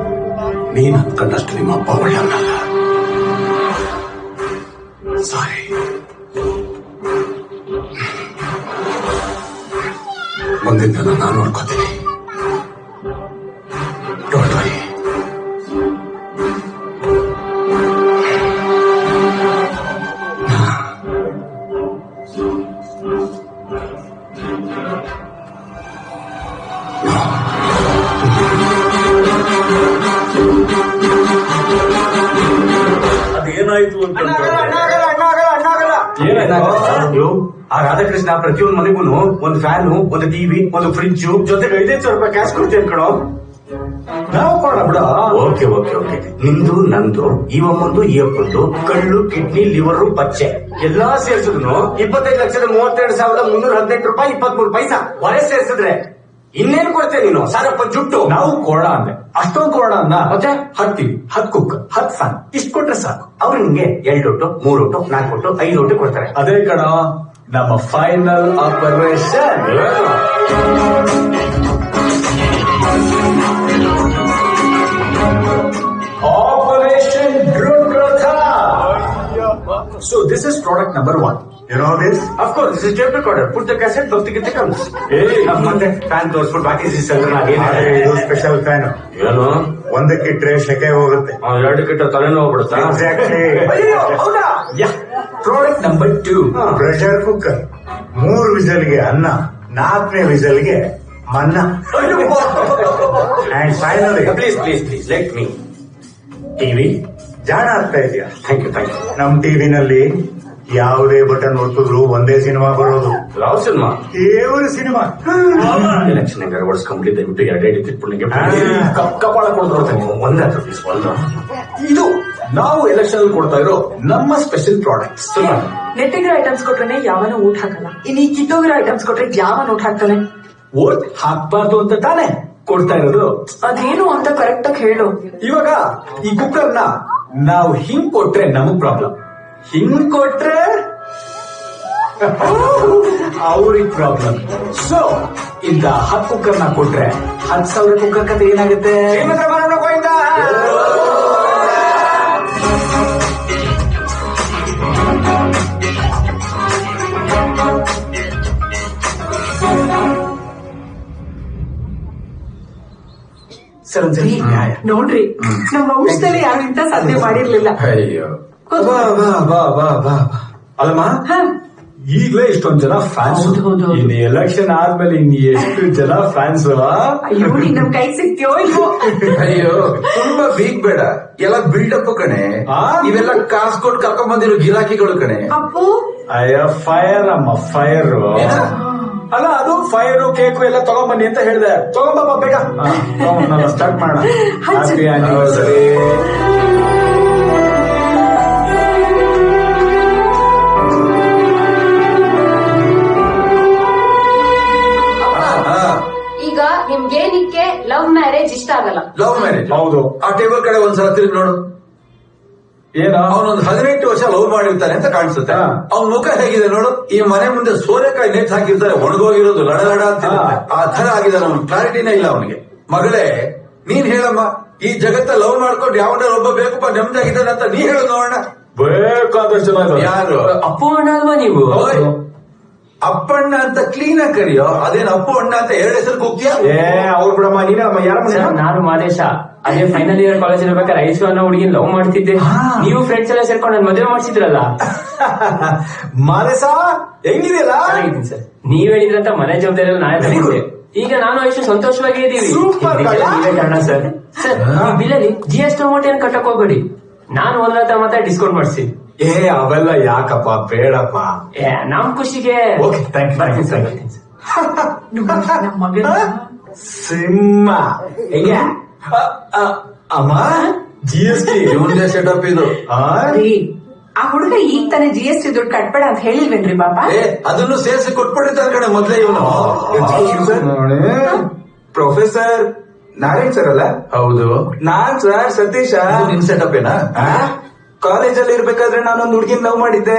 ನೀನ್ ಅಂದ್ಕೊಂಡಷ್ಟು ನಿಮ್ಮ ಅಪ್ಪ ಒಳ್ಳೆಯವನಲ್ಲ. ಸಾರಿ. ಮುಂದಿನ ನಾನು ನೋಡ್ಕೋತೀನಿ. Don't worry. ಅದೇನಾಯ್ತು ಅಂತ ಆ ರಾಧಾಕೃಷ್ಣ ಪ್ರತಿಯೊಂದು ಮನೆಗೂ ಒಂದು ಫ್ಯಾನು, ಒಂದು ಟಿವಿ, ಒಂದು ಫ್ರಿಡ್ಜ್ ಜೊತೆಗೆ 500 ರೂಪಾಯಿ ಕ್ಯಾಶ್ ಕೊಡ್ತೇನೆ ಕಣೋ. ನಾವು ಕೊಡ ಬಿಡ. Okay okay okay. ನಿಂದು ನಂದು, ಈ ಅಮ್ಮಂದು ಈ ಅಪ್ಪಂದು, ಕಳ್ಳು, ಕಿಡ್ನಿ, ಲಿವರ್, ಬಚ್ಚೆ ಎಲ್ಲಾ ಸೇರಿಸಿದ್ರು 25,32,318 ರೂಪಾಯಿ 23 ಪೈಸಾ. ಹೊರೆ ಸೇರಿಸಿದ್ರೆ ಇನ್ನೇನ್ ಕೊಡ್ತೇನೆ ನೀನು? ಸಾರಪ್ಪ ಜುಟ್ಟು. ನಾವು ಕೊಡ ಅಂದೆ, ಅಷ್ಟೊಂದು ಕೊಡ ಅಂದ. ಮತ್ತೆ 10 ಟಿವಿ, 10 ಕುಕ್, 10 ಫ್ಯಾನ್, ಇಷ್ಟು ಕೊಟ್ರೆ ಸಾಕು. ಅವ್ರು ನಿಮ್ಗೆ 2 ಒಟ್ಟು, 3 ಒಟ್ಟು, 4 ಒಟ್ಟು, 5 ಒಟ್ಟು ಕೊಡ್ತಾರೆ. ಅದೇ ಕಣ ನಮ್ಮ ಫೈನಲ್ ಆಪರೇಷನ್. ಆಪರೇಷನ್ ರುದ್ರಥ. So this is product number 1. You know this? Of course, this is tape recorder. Put the cassette, Bhakti Gita comes. ಮತ್ತೆ ಫ್ಯಾನ್ ತೋರಿಸ್ಬಿಟ್ಟು ಬಾಕಿ ಇದು ಸ್ಪೆಷಲ್ ಫ್ಯಾನ್. ಏನು ಒಂದಕ್ಕಿಟ್ರೆ ಶೆಕೆ ಹೋಗುತ್ತೆ, 2 ಕಿಟ್ಟ ತಲೆನೋ ಹೋಗ್ಬಿಡುತ್ತಾ? Exactly. Product number 2, pressure cooker. 3 ವಿಸಲ್ಗೆ ಅನ್ನ, 4ನೇ ವಿಸಲ್ಗೆ ಮನ್ನ. And finally please please please let me. TV ಜಾಣ ಆಗ್ತಾ ಇದೆಯಾ? Thank you thank you. ನಮ್ ಟಿವಿನಲ್ಲಿ ಯಾವುದೇ ಬಟನ್ ಒತ್ತಿದ್ರು ಒಂದೇ ಸಿನಿಮಾ ಬರೋದು. ಯಾವ ಸಿನಿಮಾ? ಕೇವಲ ಸಿನಿಮಾ. ಎಲೆಕ್ಷನ್ ಹೆಂಗಾರ ಓಡಿಸ್ಕೊಂಡ್ಬಿಟ್ಟು ದಯವಿಟ್ಟು 2 ತಿಟ್ಬಿಟ್ಟು ಕಪ್ಪಾಳ ಕೊಡ್ತಾರೆ. ಒಂದಾದ್ರು ಪ್ಲೀಸ್, ಒಂದು. ಇದು ನಾವು ಎಲೆಕ್ಷನ್ ಅಲ್ಲಿ ಕೊಡ್ತಾ ಇರೋ ನಮ್ಮ ಸ್ಪೆಷಲ್ ಪ್ರಾಡಕ್ಟ್ಸ್. ನೆಟ್ಟಿಗಿರೋ ಐಟಮ್ಸ್ ಕೊಟ್ರೆ ಯಾವನ ಊಟ ಹಾಕಲ್ಲ. ಇನ್ನು ಈ ಕಿತ್ತೋಗಿರೋ ಐಟಮ್ಸ್ ಕೊಟ್ರೆ ಯಾವನ ಊಟ ಹಾಕ್ತಾನೆ? ಓಟ್ ಹಾಕ್ಬಾರ್ದು ಅಂತ ತಾನೇ ಕೊಡ್ತಾ ಇರೋದು. ಅದೇನು ಅಂತ ಕರೆಕ್ಟ್ ಆಗಿ ಹೇಳು. ಇವಾಗ ಈ ಕುಕ್ಕರ್ನ ನಾವು ಹಿಂಗ್ ಕೊಟ್ರೆ ನಮಗ್ ಪ್ರಾಬ್ಲಮ್, ಹಿಂಗ್ ಕೊಟ್ರೆ ಅವ್ರಿಗೆ ಪ್ರಾಬ್ಲಮ್. ಸೊ ಇಂದ 10 ಕುಕ್ಕರ್ನ ಕೊಟ್ರೆ 10,000 ಕುಕ್ಕರ್ ಕತೆ ಏನಾಗುತ್ತೆ? ಸರ್ ಒಂದ್ಸರಿ ನೋಡ್ರಿ, ನಮ್ಮ ವಂಶದಲ್ಲಿ ಯಾರು ಇಂತ ಸಾಧನೆ ಮಾಡಿರ್ಲಿಲ್ಲ. ಅಯ್ಯೋ, ಅಲ್ಲಮ್ಮ ಈಗ್ಲೇ ಇಷ್ಟೊಂದ್ ಜನ ಫ್ಯಾನ್ಸ್. ಇನ್ನು ಎಲೆಕ್ಷನ್ ಆದ್ಮೇಲೆ ಇನ್ ಎಷ್ಟು ಜನ ಫ್ಯಾನ್ಸ್. ಅಯ್ಯೋ ನೀನ್ ನಮ್ ಕೈ ಸಿಗ್ತೀಯೋ ಇಲ್ವೋ. ಅಯ್ಯೋ ತುಂಬಾ ಬೀಗ್ ಬೇಡ, ಎಲ್ಲ ಬಿಲ್ಡಪ್ ಕಣೆ. ಇವೆಲ್ಲ ಕಾಸು ಕೊಟ್ಟು ಕರ್ಕೊಂಡ್ ಬಂದಿರೋ ಗಿರಾಕಿಗಳು ಕಣೆ. ಅಪ್ಪು ಅಯ್ಯ ಫೈರ್ ಅಮ್ಮ ಫೈರ್. ಅಲ್ಲ ಅದು ಫೈರು ಕೇಕು ಎಲ್ಲ ತಗೊಂಬನ್ನಿ ಅಂತ ಹೇಳ್ದೆ. ತಗೊಂಬಪ್ಪ ಬೇಗ ಸ್ಟಾರ್ಟ್ ಮಾಡೋಣ. Happy anniversary. ಈಗ ನಿಮ್ಗೇನಿಕ್ಕೆ ಲವ್ ಮ್ಯಾರೇಜ್ ಇಷ್ಟ ಆಗಲ್ಲ? ಲವ್ ಮ್ಯಾರೇಜ್ ಹೌದು. ಆ ಟೇಬಲ್ ಕಡೆ ಒಂದ್ಸಲ ತಿರುಗಿ ನೋಡು. ಏನೋ ಅವನೊಂದು 18 ವರ್ಷ ಲವ್ ಮಾಡಿರ್ತಾನೆ ಅಂತ ಕಾಣಿಸುತ್ತೆ. ಅವ್ನ ಮುಖ ಹೇಗಿದೆ ನೋಡು. ಈ ಮನೆ ಮುಂದೆ ಸೋರೆಕಾಯಿ ನೇತ್ ಹಾಕಿರ್ತಾರೆ, ಒಣಗೋಗಿರೋದು ಲಡಲಡ ಅಂತ ಆ ತರ ಆಗಿದೆ. ಅವ್ನ ಕ್ಲಾರಿಟಿನೇ ಇಲ್ಲ ಅವನಿಗೆ. ಮಗಳೇ ನೀನ್ ಹೇಳಮ್ಮ, ಈ ಜಗತ್ತ ಲವ್ ಮಾಡ್ಕೊಂಡು ಯಾವನ ಒಬ್ಬ ಬೇಕಪ್ಪ ನೆಮ್ಮದಿಯಾಗಿದ್ದಾನೆ ಅಂತ ನೀ ಹೇಳು ನೋಡೋಣ. ಬೇಕಾದಷ್ಟು ಜನ. ಯಾರು? ಅಪ್ಪು ಅಣ್ಣ ಅಲ್ವಾ ನೀವು? ಅಪ್ಪಣ್ಣ ಅಂತ ಕ್ಲೀನ್ ಆಗಿ ಕರಿಯೋ, ಅದೇನು ಅಪ್ಪು ಅಣ್ಣ ಅಂತ 2 ಹೆಸರು ಕೂಗ್ತೀಯ? ಅವ್ರು ಬಿಡಮ್ಮ. ನೀನಮ್ಮ ಯಾರ ಮನೆ? ನಾನು ಮಾದೇಶ. ಅದೇ ಫೈನಲ್ ಇಯರ್ ಕಾಲೇಜ್ ಇರ್ಬೇಕಾದ್ರೆ ಐಸು ಅನ್ನೋ ಹುಡುಗಿನ ಲವ್ ಮಾಡ್ತಿದ್ದೆ. ನೀವು ಫ್ರೆಂಡ್ಸ್ ಎಲ್ಲ ಸೇರ್ಕೊಂಡು ನನ್ ಮದುವೆ ಮಾಡ್ಸಿದ್ರಲ್ಲ. ಮಾದೇಶ ಹೆಂಗಿದೆಯಲ್ಲ? ಚೆನ್ನಾಗಿದ್ದೀನಿ ಸರ್. ನೀವ್ ಹೇಳಿದ್ರಂತ ಮನೆ ಜವಾಬ್ದಾರಿ ಎಲ್ಲ ನಾನೇ ತಗೊಂಡೆ. ಈಗ ನಾನು ಐಶು ಸಂತೋಷವಾಗಿ ಇದೀವಿ. ನೀವೇ ಕಾರಣ ಸರ್. ಸರ್ ಬಿಲ್ಲಲ್ಲಿ GST ಅಮೌಂಟ್ ಏನ್ ಕಟ್ಟಕ್ ಹೋಗ್ಬೇಡಿ. ನಾನು ಒಂದ್ರ ಹತ್ರ ಮಾತ್ರ ಡಿಸ್ಕೌಂಟ್ ಮಾಡಿಸಿ. ಅವೆಲ್ಲ ಯಾಕಪ್ಪ ಬೇಡಪ್ಪ. ನಮ್ ಖುಷಿಗೆ. Okay thank you. ನಮ್ಮ ಮಗನ ಸಿಂಹ ಹೆಂಗೆ ಅಮ್ಮ? GST ಇವಂದೇ ಸೆಟಪ್ ಇದು. ಆ ಹುಡುಗ ಈಗ ತಾನೇ GST ದುಡ್ಡು ಕಟ್ಬೇಡ ಅಂತ ಹೇಳಿಲ್ವೇನ್ರಿ ಬಾಬಾ? ಅದನ್ನು ಸೇರಿಸಿ ಕೊಟ್ಬಿಟ್ಟಿರ್ತಾನೆ ಕಣೆ ಮೊದ್ಲೇ ಇವನು. ಪ್ರೊಫೆಸರ್ ನಾರಾಯಣ್ ಸರ್ ಅಲ್ಲ? ಹೌದು. ನಾನ್ ಸರ್ ಸತೀಶ. ನಿನ್ ಸೆಟಪ್ ಏನಾ? ಕಾಲೇಜಲ್ಲಿ ಇರ್ಬೇಕಾದ್ರೆ ನಾನೊಂದು ಹುಡುಗಿನ ಲವ್ ಮಾಡಿದ್ದೆ.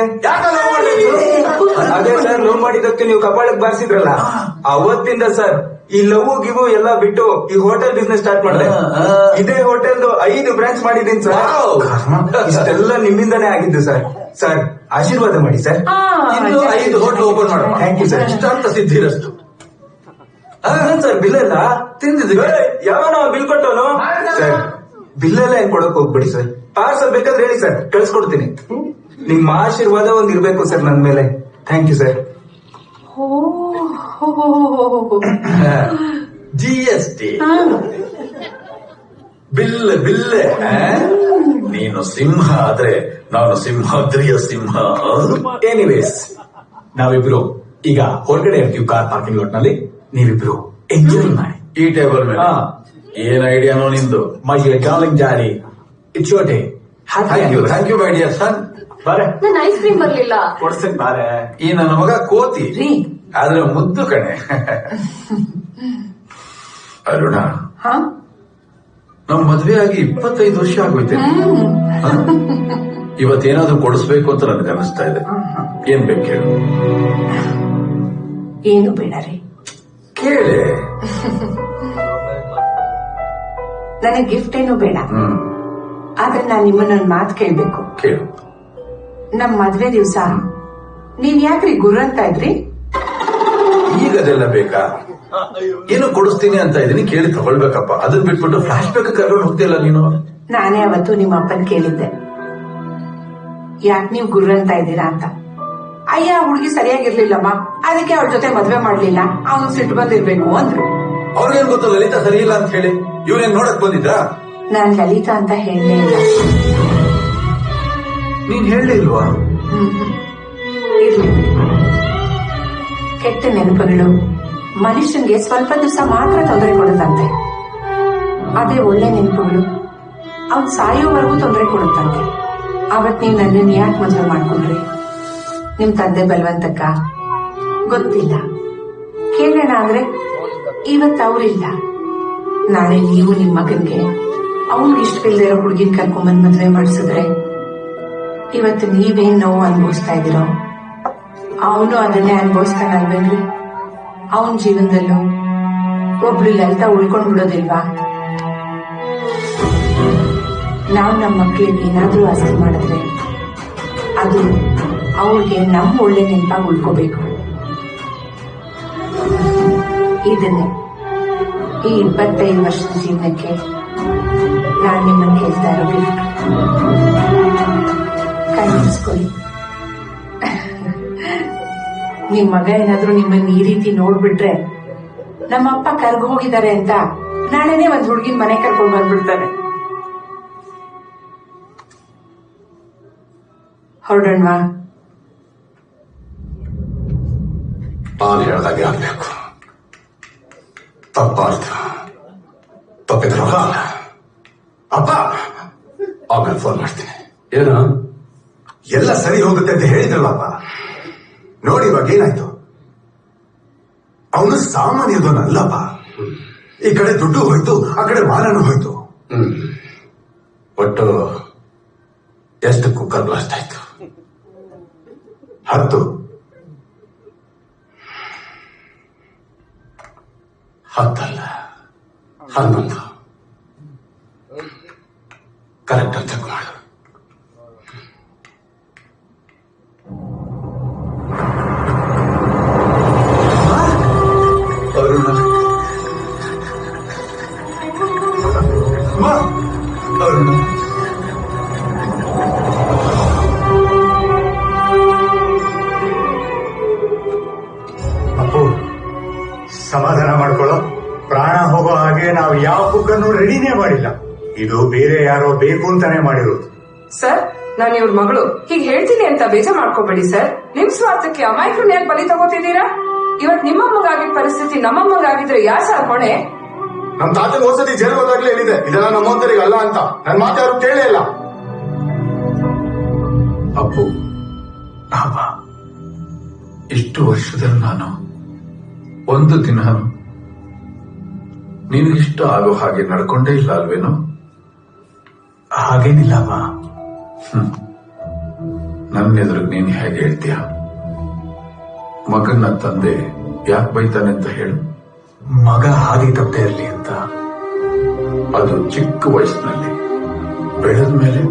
ಅದೇ ಸರ್, ಲವ್ ಮಾಡಿದಕ್ಕೆ ನೀವು ಕಪಾಳಕ್ ಬಾರಿಸಿದ್ರಲ್ಲ, ಅವತ್ತಿಂದ ಸರ್ ಈ ಲವ್ ಗಿವು ಎಲ್ಲ ಬಿಟ್ಟು ಈ ಹೋಟೆಲ್ ಬಿಸ್ನೆಸ್ ಸ್ಟಾರ್ಟ್ ಮಾಡಿದೆ. ಇದೇ ಹೋಟೆಲ್ದು 5 ಬ್ರಾಂಚ್ ಮಾಡಿದ್ದೀನಿ ಸರ್. ಇಷ್ಟೆಲ್ಲ ನಿಮ್ಮಿಂದಾನೇ ಆಗಿದ್ದು ಸರ್. ಸರ್ ಆಶೀರ್ವಾದ ಮಾಡಿ ಸರ್. ಇನ್ನು 5 ಹೋಟೆಲ್ ಓಪನ್ ಮಾಡ. Thank you sir. ಇಷ್ಟಾಂತ ಸಿದ್ಧಿರಷ್ಟು. ಸರ್ ಬಿಲ್ ಎಲ್ಲ ತಿಂದಿದ್ವಿ. ಯಾವನೋ ಬಿಲ್ ಕೊಟ್ಟವನು ಸರ್. ಬಿಲ್ ಎಲ್ಲ ಏನ್ ಕೊಡಕ್ ಹೋಗ್ಬಿಡಿ ಸರ್. ಪಾರ್ಸಲ್ ಬೇಕಾದ್ರೆ ಹೇಳಿ ಸರ್, ಕಳ್ಸ್ಕೊಡ್ತೀನಿ. ನಿಮ್ಮ ಆಶೀರ್ವಾದ ಒಂದ್ ಇರ್ಬೇಕು ಸರ್ ನನ್ ಮೇಲೆ. Thank you sir. GST bill. ನೀನು ಸಿಂಹ ಆದ್ರೆ ನಾನು ಸಿಂಹಾದ್ರಿಯ ಸಿಂಹ. ಎನಿವೇಸ್ ನಾವಿಬ್ರು ಈಗ ಹೊರಗಡೆ ಇರ್ತೀವಿ ಕಾರ್ ಪಾರ್ಕಿಂಗ್ ಲಾಟ್ ನಲ್ಲಿ. ನೀವಿಬ್ರು ಎಂಜಾಯ್ ಮಾಡಿ. ಈ ಟೇಬಲ್ ಮೇಲೆ ಏನ್ ಐಡಿಯಾನೋ ನಿಂದು? My darling daddy, it's your day. Thank you my dear son. ಬಾರೆ, ನನ್ ಐಸ್ ಕ್ರೀಮ್ ಬರ್ಲಿಲ್ಲ. ಕೊಡ್ಸೇನ್ ಬಾರೆ. ಈ ನನ್ನ ಮಗ ಕೋತಿ ಆದ್ರೆ ಮುದ್ದು ಕಣೆ. ಅರುಣ, ನಮ್ ಮದ್ವೆ ಆಗಿ 25 ವರ್ಷ ಆಗೋಯ್ತೆ. ಇವತ್ತೇನಾದ್ರೂ ಕೊಡಿಸ್ಬೇಕು ಅಂತ ನನ್ಗೆ ಅನಿಸ್ತಾ ಇದೆ. ಏನ್ ಬೇಕು ಕೇಳು? ಏನು ಬೇಡ ರೀ, ಕೇಳೆ. ನನಗೆ ಗಿಫ್ಟ್ ಏನು ಬೇಡ. ಆದ್ರೆ ನಾನ್ ನಿಮ್ಮನ್ನೊಂದು ಮಾತು ಕೇಳ್ಬೇಕು. ಕೇಳು. ನಮ್ ಮದ್ವೆ ದಿವ್ಸ ನೀವ್ ಯಾಕ್ರಿ ಗುರ್ರಂತ ಇದ್ರಿ? ಈಗ ಅದೆಲ್ಲ ಬೇಕಾ? ಏನು ಕೊಡಿಸ್ತೀನಿ ಅಂತ ಇದೀನಿ, ಕೇಳಿ ತಗೊಳ್ಬೇಕಪ್ಪ. ಅದನ್ನ ಬಿಟ್ಬಿಟ್ಟು ಫ್ಲಾಶ್ ಬ್ಯಾಕ್ ಕರ್ಕೊಂಡು ಹೋಗ್ತಿಲ್ಲ ನೀನು. ನಾನೇ ಅವತ್ತು ನಿಮ್ಮ ಅಪ್ಪನ್ ಕೇಳಿದ್ದೆ, ಯಾಕೆ ನೀವ್ ಗುರ್ರಂತ ಇದ್ದೀರಾ ಅಂತ. ಅಯ್ಯ ಹುಡುಗಿ ಸರಿಯಾಗಿರ್ಲಿಲ್ಲಮ್ಮ, ಅದಕ್ಕೆ ಅವಳ ಜೊತೆ ಮದ್ವೆ ಮಾಡ್ಲಿಲ್ಲ, ಅವನು ಸಿಟ್ಟು ಬಂದಿರ್ಬೇಕು ಅಂದ್ರು. ಅವ್ರಿಗೇನ್ ಗೊತ್ತು ಲಲಿತಾ ಸರಿ ಇಲ್ಲ ಅಂತ ಹೇಳಿ? ಇವ್ರೇನ್ ನೋಡಕ್ ಬಂದಿದ್ರ? ನಾನ್ ಲಲಿತಾ ಅಂತ ಹೇಳಲೇ ಇಲ್ಲ. ನೀನ್ ಹೇಳಲೇ ಇಲ್ವಾ? ಇರ್ಲಿ, ಕೆಟ್ಟ ನೆನಪುಗಳು ಮನುಷ್ಯನ್ಗೆ ಸ್ವಲ್ಪ ದಿವಸ ಮಾತ್ರ ತೊಂದರೆ ಕೊಡುತ್ತಂತೆ. ಅದೇ ಒಳ್ಳೆ ನೆನಪುಗಳು ಅವ್ನ್ ಸಾಯೋವರೆಗೂ ತೊಂದರೆ ಕೊಡುತ್ತಂತೆ. ಅವತ್ ನೀವ್ ನನ್ನನ್ನು ಯಾಕೆ ಮದುವೆ ಮಾಡ್ಕೊಂಡ್ರಿ? ನಿಮ್ ತಂದೆ ಬಲವಂತಕ್ಕ? ಗೊತ್ತಿಲ್ಲ. ಕೇಳೋಣ ಅಂದ್ರೆ ಇವತ್ ಅವ್ರಿಲ್ಲ. ನಾಳೆ ನೀವು ನಿಮ್ ಮಗನ್ಗೆ ಅವ್ನಿಗೆ ಇಷ್ಟವಿಲ್ಲದೆ ಇರೋ ಹುಡುಗಿನ ಕರ್ಕೊಂಬಂದ್ ಮದ್ವೆ ಮಾಡಿಸಿದ್ರೆ ಇವತ್ತು ನೀವೇನ್ ನೋವು ಅನುಭವಿಸ್ತಾ ಇದೀರೋ ಅವನು ಅದನ್ನೇ ಅನುಭವಿಸ್ತಾನಲ್ವೇನ್ರಿ? ಅವನ್ ಜೀವನದಲ್ಲೂ ಒಬ್ಳು ಲಲಿತಾ ಉಳ್ಕೊಂಡ್ ಬಿಡೋದಿಲ್ವಾ? ನಾವು ನಮ್ಮ ಮಕ್ಕಳಿಗೆ ಏನಾದ್ರೂ ಆಸ್ತಿ ಮಾಡಿದ್ರೆ ಅದು ಅವ್ರಿಗೆ ನಮ್ಮ ಒಳ್ಳೆ ನೆನಪಾಗಿ ಉಳ್ಕೋಬೇಕು. ಇದನ್ನೇ ಈ 25 ವರ್ಷದ ಜೀವನಕ್ಕೆ ನಾನು ನಿಮ್ಮನ್ನು ಕೇಳ್ತಾ ಇರೋ ಗಿಫ್ಟ್. ಕೈ ಮುಗಿಸ್ಕೊಳ್ಳಿ. ನಿಮ್ ಮಗ ಏನಾದ್ರೂ ನಿಮ್ಮನ್ನ ಈ ರೀತಿ ನೋಡ್ಬಿಟ್ರೆ ನಮ್ಮಪ್ಪ ಕರ್ಗ ಹೋಗಿದ್ದಾರೆ ಅಂತ ನಾಳೆನೆ ಒಂದ್ ಹುಡ್ಗಿನ್ ಮನೆ ಕರ್ಕೊಂಡ್ ಬಂದ್ಬಿಡ್ತಾನೆ. ಹೊರಡೋಣವಾ? ನಾನು ಹೇಳ್ದಾಗೆ ಆಗ್ಬೇಕು. ತಪ್ಪಾರ್ಥ ತಪ್ಪಿದ್ರೆ ಅಪ್ಪ ಆಮೇಲೆ ಫೋನ್ ಮಾಡ್ತೀನಿ. ಏನು ಎಲ್ಲ ಸರಿ ಹೋಗುತ್ತೆ ಅಂತ ಹೇಳಿದ್ರಲ್ಲಪ್ಪ. ನೋಡಿ ಇವಾಗ ಏನಾಯ್ತು. ಅವನು ಸಾಮಾನ್ಯದವನಲ್ಲಪ್ಪ. ಈ ಕಡೆ ದುಡ್ಡು ಹೋಯ್ತು, ಆ ಕಡೆ ಮಾನನೂ ಹೋಯ್ತು. ಒಟ್ಟು ಎಷ್ಟು ಕುಕ್ಕರ್ ಬ್ಲಾಸ್ಟ್ ಆಯ್ತು? 10. 10 ಅಲ್ಲ, 11. ಕರೆಕ್ಟ್ ಆಗಿ ಚೆಕ್ ಮಾಡು. ಅರುಣ, ಅರುಣ, ಅಪ್ಪು ಸಮಾಧಾನ ಮಾಡ್ಕೊಳ್ಳೋ. ಪ್ರಾಣ ಹೋಗೋ ಹಾಗೆ ನಾವು ಯಾವ ಕುಕ್ಕನ್ನು ರೆಡಿನೇ ಮಾಡಿಲ್ಲ. ಇದು ಬೇರೆ ಯಾರೋ ಬೇಕು ಅಂತಾನೆ ಮಾಡಿರೋದು. ಸರ್, ನಾನು ಇವ್ರ ಮಗಳು ಹೀಗೆ ಹೇಳ್ತೀನಿ ಅಂತ ಬೇಜಾರ್ ಮಾಡ್ಕೋಬೇಡಿ ಸರ್. ನಿಮ್ ಸ್ವಾರ್ಥಕ್ಕೆ ಅಮಾಯಕರನ್ನ ಯಾಕೆ ಬಲಿ ತಗೋತಿದ್ದೀರಾ? ಇವತ್ ನಿಮ್ಮಮ್ಮಗಾಗಿದ್ದ ಪರಿಸ್ಥಿತಿ ನಮ್ಮಮ್ಮಗಾಗಿದ್ರೆ ಯಾರು ಸರ್ ಹೊಣೆ? ನಮ್ ತಾತನ ಹೋದ್ಸತಿ ಜೈಲು ಹೋದಾಗ್ಲೇ ಹೇಳಿದೆ, ಇದೆಲ್ಲ ನಮ್ಮಂತರಿಗೆ ಅಲ್ಲ ಅಂತ. ನನ್ ಮಾತು ಯಾರು ಕೇಳೇ ಇಲ್ಲ. ಅಪ್ಪು, ಇಷ್ಟು ವರ್ಷದಲ್ಲಿ ನಾನು ಒಂದು ದಿನ ನಿನಗಿಷ್ಟ ಆಗೋ ಹಾಗೆ ನಡ್ಕೊಂಡೇ ಇಲ್ಲ ಅಲ್ವೇನೋ? ಹಾಗೇನಿಲ್ಲಮ್ಮ. ನನ್ನ ಎದುರಿಗೆ ನೀನು ಹೇಗೆ ಹೇಳ್ತೀಯ? ಮಗನ ತಂದೆ ಯಾಕೆ ಬೈತಾನೆ ಅಂತ ಹೇಳು. ಮಗ ಹಾದಿ ತಪ್ಪದೆ ಇರ್ಲಿ ಅಂತ. ಅದು ಚಿಕ್ಕ ವಯಸ್ಸಿನಲ್ಲಿ. ಬೆಳೆದ ಮೇಲೆ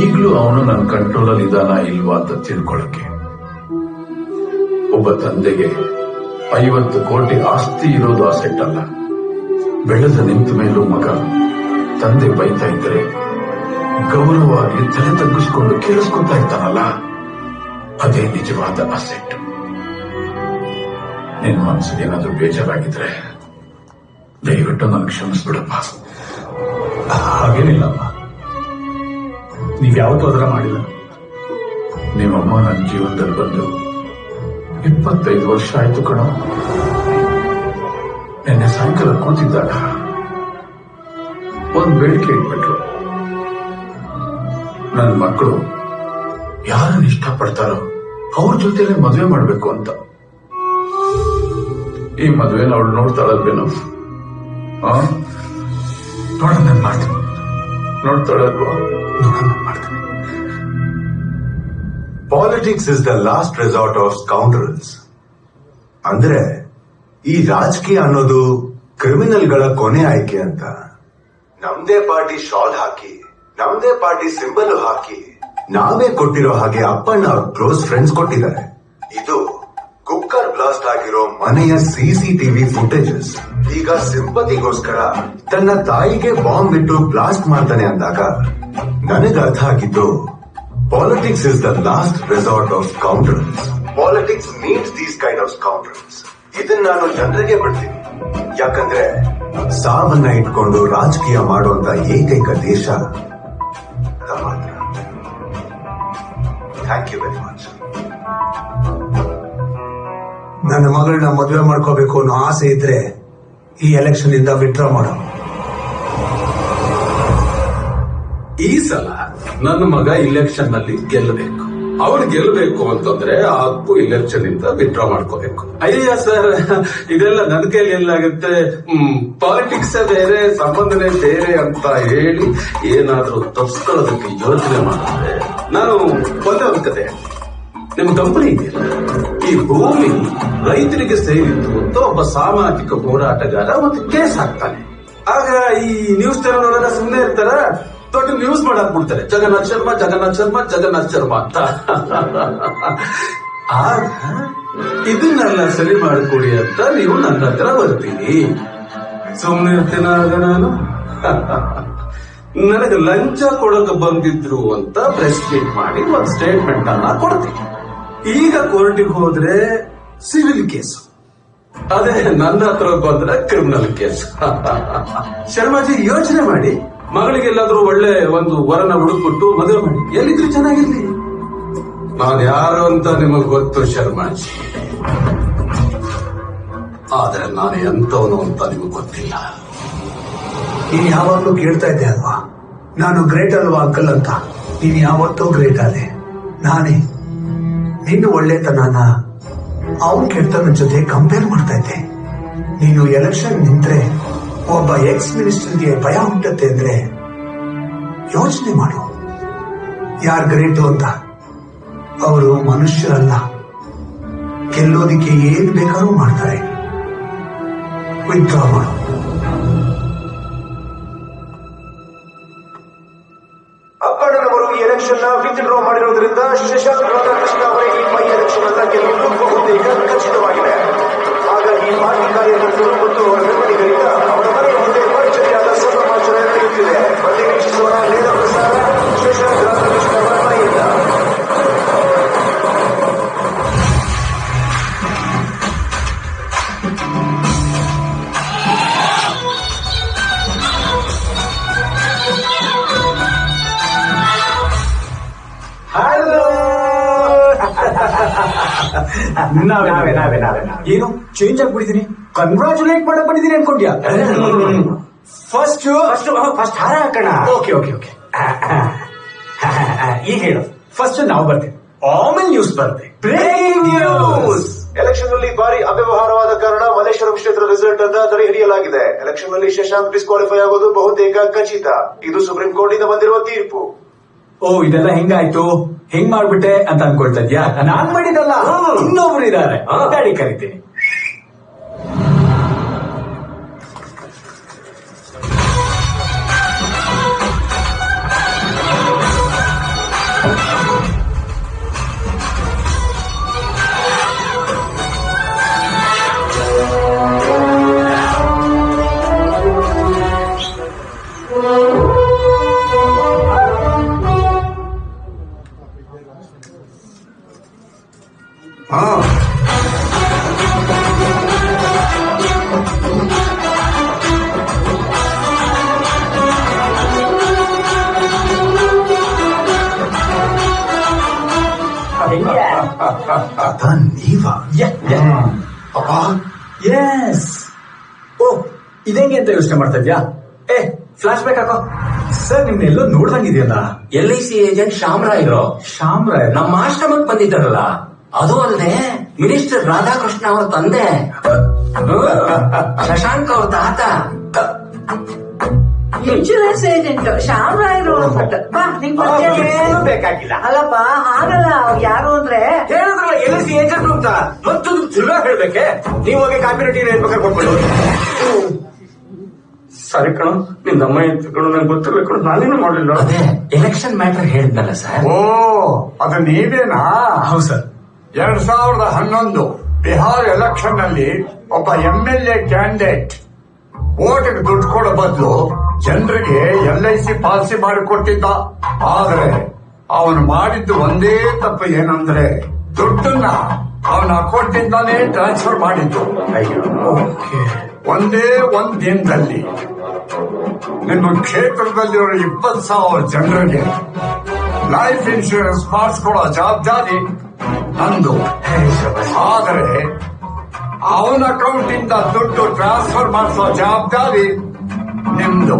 ಈಗಲೂ ಅವನು ನನ್ನ ಕಂಟ್ರೋಲಲ್ಲಿ ಇದಾನ ಇಲ್ವಾ ಅಂತ ತಿಳ್ಕೊಳಕ್ಕೆ. ಒಬ್ಬ ತಂದೆಗೆ 50 ಕೋಟಿ ಆಸ್ತಿ ಇರೋದು ಅಸೆಟ್ ಅಲ್ಲ. ಬೆಳೆದ ನಿಂತ ಮೇಲೂ ಮಗ ತಂದೆ ಬೈತಾ ಇದ್ರೆ ಗೌರವವಾಗಿ ತಲೆ ತಗ್ಗಿಸ್ಕೊಂಡು ಕೇಳಿಸ್ಕೊತಾ ಇರ್ತಾನಲ್ಲ, ಅದೇ ನಿಜವಾದ ಅಸೆಟ್. ನಿನ್ ಮನಸ್ಸಿಗೆ ಏನಾದ್ರೂ ಬೇಜಾರಾಗಿದ್ರೆ ದಯವಿಟ್ಟು ನನಗೆ ಕ್ಷಮಿಸ್ಬಿಡಪ್ಪ. ಹಾಗೇನಿಲ್ಲಮ್ಮ, ನೀವ್ಯಾವತ್ತೂ ಅದರ ಮಾಡಿಲ್ಲ. ನಿಮ್ಮಮ್ಮ ನನ್ನ ಜೀವನದಲ್ಲಿ ಬಂದು 25 ವರ್ಷ ಆಯ್ತು ಕಣೋ. ನಿನ್ನೆ ಸಾಯಂಕಾಲ ಕೂತಿದ್ದಾಗ ಒಂದು ಬೇಡಿಕೆ ಇಟ್ಬಿಟ್ರು. ನನ್ನ ಮಕ್ಕಳು ಯಾರನ್ನ ಇಷ್ಟಪಡ್ತಾರೋ ಅವ್ರ ಜೊತೆಲೆ ಮದುವೆ ಮಾಡ್ಬೇಕು ಅಂತ. ಈ ಮದುವೆನ ಅವಳು ನೋಡ್ತಾಳಲ್ವೇನೋ? ನೋಡೋಣ, ನಾನು ಮಾಡ್ತೀನಿ. ನೋಡ್ತಾಳಲ್ವಾ? ನೋಡೋಣ, ಮಾಡ್ತೀನಿ. Politics is the last resort of scoundrels. ಅಂದ್ರೆ ಈ ರಾಜಕೀಯ ಅನ್ನೋದು ಕ್ರಿಮಿನಲ್ಗಳ ಕೊನೆ ಆಯ್ಕೆ ಅಂತ. ನಮ್ದೇ ಪಾರ್ಟಿ ಶಾಲ್ ಹಾಕಿ, ನಮ್ದೇ ಪಾರ್ಟಿ ಸಿಂಬಲ್ ಹಾಕಿ, ನಾವೇ ಕೊಟ್ಟಿರೋ ಹಾಗೆ ಅಪ್ಪಣ್ಣ ಅವ್ರ ಕ್ಲೋಸ್ ಫ್ರೆಂಡ್ಸ್ ಕೊಟ್ಟಿದ್ದಾರೆ. ಇದು ಕುಕ್ಕರ್ ಬ್ಲಾಸ್ಟ್ ಆಗಿರೋ ಮನೆಯ ಸಿಸಿಟಿವಿ ಫುಟೇಜಸ್. ಈಗ ಸಿಂಪತಿಗೋಸ್ಕರ ತನ್ನ ತಾಯಿಗೆ ಬಾಂಬ್ ಬಿಟ್ಟು ಬ್ಲಾಸ್ಟ್ ಮಾಡ್ತಾನೆ ಅಂದಾಗ ನನಗೆ ಅರ್ಥ ಆಗಿದ್ದು, politics is the last resort of scoundrels. Politics needs these kind of scoundrels. ಇದನ್ನ ನಾನು ಜನರಿಗೆ ಬಿಡ್ತೀನಿ. ಯಾಕಂದ್ರೆ ಸಾವನ್ನ ಇಟ್ಕೊಂಡು ರಾಜಕೀಯ ಮಾಡುವಂತ ಏಕೈಕ ದೇಶ ಮಾತ್ರ. Thank you very much. ನನ್ನ ಮಗಳನ್ನ ಮದುವೆ ಮಾಡ್ಕೋಬೇಕು ಅನ್ನೋ ಆಸೆ ಇದ್ರೆ ಈ ಎಲೆಕ್ಷನ್ ಇಂದ ವಿಡ್ರಾ ಮಾಡೋ. ಈ ಸಲ ನನ್ನ ಮಗ ಇಲೆಕ್ಷನ್ ನಲ್ಲಿ ಗೆಲ್ಲಬೇಕು. ಅವ್ರು ಗೆಲ್ಲಬೇಕು ಅಂತಂದ್ರೆ ಅಪ್ಪು ಇಲೆಕ್ಷನ್ ಇಂದ ವಿಡ್ರಾ ಮಾಡ್ಕೋಬೇಕು. ಅಯ್ಯ ಸರ್, ಇದೆಲ್ಲ ನನ್ನ ಕೈಲಿ ಎಲ್ಲಾಗುತ್ತೆ. ಪಾಲಿಟಿಕ್ಸ್ ಬೇರೆ, ಸಂಬಂಧನೇ ಬೇರೆ ಅಂತ ಹೇಳಿ ಏನಾದ್ರೂ ತಪ್ಪಿಸ್ಕೊಳ್ಳೋದಕ್ಕೆ ಯೋಚನೆ ಮಾಡಿದ್ರೆ ನಾನು ಒಂದೇ ಕತೆ. ನಿಮ್ ಕಂಪನಿ ಇದೆಯಲ್ಲ, ಈ ಭೂಮಿ ರೈತರಿಗೆ ಸೇರಿತ್ತು ಅಂತ ಒಬ್ಬ ಸಾಮಾಜಿಕ ಹೋರಾಟಗಾರ ಒಂದು ಕೇಸ್ ಹಾಕ್ತಾನೆ. ಆಗ ಈ ನ್ಯೂಸ್ ಚಾನೆಲ್ ಸುಮ್ಮನೆ ಇರ್ತಾರ, ದೊಡ್ಡ ನ್ಯೂಸ್ ಮಾಡಕ್ ಬಿಡ್ತಾರೆ, ಜಗನ್ನಾಥ್ ಶರ್ಮಾ ಜಗನ್ನಾಥ್ ಶರ್ಮಾ ಜಗನ್ನಾಥ್ ಶರ್ಮಾ ಅಂತ. ಆಗ ಇದನ್ನೆಲ್ಲ ಸರಿ ಮಾಡಿಕೊಡಿ ಅಂತ ನೀವು ನನ್ನ ಹತ್ರ ಬರ್ತೀನಿ. ಸುಮ್ಮನೆ ಇರ್ತೀನ ಆಗ ನಾನು? ನನಗೆ ಲಂಚ ಕೊಡಕ್ಕೆ ಬಂದಿದ್ರು ಅಂತ ಪ್ರೆಸ್ ಮೀಟ್ ಮಾಡಿ ಒಂದು ಸ್ಟೇಟ್ಮೆಂಟ್ ಅನ್ನ ಕೊಡ್ತೀನಿ. ಈಗ ಕೋರ್ಟಿಗೆ ಹೋದ್ರೆ ಸಿವಿಲ್ ಕೇಸು. ಅದೇ ನನ್ನ ಹತ್ರ ಬಂದ್ರೆ ಕ್ರಿಮಿನಲ್ ಕೇಸ್. ಶರ್ಮಾಜಿ ಯೋಚನೆ ಮಾಡಿ, ಮಗಳಿಗೆಲ್ಲಾದ್ರೂ ಒಳ್ಳೆ ಒಂದು ವರನ ಹುಡುಕ್ಬಿಟ್ಟು ಮದುವೆ ಮಾಡಿ ಎಲ್ಲಿದ್ರು ಚೆನ್ನಾಗಿರ್ಲಿ. ನಾನು ಯಾರು ಅಂತ ನಿಮಗ್ ಗೊತ್ತು ಶರ್ಮಾಜಿ, ಆದ್ರೆ ನಾನು ಎಂತವನು ಅಂತ ನಿಮಗ್ ಗೊತ್ತಿಲ್ಲ. ನೀನ್ ಯಾವಾಗ್ಲೂ ಕೇಳ್ತಾ ಇದ್ದೆ ಅಲ್ವಾ, ನಾನು ಗ್ರೇಟ್ ಅಲ್ವಾ ಅಂಕಲ್ ಅಂತ. ನೀನ್ ಯಾವತ್ತೂ ಗ್ರೇಟ್ ಆದೆ. ನಾನೇ ನಿನ್ನ ಒಳ್ಳೆತನನ ಅವನ್ ಕೆಟ್ಟನ ಜೊತೆ ಕಂಪೇರ್ ಮಾಡ್ತಾ ಇದ್ದೆ. ನೀನು ಎಲೆಕ್ಷನ್ ನಿಂತ್ರೆ ಒಬ್ಬ ಎಕ್ಸ್ ಮಿನಿಸ್ಟರ್ಗೆ ಭಯ ಹುಟ್ಟತ್ತೆ ಅಂದ್ರೆ ಯೋಚನೆ ಮಾಡು, ಯಾರ್ ಗ್ರೇಟು ಅಂತ. ಅವರು ಮನುಷ್ಯರಲ್ಲ, ಗೆಲ್ಲೋದಿಕ್ಕೆ ಏನ್ ಬೇಕಾದ್ರೂ ಮಾಡ್ತಾರೆ. ವಿತ್ಡ್ರಾ ಮಾಡು. ಅಪ್ಪಣ್ಣನವರು ಈ ಎಲೆಕ್ಷನ್ ನ ವಿತ್ಡ್ರಾ ಮಾಡಿರುವುದರಿಂದ ಶಶಾಂಕ್ ರಾಧಾಕೃಷ್ಣ ಅವರ ಈ ಬೈ ಎಲೆಕ್ಷನ್ ಅನ್ನ ಗೆಲ್ಲುವುದು ಬಹುತೇಕ ಖಚಿತವಾಗಿದೆ. ಹಾಗಾಗಿ ಪಾರ್ಟಿ ಕಾರ್ಯಕರ್ತರು ಮತ್ತು ಅವರ ಬೆಂಬಲಿಗರಿಂದ ಅವರ ಮನೆಯ ಮುಂದೆ ಭರ್ಜರಿಯಾದ ಸಂಭ್ರಮಾಚರಣೆ ನಡೆಯುತ್ತಿದೆ. ಬನ್ನಿ ವೀಕ್ಷಿಸೋಣ ನೇರ ಪ್ರಸಾರ ಶಶಾಂಕ್ ರಾಧಾಕೃಷ್ಣ ಅವರ ಮನೆಯಿಂದ. ಏನು ಚೇಂಜ್ ಆಗ್ಬಿಟ್ಟಿದೀನಿ, ಕಂಗ್ರಾಚುಲೇಟ್ ಮಾಡಕ್ ಬಂದಿದ್ದೀನಿ ಅನ್ಕೊಂಡ್ಯಾ? ಫಸ್ಟ್ ಹಾರ ಹಾಕೋಣ. ಓಕೆ ಓಕೆ ಓಕೆ, ಈಗ ಹೇಳು. ಫಸ್ಟ್ ನಾವು ಬರ್ತೇವೆ, ಆಮೇಲೆ ನ್ಯೂಸ್ ಬರುತ್ತೆ. Breaking news. ಎಲೆಕ್ಷನ್ ನಲ್ಲಿ ಭಾರಿ ಅವ್ಯವಹಾರವಾದ ಕಾರಣ ಮಲ್ಲೇಶ್ವರಂ ಕ್ಷೇತ್ರ ರಿಸಲ್ಟ್ ಅನ್ನ ತಡೆ ಹಿಡಿಯಲಾಗಿದೆ. ಎಲೆಕ್ಷನ್ ನಲ್ಲಿ ಶಶಾಂಕ್ ಡಿಸ್ಕ್ವಾಲಿಫೈ ಆಗೋದು ಬಹುತೇಕ ಖಚಿತ. ಇದು ಸುಪ್ರೀಂ ಕೋರ್ಟ್ ಇಂದ ಬಂದಿರುವ ತೀರ್ಪು. ಓ, ಇದೆಲ್ಲ ಹೆಂಗಾಯ್ತು, ಹೆಂಗ್ ಮಾಡ್ಬಿಟ್ಟೆ ಅಂತ ಅನ್ಕೊಳ್ತಾ ಇದ್ಯಾ? ನಾನ್ ಮಾಡಿದಲ್ಲ, ಇನ್ನೊಬ್ರು ಇದಾರೆ, ಗಾಡಿ ಕರಿತೀನಿ. ಎಸ್. ಓ, ಇದಂಗೆ ಅಂತ ಯೋಚನೆ ಮಾಡ್ತಾ ಇದ್ಯಾ? ಫ್ಲಾಶ್ ಬ್ಯಾಕ್ ಹಾಕೋ. ಸರ್, ನಿಮ್ನೆಲ್ಲೋ ನೋಡ್ದಂಗಿದೆಯಲ್ಲ. LIC ಏಜೆಂಟ್ ಶ್ಯಾಮರಾಯರು. ಶ್ಯಾಮರಾಯ್ ನಮ್ಮ ಆಶ್ರಮಕ್ಕೆ ಬಂದಿದ್ದಾರಲ್ಲ, ಅದು ಅಲ್ಲದೆ ಮಿನಿಸ್ಟರ್ ರಾಧಾಕೃಷ್ಣ ಅವರ ತಂದೆ ಶಶಾಂಕ್ ಅವ್ರ ತಾತ. ಇನ್ಶೂರೆನ್ಸ್ ಏಜೆಂಟ್ ಶ್ಯಾಮರಾಯರು ಬಾ, ನಿಂಗೆ ಬೇಕಾಗಿಲ್ಲ. ಅಲ್ಲಪ್ಪ, ಹಾಗಲ್ಲ. ಅವ್ರು ಯಾರು ಅಂದ್ರೆ ಹೇಳಿದ್ರಲ್ಲ LIC ಏಜೆಂಟ್ ಅಂತ, ಮತ್ತೊಂದು ಸುಳ್ಳ ಹೇಳ್ಬೇಕೆ? ನೀವು ಹೋಗಿ ಕಾಂಪಿಟೇಟಿವ್ ಹೇಳ್ಬೇಕಾದ್ರೆ ಕೊಟ್ಬಿಡಿ. ಸರಿ ಕಣ, ನಿನ್ ಅಮ್ಮ ಕಣ, ನಂಗೆ ಗೊತ್ತಿರ್ಬೇಕು, ನಾನೇನು ಮಾಡಲಿಲ್ಲ. ಅದೇ ಎಲೆಕ್ಷನ್ ಮ್ಯಾಟರ್ ಹೇಳಿದ್ನಲ್ಲ ಸರ್. ಓ, ಅದು ನೀವೇನಾ? ಹೌದು ಸರ್. 2011 ಬಿಹಾರ್ ಎಲೆಕ್ಷನ್ ನಲ್ಲಿ ಒಬ್ಬ MLA ಕ್ಯಾಂಡಿಡೇಟ್ ವೋಟ್ಗೆ ದುಡ್ಡು ಕೊಡೋ ಬದಲು ಜನರಿಗೆ LIC ಪಾಲಿಸಿ ಮಾಡಿಕೊಟ್ಟಿದ್ದ. ಆದ್ರೆ ಅವನು ಮಾಡಿದ್ದು ಒಂದೇ ತಪ್ಪು, ಏನಂದ್ರೆ ದುಡ್ಡನ್ನ ಅವನ ಅಕೌಂಟ್ ಇಂದಾನೇ ಟ್ರಾನ್ಸ್ಫರ್ ಮಾಡಿದ್ದು. ಒಂದೇ ಒಂದ್ ದಿನದಲ್ಲಿ ನಿಮ್ಮ ಕ್ಷೇತ್ರದಲ್ಲಿರೋ 20,000 ಜನರಿಗೆ ಲೈಫ್ ಇನ್ಶೂರೆನ್ಸ್ ಮಾಡಿಸ್ಕೊಡೋ ಜವಾಬ್ದಾರಿ ನಂದು. ಆದರೆ ಅವನ ಅಕೌಂಟ್ ಇಂದ ದುಡ್ಡು ಟ್ರಾನ್ಸ್ಫರ್ ಮಾಡಿಸೋ ಜವಾಬ್ದಾರಿ ನಿಮ್ದು.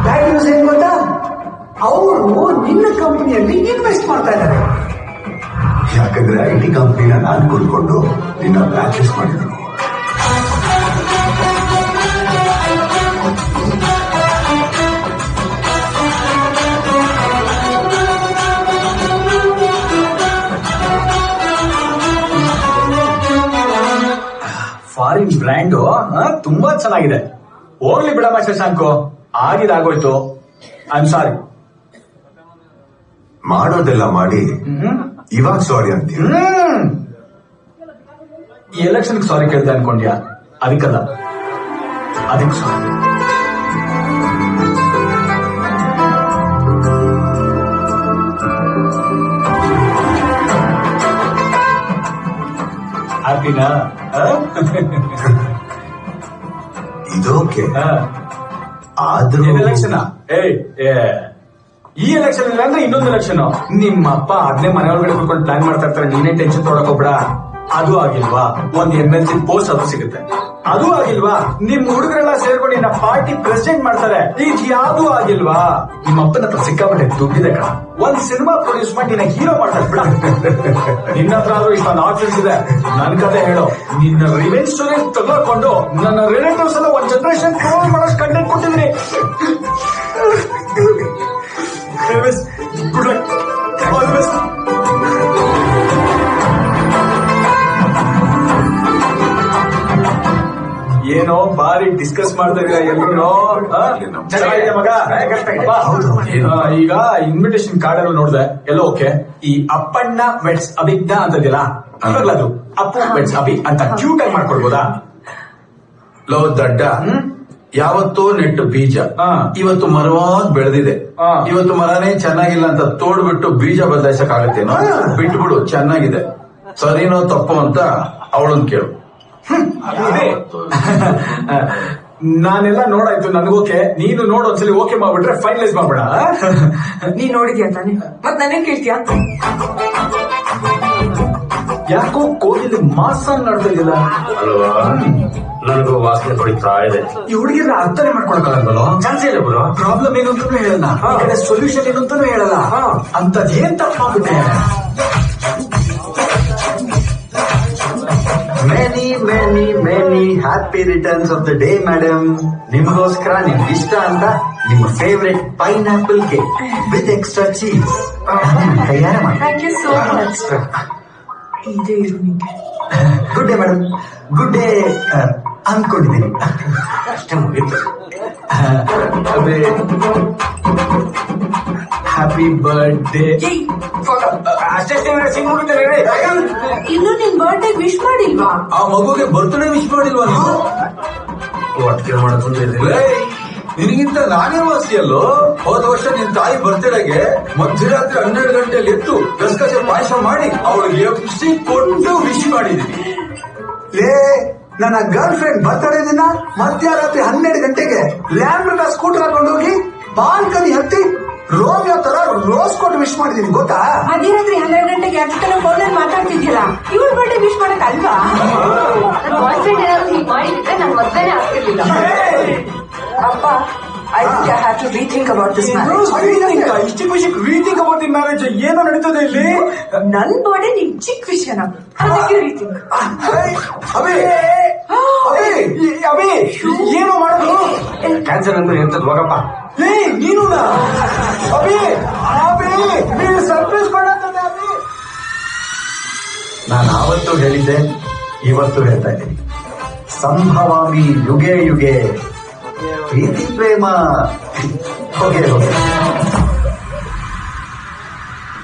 ಬ್ಯಾಡ್ ನ್ಯೂಸ್ ಏನ್ ಗೊತ್ತಾ? ಅವರು ನಿನ್ನ ಕಂಪನಿಯಲ್ಲಿ ಇನ್ವೆಸ್ಟ್ ಮಾಡ್ತಾ ಇದ್ದಾರೆ. ಯಾಕಂದ್ರೆ IT ಕಂಪನಿನ ನಾನು ಕೊಂಡ್ಕೊಂಡು ನಿನ್ನ ಬ್ಲಾಕ್ ಲಿಸ್ಟ್ ಮಾಡಿದ್ರು. ಫಾರಿನ್ ಬ್ರ್ಯಾಂಡ್ ತುಂಬಾ ಚೆನ್ನಾಗಿದೆ. ಹೋಗ್ಲಿ ಬಿಡಮ್ಮ ಶಶಾಂಕು, ಆಗಿದಾಗೋಯ್ತು. I am sorry. ಮಾಡೋದೆಲ್ಲ ಮಾಡಿ ಇವಾಗ ಸಾರಿ ಅಂತೀವಿ. ಈ ಎಲೆಕ್ಷನ್ ಸಾರಿ ಕೇಳ್ತಾ ಅನ್ಕೊಂಡ್ಯಾ? ಅದಕ್ಕಲ್ಲ, ಅದಕ್ಕೆ ಸಾರಿ. ಹ್ಯಾಪಿನಾ? ಇದೋಕೆ ಆದ್ರೂ ಎಲೆಕ್ಷನ್ ಈ ಎಲೆಕ್ಷನ್ ಇಲ್ಲ ಅಂದ್ರೆ ಇನ್ನೊಂದು ಎಲೆಕ್ಷನ್. ನಿಮ್ಮ ಅಪ್ಪ ಅದನ್ನೇ ಮನೆ ಒಳಗಡೆ ಕುತ್ಕೊಂಡು ಪ್ಲಾನ್ ಮಾಡ್ತಾ ಇರ್ತಾರೆ, ನೀನೇ ಟೆನ್ಷನ್ ತೊಗೊಳಕ್ ಹೋಗ್ಬೇಡ. ಅದು ಆಗಿಲ್ವಾ, ಒಂದ್ MLC ಪೋಸ್ಟ್ ಅದು ಸಿಗುತ್ತೆ. ಅದು ಆಗಿಲ್ವಾ, ನಿಮ್ ಹುಡುಗರೆಲ್ಲ ಸೇರ್ಕೊಂಡು ನಿನ್ನ ಪಾರ್ಟಿ ಪ್ರೆಸಿಡೆಂಟ್ ಮಾಡ್ತಾರೆ. ಈಗ ಯಾವ್ದು ಆಗಿಲ್ವಾ, ನಿಮ್ಮ ಅಪ್ಪನ ಹತ್ರ ಸಿಕ್ಕಾಪಟ್ಟೆ ದುಡ್ಡಿದೆ ಕಣ. ಒಂದ್ ಸಿನಿಮಾ ಪ್ರೊಡ್ಯೂಸ್ ಮಾಡಿ ನಿನ್ನ ಹೀರೋ ಮಾಡ್ತಾರೆ ಬಿಡ. ನಿನ್ನ ಹತ್ರ ಆದ್ರೂ ಇಷ್ಟೊಂದು ಆಫೀಸ್ ಇದೆ. ನನ್ ಕತೆ ಹೇಳು, ನಿನ್ನ ರಿವೆಂಜ್ ಸ್ಟೋರಿ ತಗೊಂಡು ನನ್ನ ರಿಲೇಟಿವ್ಸ್ ಎಲ್ಲ ಒಂದ್ ಜನರೇಷನ್ ಟ್ರೋಲ್ ಮಾಡೋಷ್ಟು ಕಂಟೆಂಟ್ ಕೊಟ್ಟಿದ್ರಿ. Good luck, all the best. ಏನೋ ಬಾರಿ ಡಿಸ್ಕಸ್ ಮಾಡ್ತಾ ಇದೀರ ಎಲ್ಲರೂ. ಚೆನ್ನಾಗಿದೆ ಮಗ. ಈಗ ಇನ್ವಿಟೇಷನ್ ಕಾರ್ಡ್ ಎಲ್ಲ ನೋಡಿದೆ, ಎಲ್ಲ ಓಕೆ. ಈ ಅಪ್ಪಣ್ಣ ವೆಟ್ಸ್ ಅಭಿಜ್ಞಾ ಅಂತದಿಲ್ಲ, ಅದು ಅಪ್ಪು ವೆಟ್ಸ್ ಅಭಿ ಅಂತ ಕ್ಯೂಟ್ ಆಗಿ ಮಾಡ್ಕೊಡ್ಬೋದಾ? ಲೋ ದಡ್ಡ, ಯಾವತ್ತೋ ನೆಟ್ಟು ಬೀಜ ಇವತ್ತು ಮರವಾಗಿ ಬೆಳೆದಿದೆ. ಇವತ್ತು ಮರನೇ ಚೆನ್ನಾಗಿಲ್ಲ ಅಂತ ತೋಡ್ಬಿಟ್ಟು ಬೀಜ ಬದಲಾಯಿಸಕ್ ಆಗತ್ತೇನೋ? ಬಿಟ್ಬಿಡು, ಚೆನ್ನಾಗಿದೆ. ಸರಿನೋ ತಪ್ಪು ಅಂತ ಅವಳನ್ ಕೇಳು. ನಾನೆಲ್ಲ ನೋಡಾಯ್ತು, ನನಗೋಕೆ. ನೀನು ನೋಡು, ಒಂದ್ಸಲಿ ಓಕೆ ಮಾಡ್ಬಿಟ್ರೆ ಫೈನಲೈಸ್ ಮಾಡ್ಬೇಡ. ನೀನ್ ನೋಡಿದ್ಯಾ ತಾನೆ, ಮತ್ ನಾನೇನ್ ಕೇಳ್ತೀಯ? ಯಾಕೋ ಕೋಗಿಲಿ ಮಾಸ ನಡ್ತಾ ಇದೆಯಲ್ಲ ಅಲ್ವಾ? ನನಗೂ ವಾಸನೆ ಹೊಡಿತಾ ಇದೆ. ಈ ಹುಡುಗಿರ ಅರ್ಥನೇ ಮಾಡ್ಕೊಳಕ್ಕಾಗಲ್ವಲ್ಲ? ಚಾನ್ಸ್ ಇಲ್ಲ ಬ್ರೋ. ಪ್ರಾಬ್ಲಮ್ ಏನು ಅಂತಾನು ಹೇಳಲ್ಲ, ಸೊಲ್ಯೂಷನ್ ಏನು ಅಂತಾನು ಹೇಳಲ್ಲ. ಅಂತದ್ ಏನ್ ತಪ್ಪಾಗ್ಬಿಟ್ಟೆ? Many many many happy returns of the day madam. ನಿಮಗೋಸ್ಕರ ನಿಮ್ಗೆ ಇಷ್ಟ ಅಂತ ನಿಮ್ಮ favourite pineapple cake with extra cheese ತಯಾರ ಮಾಡಿ. Thank you so much. ಇದೇ ಇರು ನಿಂಗೆ. Good day madam. Good day ಅನ್ಕೊಂಡಿದ್ದೀನಿ. ಅಷ್ಟೇ ಮುಗಿತು. Happy birthday. ಅಷ್ಟೇ ಇನ್ನು ನಿನ್ ಬರ್ಡೇ ವಿಶ್ ಮಾಡಿಲ್ವಾ? ಆ ಮಗುಗೆ ಬರ್ತ್ಡೇ ವಿಶ್ ಮಾಡಿಲ್ವಾ ನೀವು? ಒಟ್ಟಿಗೆ ಮಾಡೋದು ನಿನಗಿಂತ ನಾನೇ ವಾಸಿಯಲ್ಲೋ. ಹೋದ ವರ್ಷ ನಿನ್ ತಾಯಿ ಬರ್ತ್ಡೇಗೆ ಮಧ್ಯರಾತ್ರಿ 12 ಗಂಟೆಯಲ್ಲಿ ಎದ್ದು ಗಸಗಸೆ ಪಾಯಸ ಮಾಡಿ ಅವಳಿಗೆ ಖುಷಿ ಕೊಟ್ಟು ವಿಶ್ ಮಾಡಿದೀನಿ. ಲೇ, ನನ್ನ ಗರ್ಲ್ ಫ್ರೆಂಡ್ ಬರ್ತಡೇ ದಿನ ಮಧ್ಯರಾತ್ರಿ 12 ಗಂಟೆಗೆ ಲ್ಯಾಂಬ್ರೆಟಾ ಸ್ಕೂಟರ್ ಹಾಕೊಂಡು ಹೋಗಿ ಬಾಲ್ಕನಿ ಹತ್ತಿ ರೋಮಿಯೋ ತರ ರೋಸ್ ಕೊಟ್ಟು ವಿಶ್ ಮಾಡಿದೀನಿ, ಗೊತ್ತಾ? ಮಧ್ಯರಾತ್ರಿ 12 ಗಂಟೆಗೆ ಅಷ್ಟೆಲ್ಲ ಫೋನಲ್ಲಿ ಮಾತಾಡ್ತಿದ್ಯಲ್ಲ, ಇವಳ ಬರ್ಡೇ ವಿಶ್ ಮಾಡಕ್ ಅಲ್ವಾ? ಬಾಯ್ ಫ್ರೆಂಡ್ ಏನಾದ್ರು ಹೀಗೆ ಮಾಡಿದ್ರೆ ನಾನು ಮದ್ವೆನೇ ಆಗ್ತಿರ್ಲಿಲ್ಲ. ಅಪ್ಪ, I think I have to rethink about this marriage. ಇಷ್ಟು ಖುಷಿಗೆ ರೀತಿಂಗ್ ಅಬೌಟ್ ದಿ ಮ್ಯಾರೇಜ್ ಏನೋ ನಡೀತದೆ ಇಲ್ಲಿ. ನನ್ ಬರ್ಡೇ ನಿನ್ ಚಿಕ್ಕ ವಿಷಯನ, ಅದಕ್ಕೆ ರೀತಿಂಗ್. ಅಭಿ ಏನೋ ಮಾಡೋದು? ಕ್ಯಾನ್ಸರ್ ಅಂದ್ರೆ ಎಂತದ್ ಹೋಗಪ್ಪ. ನೀನು ಅಭಿ ಅಭಿ ನೀವು ಸರ್ಪ್ರೈಸ್ ಕೊಡಂತದೆ. ಅಭಿ ನಾನು ಆವತ್ತು ಹೇಳಿದ್ದೆ, ಇವತ್ತು ಹೇಳ್ತಾ ಇದ್ದೀನಿ. ಸಂಭವಾಮಿ ಯುಗೆ ಯುಗೆ ಪ್ರೀತಿ ಪ್ರೇಮ ಹೋಗೆ ಹೋಗೆ.